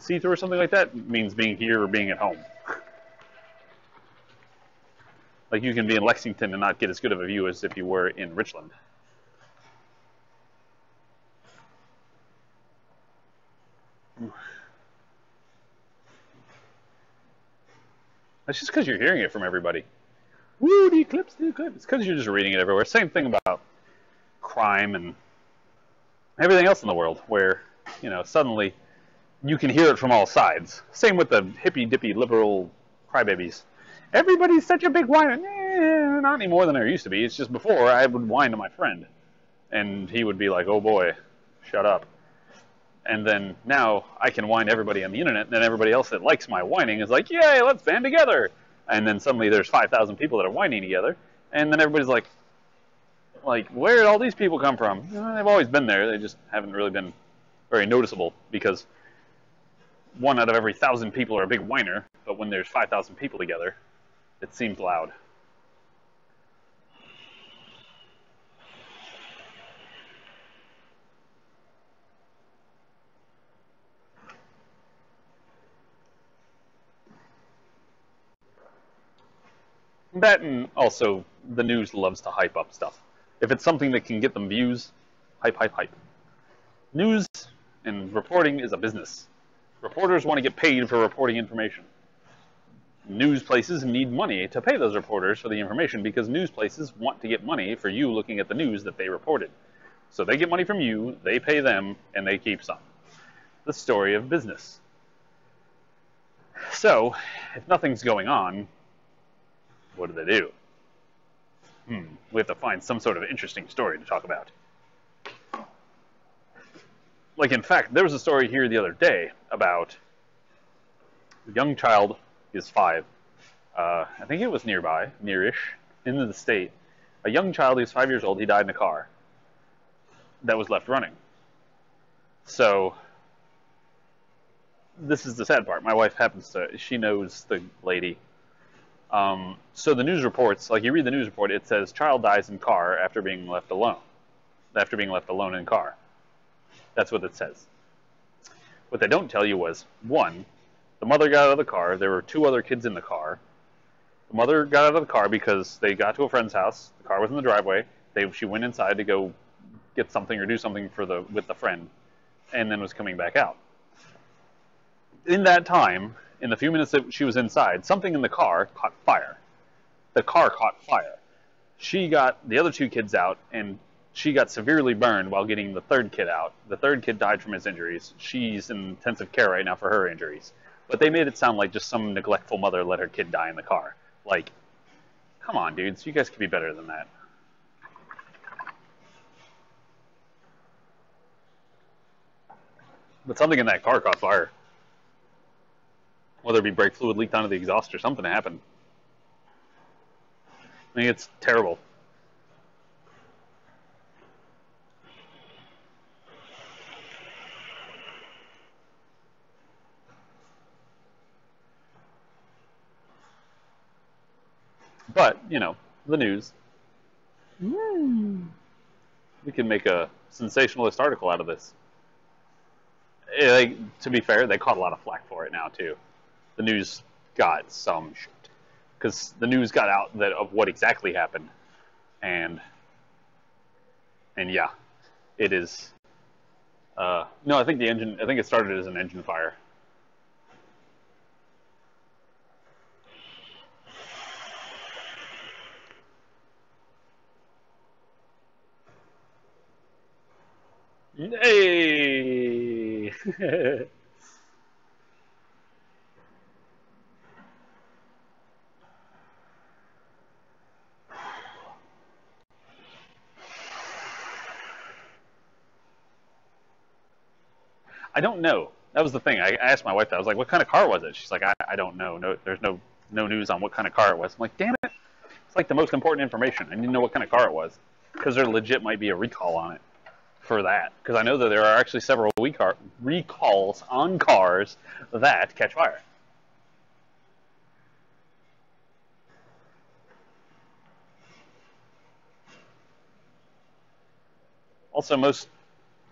see-through or something like that means being here or being at home. Like, you can be in Lexington and not get as good of a view as if you were in Richland. That's just because you're hearing it from everybody. Woo, the eclipse, the eclipse. It's because you're just reading it everywhere. Same thing about crime and everything else in the world, where, you know, suddenly you can hear it from all sides. Same with the hippy-dippy liberal crybabies. Everybody's such a big whiner. Not any more than there used to be. It's just before I would whine to my friend, and he would be like, "Oh boy, shut up." And then now I can whine to everybody on the internet, and then everybody else that likes my whining is like, "Yay, let's band together!" And then suddenly there's 5,000 people that are whining together, and then everybody's like, where did all these people come from? They've always been there. They just haven't really been very noticeable, because 1 out of every 1,000 people are a big whiner, but when there's 5,000 people together, it seems loud. That, and also the news loves to hype up stuff. If it's something that can get them views, hype, hype, hype. News and reporting is a business. Reporters want to get paid for reporting information. News places need money to pay those reporters for the information, because news places want to get money for you looking at the news that they reported. So they get money from you, they pay them, and they keep some. The story of business. So, if nothing's going on, what do? We have to find some sort of interesting story to talk about. Like, in fact, there was a story here the other day about a young child. He is 5. I think it was nearish, in the state. A young child, he was 5 years old, he died in a car that was left running. So, this is the sad part. My wife she knows the lady. So the news reports, like, you read the news report, it says child dies in car after being left alone. After being left alone in car. That's what it says. What they don't tell you was, 1, the mother got out of the car. There were 2 other kids in the car. The mother got out of the car because they got to a friend's house. The car was in the driveway. She went inside to go get something or do something with the friend, and then was coming back out. In that time, in the few minutes that she was inside, something in the car caught fire. The car caught fire. She got the other 2 kids out, and she got severely burned while getting the 3rd kid out. The 3rd kid died from his injuries. She's in intensive care right now for her injuries. But they made it sound like just some neglectful mother let her kid die in the car. Like, come on, dudes. You guys could be better than that. But something in that car caught fire. Whether it be brake fluid leaked onto the exhaust or something happened. I mean, it's terrible. But, you know, the news. We can make a sensationalist article out of this. To be fair, they caught a lot of flack for it now, too. The news got some shit. Because the news got out of what exactly happened. And yeah, it is... no, I think it started as an engine fire. Hey! I don't know. That was the thing. I asked my wife that. I was like, what kind of car was it? She's like, I don't know. No, there's no news on what kind of car it was. I'm like, damn it. It's like the most important information. I need to know what kind of car it was. Because there legit might be a recall on it for that. Because I know that there are actually several recalls on cars that catch fire. Also, most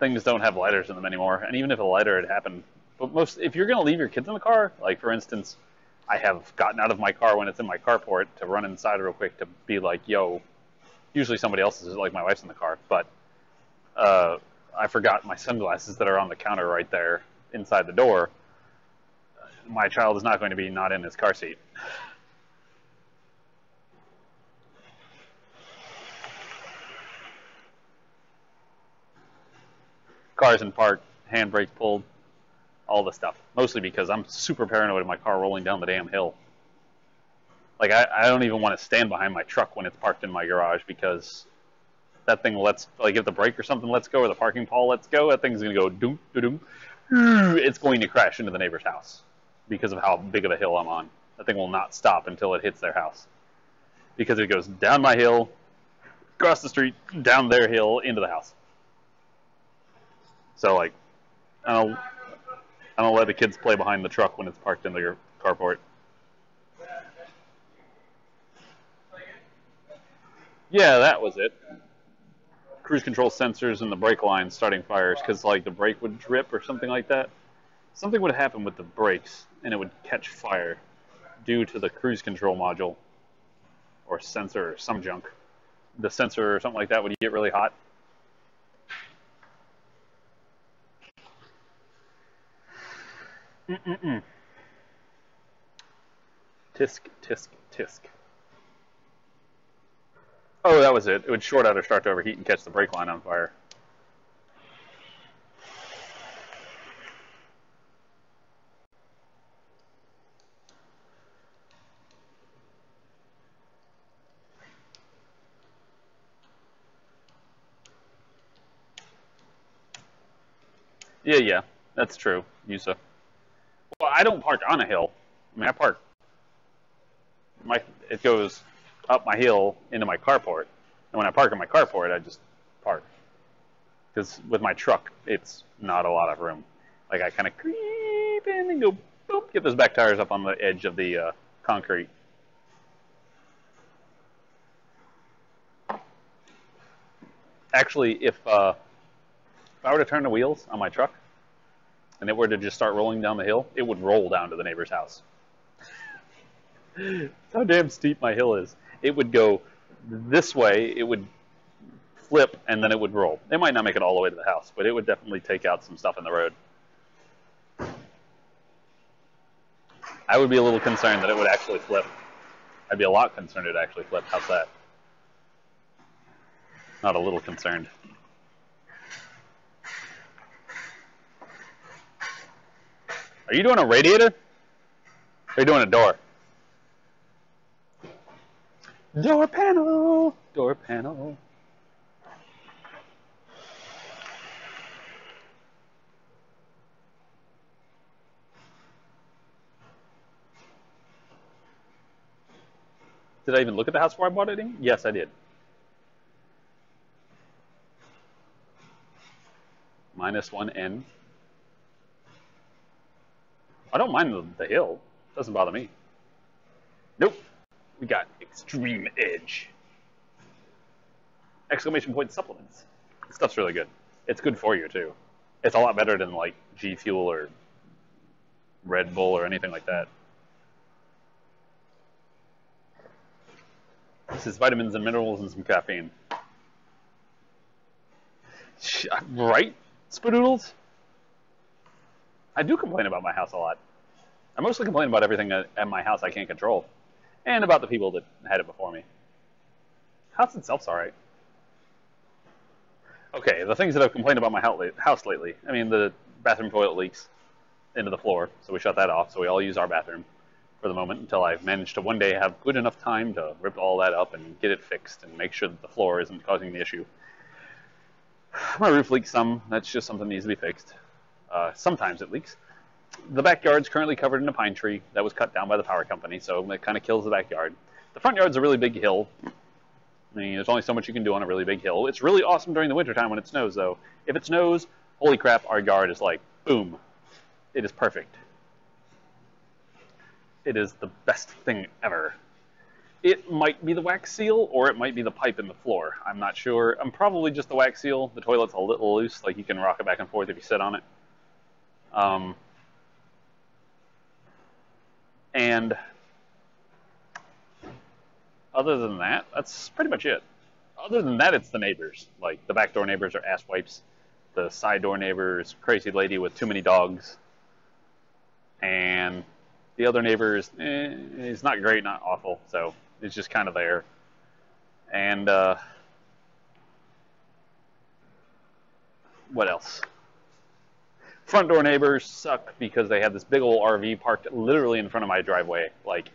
things don't have lighters in them anymore. And even if a lighter had happened, but if you're going to leave your kids in the car, like for instance, I have gotten out of my car when it's in my carport to run inside real quick to be like, yo, usually somebody else's, like my wife's in the car, but I forgot my sunglasses that are on the counter right there inside the door. My child is not going to be not in his car seat. Cars in park, handbrake pulled, all the stuff. Mostly because I'm super paranoid of my car rolling down the damn hill. Like, I don't even want to stand behind my truck when it's parked in my garage because that thing lets, like, if the brake or something lets go or the parking pawl lets go, that thing's going to go doom, doom. It's going to crash into the neighbor's house because of how big of a hill I'm on. That thing will not stop until it hits their house. Because it goes down my hill, across the street, down their hill, into the house. So, like, I don't let the kids play behind the truck when it's parked in their carport. Yeah, that was it. Cruise control sensors and the brake lines starting fires because, like, the brake would drip or something like that. Something would happen with the brakes and it would catch fire due to the cruise control module or sensor or some junk. The sensor or something like that would get really hot. Tisk, tisk, tisk. Oh, that was it. It would short out or start to overheat and catch the brake line on fire. Yeah, that's true, Yusa. Well, I don't park on a hill. I mean, I park. It goes up my hill into my carport, and when I park in my carport, I just park. Because with my truck, it's not a lot of room. Like I kind of creep in and go boop, get those back tires up on the edge of the concrete. Actually, if I were to turn the wheels on my truck and it were to just start rolling down the hill, it would roll down to the neighbor's house. That's how damn steep my hill is. It would go this way, it would flip, and then it would roll. It might not make it all the way to the house, but it would definitely take out some stuff in the road. I would be a little concerned that it would actually flip. I'd be a lot concerned it would actually flip. How's that? Not a little concerned. Are you doing a radiator? Or are you doing a door? Door panel! Door panel. Did I even look at the house before I bought it in? Yes, I did. -1N. I don't mind the hill. Doesn't bother me. Nope. We got extreme edge. Exclamation point supplements. This stuff's really good. It's good for you too. It's a lot better than like G Fuel or Red Bull or anything like that. This is vitamins and minerals and some caffeine. Right, Spadoodles? I do complain about my house a lot. I mostly complain about everything at my house I can't control. And about the people that had it before me. House itself's alright. Okay, the things that I've complained about my house lately. I mean, the bathroom toilet leaks into the floor, so we shut that off, so we all use our bathroom for the moment until I've managed to one day have good enough time to rip all that up and get it fixed and make sure that the floor isn't causing the issue. My roof leaks some. That's just something that needs to be fixed. Sometimes it leaks. The backyard's currently covered in a pine tree that was cut down by the power company, so it kind of kills the backyard. The front yard's a really big hill. I mean, there's only so much you can do on a really big hill. It's really awesome during the wintertime when it snows, though. If it snows, holy crap, our yard is like, boom. It is perfect. It is the best thing ever. It might be the wax seal, or it might be the pipe in the floor. I'm not sure. I'm probably just the wax seal. The toilet's a little loose, like you can rock it back and forth if you sit on it. And other than that, that's pretty much it. Other than that, it's the neighbors. Like, the back door neighbors are ass wipes. The side door neighbors, crazy lady with too many dogs. And the other neighbor is not great, not awful, so it's just kind of there. And what else? Front door neighbors suck because they have this big old RV parked literally in front of my driveway. Like,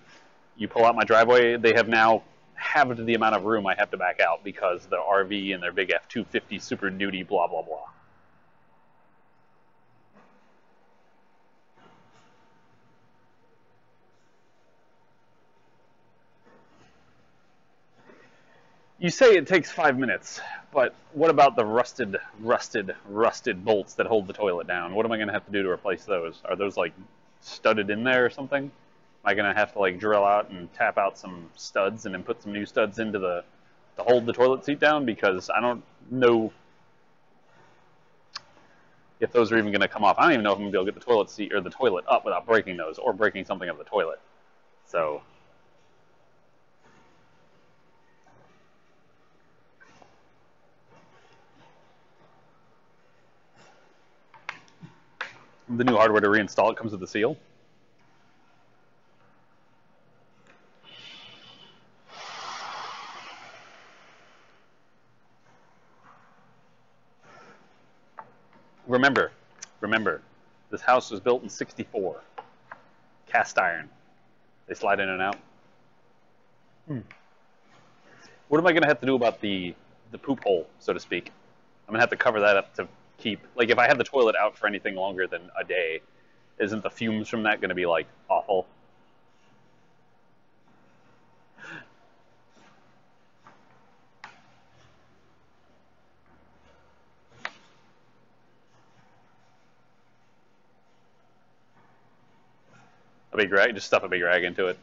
you pull out my driveway, they have now halved the amount of room I have to back out because the RV and their big F-250 Super Duty blah blah blah. You say it takes 5 minutes, but what about the rusted bolts that hold the toilet down? What am I going to have to do to replace those? Are those, like, studded in there or something? Am I going to have to, like, drill out and tap out some studs and then put some new studs into to hold the toilet seat down? Because I don't know if those are even going to come off. I don't even know if I'm going to be able to get the toilet seat or the toilet up without breaking those or breaking something of the toilet. So the new hardware to reinstall it comes with the seal. Remember, this house was built in '64. Cast iron. They slide in and out. What am I going to have to do about the poop hole, so to speak? I'm going to have to cover that up to keep, like, if I have the toilet out for anything longer than a day, isn't the fumes from that going to be, like, awful? A big rag? Just stuff a big rag into it.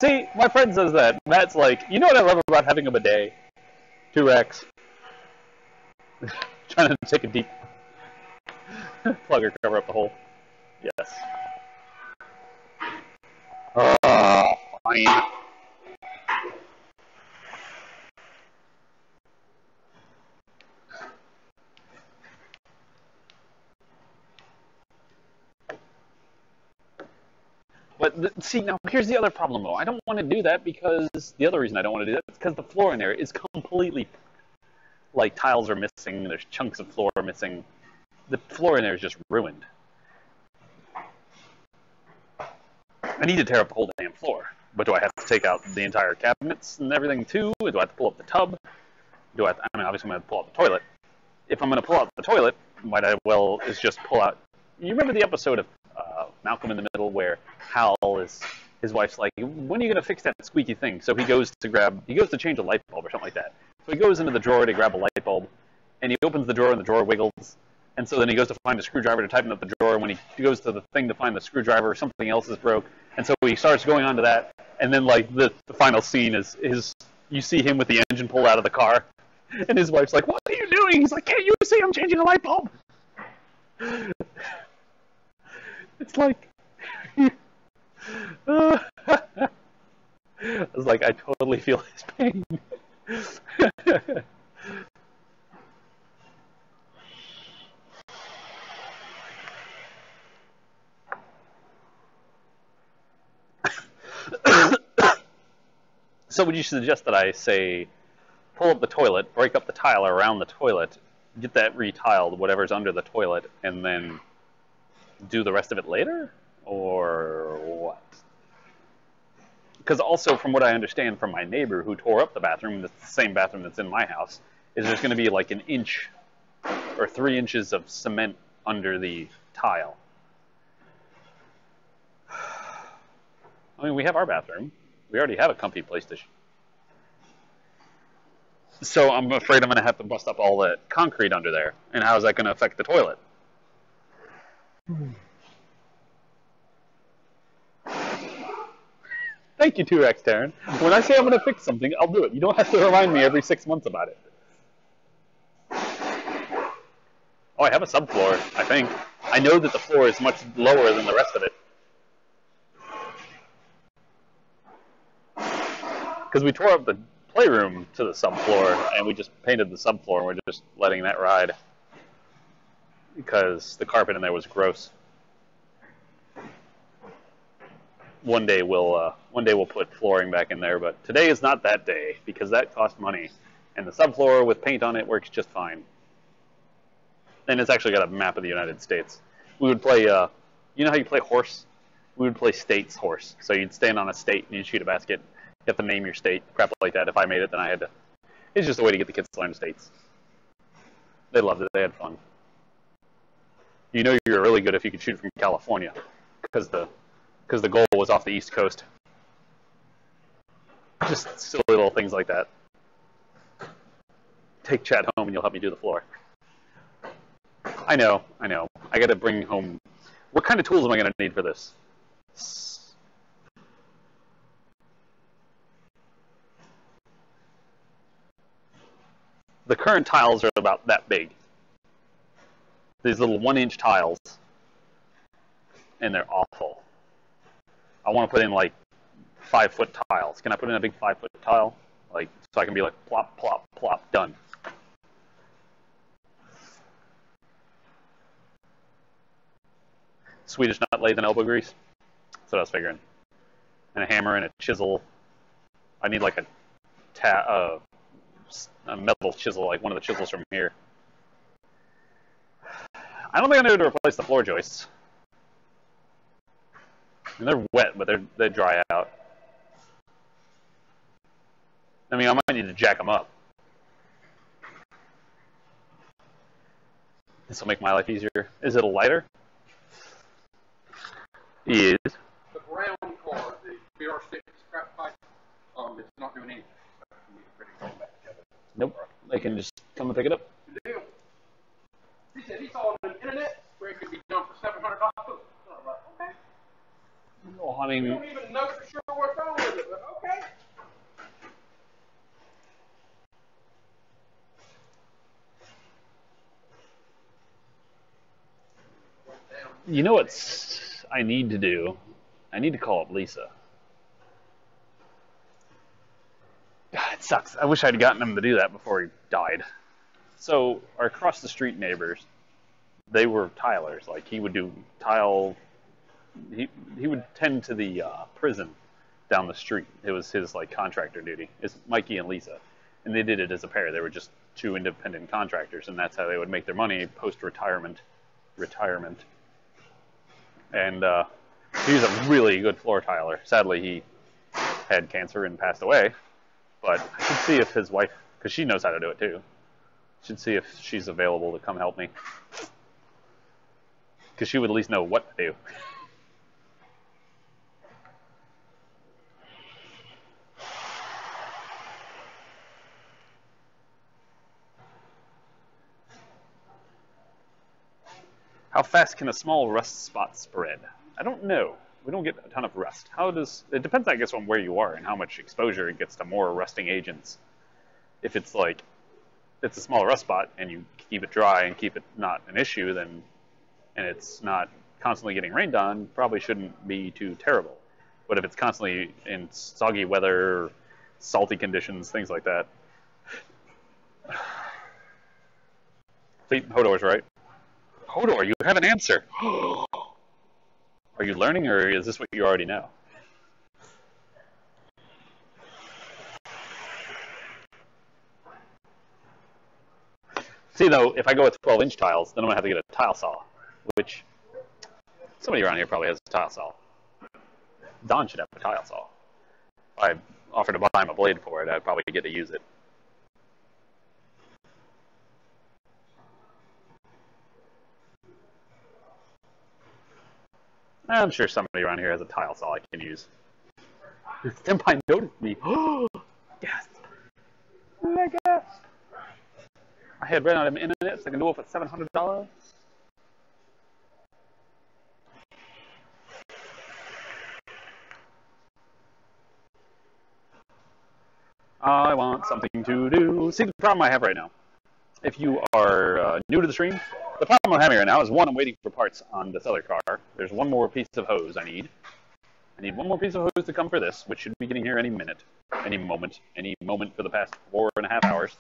See, my friend says that. Matt's like, you know what I love about having a bidet? 2X. Trying to take a deep plug or cover up the hole. Yes. Fine. But see, now here's the other problem, though. I don't want to do that because the other reason I don't want to do that is because the floor in there is completely, like, tiles are missing. There's chunks of floor missing. The floor in there is just ruined. I need to tear up the whole damn floor. But do I have to take out the entire cabinets and everything too? Do I have to pull up the tub? I mean, obviously I'm going to pull out the toilet. If I'm going to pull out the toilet, might I well is just pull out. You remember the episode of Malcolm in the Middle where Hal is, his wife's like, when are you going to fix that squeaky thing? So he goes to change a light bulb or something like that. So he goes into the drawer to grab a light bulb, and he opens the drawer and the drawer wiggles. And so then he goes to find a screwdriver to tighten up the drawer. When he goes to the thing to find the screwdriver, something else is broke. And so he starts going on to that. And then, like, the final scene is you see him with the engine pulled out of the car. And his wife's like, what are you doing? He's like, can't you see I'm changing a light bulb? It's like, I was like, I totally feel his pain. So would you suggest that I say pull up the toilet, break up the tile around the toilet, get that retiled, whatever's under the toilet, and then do the rest of it later? Or what? Because also, from what I understand from my neighbor who tore up the bathroom, that's the same bathroom that's in my house, is there's going to be like an inch or 3 inches of cement under the tile. I mean, we have our bathroom. We already have a comfy place to So I'm afraid I'm going to have to bust up all the concrete under there. And how is that going to affect the toilet? Thank you, 2X Taryn. When I say I'm going to fix something, I'll do it. You don't have to remind me every 6 months about it. Oh, I have a subfloor, I think. I know that the floor is much lower than the rest of it. Because we tore up the playroom to the subfloor, and we just painted the subfloor, and we're just letting that ride. Because the carpet in there was gross. One day we'll put flooring back in there, but today is not that day because that costs money, and the subfloor with paint on it works just fine. And it's actually got a map of the United States. We would play, you know how you play horse? We would play states horse. So you'd stand on a state and you'd shoot a basket. You have to name your state, crap like that. If I made it, then I had to. It's just a way to get the kids to learn states. They loved it. They had fun. You know you're really good if you could shoot from California, because the goal was off the East Coast. Just silly little things like that. Take Chad home and you'll help me do the floor. I know. I gotta bring home... What kind of tools am I gonna need for this? The current tiles are about that big. These little 1-inch tiles. And they're awful. I want to put in like 5-foot tiles. Can I put in a big 5-foot tile? Like, so I can be like plop, plop, plop, done. Swedish nut lathe and elbow grease. That's what I was figuring. And a hammer and a chisel. I need like a metal chisel, like one of the chisels from here. I don't think I need to replace the floor joists. I mean, they're wet, but they dry out. I mean, I might need to jack them up. This will make my life easier. Is it a lighter? Yes. The brown car, the BR6 scrap pipe, it's not doing anything. So we need to bring it all back together. Nope. They can just come and pick it up. Good deal. He said he saw on the internet where it could be done for $700. So I'm like, okay. Well, I mean, You don't even know for sure what's wrong with it, but okay. you know what I need to do? I need to call up Lisa. God, it sucks. I wish I'd gotten him to do that before he died. So, our across the street neighbors, they were tilers. Like, he would do tile... He would tend to the prison down the street. It was his, like, contractor duty. It's Mikey and Lisa. And they did it as a pair. They were just two independent contractors, and that's how they would make their money post-retirement. And he was a really good floor tiler. Sadly, he had cancer and passed away. But I should see if his wife, because she knows how to do it too, should see if she's available to come help me. Because she would at least know what to do. How fast can a small rust spot spread? I don't know. We don't get a ton of rust. It depends, I guess, on where you are and how much exposure it gets to more rusting agents. If it's like, it's a small rust spot and you keep it dry and keep it not an issue, then, and it's not constantly getting rained on, probably shouldn't be too terrible. But if it's constantly in soggy weather, salty conditions, things like that. Hodor's right. Hodor, you have an answer. Are you learning, or is this what you already know? See, though, if I go with 12-inch tiles, then I'm going to have to get a tile saw, which somebody around here probably has a tile saw. Don should have a tile saw. If I offered to buy him a blade for it, I'd probably get to use it. I'm sure somebody around here has a tile saw I can use. Senpai noticed me. Oh, yes. I guess. I had read on the internet, so I can do it for $700. I want something to do. See, the problem I have right now, if you are new to the stream, the problem I'm having right now is, one, I'm waiting for parts on this other car. There's one more piece of hose I need. I need one more piece of hose to come for this, which should be getting here any minute, any moment for the past 4.5 hours.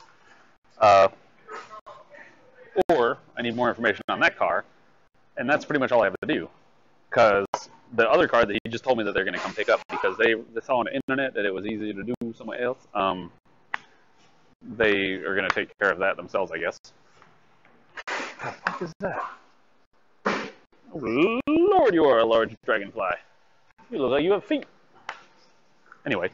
Or I need more information on that car, and that's pretty much all I have to do. Because the other car that he just told me that they're going to come pick up, because they saw on the internet that it was easy to do somewhere else, they are going to take care of that themselves, I guess. What the fuck is that? Oh, Lord, you are a large dragonfly. You look like you have feet. Anyway,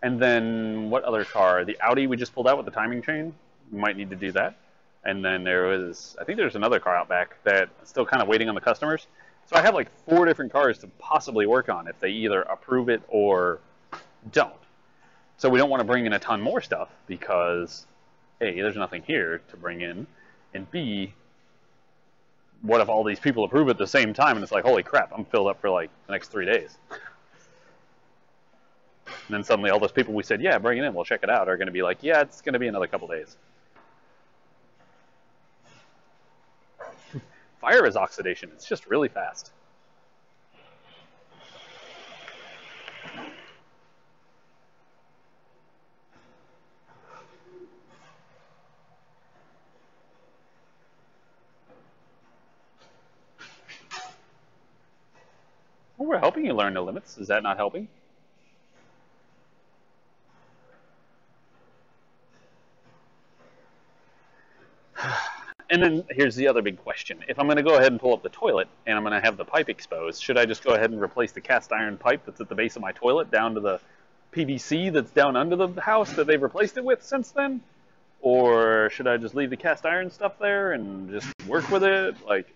and then what other car? The Audi we just pulled out with the timing chain. We might need to do that. And then I think there's another car out back that's still kind of waiting on the customers. So I have like 4 different cars to possibly work on if they either approve it or don't. So we don't want to bring in a ton more stuff because A, there's nothing here to bring in, and B, what if all these people approve at the same time and it's like, holy crap, I'm filled up for like the next 3 days. And then suddenly all those people we said, yeah, bring it in, we'll check it out, are going to be like, yeah, it's going to be another couple days. Fire is oxidation. It's just really fast. Well, we're helping you learn the limits. Is that not helping? And then here's the other big question. If I'm going to go ahead and pull up the toilet and I'm going to have the pipe exposed, should I just go ahead and replace the cast iron pipe that's at the base of my toilet down to the PVC that's down under the house that they've replaced it with since then? Or should I just leave the cast iron stuff there and just work with it? Like,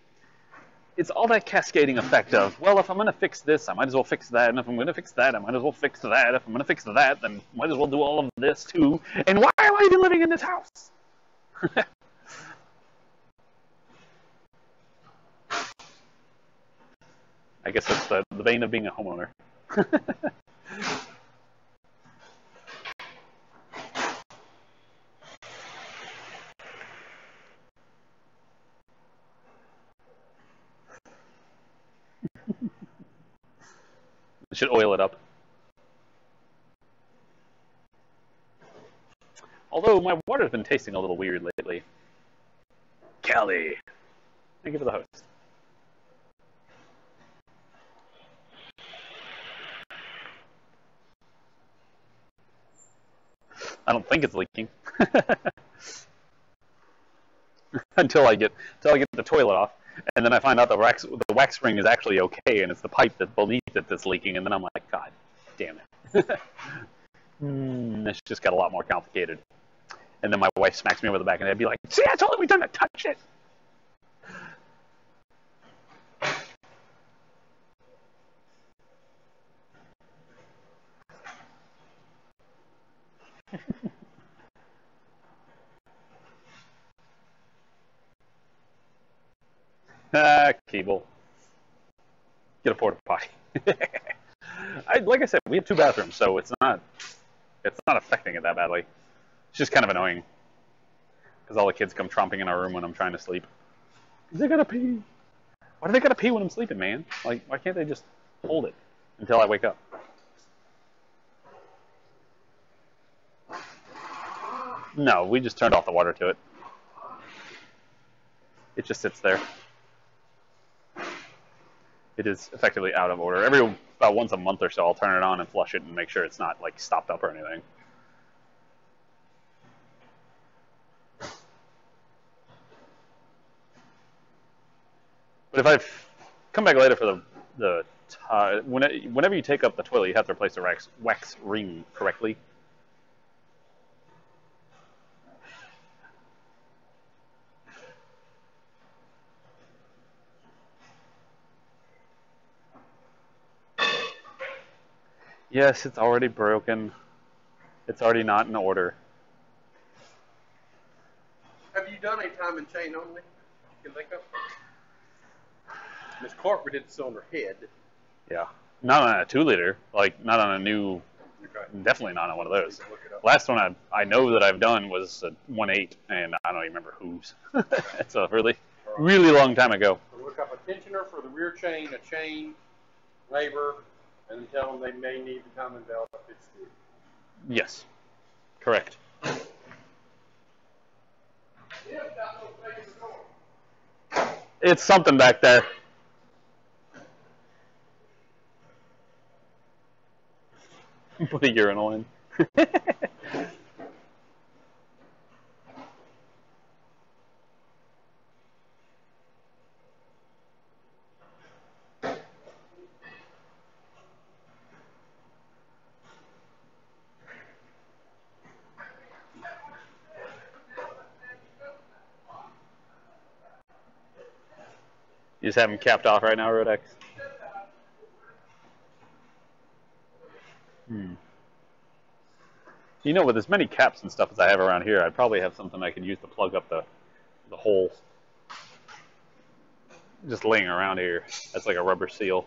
it's all that cascading effect of, well, if I'm going to fix this, I might as well fix that. And if I'm going to fix that, I might as well fix that. If I'm going to fix that, then might as well do all of this too. And why am I even living in this house? I guess that's the bane of being a homeowner. I should oil it up. Although my water's been tasting a little weird lately. Kelly! Thank you for the host. I don't think it's leaking. until I get the toilet off, and then I find out the wax spring is actually okay, and it's the pipe that's beneath it that's leaking, and then I'm like, God damn it. This just got a lot more complicated. And then my wife smacks me over the back, and I'd be like, see, I told him we didn't touch it. Cable. Get a porta potty. Like I said, we have 2 bathrooms, so it's not affecting it that badly. It's just kind of annoying because all the kids come tromping in our room when I'm trying to sleep. They gotta pee. Why do they gotta pee when I'm sleeping, man? Like, why can't they just hold it until I wake up? No, we just turned off the water to it. It just sits there. It is effectively out of order. About once a month or so, I'll turn it on and flush it and make sure it's not like stopped up or anything. But if I come back later for whenever you take up the toilet, you have to replace the wax ring correctly. Yes, it's already broken. It's already not in order. Have you done a time and chain only? You can think of? Miss Clark, we did this on her head. Yeah. Not on a 2-liter. Like, not on a new... Okay. Definitely not on one of those. Look it up. Last one I know that I've done was a 1/8, and I don't even remember whose. It's a really long time ago. So look up a tensioner for the rear chain, a chain, labor, and then tell them they may need the timing belt if it's due. Yes. Correct. It's something back there. Put a urinal in. You just have them capped off right now, Rodex? You know, with as many caps and stuff as I have around here, I'd probably have something I could use to plug up the hole. Just laying around here. That's like a rubber seal.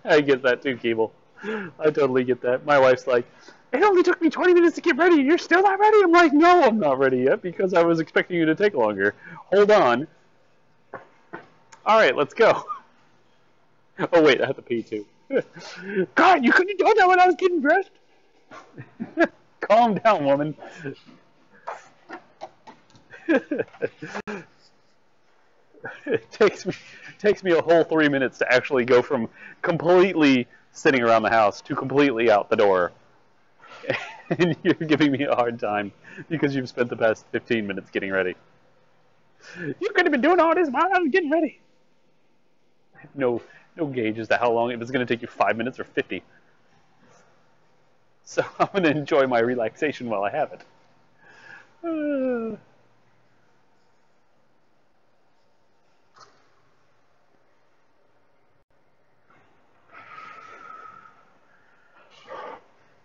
I get that too, Keeble. I totally get that. My wife's like, it only took me 20 minutes to get ready. You're still not ready? I'm like, no, I'm not ready yet because I was expecting you to take longer. Hold on. All right, let's go. Oh, wait, I have to pee too. God, you couldn't have done that when I was getting dressed? Calm down, woman. It takes me a whole 3 minutes to actually go from completely sitting around the house to completely out the door. And you're giving me a hard time because you've spent the past 15 minutes getting ready. You could have been doing all this while I was getting ready. I have no gauge as to how long, if it's going to take you 5 minutes or 50. So I'm going to enjoy my relaxation while I have it.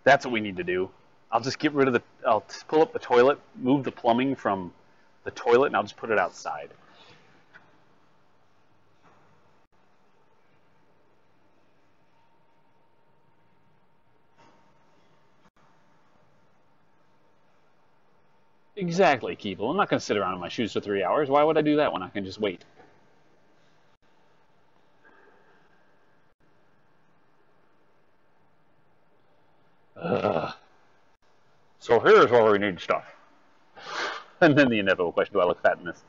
That's what we need to do. I'll just get rid of I'll pull up the toilet, move the plumbing from the toilet, and I'll just put it outside. Exactly, Keeble. I'm not going to sit around in my shoes for 3 hours. Why would I do that when I can just wait? So here's where we need stuff. And then the inevitable question, do I look fat in this?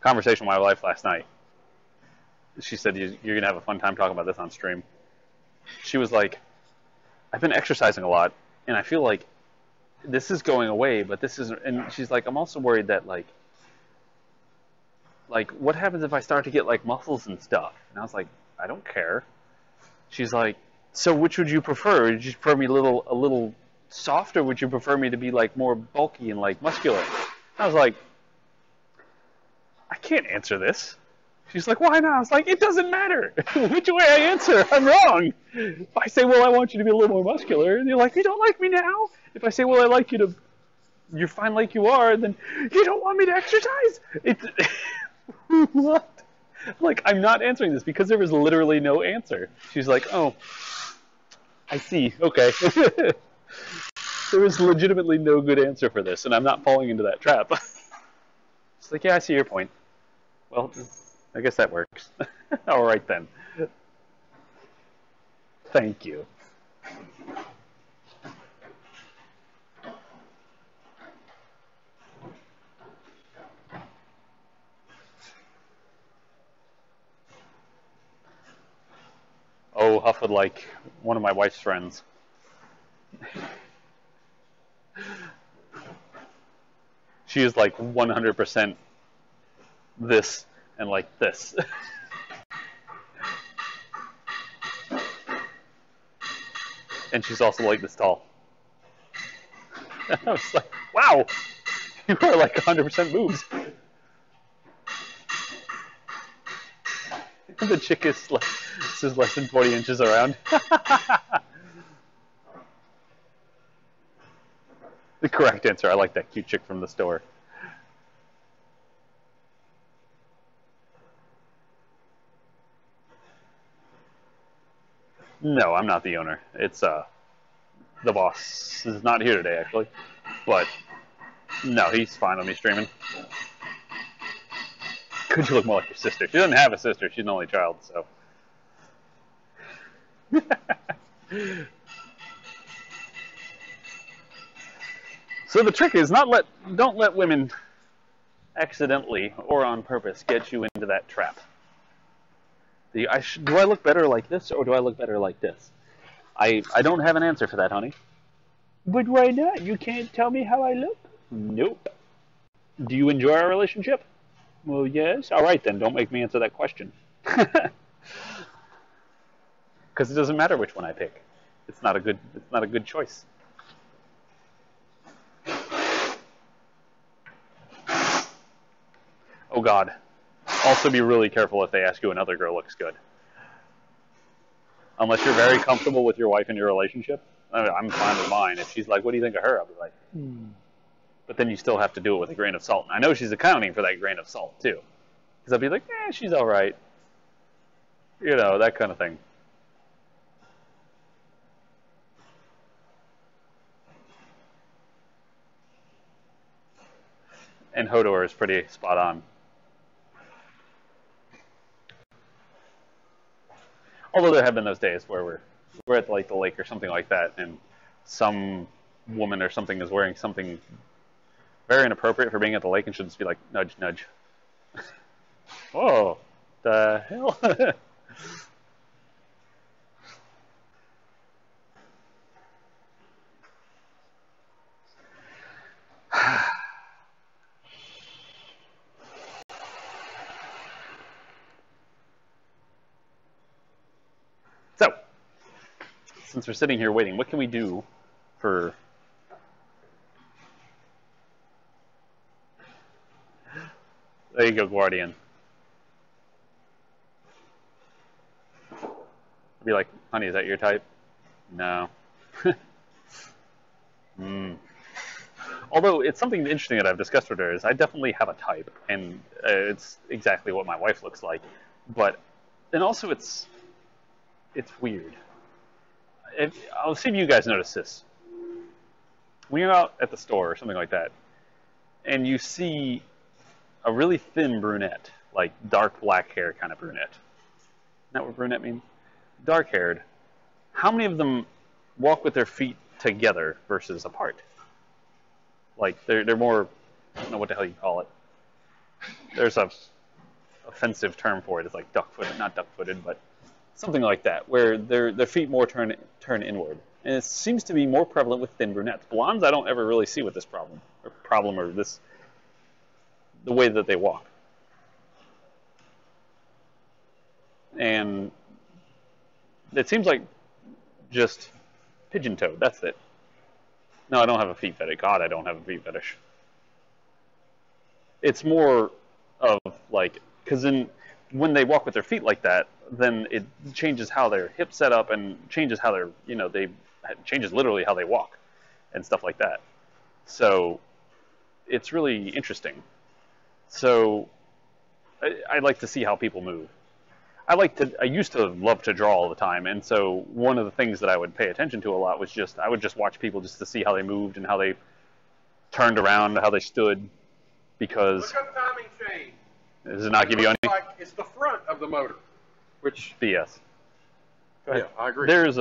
Conversation with my wife last night. She said, you're going to have a fun time talking about this on stream. She was like, I've been exercising a lot, and I feel like this is going away, but this isn't. And she's like, I'm also worried that, like, what happens if I start to get, like, muscles and stuff? And I was like, I don't care. She's like, so which would you prefer? Would you prefer me a little soft, or would you prefer me to be, like, more bulky and, like, muscular? I was like, I can't answer this. She's like, why not? I was like, it doesn't matter. Which way I answer, I'm wrong. If I say, well, I want you to be a little more muscular, and you're like, you don't like me now? If I say, well, I like you to, you're fine like you are, then you don't want me to exercise? What? Like, I'm not answering this because there was literally no answer. She's like, oh, I see. Okay. There was legitimately no good answer for this, and I'm not falling into that trap. She's like, yeah, I see your point. Well, I guess that works. All right, then. Thank you. off with like one of my wife's friends. She is like 100% this and like this. And she's also like this tall. I was like, wow, you are like 100% boobs. The chick is like, this is less than 40 inches around. The correct answer. I like that cute chick from the store. No, I'm not the owner. It's the boss is not here today, actually. But no, he's fine with me streaming. Could you look more like your sister? She doesn't have a sister. She's an only child, so. So the trick is don't let women accidentally or on purpose get you into that trap. Do I look better like this or do I look better like this? I don't have an answer for that, honey. But why not? You can't tell me how I look? Nope. Do you enjoy our relationship? Well, yes. All right, then. Don't make me answer that question. Because it doesn't matter which one I pick. It's not a good choice. Oh God. Also be really careful if they ask you another girl looks good. Unless you're very comfortable with your wife and your relationship. I'm fine with mine. If she's like, what do you think of her? I'll be like, But then you still have to do it with a grain of salt. And I know she's accounting for that grain of salt, too. Because I'll be like, she's all right. You know, that kind of thing. And Hodor is pretty spot on. Although there have been those days where we're at like the lake or something like that, and some woman or something is wearing something very inappropriate for being at the lake and should just be like, nudge, nudge. Whoa, the hell? So, since we're sitting here waiting, what can we do for... There you go, Guardian. I'd be like, honey, is that your type? No. Although it's something interesting that I've discussed with her is I definitely have a type, and it's exactly what my wife looks like. But, and also it's weird. I'll see if you guys notice this. When you're out at the store or something like that, and you see a really thin brunette, like dark black hair kind of brunette. Isn't that what brunette means? Dark haired. How many of them walk with their feet together versus apart? Like they're more, I don't know what the hell you call it. There's a offensive term for it. It's like duck-footed, not duck-footed, but something like that, where their feet more turn inward. And it seems to be more prevalent with thin brunettes. Blondes, I don't ever really see with this problem or this, the way that they walk. And it seems like just pigeon-toed, that's it. No, I don't have a feet fetish. God, I don't have a feet fetish. It's more of like, because when they walk with their feet like that, then it changes how their hips set up and changes how changes literally how they walk and stuff like that. So it's really interesting. So I like to see how people move. I used to love to draw all the time, and so one of the things that I would pay attention to a lot was I would just watch people just to see how they moved and how they turned around, how they stood, because... Look up timing chain. Does it not give you any? Like it's the front of the motor, which BS. Go ahead. Yeah, I agree. There's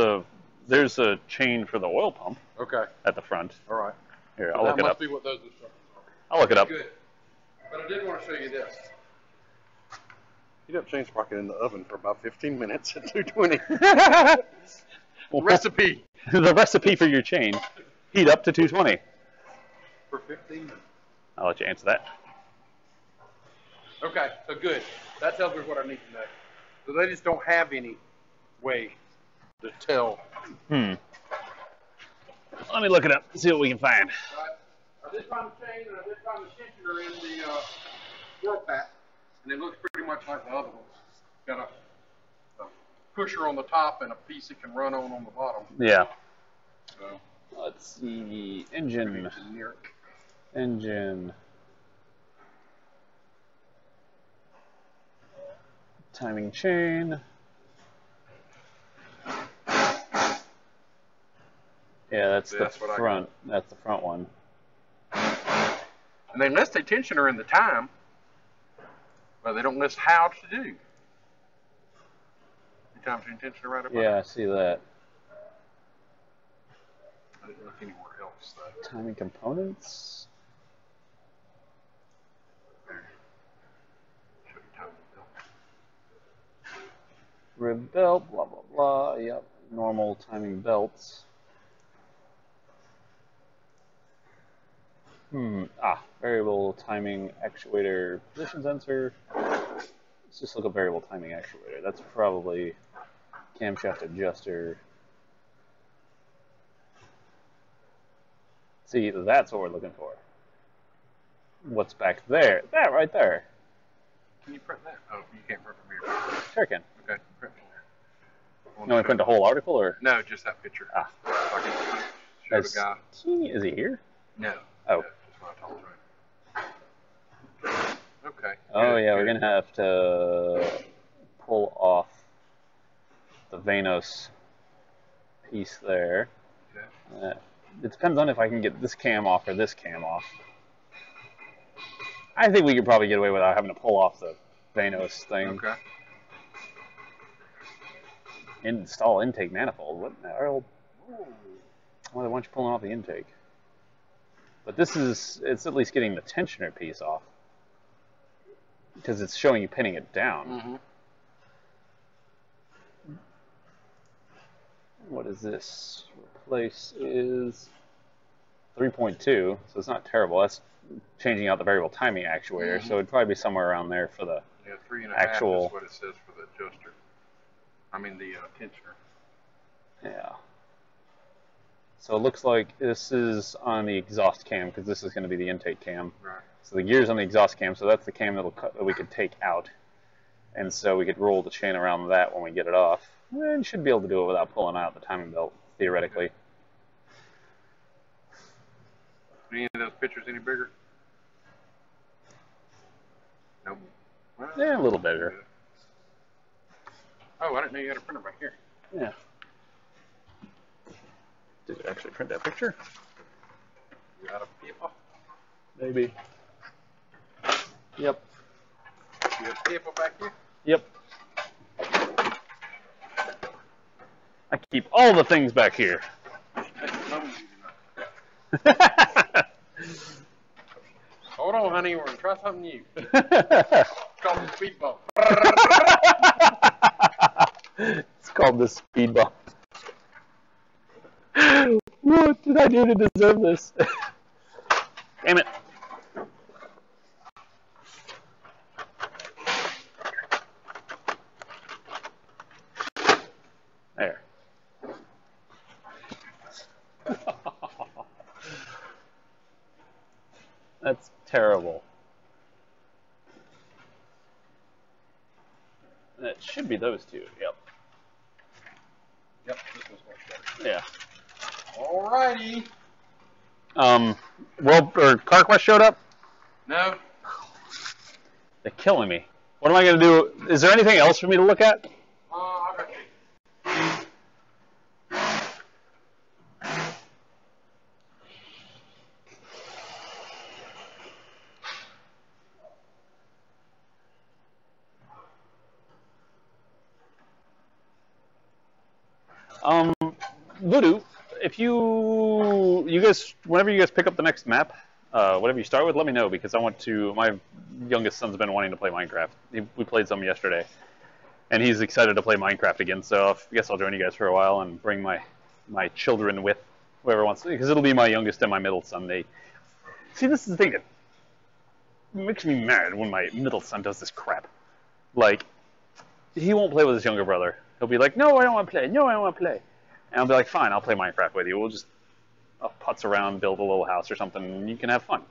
a chain for the oil pump. Okay. At the front. All right. Here, So I'll look it That up. must be what those instructions are. I'll look it up. Good. But I did want to show you this. Heat up chain sprocket in the oven for about 15 minutes at 220. Well, Recipe the recipe for your chain: heat up to 220. for 15 minutes. I'll let you answer that. Okay, so good. That tells me what I need to know. So they just don't have any way to tell. Let me look it up and see what we can find. I did find the chain and I did find the tensioner in the swirl pack, and it looks pretty much like the other one. Got a pusher on the top and a piece it can run on the bottom. Yeah. So, Let's see. Engine. Timing chain. Yeah, that's the front. That's the front one. And they list a tensioner in the time, but they don't list how to do. The time chain tensioner right up Yeah, I see that. I didn't look anywhere else though. Timing components. Show you timing belt. Rib belt, blah, blah, blah. Yep. Normal timing belts. Variable timing actuator position sensor. Let's just look at variable timing actuator. That's probably camshaft adjuster. See, that's what we're looking for. What's back there? That right there. Can you print that? Oh, you can't print from here. Sure can. Okay, print from there. You want to print the whole article, or? No, just that picture. Ah. So I can show the guy. Is he here? No. Oh. No, just what I told you. Okay. Oh, yeah, we're going to have to pull off the Vanos piece there. Okay. It depends on if I can get this cam off or this cam off. I think we could probably get away without having to pull off the Vanos thing. Okay. Install intake manifold. What in the hell? Why aren't you pulling off the intake? But it's at least getting the tensioner piece off. Because it's showing you pinning it down. Mm-hmm. What is this? Replace is 3.2, so it's not terrible. That's changing out the variable timing actuator, so it'd probably be somewhere around there for the 3.5 actual. is what it says for the adjuster. I mean the tensioner. Yeah. So it looks like this is on the exhaust cam, because this is going to be the intake cam. Right. So the gear's on the exhaust cam, so that's the cam that we could take out. And so we could roll the chain around that when we get it off. And should be able to do it without pulling out the timing belt, theoretically. Are any of those pictures any bigger? Nope. Well, Yeah, a little bigger. Oh, I didn't know you had a printer back here. Yeah. Did it actually print that picture? You out of paper? Maybe. Yep. You have paper back here? Yep. I keep all the things back here. Hold on, honey. We're going to try something new. It's called the speed bump. It's called the speed bump. What did I do to deserve this? Damn it. There. That's terrible. That should be those two. Yep. Yep, this one's much better. Yeah. Alrighty. CarQuest showed up? No. They're killing me. What am I going to do? Is there anything else for me to look at? I got you. Voodoo, if you guys, whenever you guys pick up the next map, whatever you start with, let me know, because I want to. My youngest son's been wanting to play Minecraft. We played some yesterday, and he's excited to play Minecraft again. So I guess I'll join you guys for a while and bring my children with whoever wants to, because it'll be my youngest and my middle son. See, this is the thing that makes me mad when my middle son does this crap. Like, he won't play with his younger brother. He'll be like, "No, I don't want to play. No, I don't want to play." And I'll be like, "Fine, I'll play Minecraft with you. We'll just putz around, build a little house or something, and you can have fun."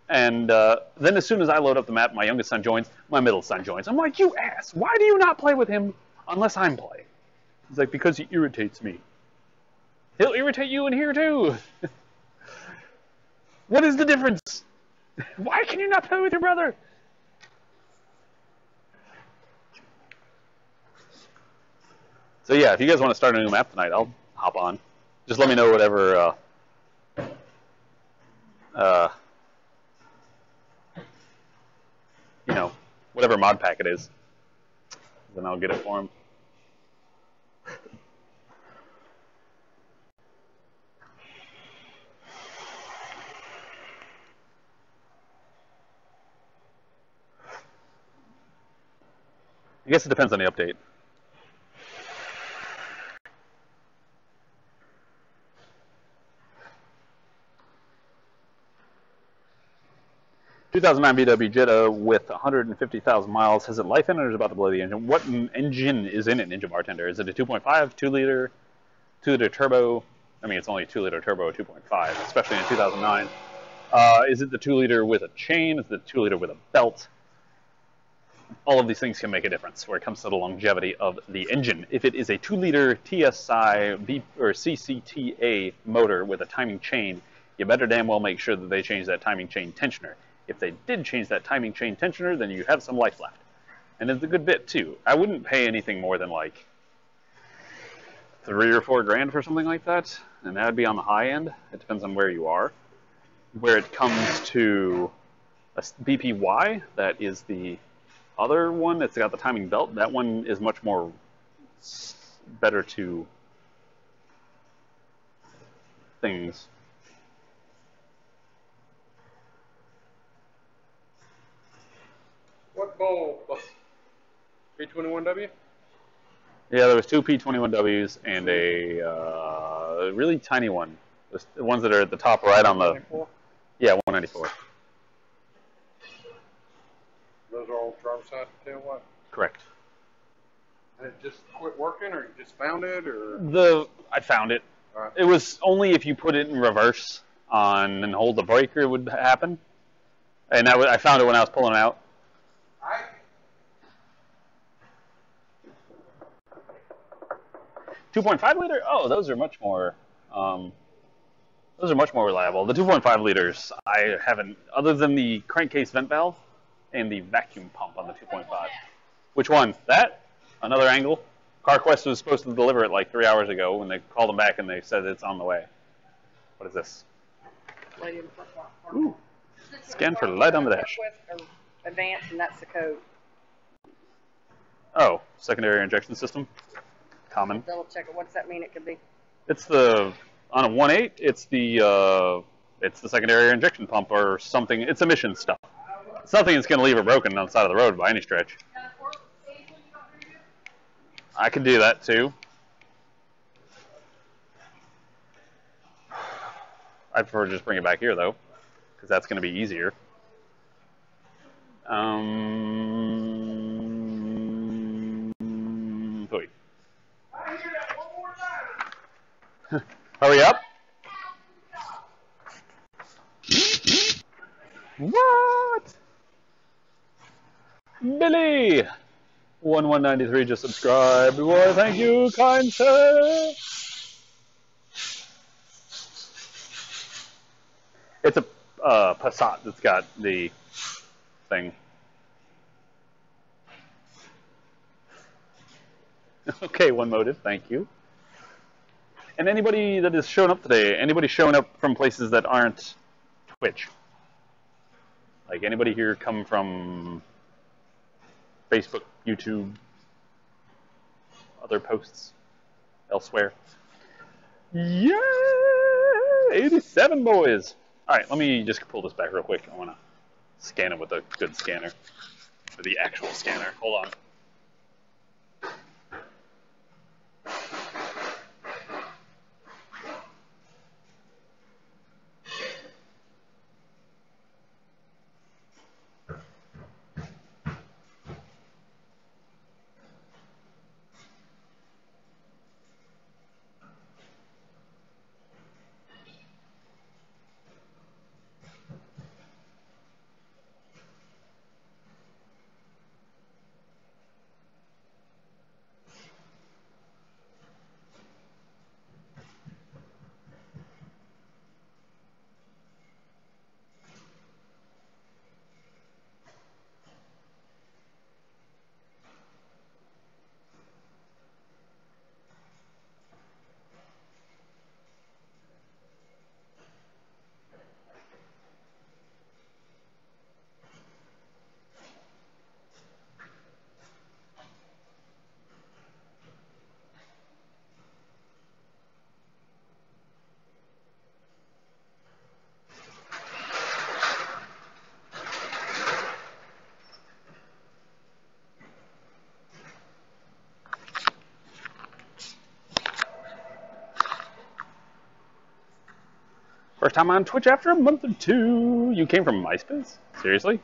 And then as soon as I load up the map, my youngest son joins, my middle son joins. I'm like, "You ass, why do you not play with him unless I'm playing?" He's like, "Because he irritates me." He'll irritate you in here too. What is the difference? Why can you not play with your brother? So yeah, if you guys want to start a new map tonight, I'll hop on. Just let me know whatever you know, whatever mod pack it is. Then I'll get it for him. I guess it depends on the update. ...2009 VW Jetta with 150,000 miles. Has it life in it or is it about to blow the engine? What engine is in it, Ninja Bartender? Is it a 2.5, 2-liter, 2-liter turbo? I mean, it's only a 2-liter turbo, 2.5, especially in 2009. Is it the 2-liter with a chain? Is it the 2-liter with a belt? All of these things can make a difference where it comes to the longevity of the engine. If it is a 2-liter TSI or CCTA motor with a timing chain, you better damn well make sure that they change that timing chain tensioner. If they did change that timing chain tensioner, then you have some life left. And it's a good bit, too. I wouldn't pay anything more than like $3 or $4 grand for something like that. And that would be on the high end. It depends on where you are. Where it comes to a BPY, that is the other one that's got the timing belt. That one is much more better to things. What bowl? P21W? Yeah, there was 2 P21Ws and a really tiny one. The ones that are at the top right on the... 194? Yeah, 194. Those are all driver's side tail light? Correct. And it just quit working, or you just found it, or? I found it. All right. It was only if you put it in reverse on and hold the breaker it would happen. And I found it when I was pulling it out. 2.5 liter? Oh, those are much more. Those are much more reliable. The 2.5 liters, I haven't, other than the crankcase vent valve and the vacuum pump on the 2.5. Which one? That? Another angle? CarQuest was supposed to deliver it like 3 hours ago when they called them back and they said it's on the way. What is this? Ooh. Scan for light on the dash. Advanced, and that's the code. Oh, secondary injection system. Common. Double check it. What's that mean? It could be. It's the on a 1.8. It's the secondary injection pump or something. It's emission stuff. It's nothing that's going to leave it broken on the side of the road by any stretch. I could do that too. I prefer to just bring it back here though, because that's going to be easier. Wait. Hurry up. What? Billy! 1193 just subscribed. Boy, thank you, kind sir. It's a Passat that's got the thing. Okay, One Motive, thank you. And anybody that has shown up today, anybody showing up from places that aren't Twitch? Like anybody here come from Facebook, YouTube, other posts elsewhere? Yeah, 87 boys. All right, let me just pull this back real quick. I want to scan it with a good scanner, or the actual scanner. Hold on. First time on Twitch after a month or two. You came from MySpace? Seriously?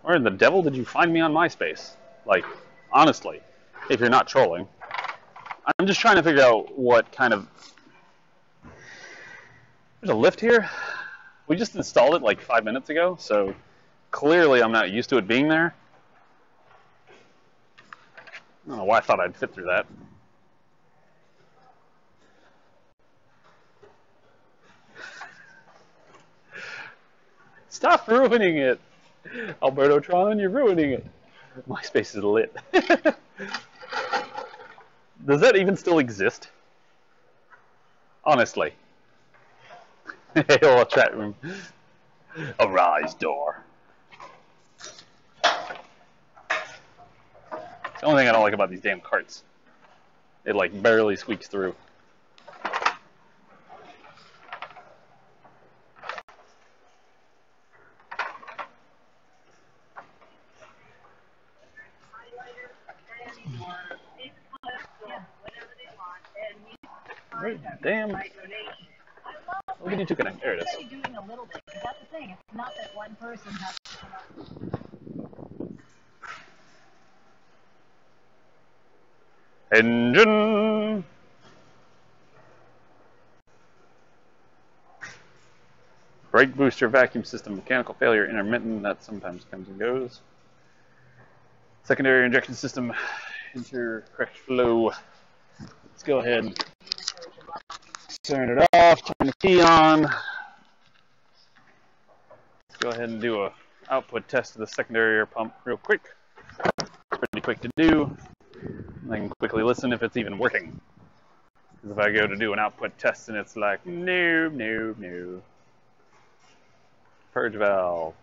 Where in the devil did you find me on MySpace? Like, honestly, if you're not trolling. I'm just trying to figure out what kind of... There's a lift here? We just installed it like 5 minutes ago, so clearly I'm not used to it being there. I don't know why I thought I'd fit through that. Stop ruining it! Alberto Tron, you're ruining it. MySpace is lit. Does that even still exist? Honestly. Oh, chat room. A rise door. It's the only thing I don't like about these damn carts. It like barely squeaks through. Damn. Look at you two connect. There it is. Doing a little bit, because that's the thing. It's not that one person has to come up. Engine. Brake booster vacuum system mechanical failure intermittent. That sometimes comes and goes. Secondary injection system correct flow. Let's go ahead and turn it off. Turn the key on. Let's go ahead and do a output test of the secondary air pump real quick. It's pretty quick to do. I can quickly listen if it's even working. Because if I go to do an output test and it's like, no, no, no. Purge valve.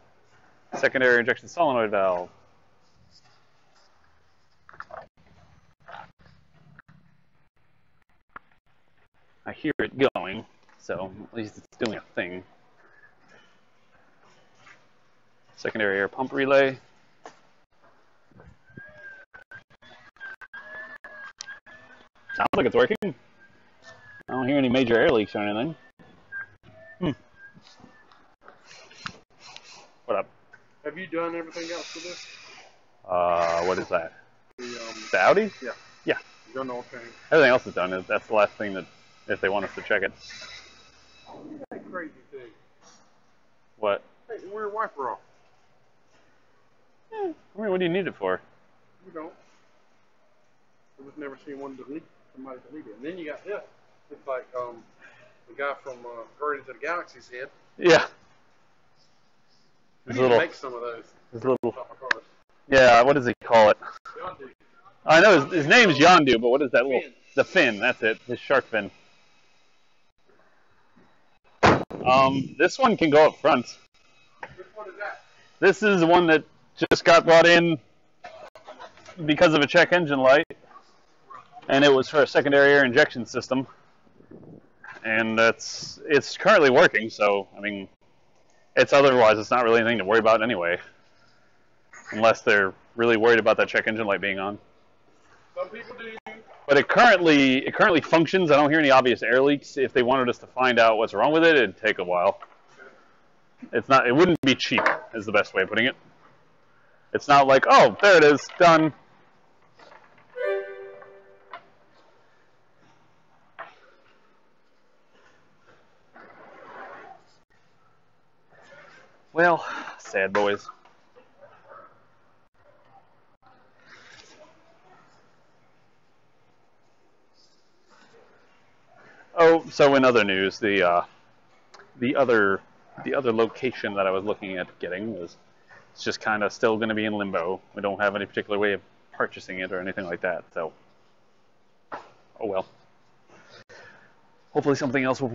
Secondary injection solenoid valve. I hear it going, so at least it's doing a thing. Secondary air pump relay. Sounds like it's working. I don't hear any major air leaks or anything. What up? Have you done everything else for this? What is that? The Audi? Yeah. Yeah. You done the whole thing? Everything else is done. That's the last thing that, if they want us to check it. That crazy thing. What? Hey, wear a wiper off. I mean, what do you need it for? You don't. I just never seen one delete. Somebody delete it. And then you got this. It's like the guy from Guardians of the Galaxy said. Yeah. We need to make some of those. His little. Yeah, what does he call it? Yondu. I know his name's Yondu, but what is that little? The fin. That's it. His shark fin. This one can go up front. Which one is that? This is one that just got brought in because of a check engine light, and it was for a secondary air injection system. and it's currently working. So I mean, it's not really anything to worry about anyway, unless they're really worried about that check engine light being on. Some people do. But it currently functions. I don't hear any obvious air leaks. If they wanted us to find out what's wrong with it, it'd take a while. It wouldn't be cheap, is the best way of putting it. It's not like, oh, there it is, done. Well, sad boys. Oh, so in other news, the other location that I was looking at getting was it's just kind of still going to be in limbo. We don't have any particular way of purchasing it or anything like that. So, oh well. Hopefully something else will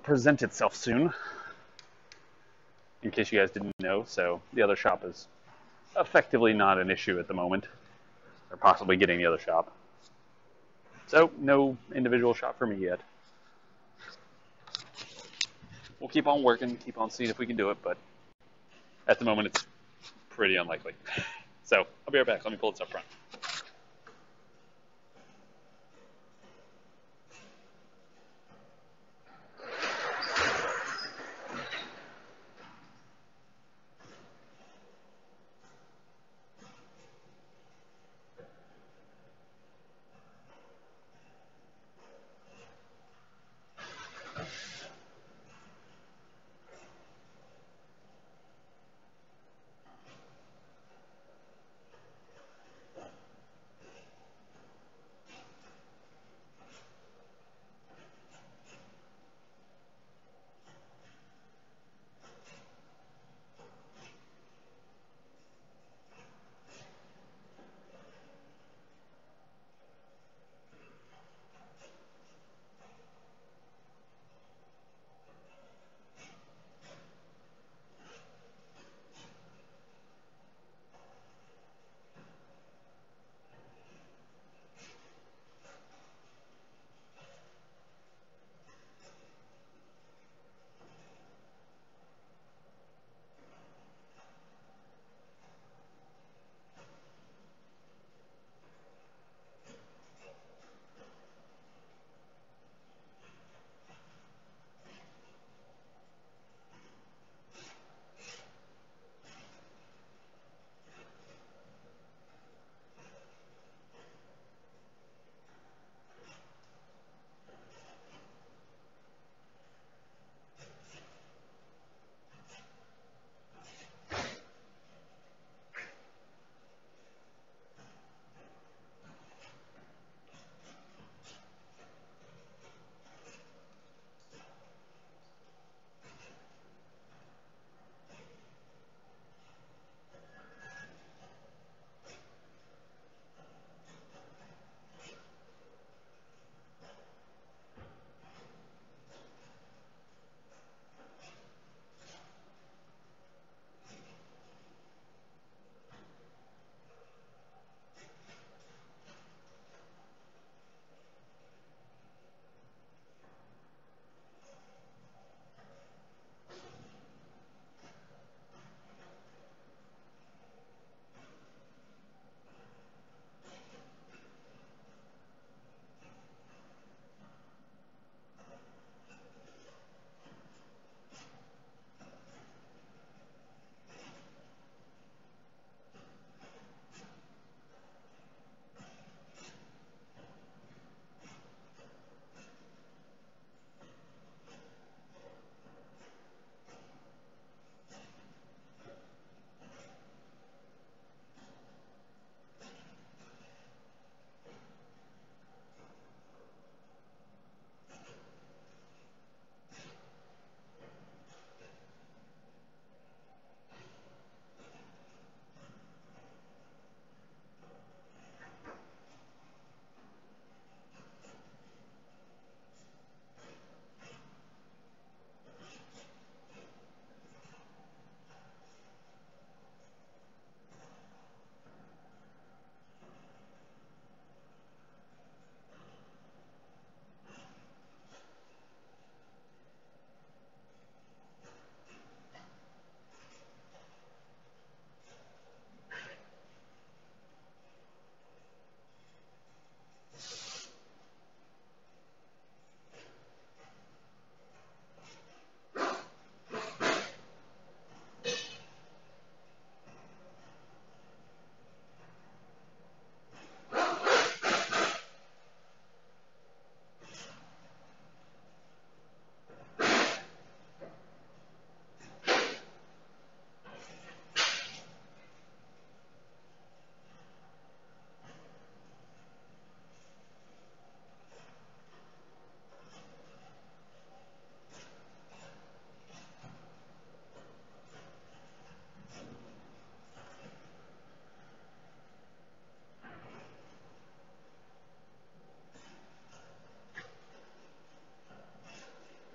present itself soon. In case you guys didn't know, so the other shop is effectively not an issue at the moment. Or possibly getting the other shop. So, no individual shop for me yet. We'll keep on working, keep on seeing if we can do it, but at the moment it's pretty unlikely. So, I'll be right back. Let me pull this up front.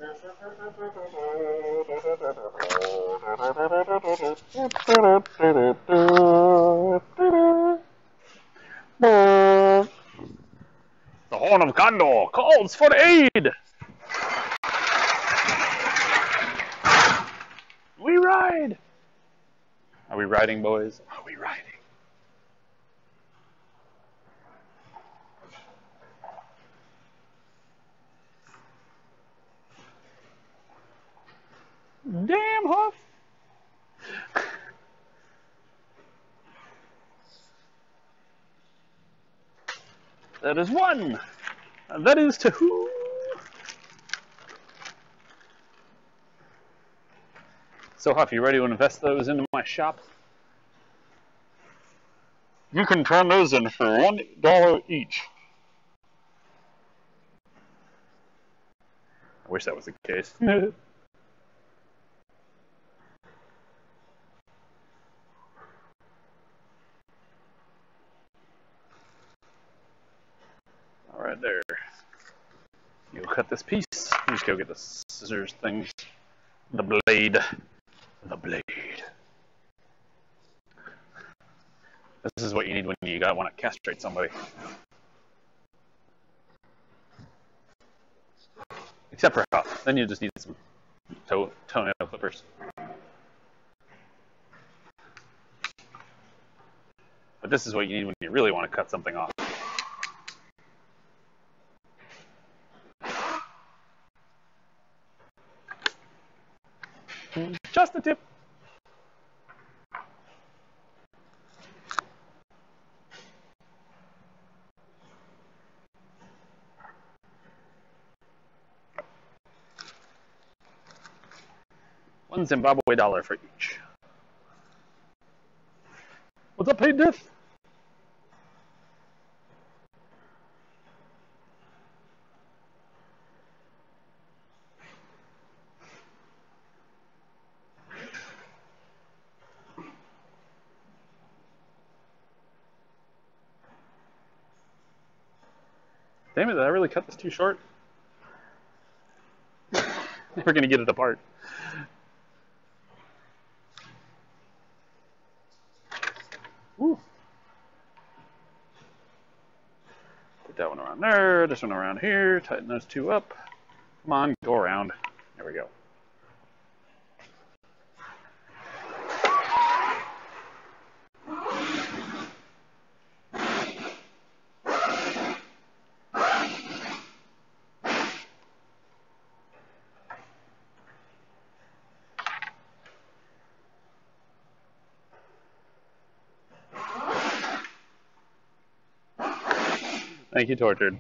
The horn of Condor calls for aid! We ride! Are we riding, boys? Are we riding? Damn, Huff! That is one! And that is two! So, Huff, you ready to invest those into my shop? You can turn those in for $1 each. I wish that was the case. Alright, there. You'll cut this piece. You just go get the scissors thing. The blade. The blade. This is what you need when you want to castrate somebody. Except for Huff. Then you just need some toenail clippers. But this is what you need when you really want to cut something off. Just a tip. $1 Zimbabwe dollar for each. What's up, Hey Diff? Damn it, did I really cut this too short? We're gonna get it apart. Ooh. Put that one around there, this one around here, tighten those two up. Come on, go around. There we go. Thank you, Tortured.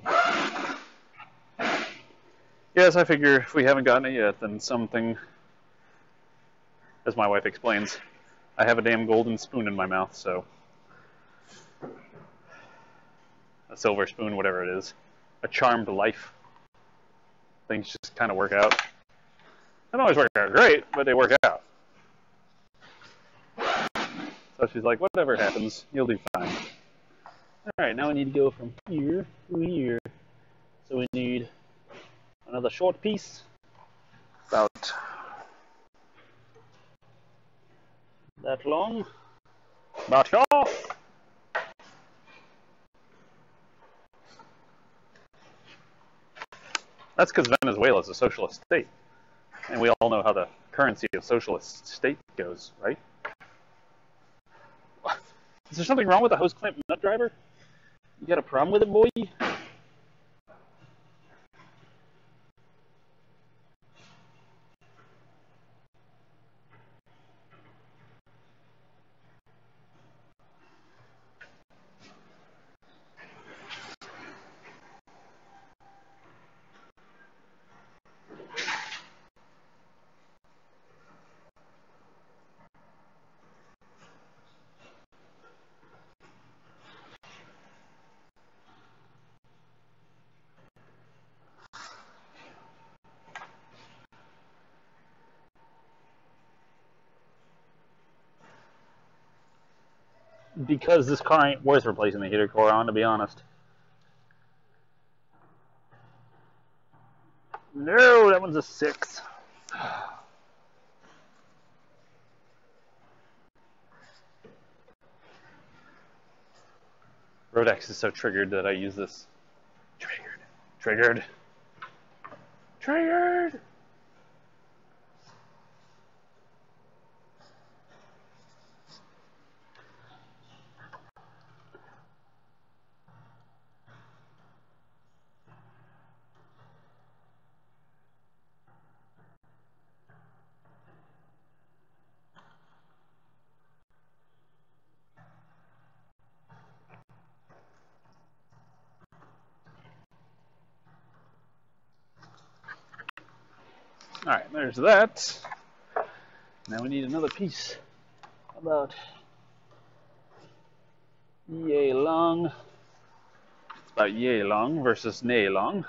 Yes, I figure if we haven't gotten it yet, then something, as my wife explains, I have a damn golden spoon in my mouth, so. A silver spoon, whatever it is. A charmed life. Things just kind of work out. They don't always work out great, but they work out. So she's like, whatever happens, you'll do fine. Alright, now we need to go from here to here. So we need another short piece. About that long. About here. That's because Venezuela is a socialist state. And we all know how the currency of socialist state goes, right? Is there something wrong with the hose clamp nut driver? You got a problem with it, boy? Because this car ain't worth replacing the heater core on, to be honest. No, that one's a 6. Rodex is so triggered that I use this. Triggered. Triggered. Triggered! Alright, there's that. Now we need another piece. How about yay long? It's about yay long versus nay long.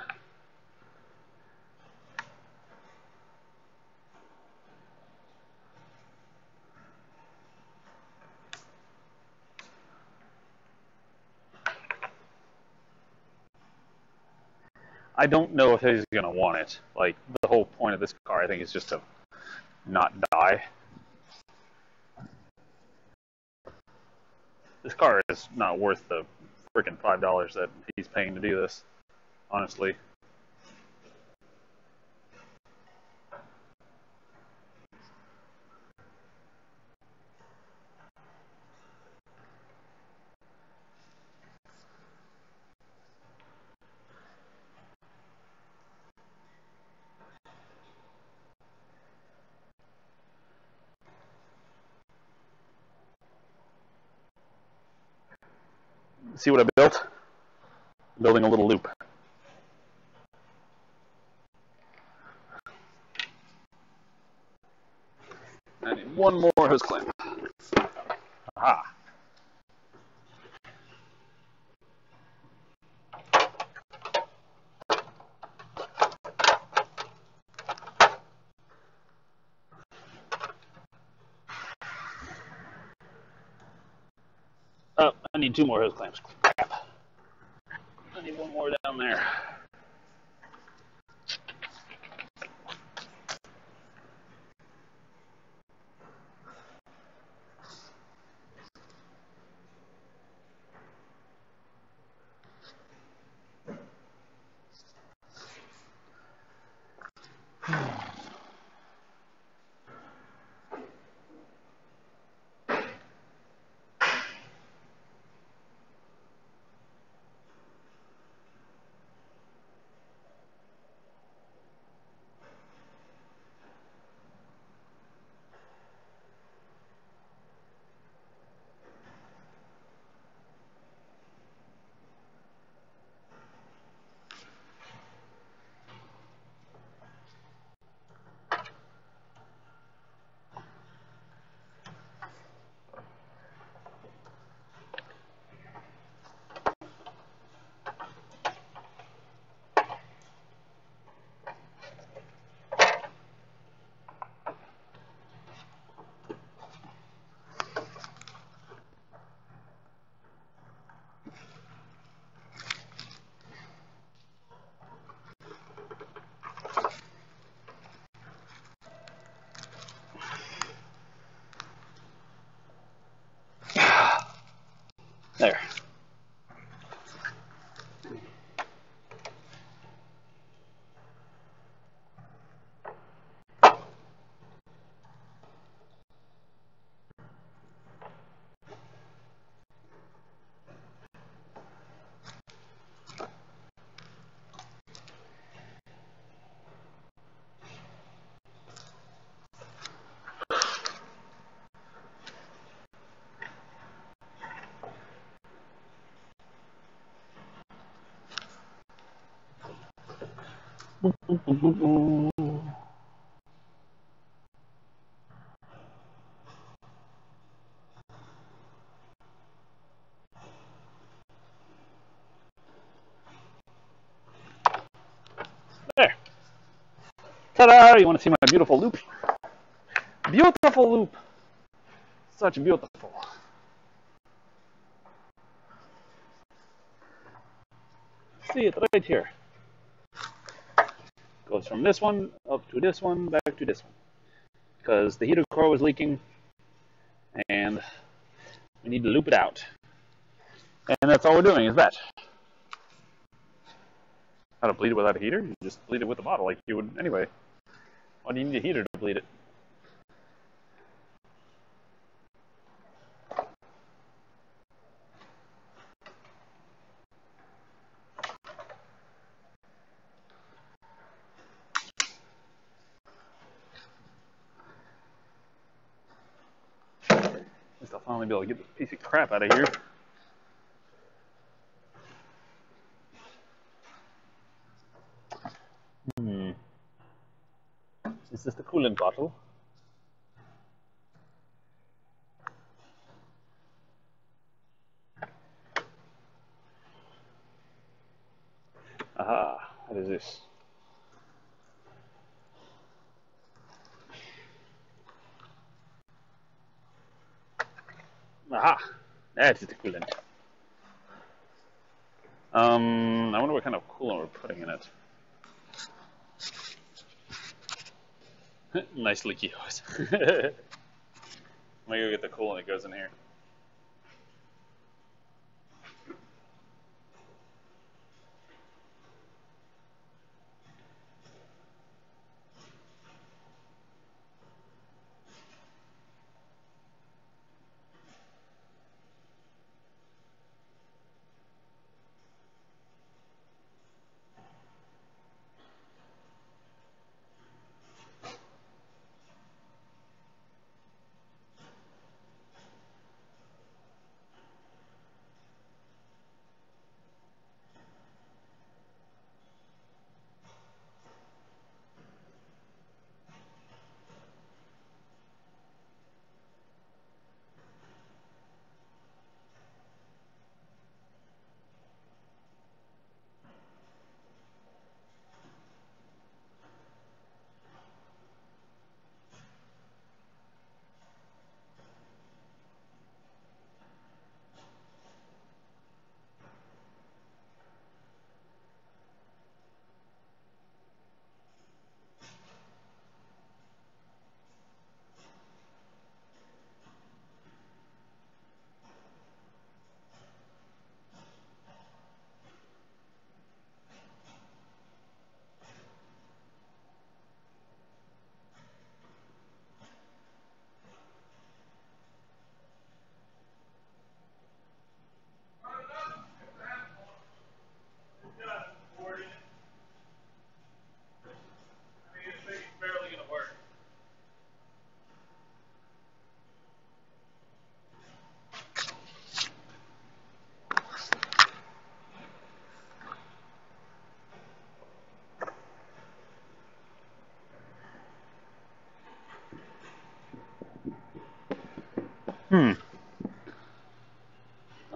I don't know if he's going to want it. Like, the whole point of this car, I think, is just to not die. This car is not worth the freaking $5 that he's paying to do this, honestly. See what I built? I'm building a little loop. I need one more hose clamp. Aha. Oh, I need 2 more hose clamps. Crap. I need one more down there. There. There. Ta-da! You want to see my beautiful loop? Beautiful loop. Such beautiful. See it right here. Goes from this one up to this one, back to this one. Because the heater core was leaking, and we need to loop it out. And that's all we're doing is that. How to bleed it without a heater? You just bleed it with a bottle like you would anyway. Why do you need a heater to bleed it? At least I'll finally be able to get this piece of crap out of here. Is this the coolant bottle? Aha, what is this? Aha, that is the coolant. I wonder what kind of coolant we're putting in it. Nice leaky hose. I'm gonna go get the coolant that goes in here.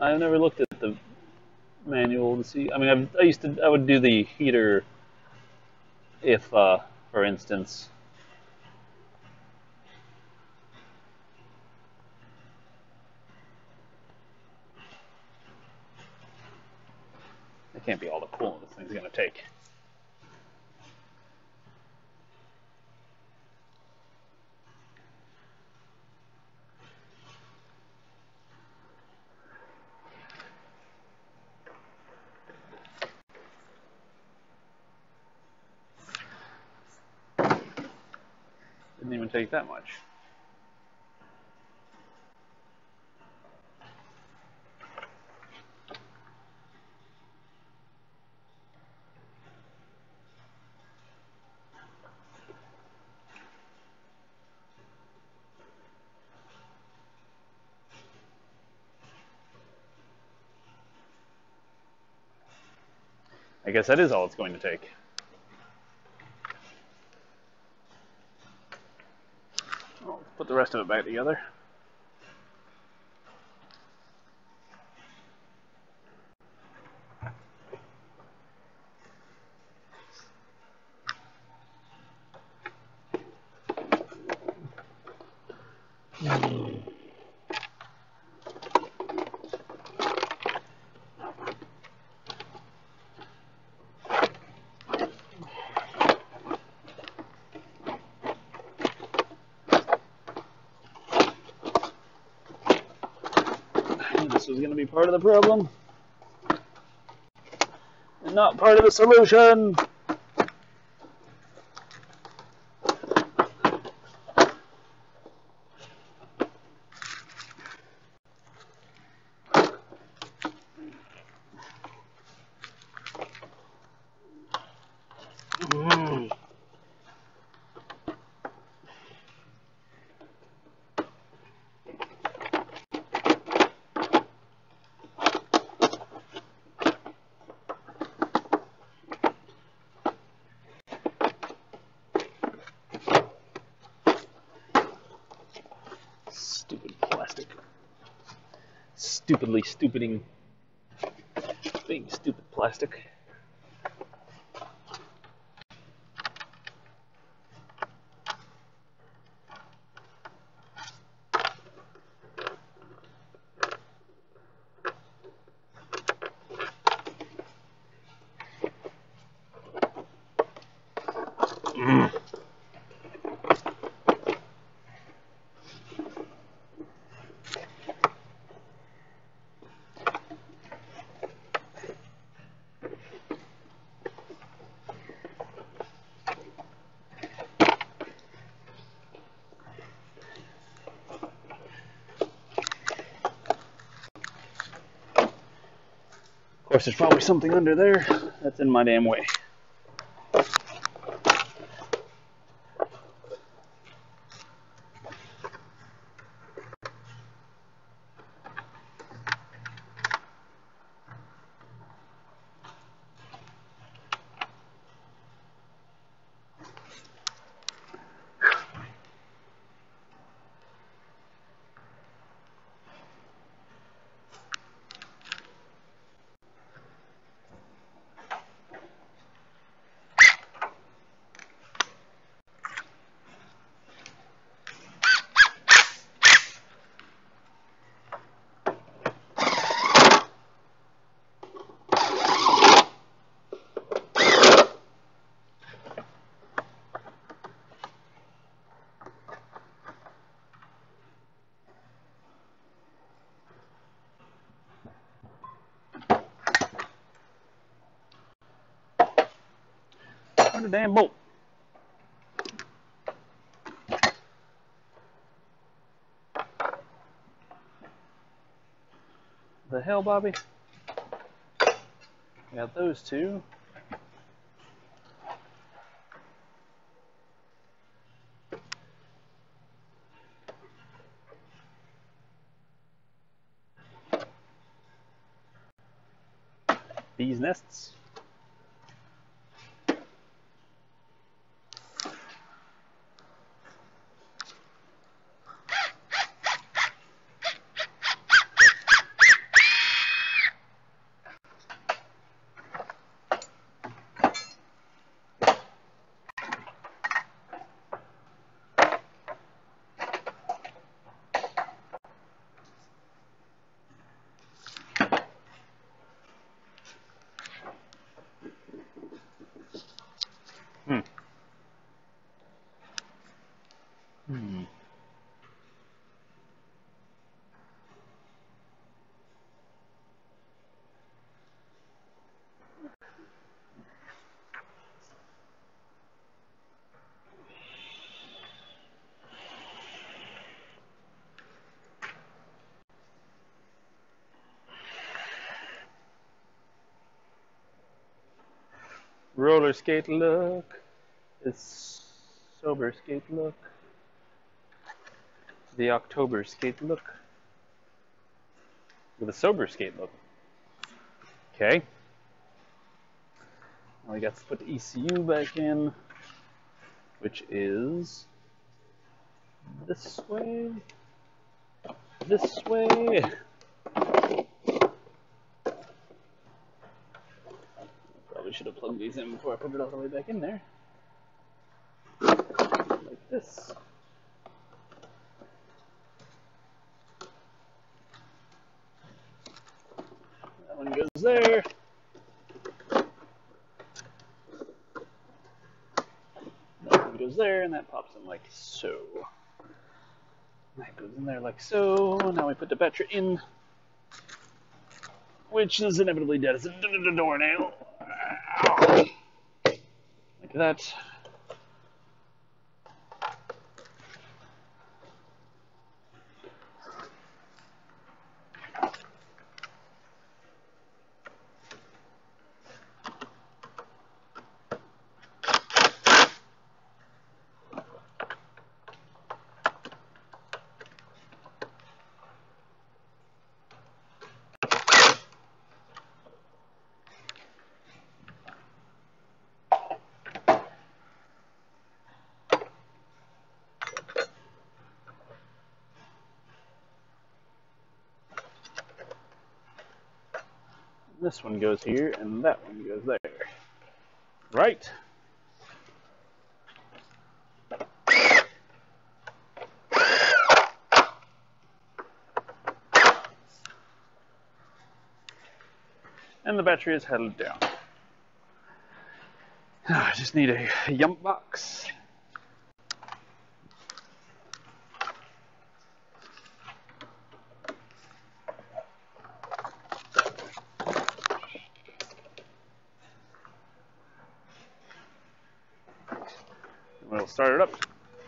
I've never looked at the manual to see. I mean, I would do the heater if, for instance, it can't be all the coolant this thing's gonna take. Didn't even take that much. I guess that is all it's going to take. Well, let's put the rest of it back together. this was going to be part of the problem and not part of the solution. Stupid plastic. Stupidly stupiding. Big stupid plastic. Of course, there's probably something under there that's in my damn way. Where's the damn bolt? The hell, Bobby? We got those two. Bees nests. Roller skate look. This sober skate look. The October skate look. With a sober skate look. Okay. Now we got to put the ECU back in, which is this way. This way. Probably should have plugged these in before I put it all the way back in there. Like this. That one goes there. That one goes there, and that pops in like so. That goes in there like so. Now we put the battery in. which is inevitably dead as a doornail. Ow. Like that. This one goes here, and that one goes there. Right? And the battery is held down. I just need a yump box. We'll start it up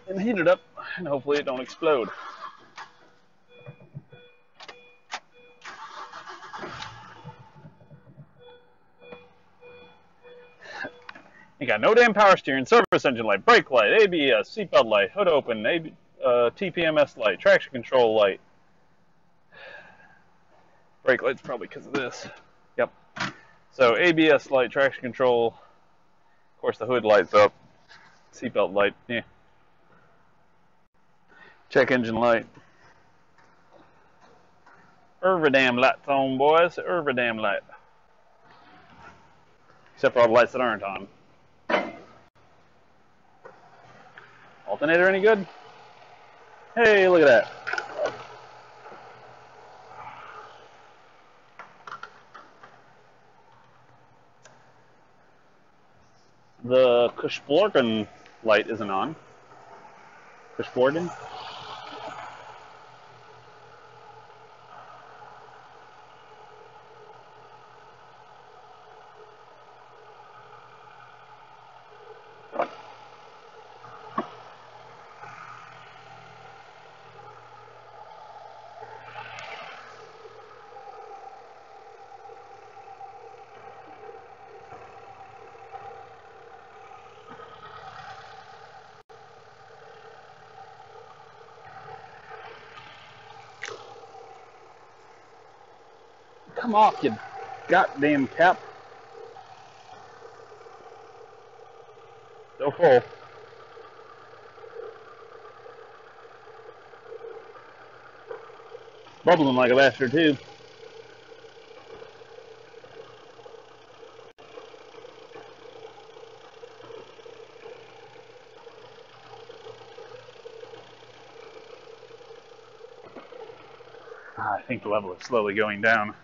and heat it up, and hopefully it don't explode. You got no damn power steering, service engine light, brake light, ABS, seatbelt light, hood open, TPMS light, traction control light. Brake light's probably because of this. Yep. So ABS light, traction control. Of course, the hood lights up. Seatbelt light. Yeah. Check engine light. Every damn light's on, boys. Every damn light. Except for all the lights that aren't on. Alternator any good? Hey, look at that. The Kushblorgen light isn't on. Kushblorgen? Come off, you goddamn cap. Still full. Bubbling like a bastard, too. I think the level is slowly going down.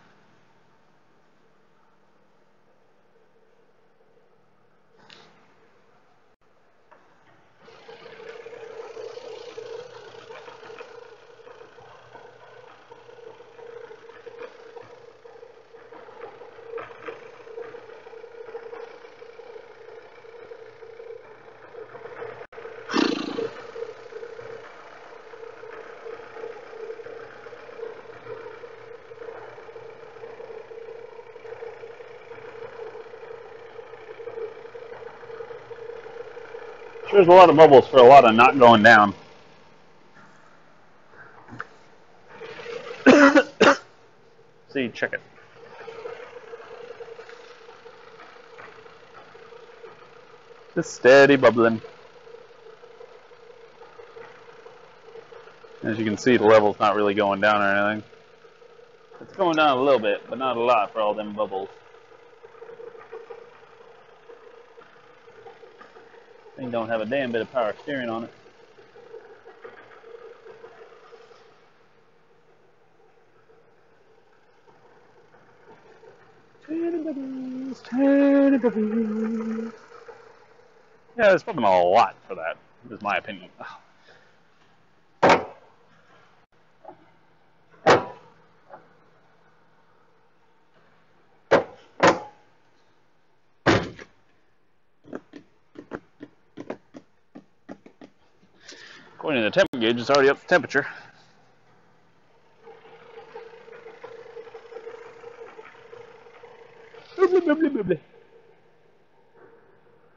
There's a lot of bubbles for a lot of not going down. See, check it. Just steady bubbling. As you can see, the level's not really going down or anything. It's going down a little bit, but not a lot for all them bubbles. Thing don't have a damn bit of power steering on it. Yeah, it's probably a lot for that, is my opinion. According to the temp gauge, it's already up to temperature.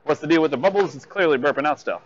What's the deal with the bubbles? It's clearly burping out stuff.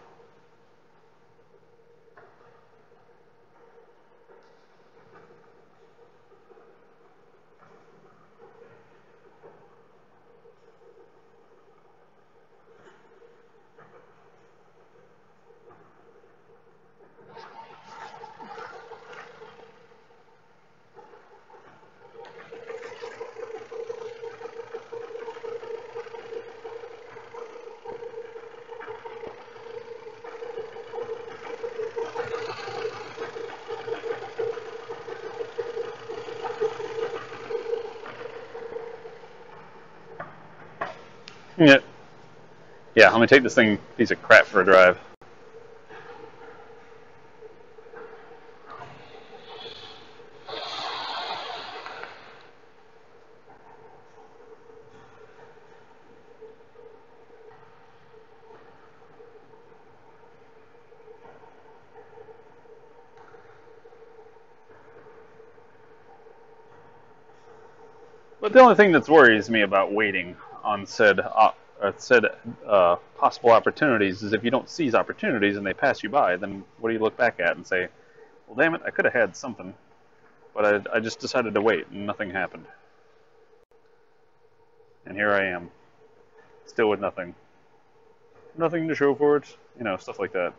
Yeah. Yeah, let me take this piece of crap for a drive. But the only thing that worries me about waiting on said possible opportunities is if you don't seize opportunities and they pass you by, then what do you look back at and say, well, damn it, I could have had something, but I just decided to wait and nothing happened. And here I am, still with nothing. Nothing to show for it, stuff like that.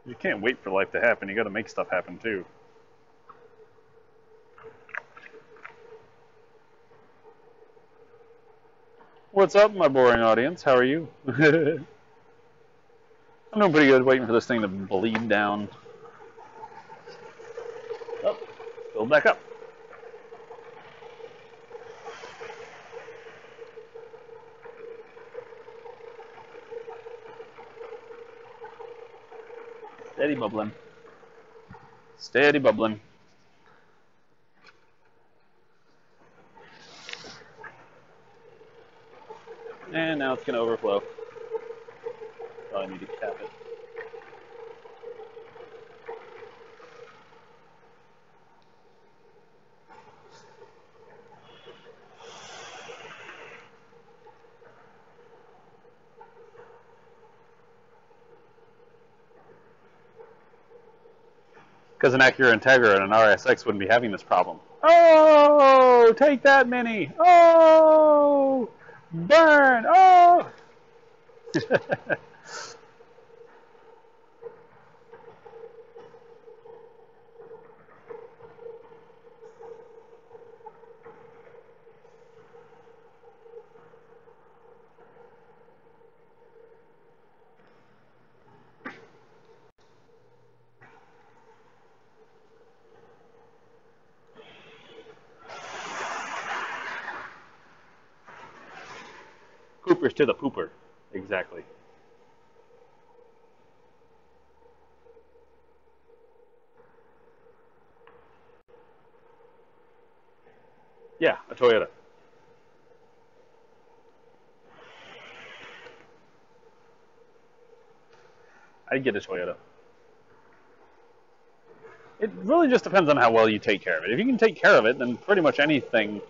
You can't wait for life to happen, you gotta make stuff happen too. What's up, my boring audience? How are you? I'm doing pretty good, waiting for this thing to bleed down. Oh, build back up. Steady bubbling. Steady bubbling. And now it's going to overflow. Probably need to cap it. Because an Acura Integra and an RSX wouldn't be having this problem. Oh, take that, Mini. Oh, burn. Oh. Poopers to the pooper. Exactly. Yeah, a Toyota. I'd get a Toyota. It really just depends on how well you take care of it. If you can take care of it, then pretty much anything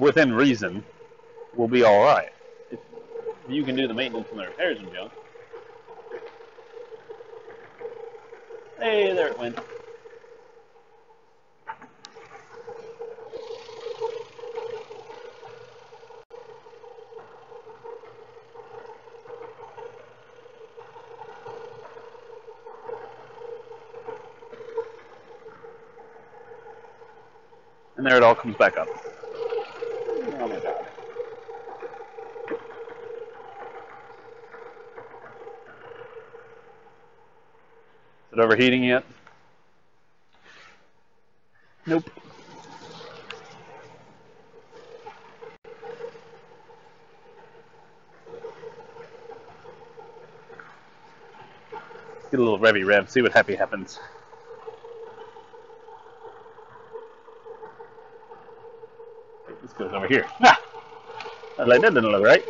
within reason will be all right. If you can do the maintenance and the repairs and junk. Hey, there it went. And there it all comes back up. Oh my god. Is it overheating yet? Nope. Get a little revvy rev, see what happy happens. This goes over here. Ah! Like that didn't look right.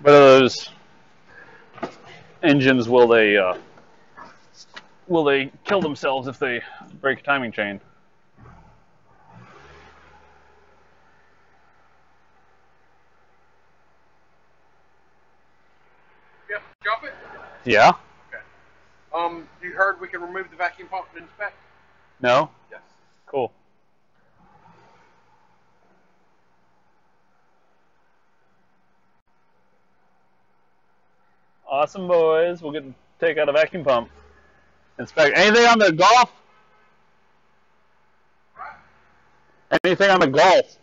But those engines, will they kill themselves if they break a timing chain? Yep, jump it. Yeah. Okay. You heard we can remove the vacuum pump and inspect? No? Yes. Cool. Awesome, boys. We'll take out a vacuum pump. Inspect. Anything on the Golf? Anything on the Golf?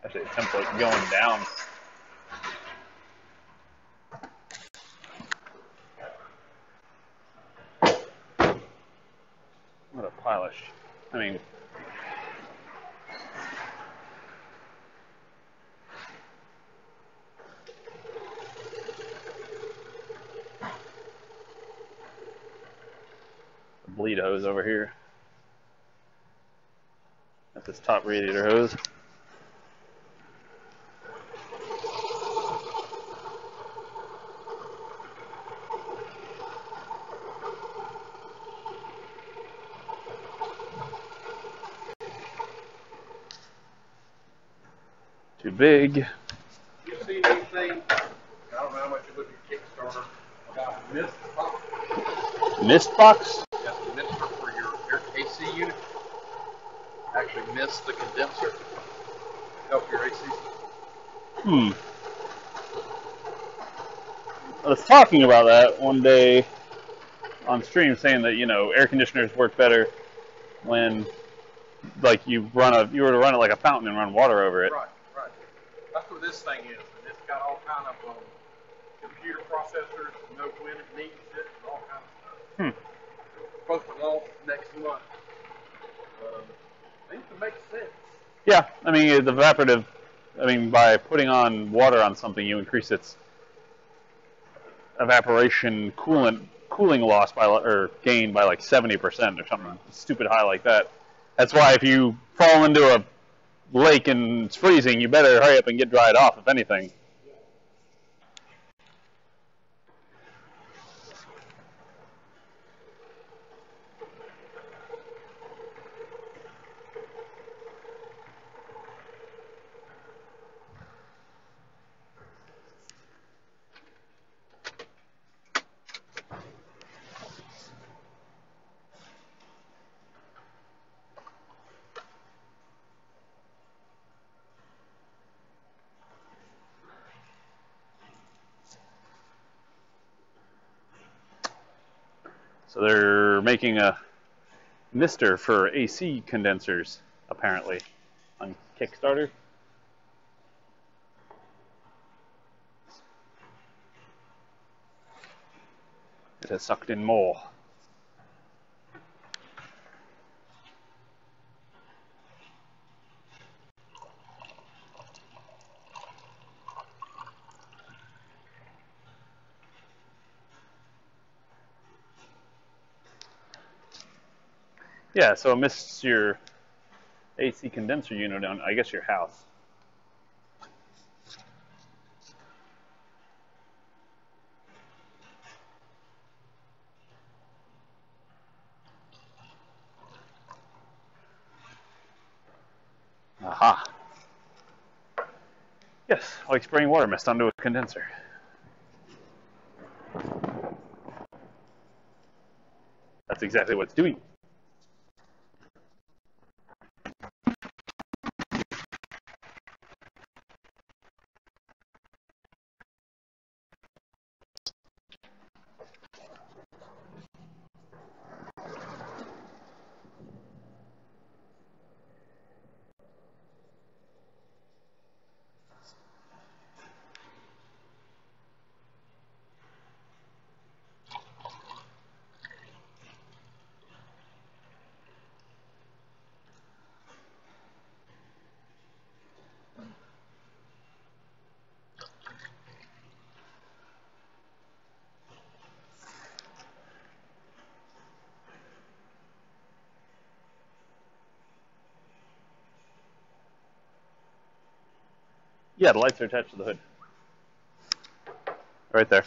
Actually, the template going down. What a pile of I mean, the bleed hose over here. That's this top radiator hose. Too big. You seen anything? I don't know how much you look at Kickstarter about mist box. Mist box? Yeah, the mister for your AC unit. Actually mist the condenser. Help your AC. I was talking about that one day on stream, saying that, air conditioners work better when, like, you were to run it like a fountain and run water over it. Right. That's what this thing is, and it's got all kind of computer processors to know when it needs it and all kind of stuff. Supposed to launch next month. Seems to make sense. Yeah, I mean, the evaporative, by putting on water on something, you increase its evaporation cooling loss or gain by like 70% or something stupid high like that. That's why if you fall into a lake and it's freezing, you better hurry up and get dried off, if anything. So they're making a mister for AC condensers, apparently, on Kickstarter. It has sucked in more. Yeah, so it mists your AC condenser unit on, I guess, your house. Aha. Yes, like spraying water mist onto a condenser. That's exactly what it's doing. Yeah, the lights are attached to the hood. Right there.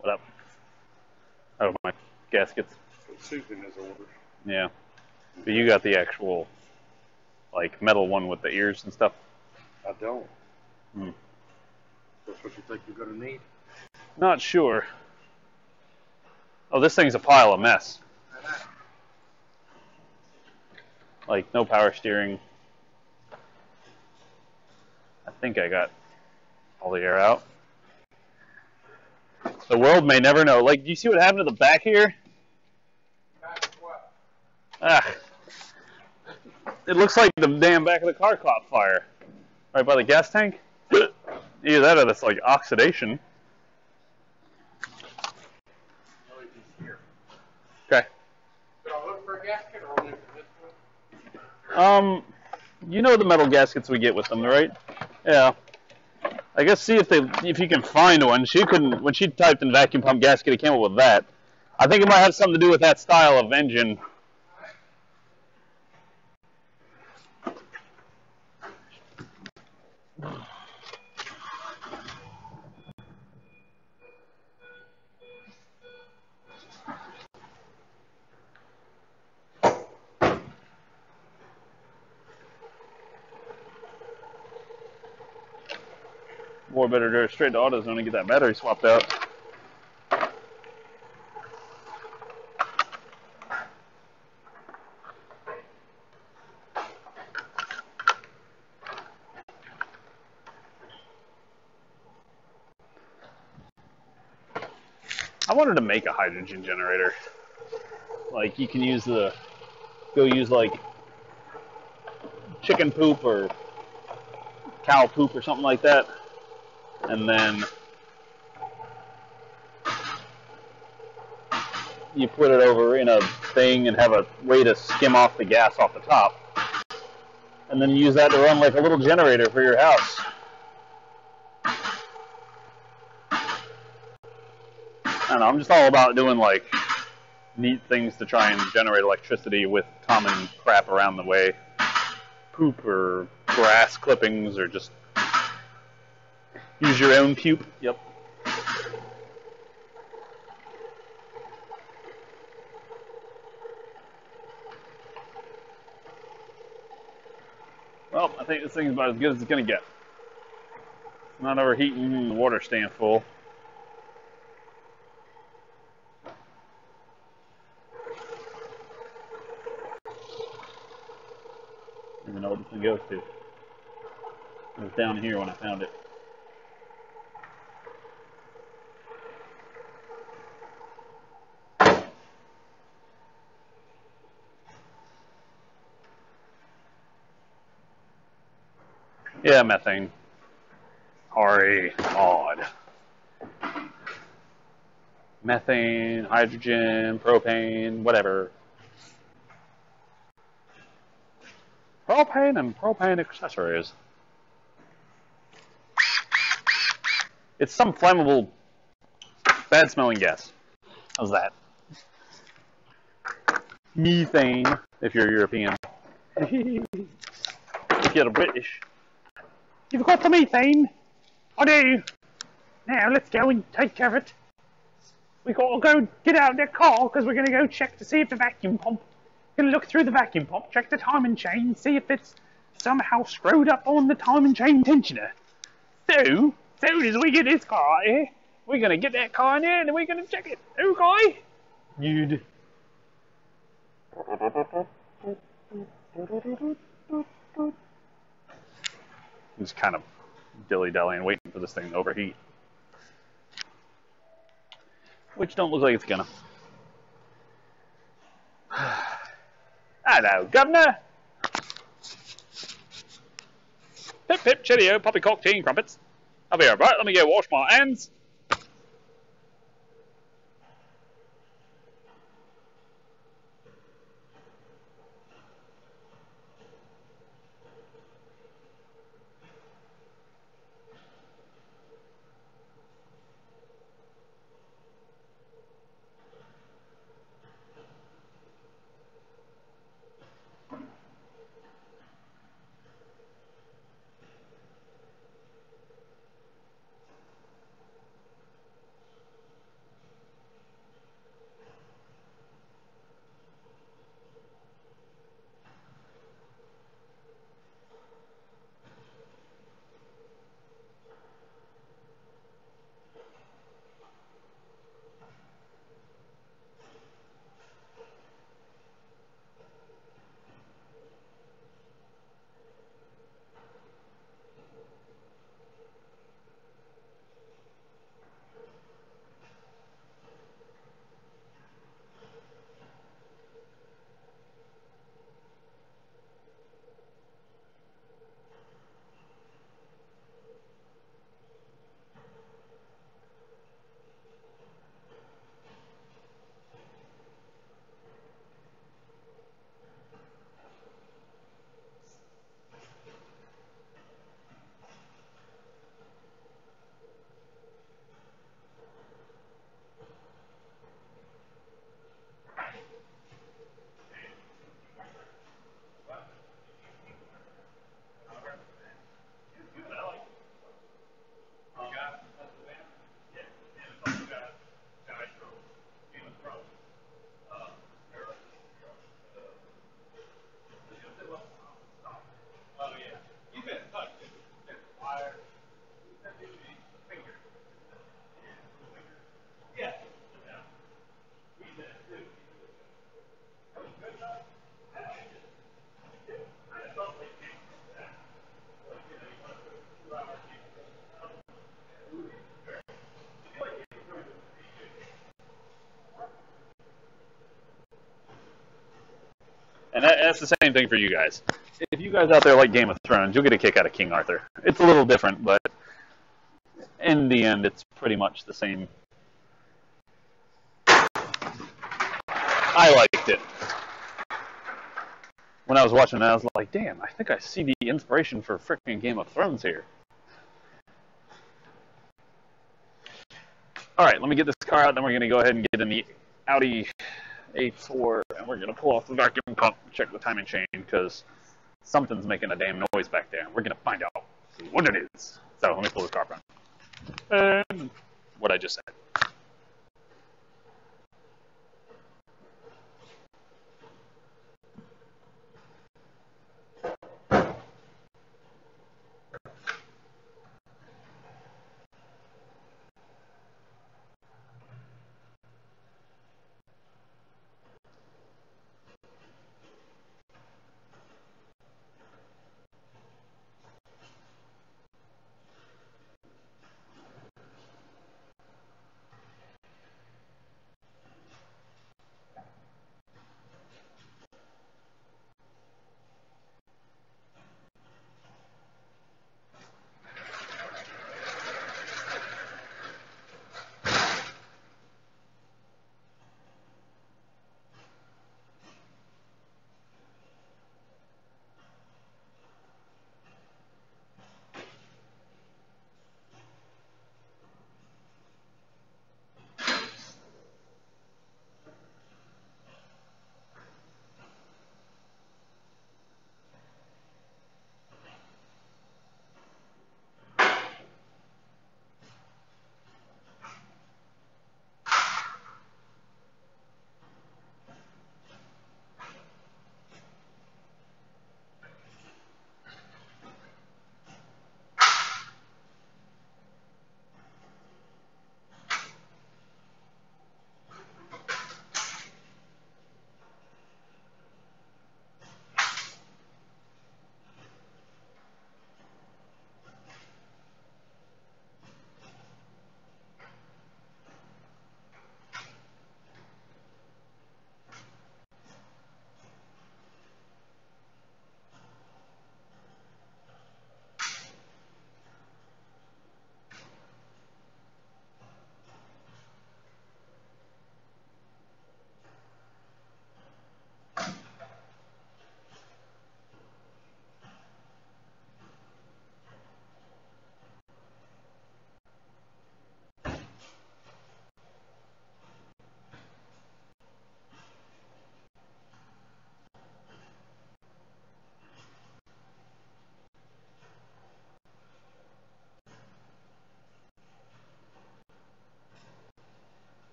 What up? Oh, my gaskets. Susan has ordered. Yeah. But you got the actual, like, metal one with the ears and stuff? I don't. Hmm. That's what you think you're going to need? Not sure. Oh, this thing's a pile of mess. Like, no power steering. I think I got all the air out. The world may never know. Like, do you see what happened to the back here? Ah. It looks like the damn back of the car caught fire. Right by the gas tank? Either that or that's like oxidation. Okay. Should I look for a gasket or only for this one? You know the metal gaskets we get with them, right? Yeah. I guess see if you can find one. She couldn't when she typed in vacuum pump gasket, it came up with that. I think it might have something to do with that style of engine. More better to go straight to AutoZone and get that battery swapped out. I wanted to make a hydrogen generator. Like you can use go use like chicken poop or cow poop or something like that, and then you put it over in a thing and have a way to skim off the gas off the top, and then you use that to run like a little generator for your house. I don't know, I'm just all about doing like neat things to try and generate electricity with common crap around the way. Poop or grass clippings or just use your own puke. Yep. Well, I think this thing's about as good as it's going to get. It's not overheating, the water's staying full. I don't even know what this thing goes to. It was down here when I found it. Yeah, methane. Hooray, odd. Methane, hydrogen, propane, whatever. Propane and propane accessories. It's some flammable, bad-smelling gas. How's that? Methane, if you're European. If you're British. You've got the methane. I do. Now let's go and take care of it. We gotta go get out of their car because we're gonna go check to see if the vacuum pump. Gonna look through the vacuum pump, check the timing chain, see if it's somehow screwed up on the timing chain tensioner. So, soon as we get this car here, we're gonna get that car in there and then we're gonna check it. Okay? Good. I'm just kind of dilly-dallying, waiting for this thing to overheat. Which don't look like it's gonna. Hello, Governor! Pip pip, cheerio, poppycock, tea and crumpets. I'll be alright, let me go wash my hands. And that's the same thing for you guys. If you guys out there like Game of Thrones, you'll get a kick out of King Arthur. It's a little different, but in the end, it's pretty much the same. I liked it. When I was watching it, I was like, damn, I think I see the inspiration for freaking Game of Thrones here. Alright, let me get this car out, then we're going to go ahead and get in the Audi A4, and we're going to pull off the vacuum pump, check the timing chain, because something's making a damn noise back there. We're going to find out what it is. So let me pull the car front. And what I just said.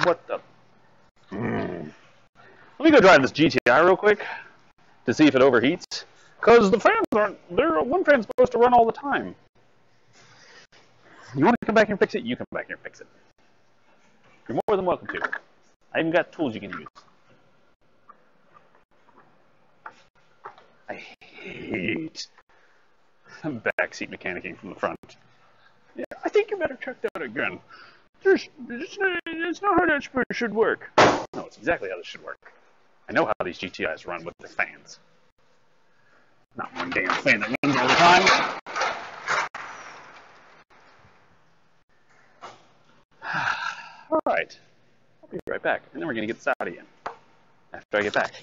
What the? Let me go drive this GTI real quick to see if it overheats. Because the fans aren't, one fan's supposed to run all the time. You want to come back here and fix it? You come back here and fix it. You're more than welcome to. I even got tools you can use. I hate backseat mechanicking from the front. Yeah, I think you better check that again. It's not how that should work. No, it's exactly how this should work. I know how these GTIs run with their fans. Not one damn fan that runs all the time. Alright. I'll be right back. And then we're going to get this out again. After I get back.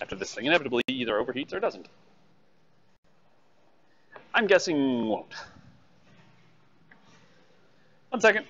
After this thing inevitably either overheats or doesn't. I'm guessing won't. 1 second.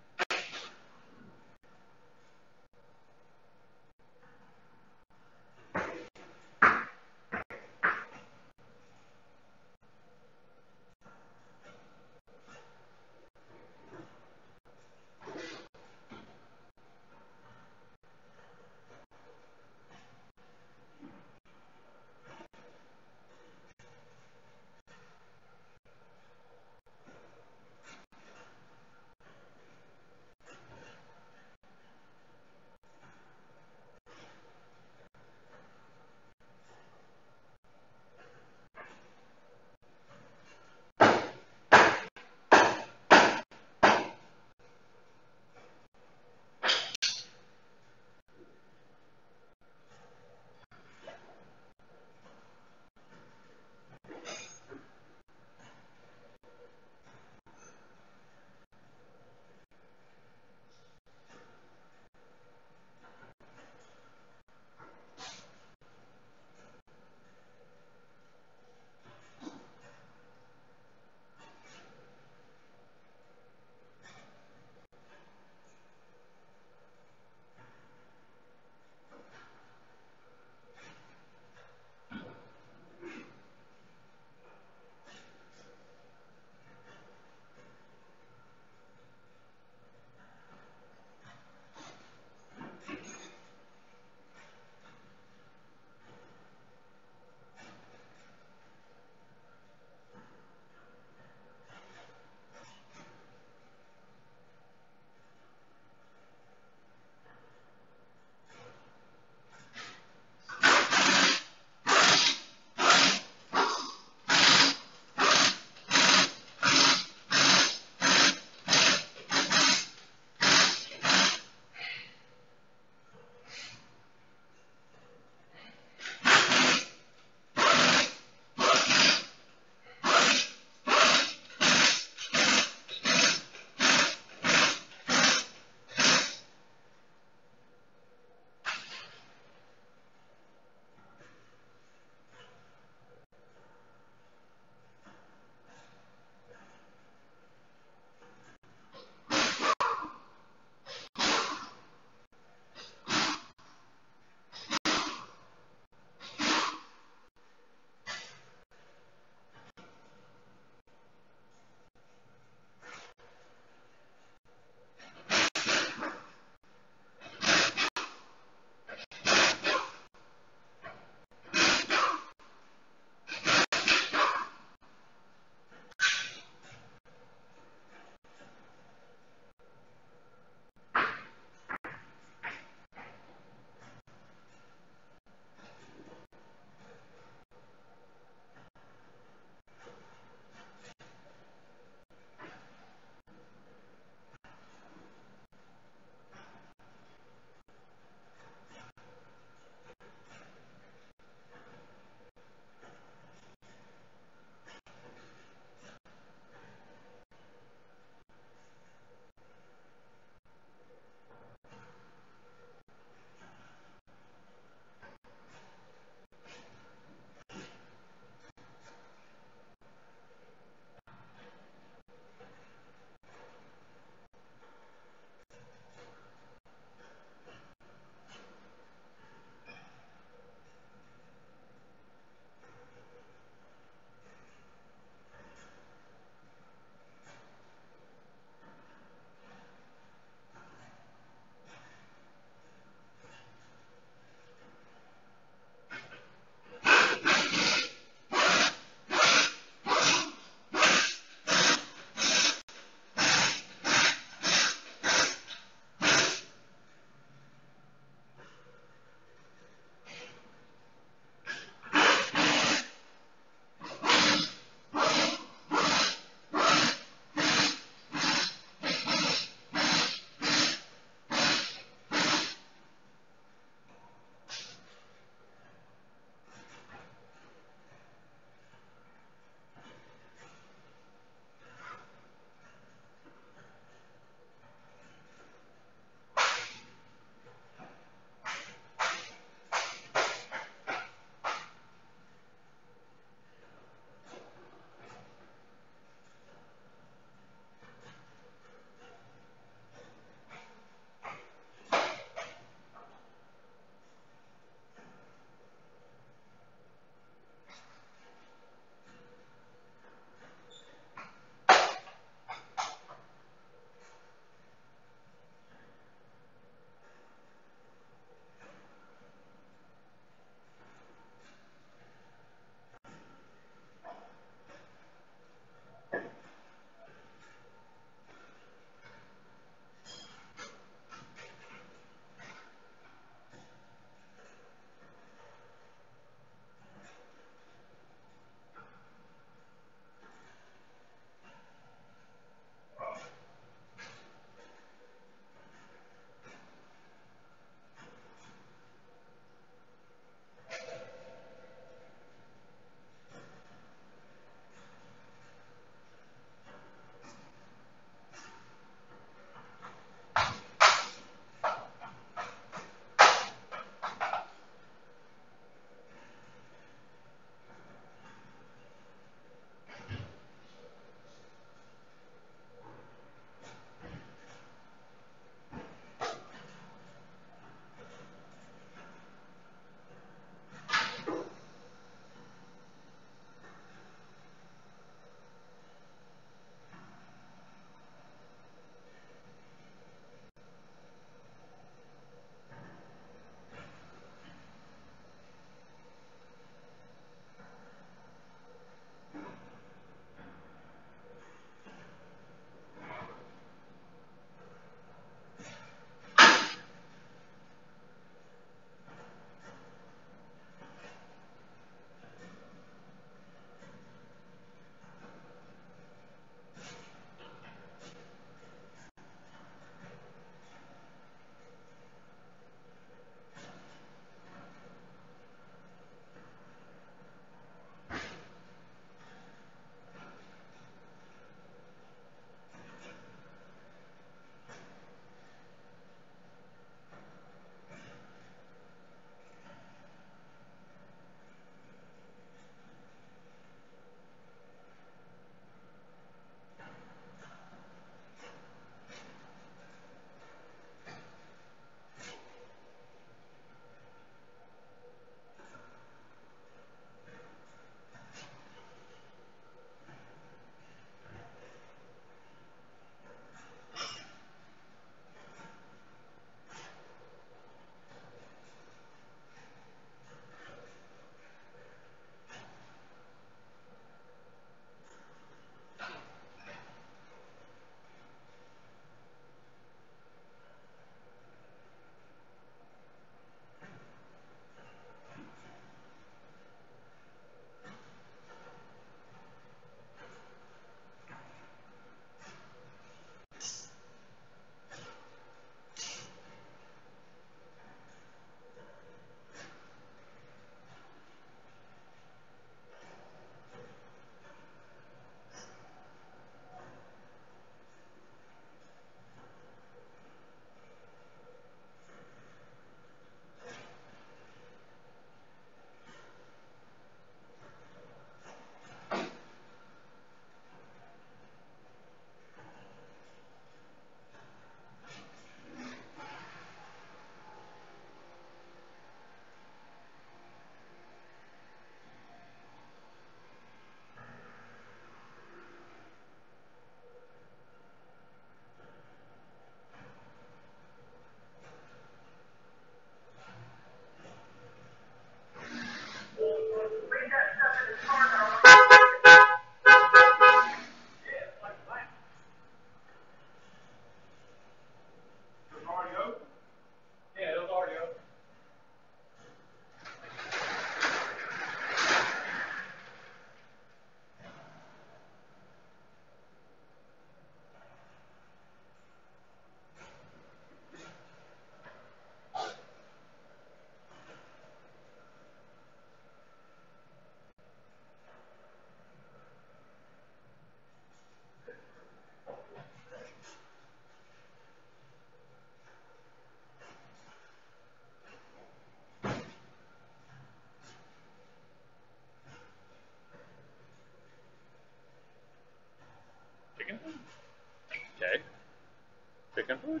chicken food?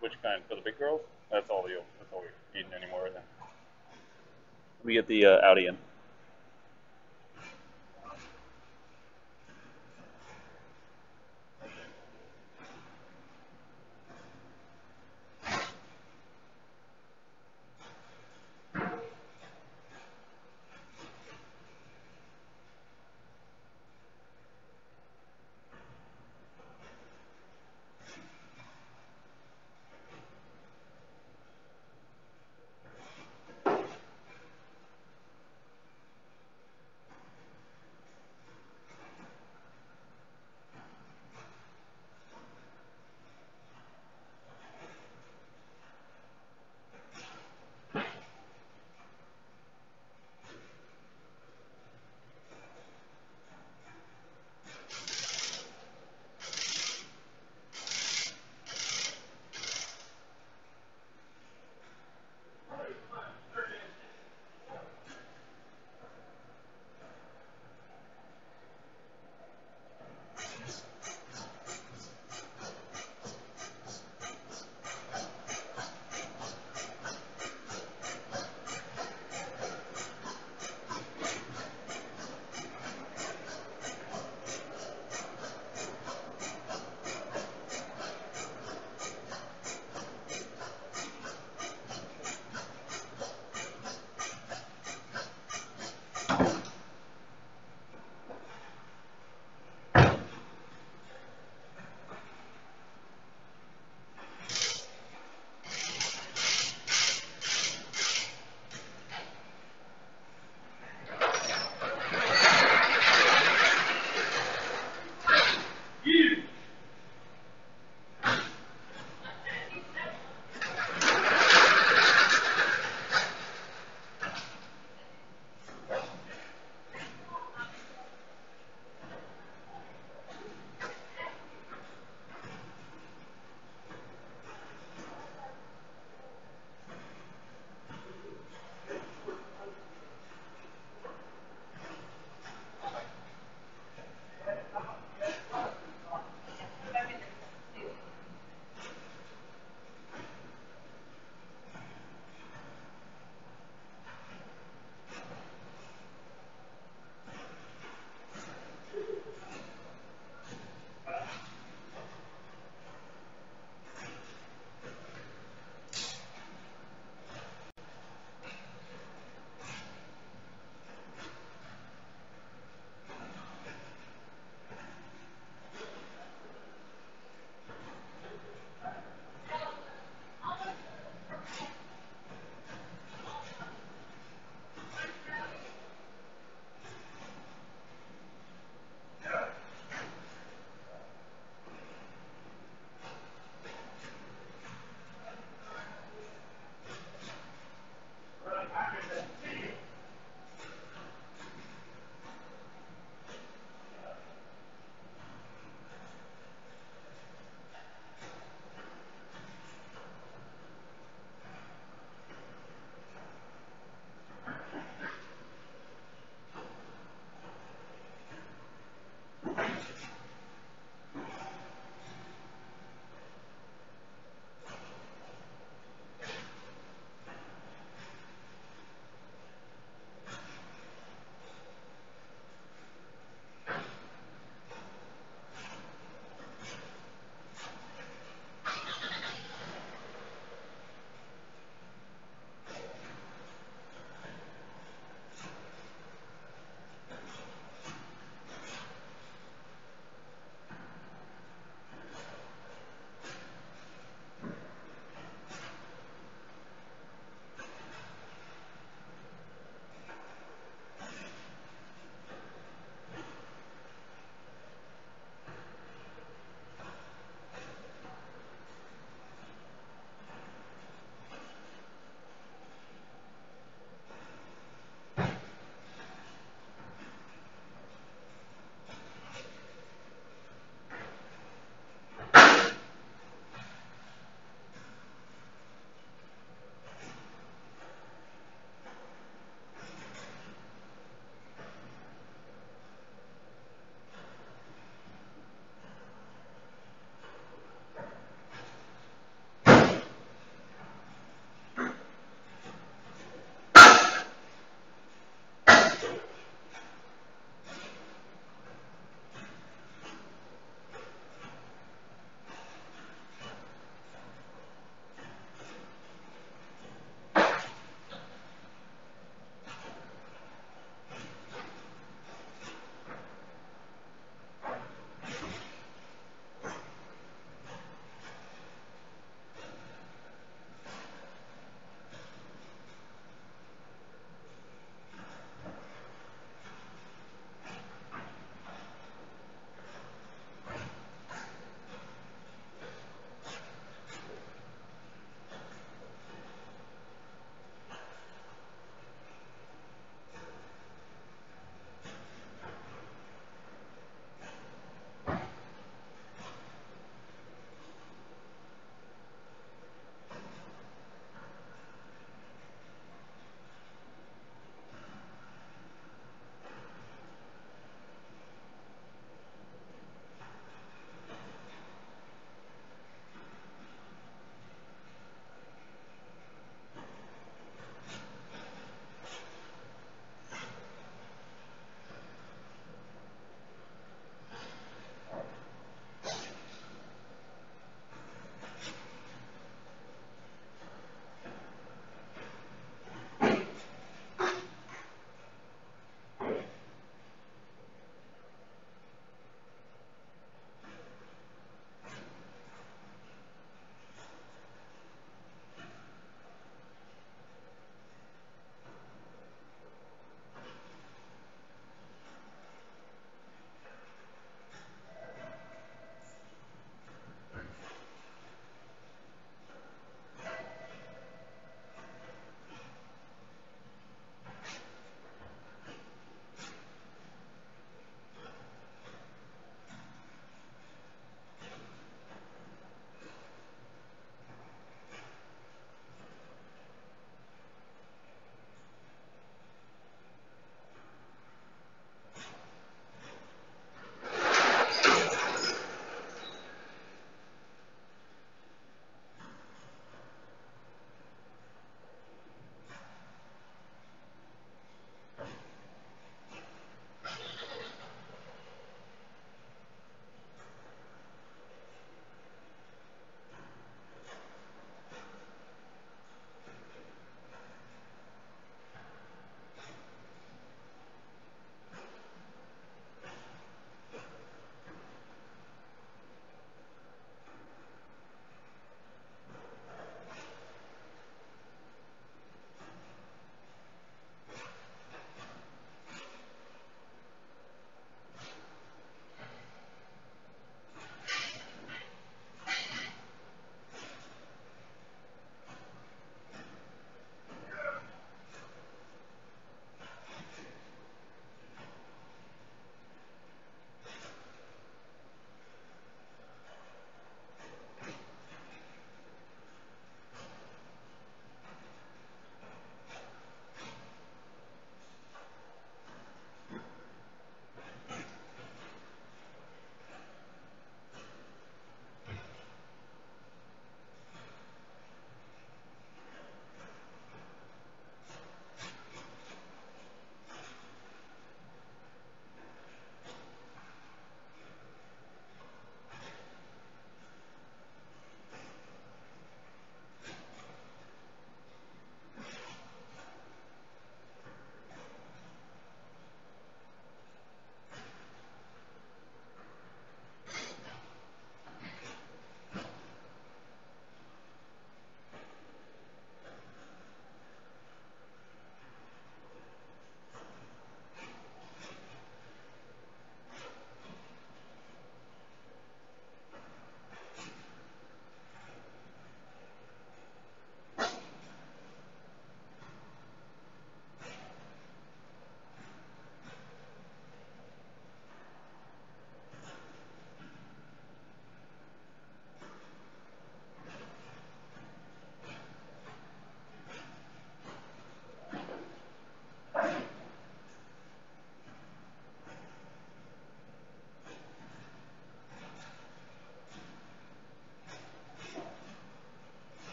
Which kind? For the big girls? That's all you're eating anymore right now. Let me get the Audi in.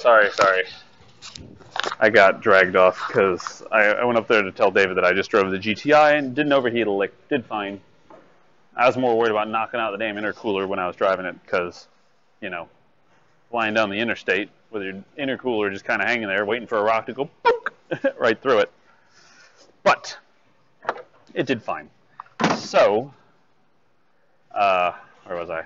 sorry. I got dragged off because I went up there to tell David that I just drove the GTI and didn't overheat a lick. Did fine. I was more worried about knocking out the damn intercooler when I was driving it because, you know, flying down the interstate with your intercooler just kind of hanging there waiting for a rock to go book right through it. But it did fine. So, where was I?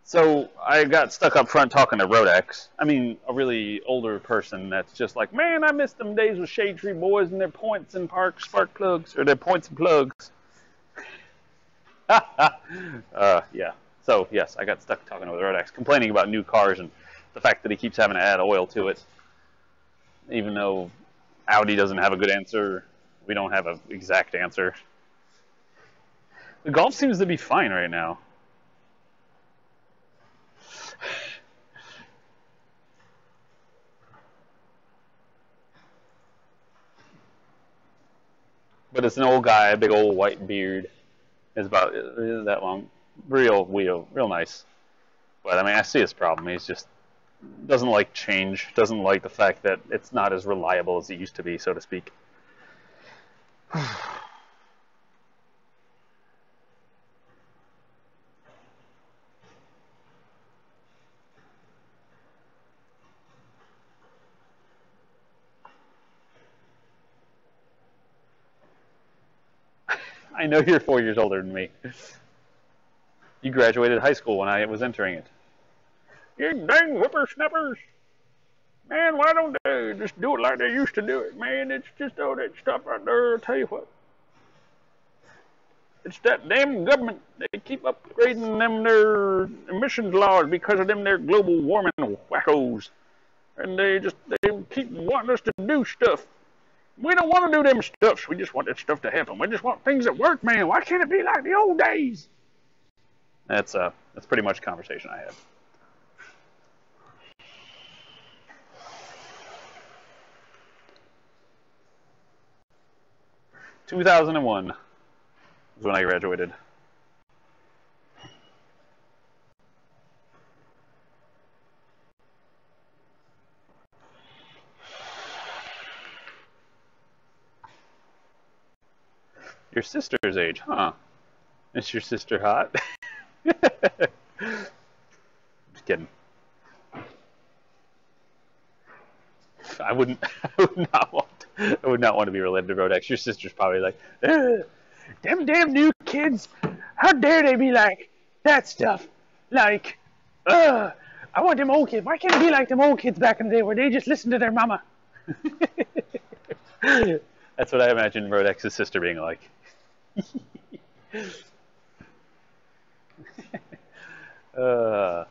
So I got stuck up front talking to Rodex. I mean, a really older person that's just like, man, I miss them days with Shade Tree Boys and their points and spark plugs, or their points and plugs. Yeah. So, yes, I got stuck talking with Rodex, complaining about new cars and the fact that he keeps having to add oil to it. Even though Audi doesn't have a good answer, we don't have an exact answer. The Golf seems to be fine right now. But it's an old guy, a big old white beard. It's about that long. Real nice. But I mean, I see his problem. He's just doesn't like change. Doesn't like the fact that it's not as reliable as it used to be, so to speak. I know you're 4 years older than me. You graduated high school when I was entering it. You dang whippersnappers! Man, why don't they just do it like they used to do it, man? It's just all that stuff right there, I'll tell you what. It's that damn government. They keep upgrading them their emissions laws because of them their global warming wackos. And they keep wanting us to do stuff. We don't want to do them stuffs. We just want that stuff to happen. We just want things that work, man. Why can't it be like the old days? That's pretty much a conversation I had. (2001) was when I graduated. Your sister's age, huh? Is your sister hot? Just kidding. I would not want to be related to Rodex. Your sister's probably like, them damn new kids. How dare they be like that stuff? Like, I want them old kids. Why can't it be like them old kids back in the day where they just listen to their mama? That's what I imagine Rodex's sister being like. Oh,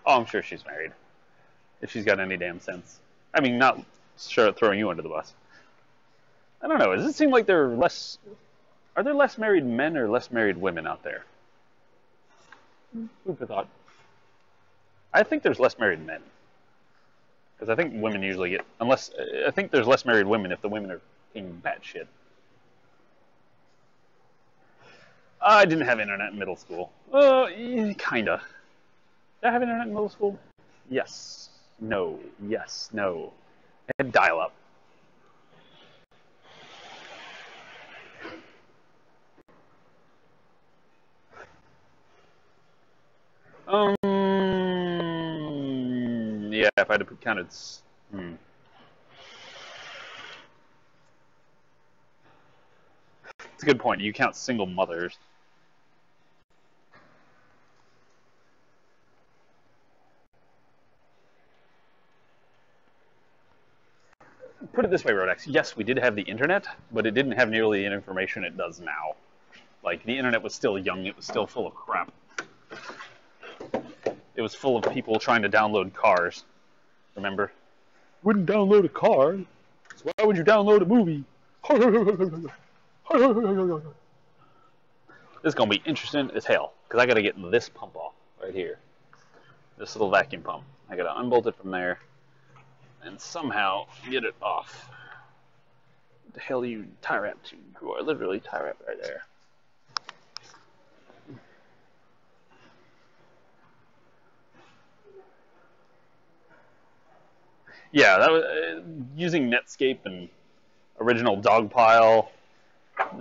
I'm sure she's married. If she's got any damn sense. I mean, not sure throwing you under the bus. I don't know. Does it seem like there are less... Are there less married men or less married women out there? Who'd have thought? I think there's less married men. Because I think women usually get... I think there's less married women if the women are being batshit. I didn't have internet in middle school. Kinda. Did I have internet in middle school? Yes. No. Yes. No. I had dial-up. Yeah, if I had counted... It's a good point. You count single mothers. Put it this way, Rodex. Yes, we did have the internet, but it didn't have nearly the information it does now. Like, the internet was still young. It was still full of crap. It was full of people trying to download cars. Remember? Wouldn't download a car. So why would you download a movie? This is going to be interesting as hell, because I got to get this pump off right here. This little vacuum pump. I got to unbolt it from there and somehow get it off. What the hell are you tie wrapped to? You are literally tie wrapped right there. Yeah, that was using Netscape and original Dogpile.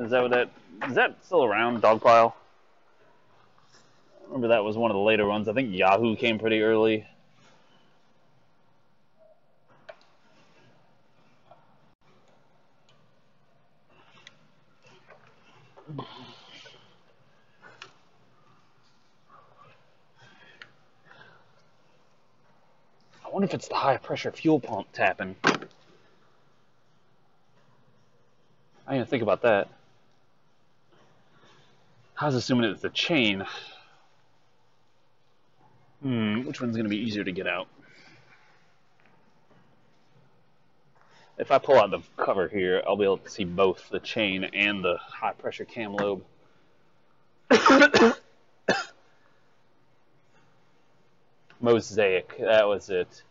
Is that still around? Dogpile. I remember that was one of the later ones. I think Yahoo came pretty early. I wonder if it's the high pressure fuel pump tapping. I didn't even think about that. I was assuming it was the chain. Which one's going to be easier to get out? If I pull out the cover here, I'll be able to see both the chain and the high pressure cam lobe. Mosaic, that was it.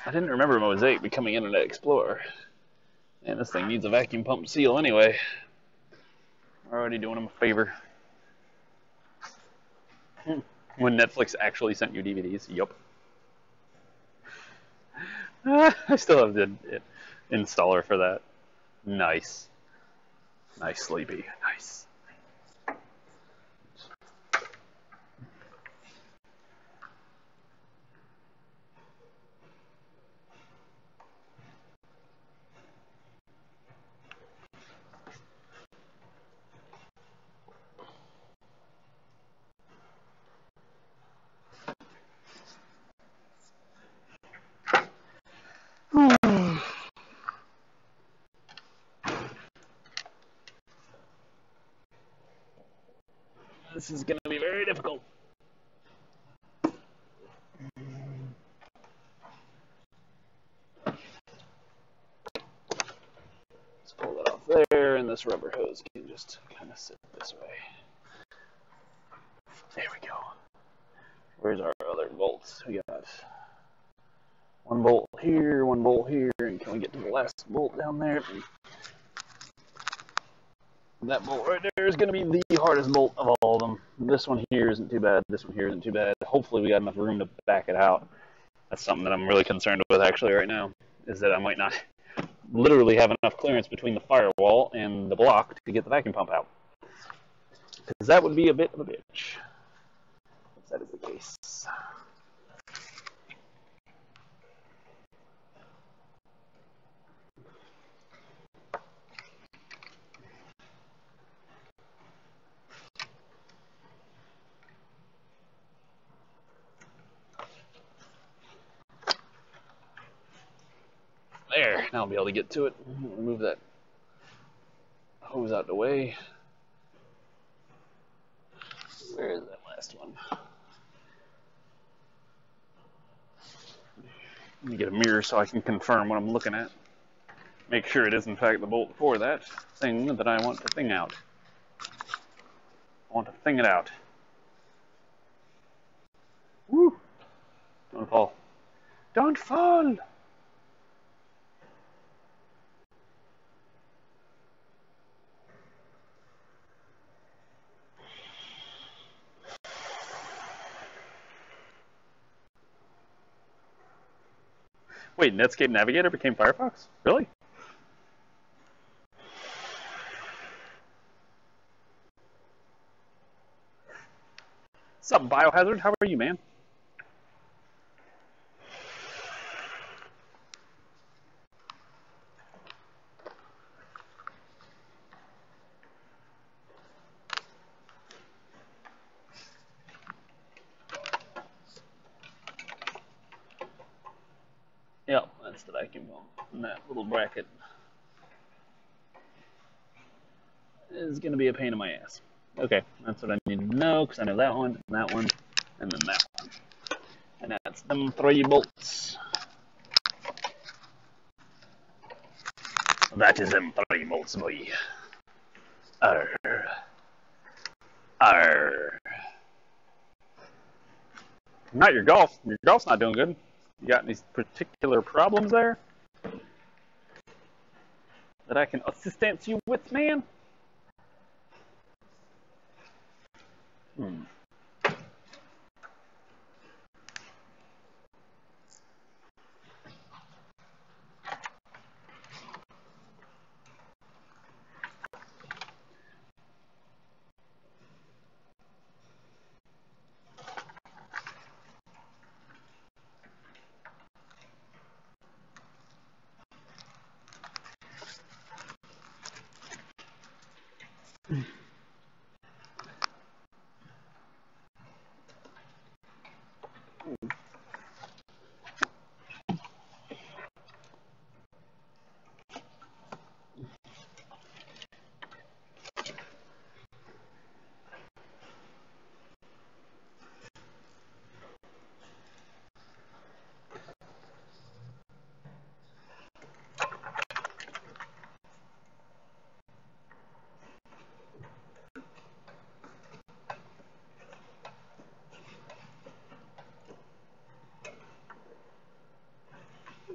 I didn't remember Mosaic becoming Internet Explorer. And this thing needs a vacuum pump seal anyway. We're already doing them a favor. When Netflix actually sent you DVDs, yup. I still have the installer for that. Nice. Nice, Sleepy. Nice. This is going to be very difficult. Let's pull it off there, and this rubber hose can just kind of sit this way. There we go. Where's our other bolts? We got one bolt here, and can we get to the last bolt down there? That bolt right there is going to be the hardest bolt of all of them. This one here isn't too bad. This one here isn't too bad. Hopefully we got enough room to back it out. That's something that I'm really concerned with actually right now, is that I might not literally have enough clearance between the firewall and the block to get the vacuum pump out. Because that would be a bit of a bitch. If that is the case. There, now I'll be able to get to it. Remove that hose out the way. Where is that last one? Let me get a mirror so I can confirm what I'm looking at. Make sure it is in fact the bolt for that thing that I want to thing out. I want to thing it out. Woo! Don't fall. Don't fall! Wait, Netscape Navigator became Firefox? Really? What's up, Biohazard? How are you, man? Yep, that's the vacuum pump. And that little bracket is going to be a pain in my ass. Okay, that's what I need to know, because I know that one, and then that one. And that's them 3 bolts. That is them 3 bolts, boy. Arr. Arr. Not your golf. Your golf's not doing good. You got any particular problems there that I can assist you with, man?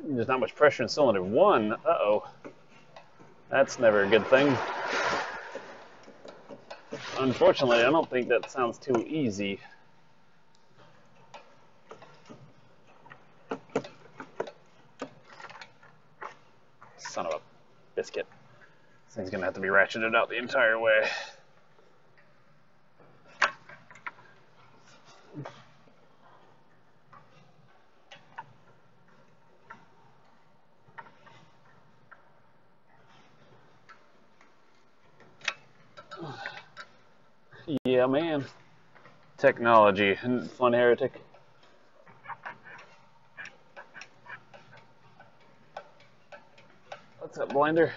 There's not much pressure in cylinder 1. Uh-oh. That's never a good thing. Unfortunately, I don't think that sounds too easy. Son of a biscuit. This thing's going to have to be ratcheted out the entire way. Yeah, man. Technology. Fun heretic. What's up, Blinder?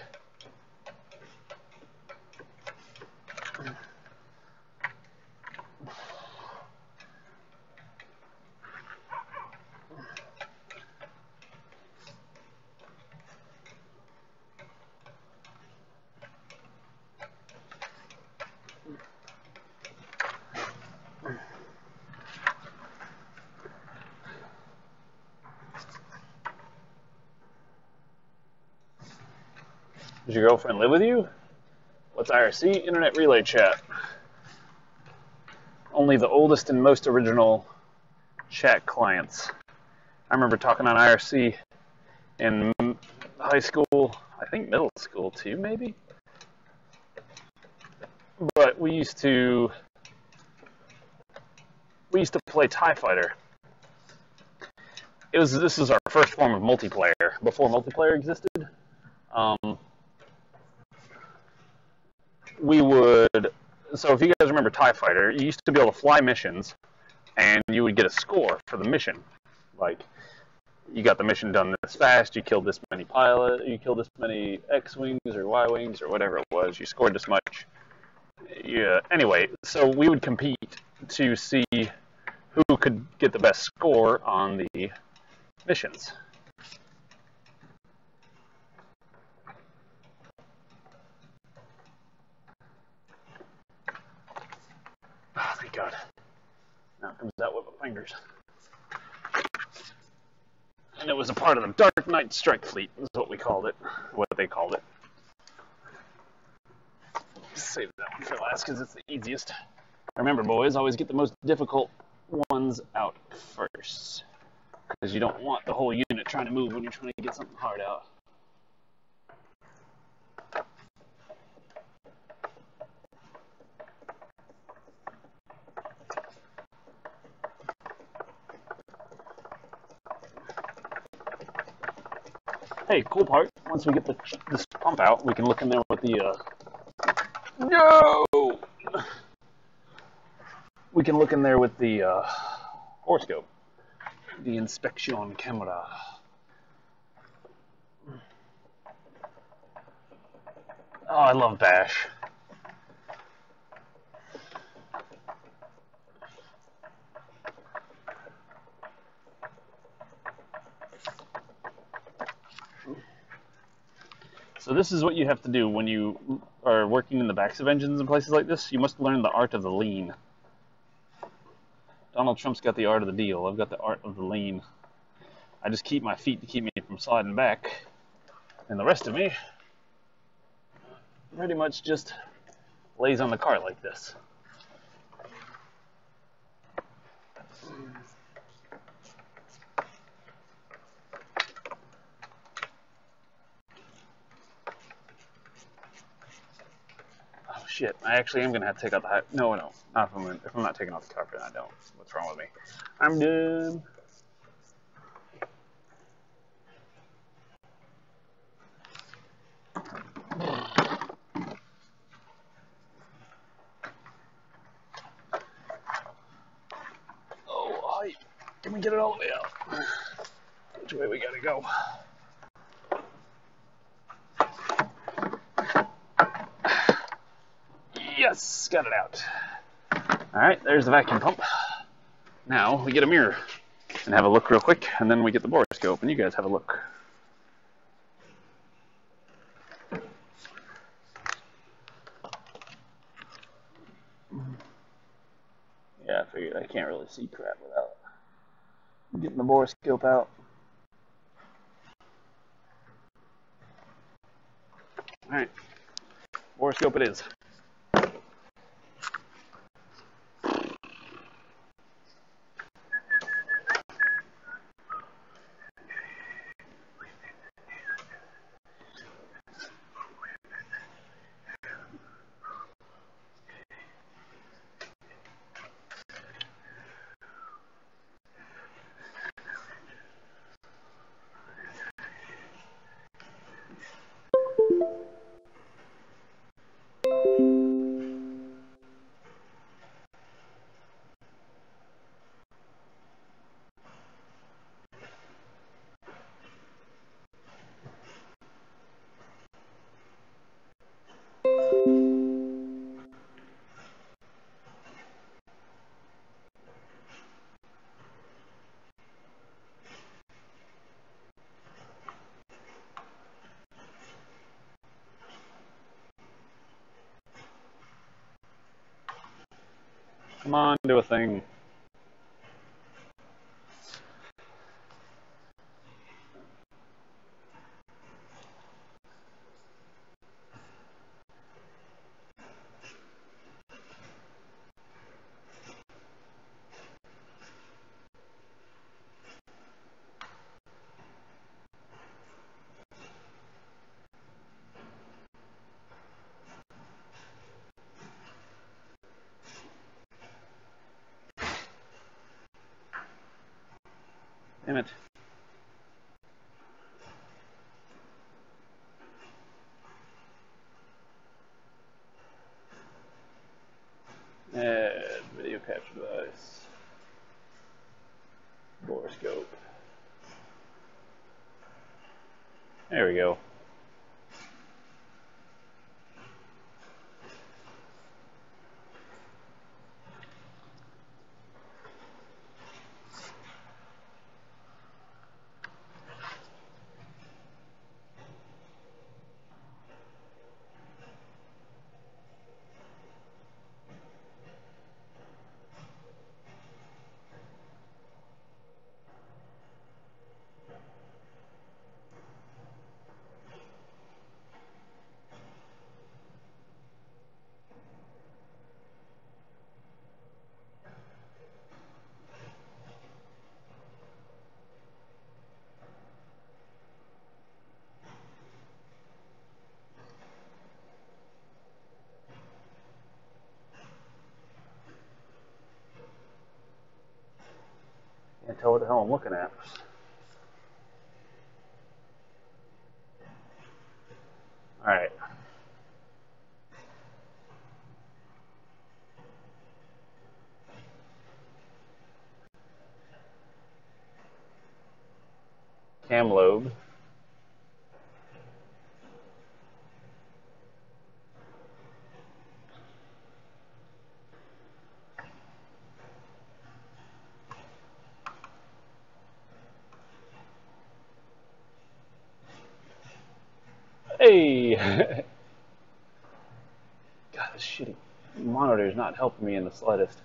Does your girlfriend live with you? What's IRC? Internet Relay Chat. Only the oldest and most original chat clients. I remember talking on IRC in high school, I think middle school too, maybe? But we used to play TIE Fighter. This was our first form of multiplayer, before multiplayer existed. So if you guys remember TIE Fighter, you used to be able to fly missions, and you would get a score for the mission. Like, you got the mission done this fast, you killed this many you killed this many X-Wings or Y-Wings or whatever it was, you scored this much. Yeah. Anyway, so we would compete to see who could get the best score on the missions. Oh, thank God. Now it comes out with my fingers. And it was a part of the Dark Knight Strike Fleet, is what we called it. What they called it. Save that one for last because it's the easiest. Remember, boys, always get the most difficult ones out first. Because you don't want the whole unit trying to move when you're trying to get something hard out. Hey, cool part. Once we get this pump out, we can look in there with the no. We can look in there with the horoscope, the inspection camera. Oh, I love Bash. So this is what you have to do when you are working in the backs of engines and places like this. You must learn the art of the lean. Donald Trump's got the art of the deal. I've got the art of the lean. I just keep my feet to keep me from sliding back. And the rest of me pretty much just lays on the car like this. Oh shit, I actually am going to have to take out the No, not if I'm not taking off the carpet, I don't. What's wrong with me? I'm done. Oh, hi. Can we get it all the way out? Which way we gotta go? Yes, got it out. Alright, there's the vacuum pump. Now we get a mirror and have a look real quick, and then we get the borescope, and you guys have a look. Yeah, I figured I can't really see crap without getting the borescope out. Alright, borescope it is. Come on, do a thing. Damn it. Video capture device. Borescope. There we go. Can't tell what the hell I'm looking at. Alright. Cam lobe. Hooray! God, this shitty monitor is not helping me in the slightest.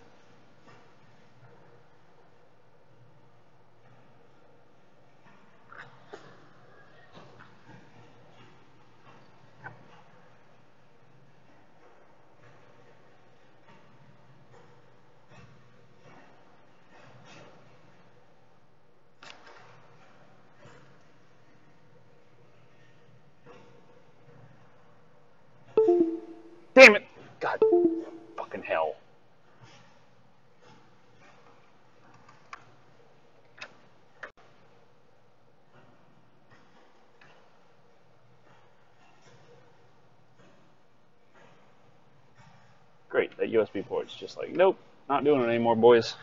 Damn it! God, fucking hell. Great, that USB port's just like, nope, not doing it anymore, boys.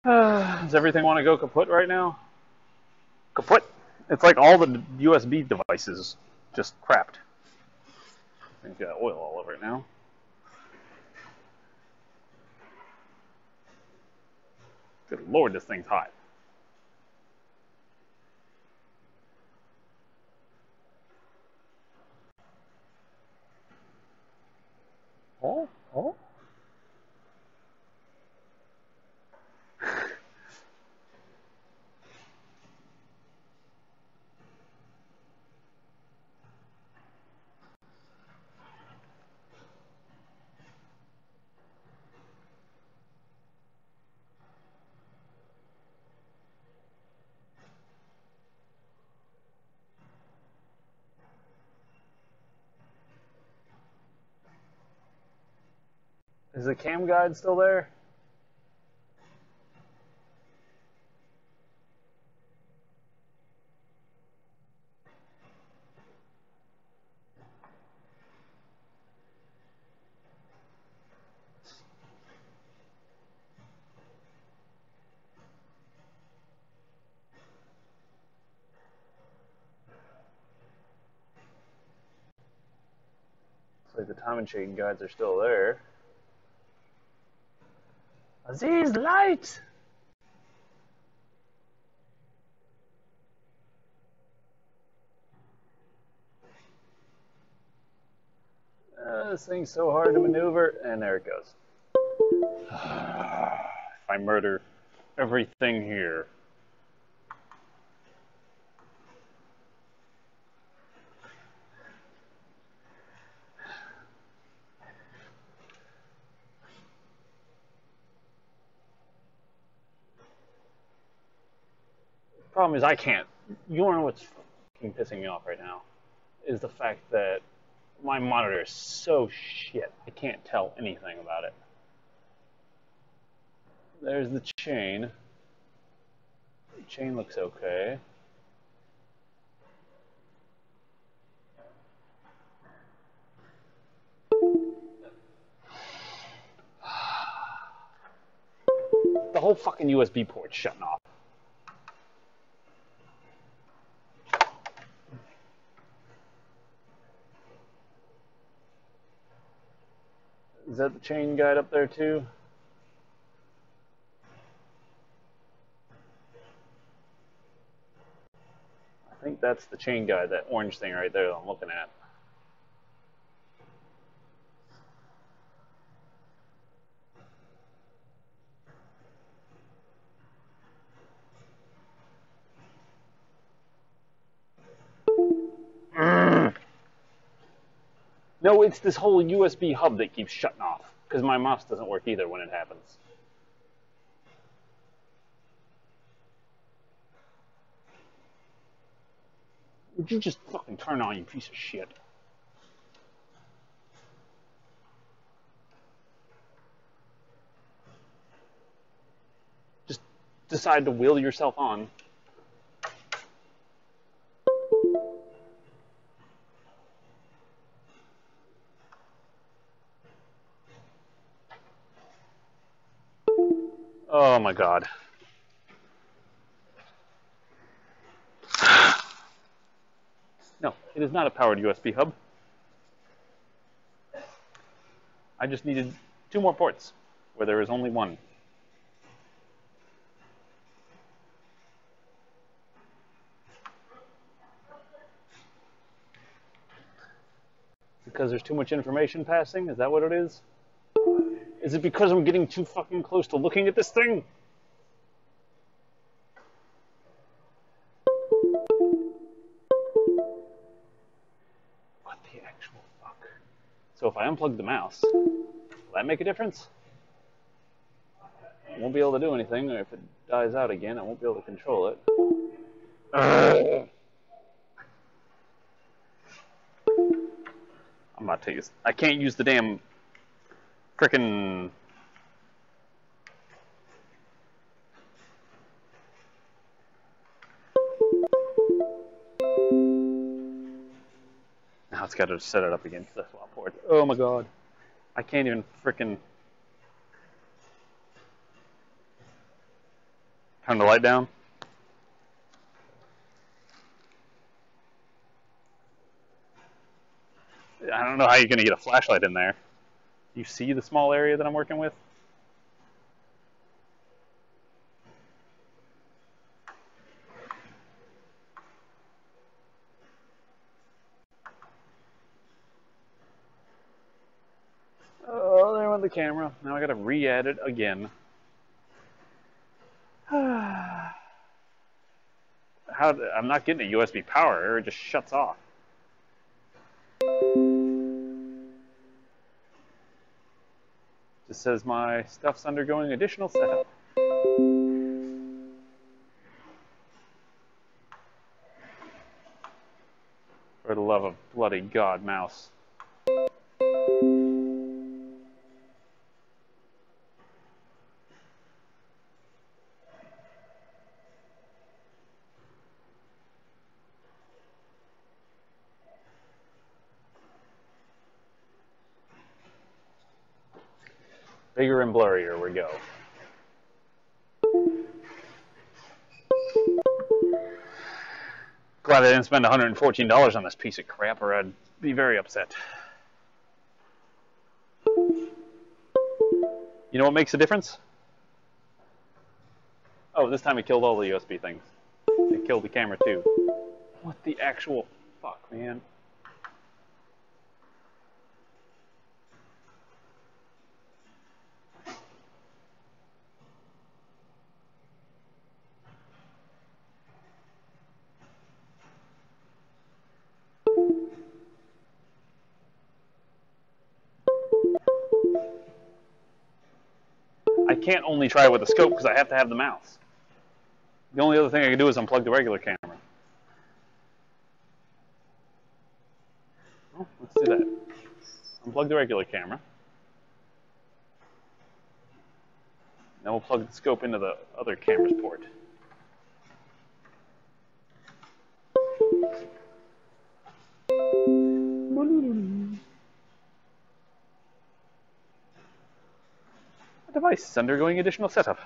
Does everything want to go kaput right now? Kaput! It's like all the USB devices just crapped. Thing's got oil all over it now. Good lord, this thing's hot. Oh, oh. Is the cam guide still there? Looks like the time and chain guides are still there. Aziz, light! This thing's so hard to maneuver, and there it goes. If I murder everything here. Problem is, I can't. You wanna know what's fucking pissing me off right now? Is the fact that my monitor is so shit. I can't tell anything about it. There's the chain. The chain looks okay. The whole fucking USB port's shutting off. Is that the chain guide up there too? I think that's the chain guide, that orange thing right there that I'm looking at. No, it's this whole USB hub that keeps shutting off, because my mouse doesn't work either when it happens. Would you just fucking turn on, you piece of shit? Just decide to will yourself on. Oh my god. No, it is not a powered USB hub. I just needed 2 more ports, where there is only 1. Because there's too much information passing? Is that what it is? Is it because I'm getting too fucking close to looking at this thing? What the actual fuck? So if I unplug the mouse, will that make a difference? I won't be able to do anything, or if it dies out again, I won't be able to control it. I'm about to use... I can't use the damn frickin'... Now it's got to set it up again for the swap port. Oh my god. I can't even frickin'... Turn the light down. I don't know how you're going to get a flashlight in there. You see the small area that I'm working with? Oh, there went the camera. Now I got to re-add it again. I'm not getting a USB power. It just shuts off. Just says my stuff's undergoing additional setup. For the love of bloody God, mouse. Bigger and blurrier we go. Glad I didn't spend $114 on this piece of crap, or I'd be very upset. You know what makes a difference? Oh, this time it killed all the USB things. It killed the camera too. What the actual fuck, man? I can't only try with the scope because I have to have the mouse. The only other thing I can do is unplug the regular camera. Oh, let's do that. Unplug the regular camera. Then we'll plug the scope into the other camera's port. The device is undergoing additional setup.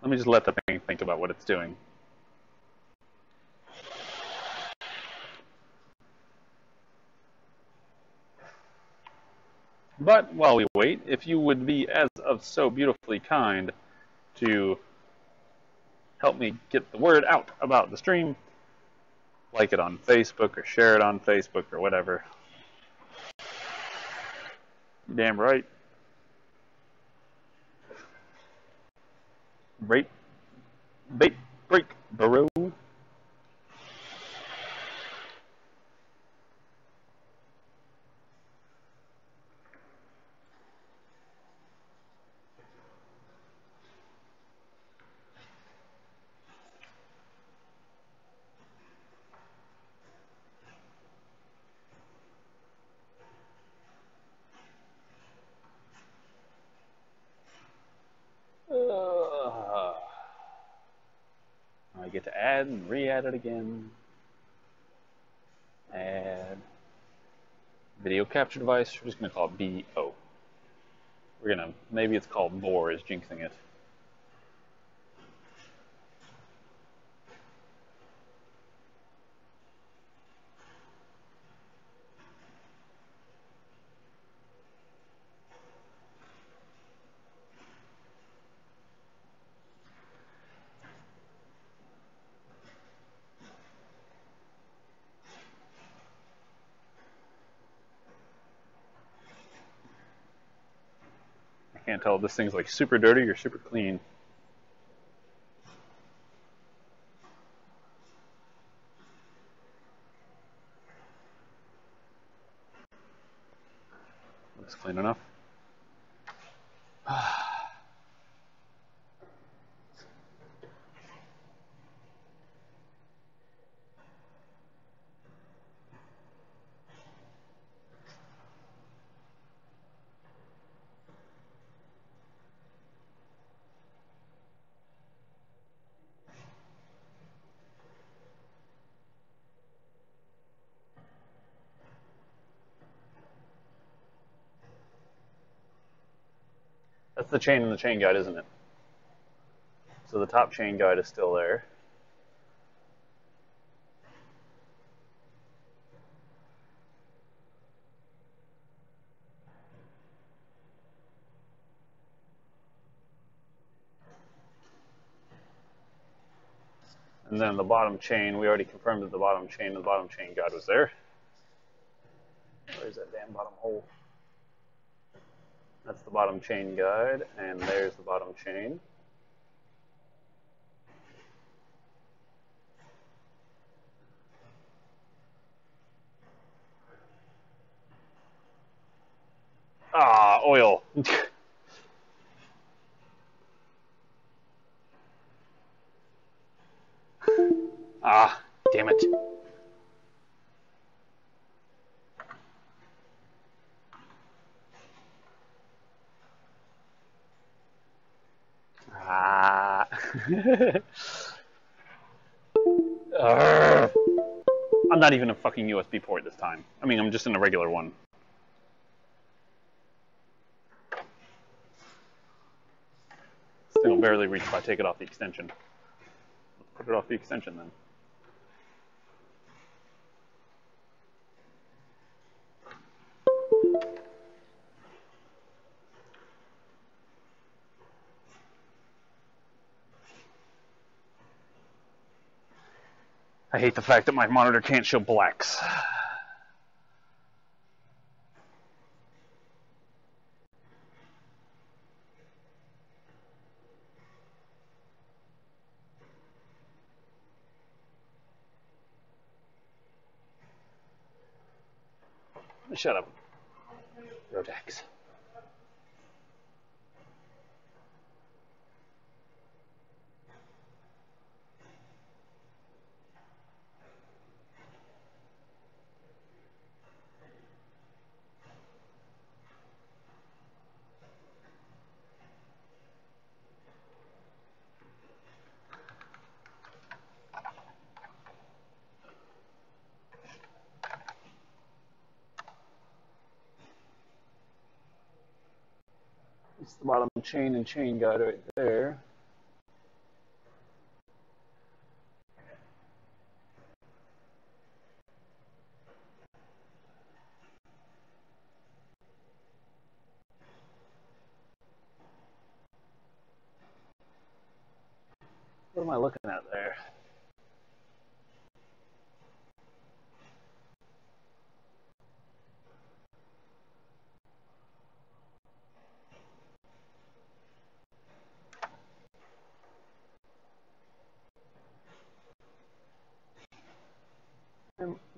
Let me just let the thing think about what it's doing. But while we wait, if you would be as of so beautifully kind to help me get the word out about the stream, like it on Facebook or share it on Facebook or whatever. Damn right. Break, bro. I get to add and re-add it again. Add video capture device. We're just gonna call it BO. Maybe it's called BOR, is jinxing it. I can't tell if this thing's like super dirty or super clean. Looks clean enough. That's the chain in the chain guide, isn't it? So the top chain guide is still there. And then the bottom chain, we already confirmed that the bottom chain guide was there. Where's that damn bottom hole? That's the bottom chain guide, and there's the bottom chain. Ah, oil. Ah, damn it. Ah. I'm not even a fucking USB port this time. I mean, I'm just in a regular one. This thing will barely reach if I take it off the extension. Let's put it off the extension then. I hate the fact that my monitor can't show blacks. Shut up. Rotax. It's the bottom chain and chain guide right there. What am I looking at there?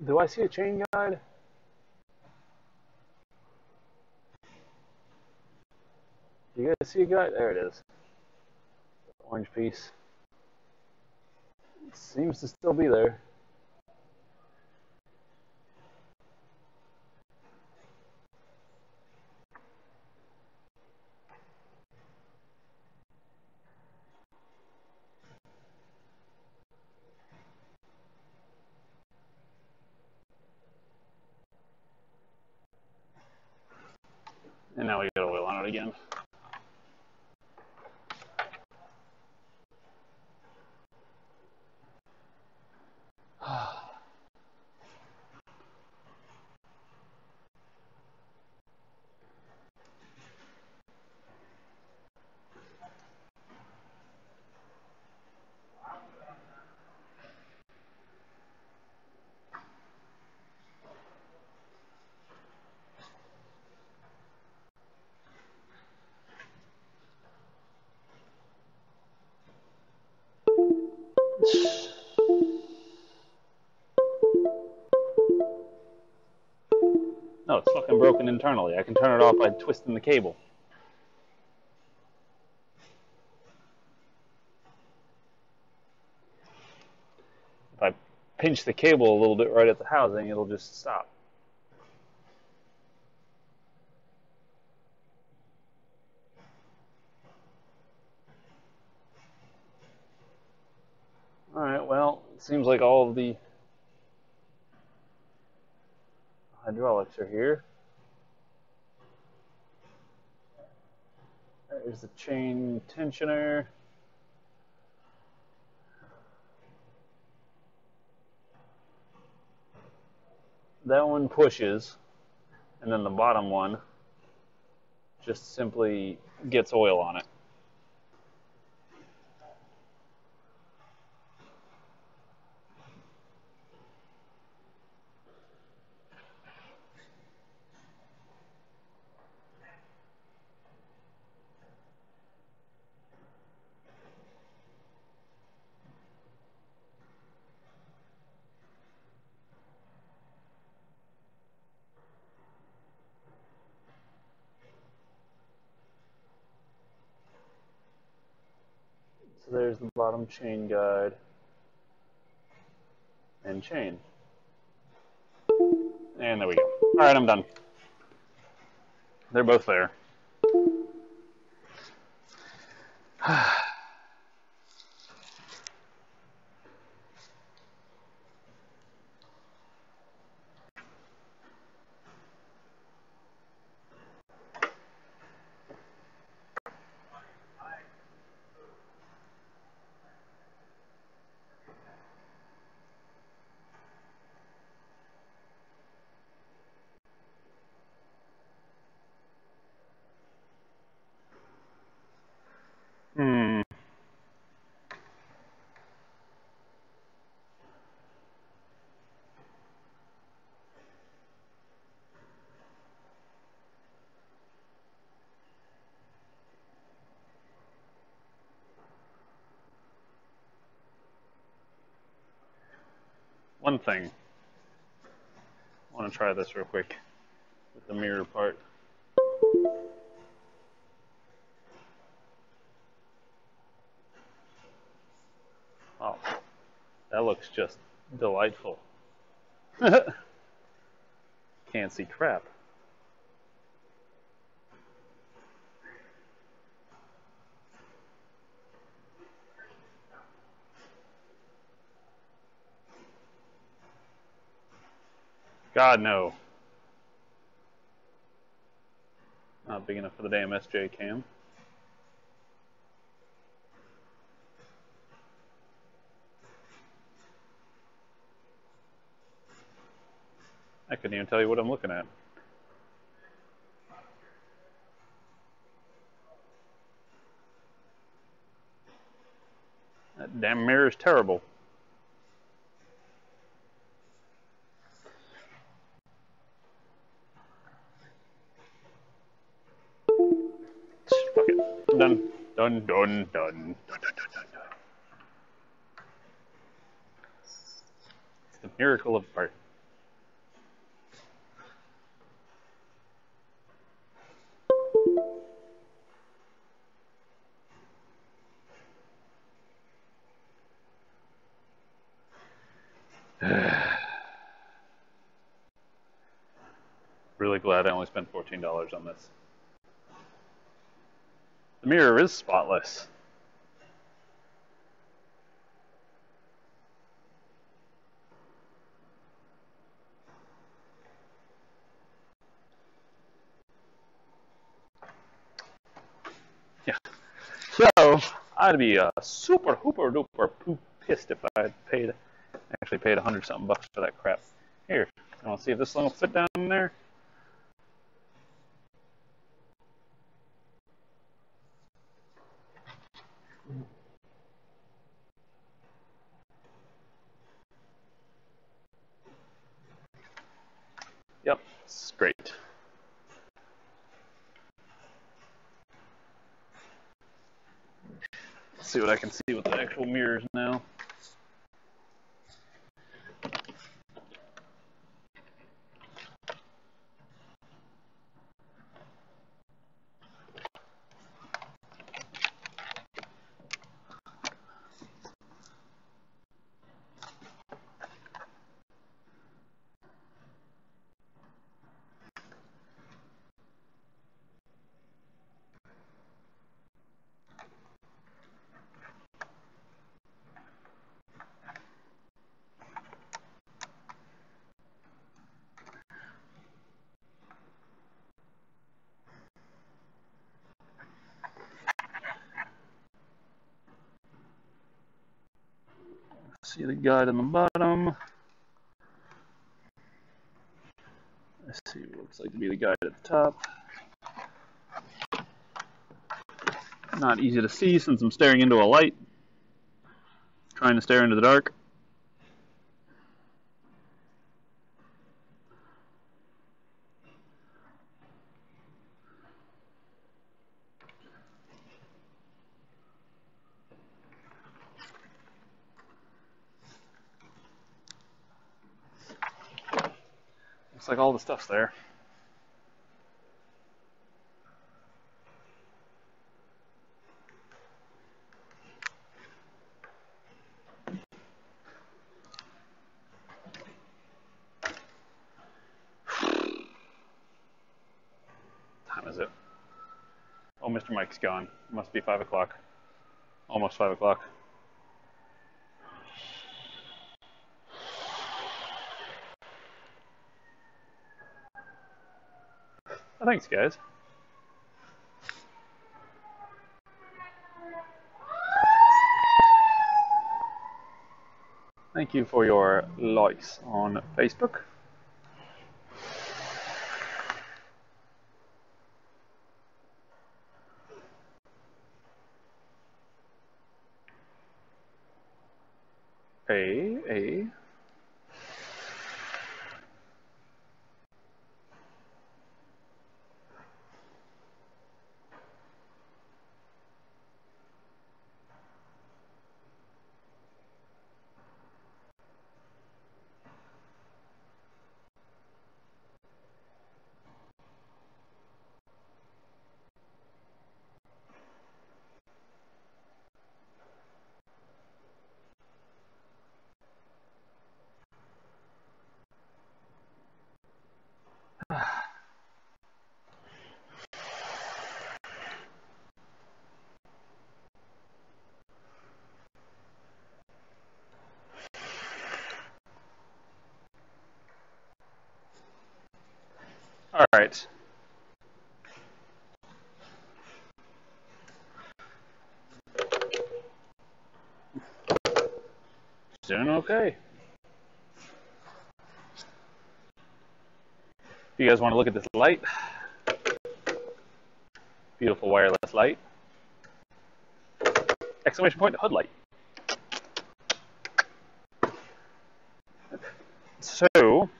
Do I see a chain guide? Do you guys see a guide? There it is. Orange piece. It seems to still be there. And now we got oil on it again. No, it's fucking broken internally. I can turn it off by twisting the cable. If I pinch the cable a little bit right at the housing, it'll just stop. Alright, well, it seems like all of the hydraulics are here. There's the chain tensioner. That one pushes, and then the bottom one just simply gets oil on it. So there's the bottom chain guide and chain. And there we go. Alright, I'm done. They're both there. One thing. I want to try this real quick. with the mirror part. Oh, that looks just delightful. Can't see crap. God, no. Not big enough for the damn SJ cam. I couldn't even tell you what I'm looking at. That damn mirror is terrible. Fuck it. Done. Done, done, done. Done, done, done, done. It's the miracle of art. Really glad I only spent $14 on this. The mirror is spotless. Yeah. So I'd be super hooper duper pissed if I had actually paid 100 something bucks for that crap. Here, I want to see if this thing will fit down in there. Yep, it's great. Let's see what I can see with the actual mirrors now. See the guide on the bottom. Let's see what it looks like to be the guide at the top. Not easy to see since I'm staring into a light. Trying to stare into the dark. Looks like all the stuff's there. Time is it? Oh, Mr. Mike's gone. Must be 5 o'clock. Almost 5 o'clock. Oh, thanks, guys. Thank you for your likes on Facebook. A. right. Doing okay. If you guys want to look at this light, beautiful wireless light. Exclamation point, hood light. So,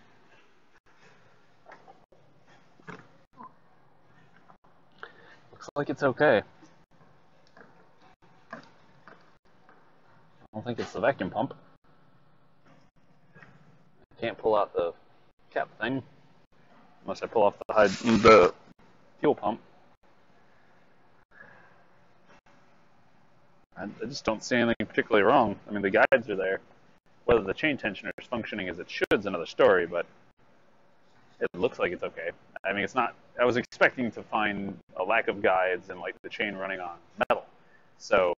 looks like it's okay. I don't think it's the vacuum pump. I can't pull out the cap thing unless I pull off the fuel pump. I just don't see anything particularly wrong. I mean, the guides are there. Whether the chain tensioner is functioning as it should is another story, but it looks like it's okay. I mean, it's not. I was expecting to find a lack of guides and like the chain running on metal. So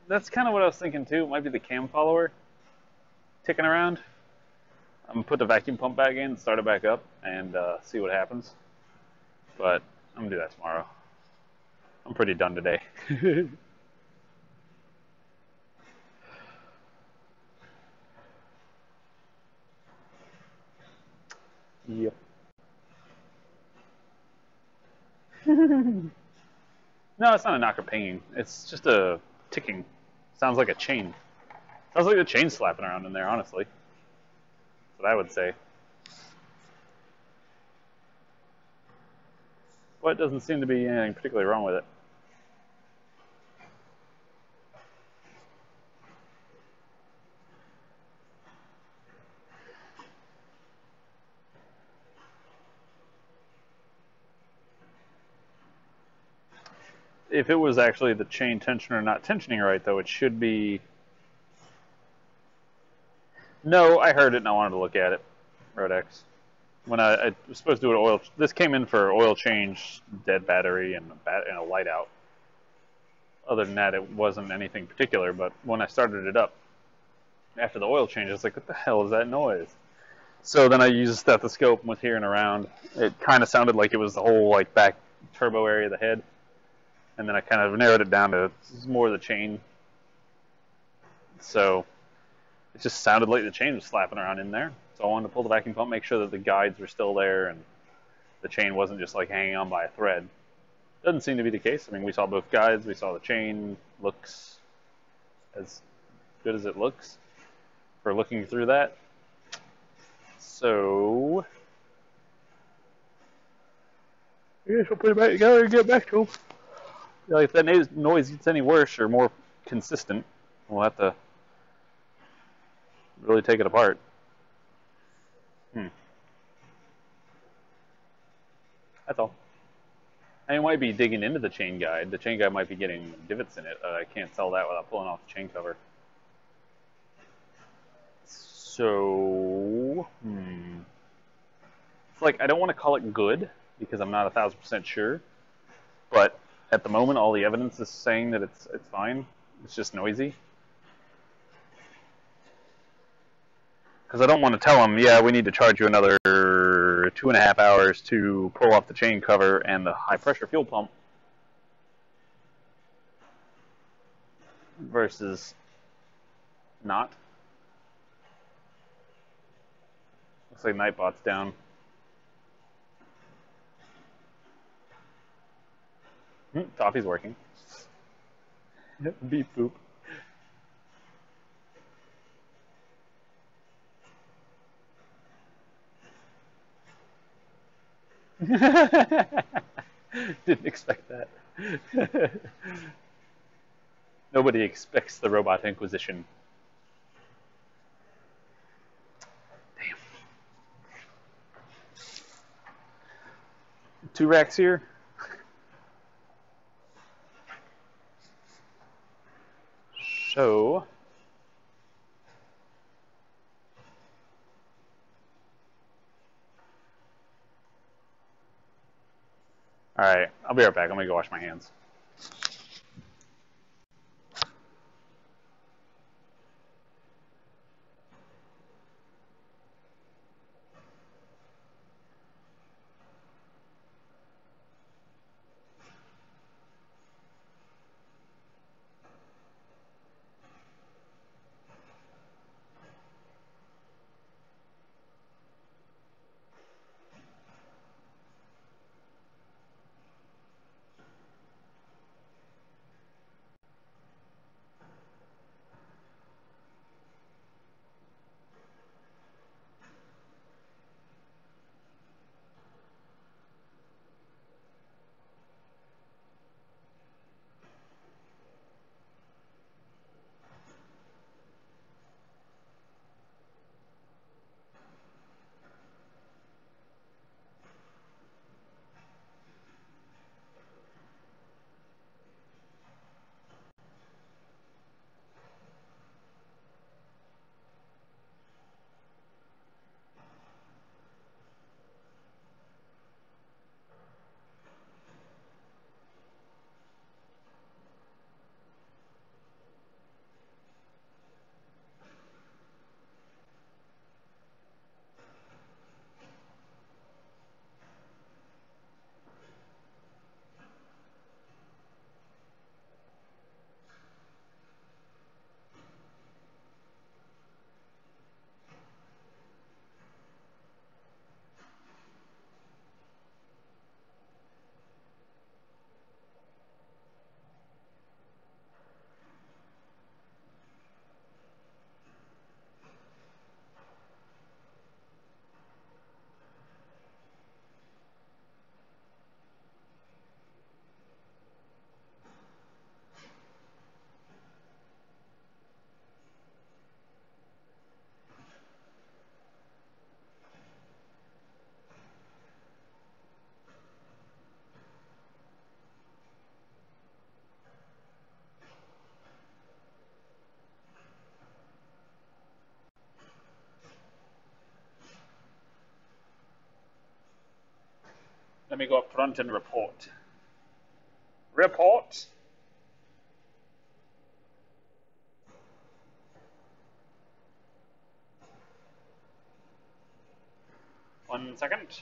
that's kind of what I was thinking too. It might be the cam follower ticking around. I'm gonna put the vacuum pump back in, start it back up, and see what happens. But I'm gonna do that tomorrow. I'm pretty done today. Yep. No, it's not a knocker pinging. It's just a ticking. Sounds like a chain. Sounds like the chain slapping around in there, honestly. That's what I would say. But it doesn't seem to be anything particularly wrong with it. If it was actually the chain tensioner not tensioning right, though, it should be... No, I heard it and I wanted to look at it, Rodex. When I was supposed to do an oil... This came in for oil change, dead battery, and a light out. Other than that, it wasn't anything particular, but when I started it up, after the oil change, I was like, what the hell is that noise? So then I used a stethoscope and was hearing around. It kind of sounded like it was the whole like back turbo area of the head. And then I kind of narrowed it down to more of the chain. So it just sounded like the chain was slapping around in there. So I wanted to pull the vacuum pump, make sure that the guides were still there and the chain wasn't just like hanging on by a thread. Doesn't seem to be the case. I mean, we saw both guides. We saw the chain looks as good as it looks for looking through that. So I guess we'll put it back together and get back to them. If that noise gets any worse or more consistent, we'll have to really take it apart. That's all. I might be digging into the chain guide. The chain guide might be getting divots in it. I can't tell that without pulling off the chain cover. So, it's like I don't want to call it good because I'm not 1,000% sure, but at the moment, all the evidence is saying that it's fine. It's just noisy. Because I don't want to tell them, yeah, we need to charge you another 2.5 hours to pull off the chain cover and the high pressure fuel pump versus not. Looks like Nightbot's down. Toffee's working. Beep boop. Didn't expect that. Nobody expects the Robot Inquisition. Damn. 2 racks here. So alright, I'll be right back. I'm gonna go wash my hands. Let me go up front and report. Report! One second.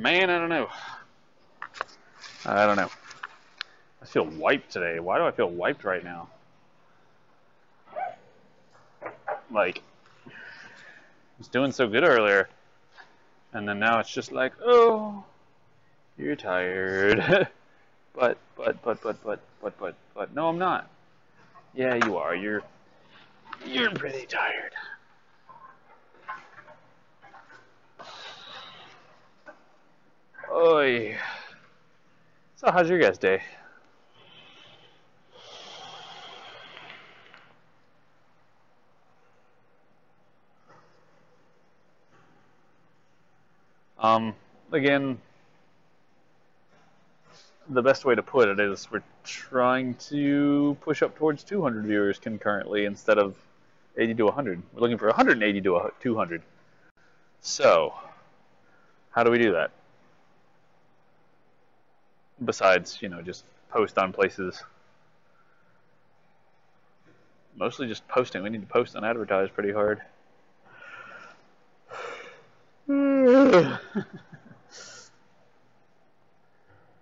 Man, I don't know. I don't know. I feel wiped today. Why do I feel wiped right now? Like, I was doing so good earlier. And then now it's just like, oh, you're tired. But. No, I'm not. Yeah, you are. You're pretty tired. Oi. So, how's your guys' day? Again, the best way to put it is we're trying to push up towards 200 viewers concurrently instead of 80 to 100. We're looking for 180 to 200. So, how do we do that? Besides, just post on places. Mostly just posting. We need to post and advertise pretty hard.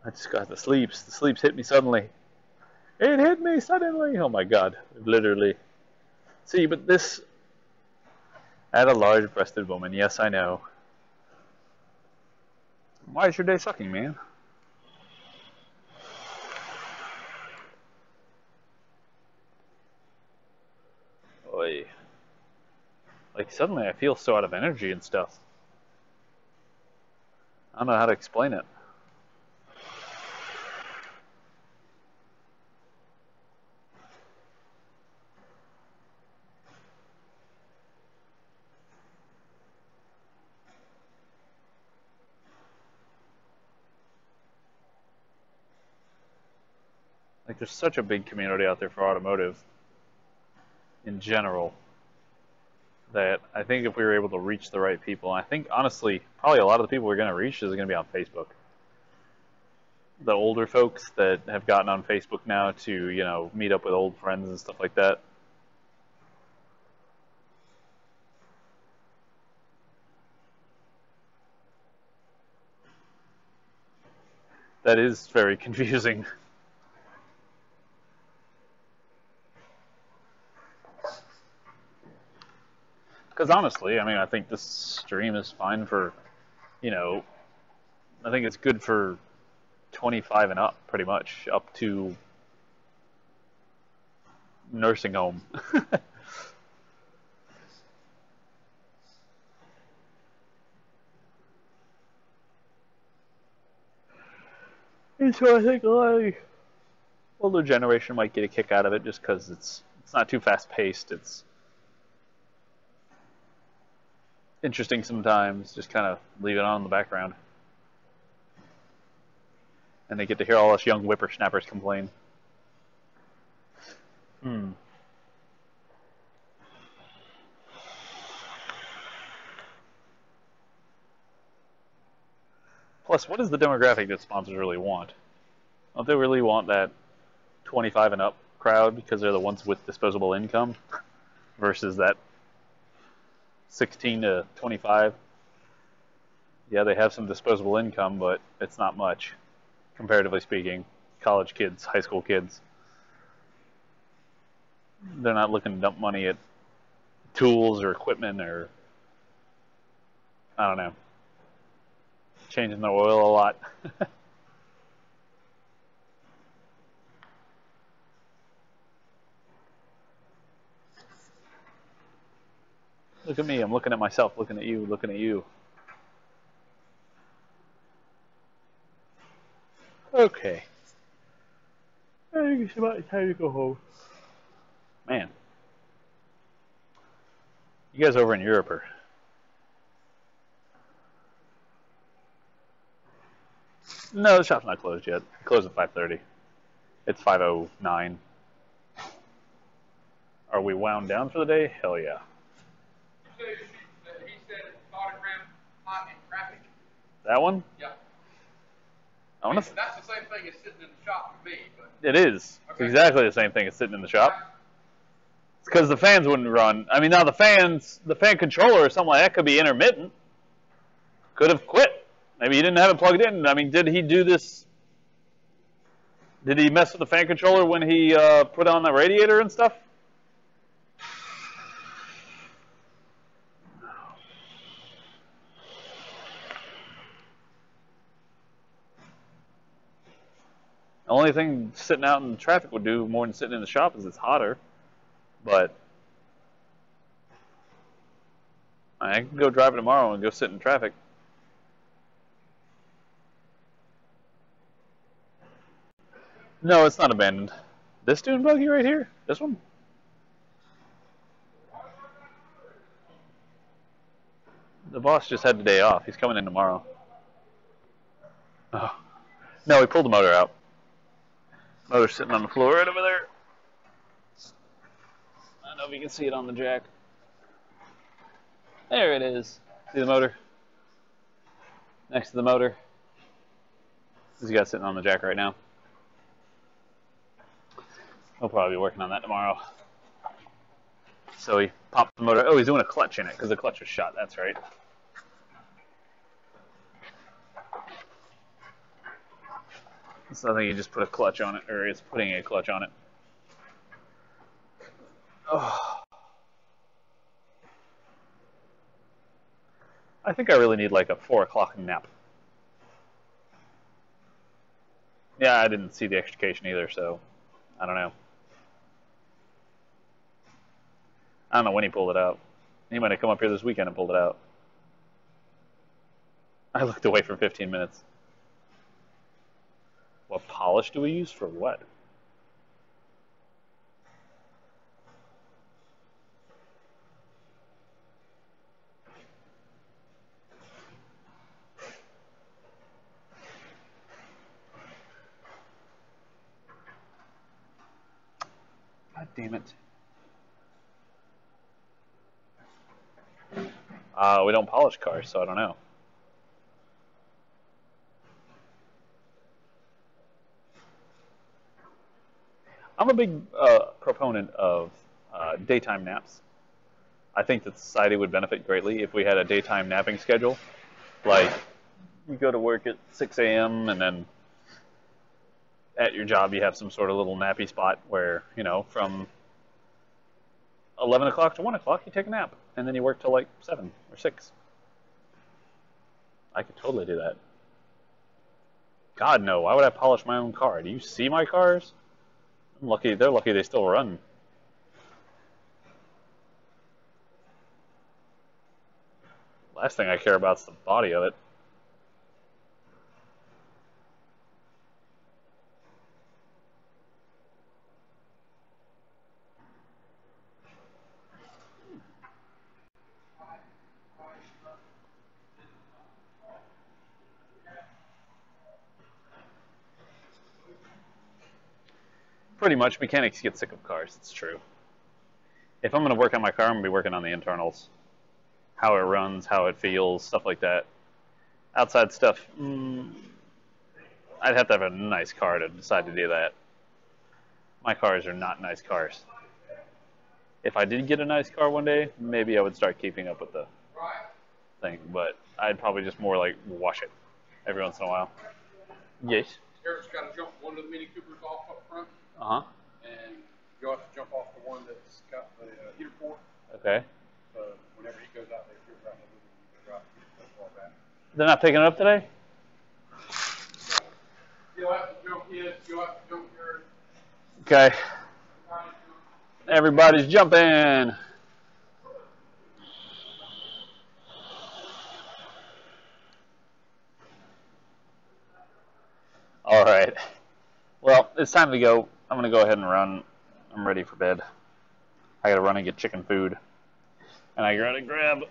I just got the sleeps. The sleeps hit me suddenly. It hit me suddenly. Oh my god. Literally. See, but this... At a large-breasted woman. Yes, I know. Why is your day sucking, man? Oy. Like, suddenly I feel so out of energy and stuff. I don't know how to explain it. Like, there's such a big community out there for automotive in general that I think if we were able to reach the right people, I think, honestly, probably a lot of the people we're going to reach is going to be on Facebook. The older folks that have gotten on Facebook now to, meet up with old friends and stuff like that. That is very confusing. Because honestly, I think this stream is fine for, I think it's good for 25 and up, pretty much, up to nursing home. And so I think a lot of the older generation might get a kick out of it just because it's not too fast-paced. It's interesting sometimes, just kind of leave it on in the background. And they get to hear all us young whippersnappers complain. Plus, what is the demographic that sponsors really want? Don't they really want that 25 and up crowd because they're the ones with disposable income versus that 16 to 25? Yeah, they have some disposable income, but it's not much, comparatively speaking. College kids, high school kids. They're not looking to dump money at tools or equipment or, I don't know, changing their oil a lot. Look at me, I'm looking at myself, looking at you, looking at you. Okay. I think it's about time to go home. Man. You guys over in Europe are... No, the shop's not closed yet. It closed at 5:30. It's 5:09. Are we wound down for the day? Hell yeah. He said it's autogram hot in traffic. That one? Yeah. That's the same thing as sitting in the shop for me, but It is. It's exactly the same thing as sitting in the shop. It's because the fans wouldn't run. Now the fan controller or something like that could be intermittent. Could have quit. Maybe he didn't have it plugged in. Did he do this? Did he mess with the fan controller when he put on the radiator and stuff? only thing sitting out in traffic would do more than sitting in the shop is it's hotter. But I can go drive it tomorrow and go sit in traffic. No, it's not abandoned. This dune buggy right here? This one? The boss just had the day off. He's coming in tomorrow. Oh. No, he pulled the motor out. Motor's sitting on the floor right over there. I don't know if you can see it on the jack. There it is. See the motor? Next to the motor. This guy sitting on the jack right now. We'll probably be working on that tomorrow. So he popped the motor. Oh, he's doing a clutch in it because the clutch was shot. That's right. So I think he just put a clutch on it, or it's putting a clutch on it. Oh. I think I really need like a 4 o'clock nap. Yeah, I didn't see the extrication either, so I don't know. I don't know when he pulled it out. He might have come up here this weekend and pulled it out. I looked away for 15 minutes. What polish do we use for what? God damn it. We don't polish cars, so I don't know. I'm a big proponent of daytime naps. I think that society would benefit greatly if we had a daytime napping schedule. Like, you go to work at 6 a.m. and then at your job you have some sort of little nappy spot where, you know, from 11 o'clock to 1 o'clock you take a nap. And then you work till like 7 or 6. I could totally do that. God, no. Why would I polish my own car? Do you see my cars? I'm lucky. They're lucky they still run. Last thing I care about is the body of it. Pretty much, mechanics get sick of cars. It's true. If I'm going to work on my car, I'm going to be working on the internals. How it runs, how it feels, stuff like that. Outside stuff, I'd have to have a nice car to decide to do that. My cars are not nice cars. If I did get a nice car one day, maybe I would start keeping up with the thing. But I'd probably just more like wash it every once in a while. Yes? Eric's got to jump one of the Mini Coopers off up front. Uh-huh. And you'll have to jump off the one that's got the heater port. Okay. So whenever he goes out there, he'll drive the movie, you can drive the ball back. They're not picking it up today? You'll have to jump in, you'll have to jump here. Okay. Everybody's jumping. All right. Well, it's time to go. I'm going to go ahead and run. I'm ready for bed. I got to run and get chicken food. And I got to grab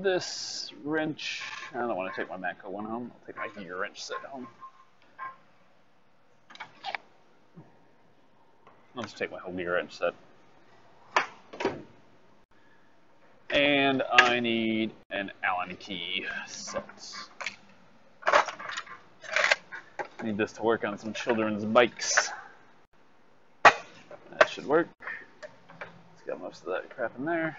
this wrench. I don't want to take my Matco one home. I'll take my gear wrench set home. I'll just take my whole gear wrench set. And I need an Allen key set. I need this to work on some children's bikes. That should work. It's got most of that crap in there.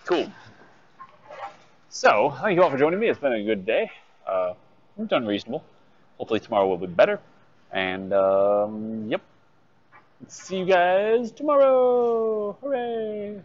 Cool. So, thank you all for joining me. It's been a good day. We've done reasonable. Hopefully tomorrow will be better. And, yep. See you guys tomorrow. Hooray!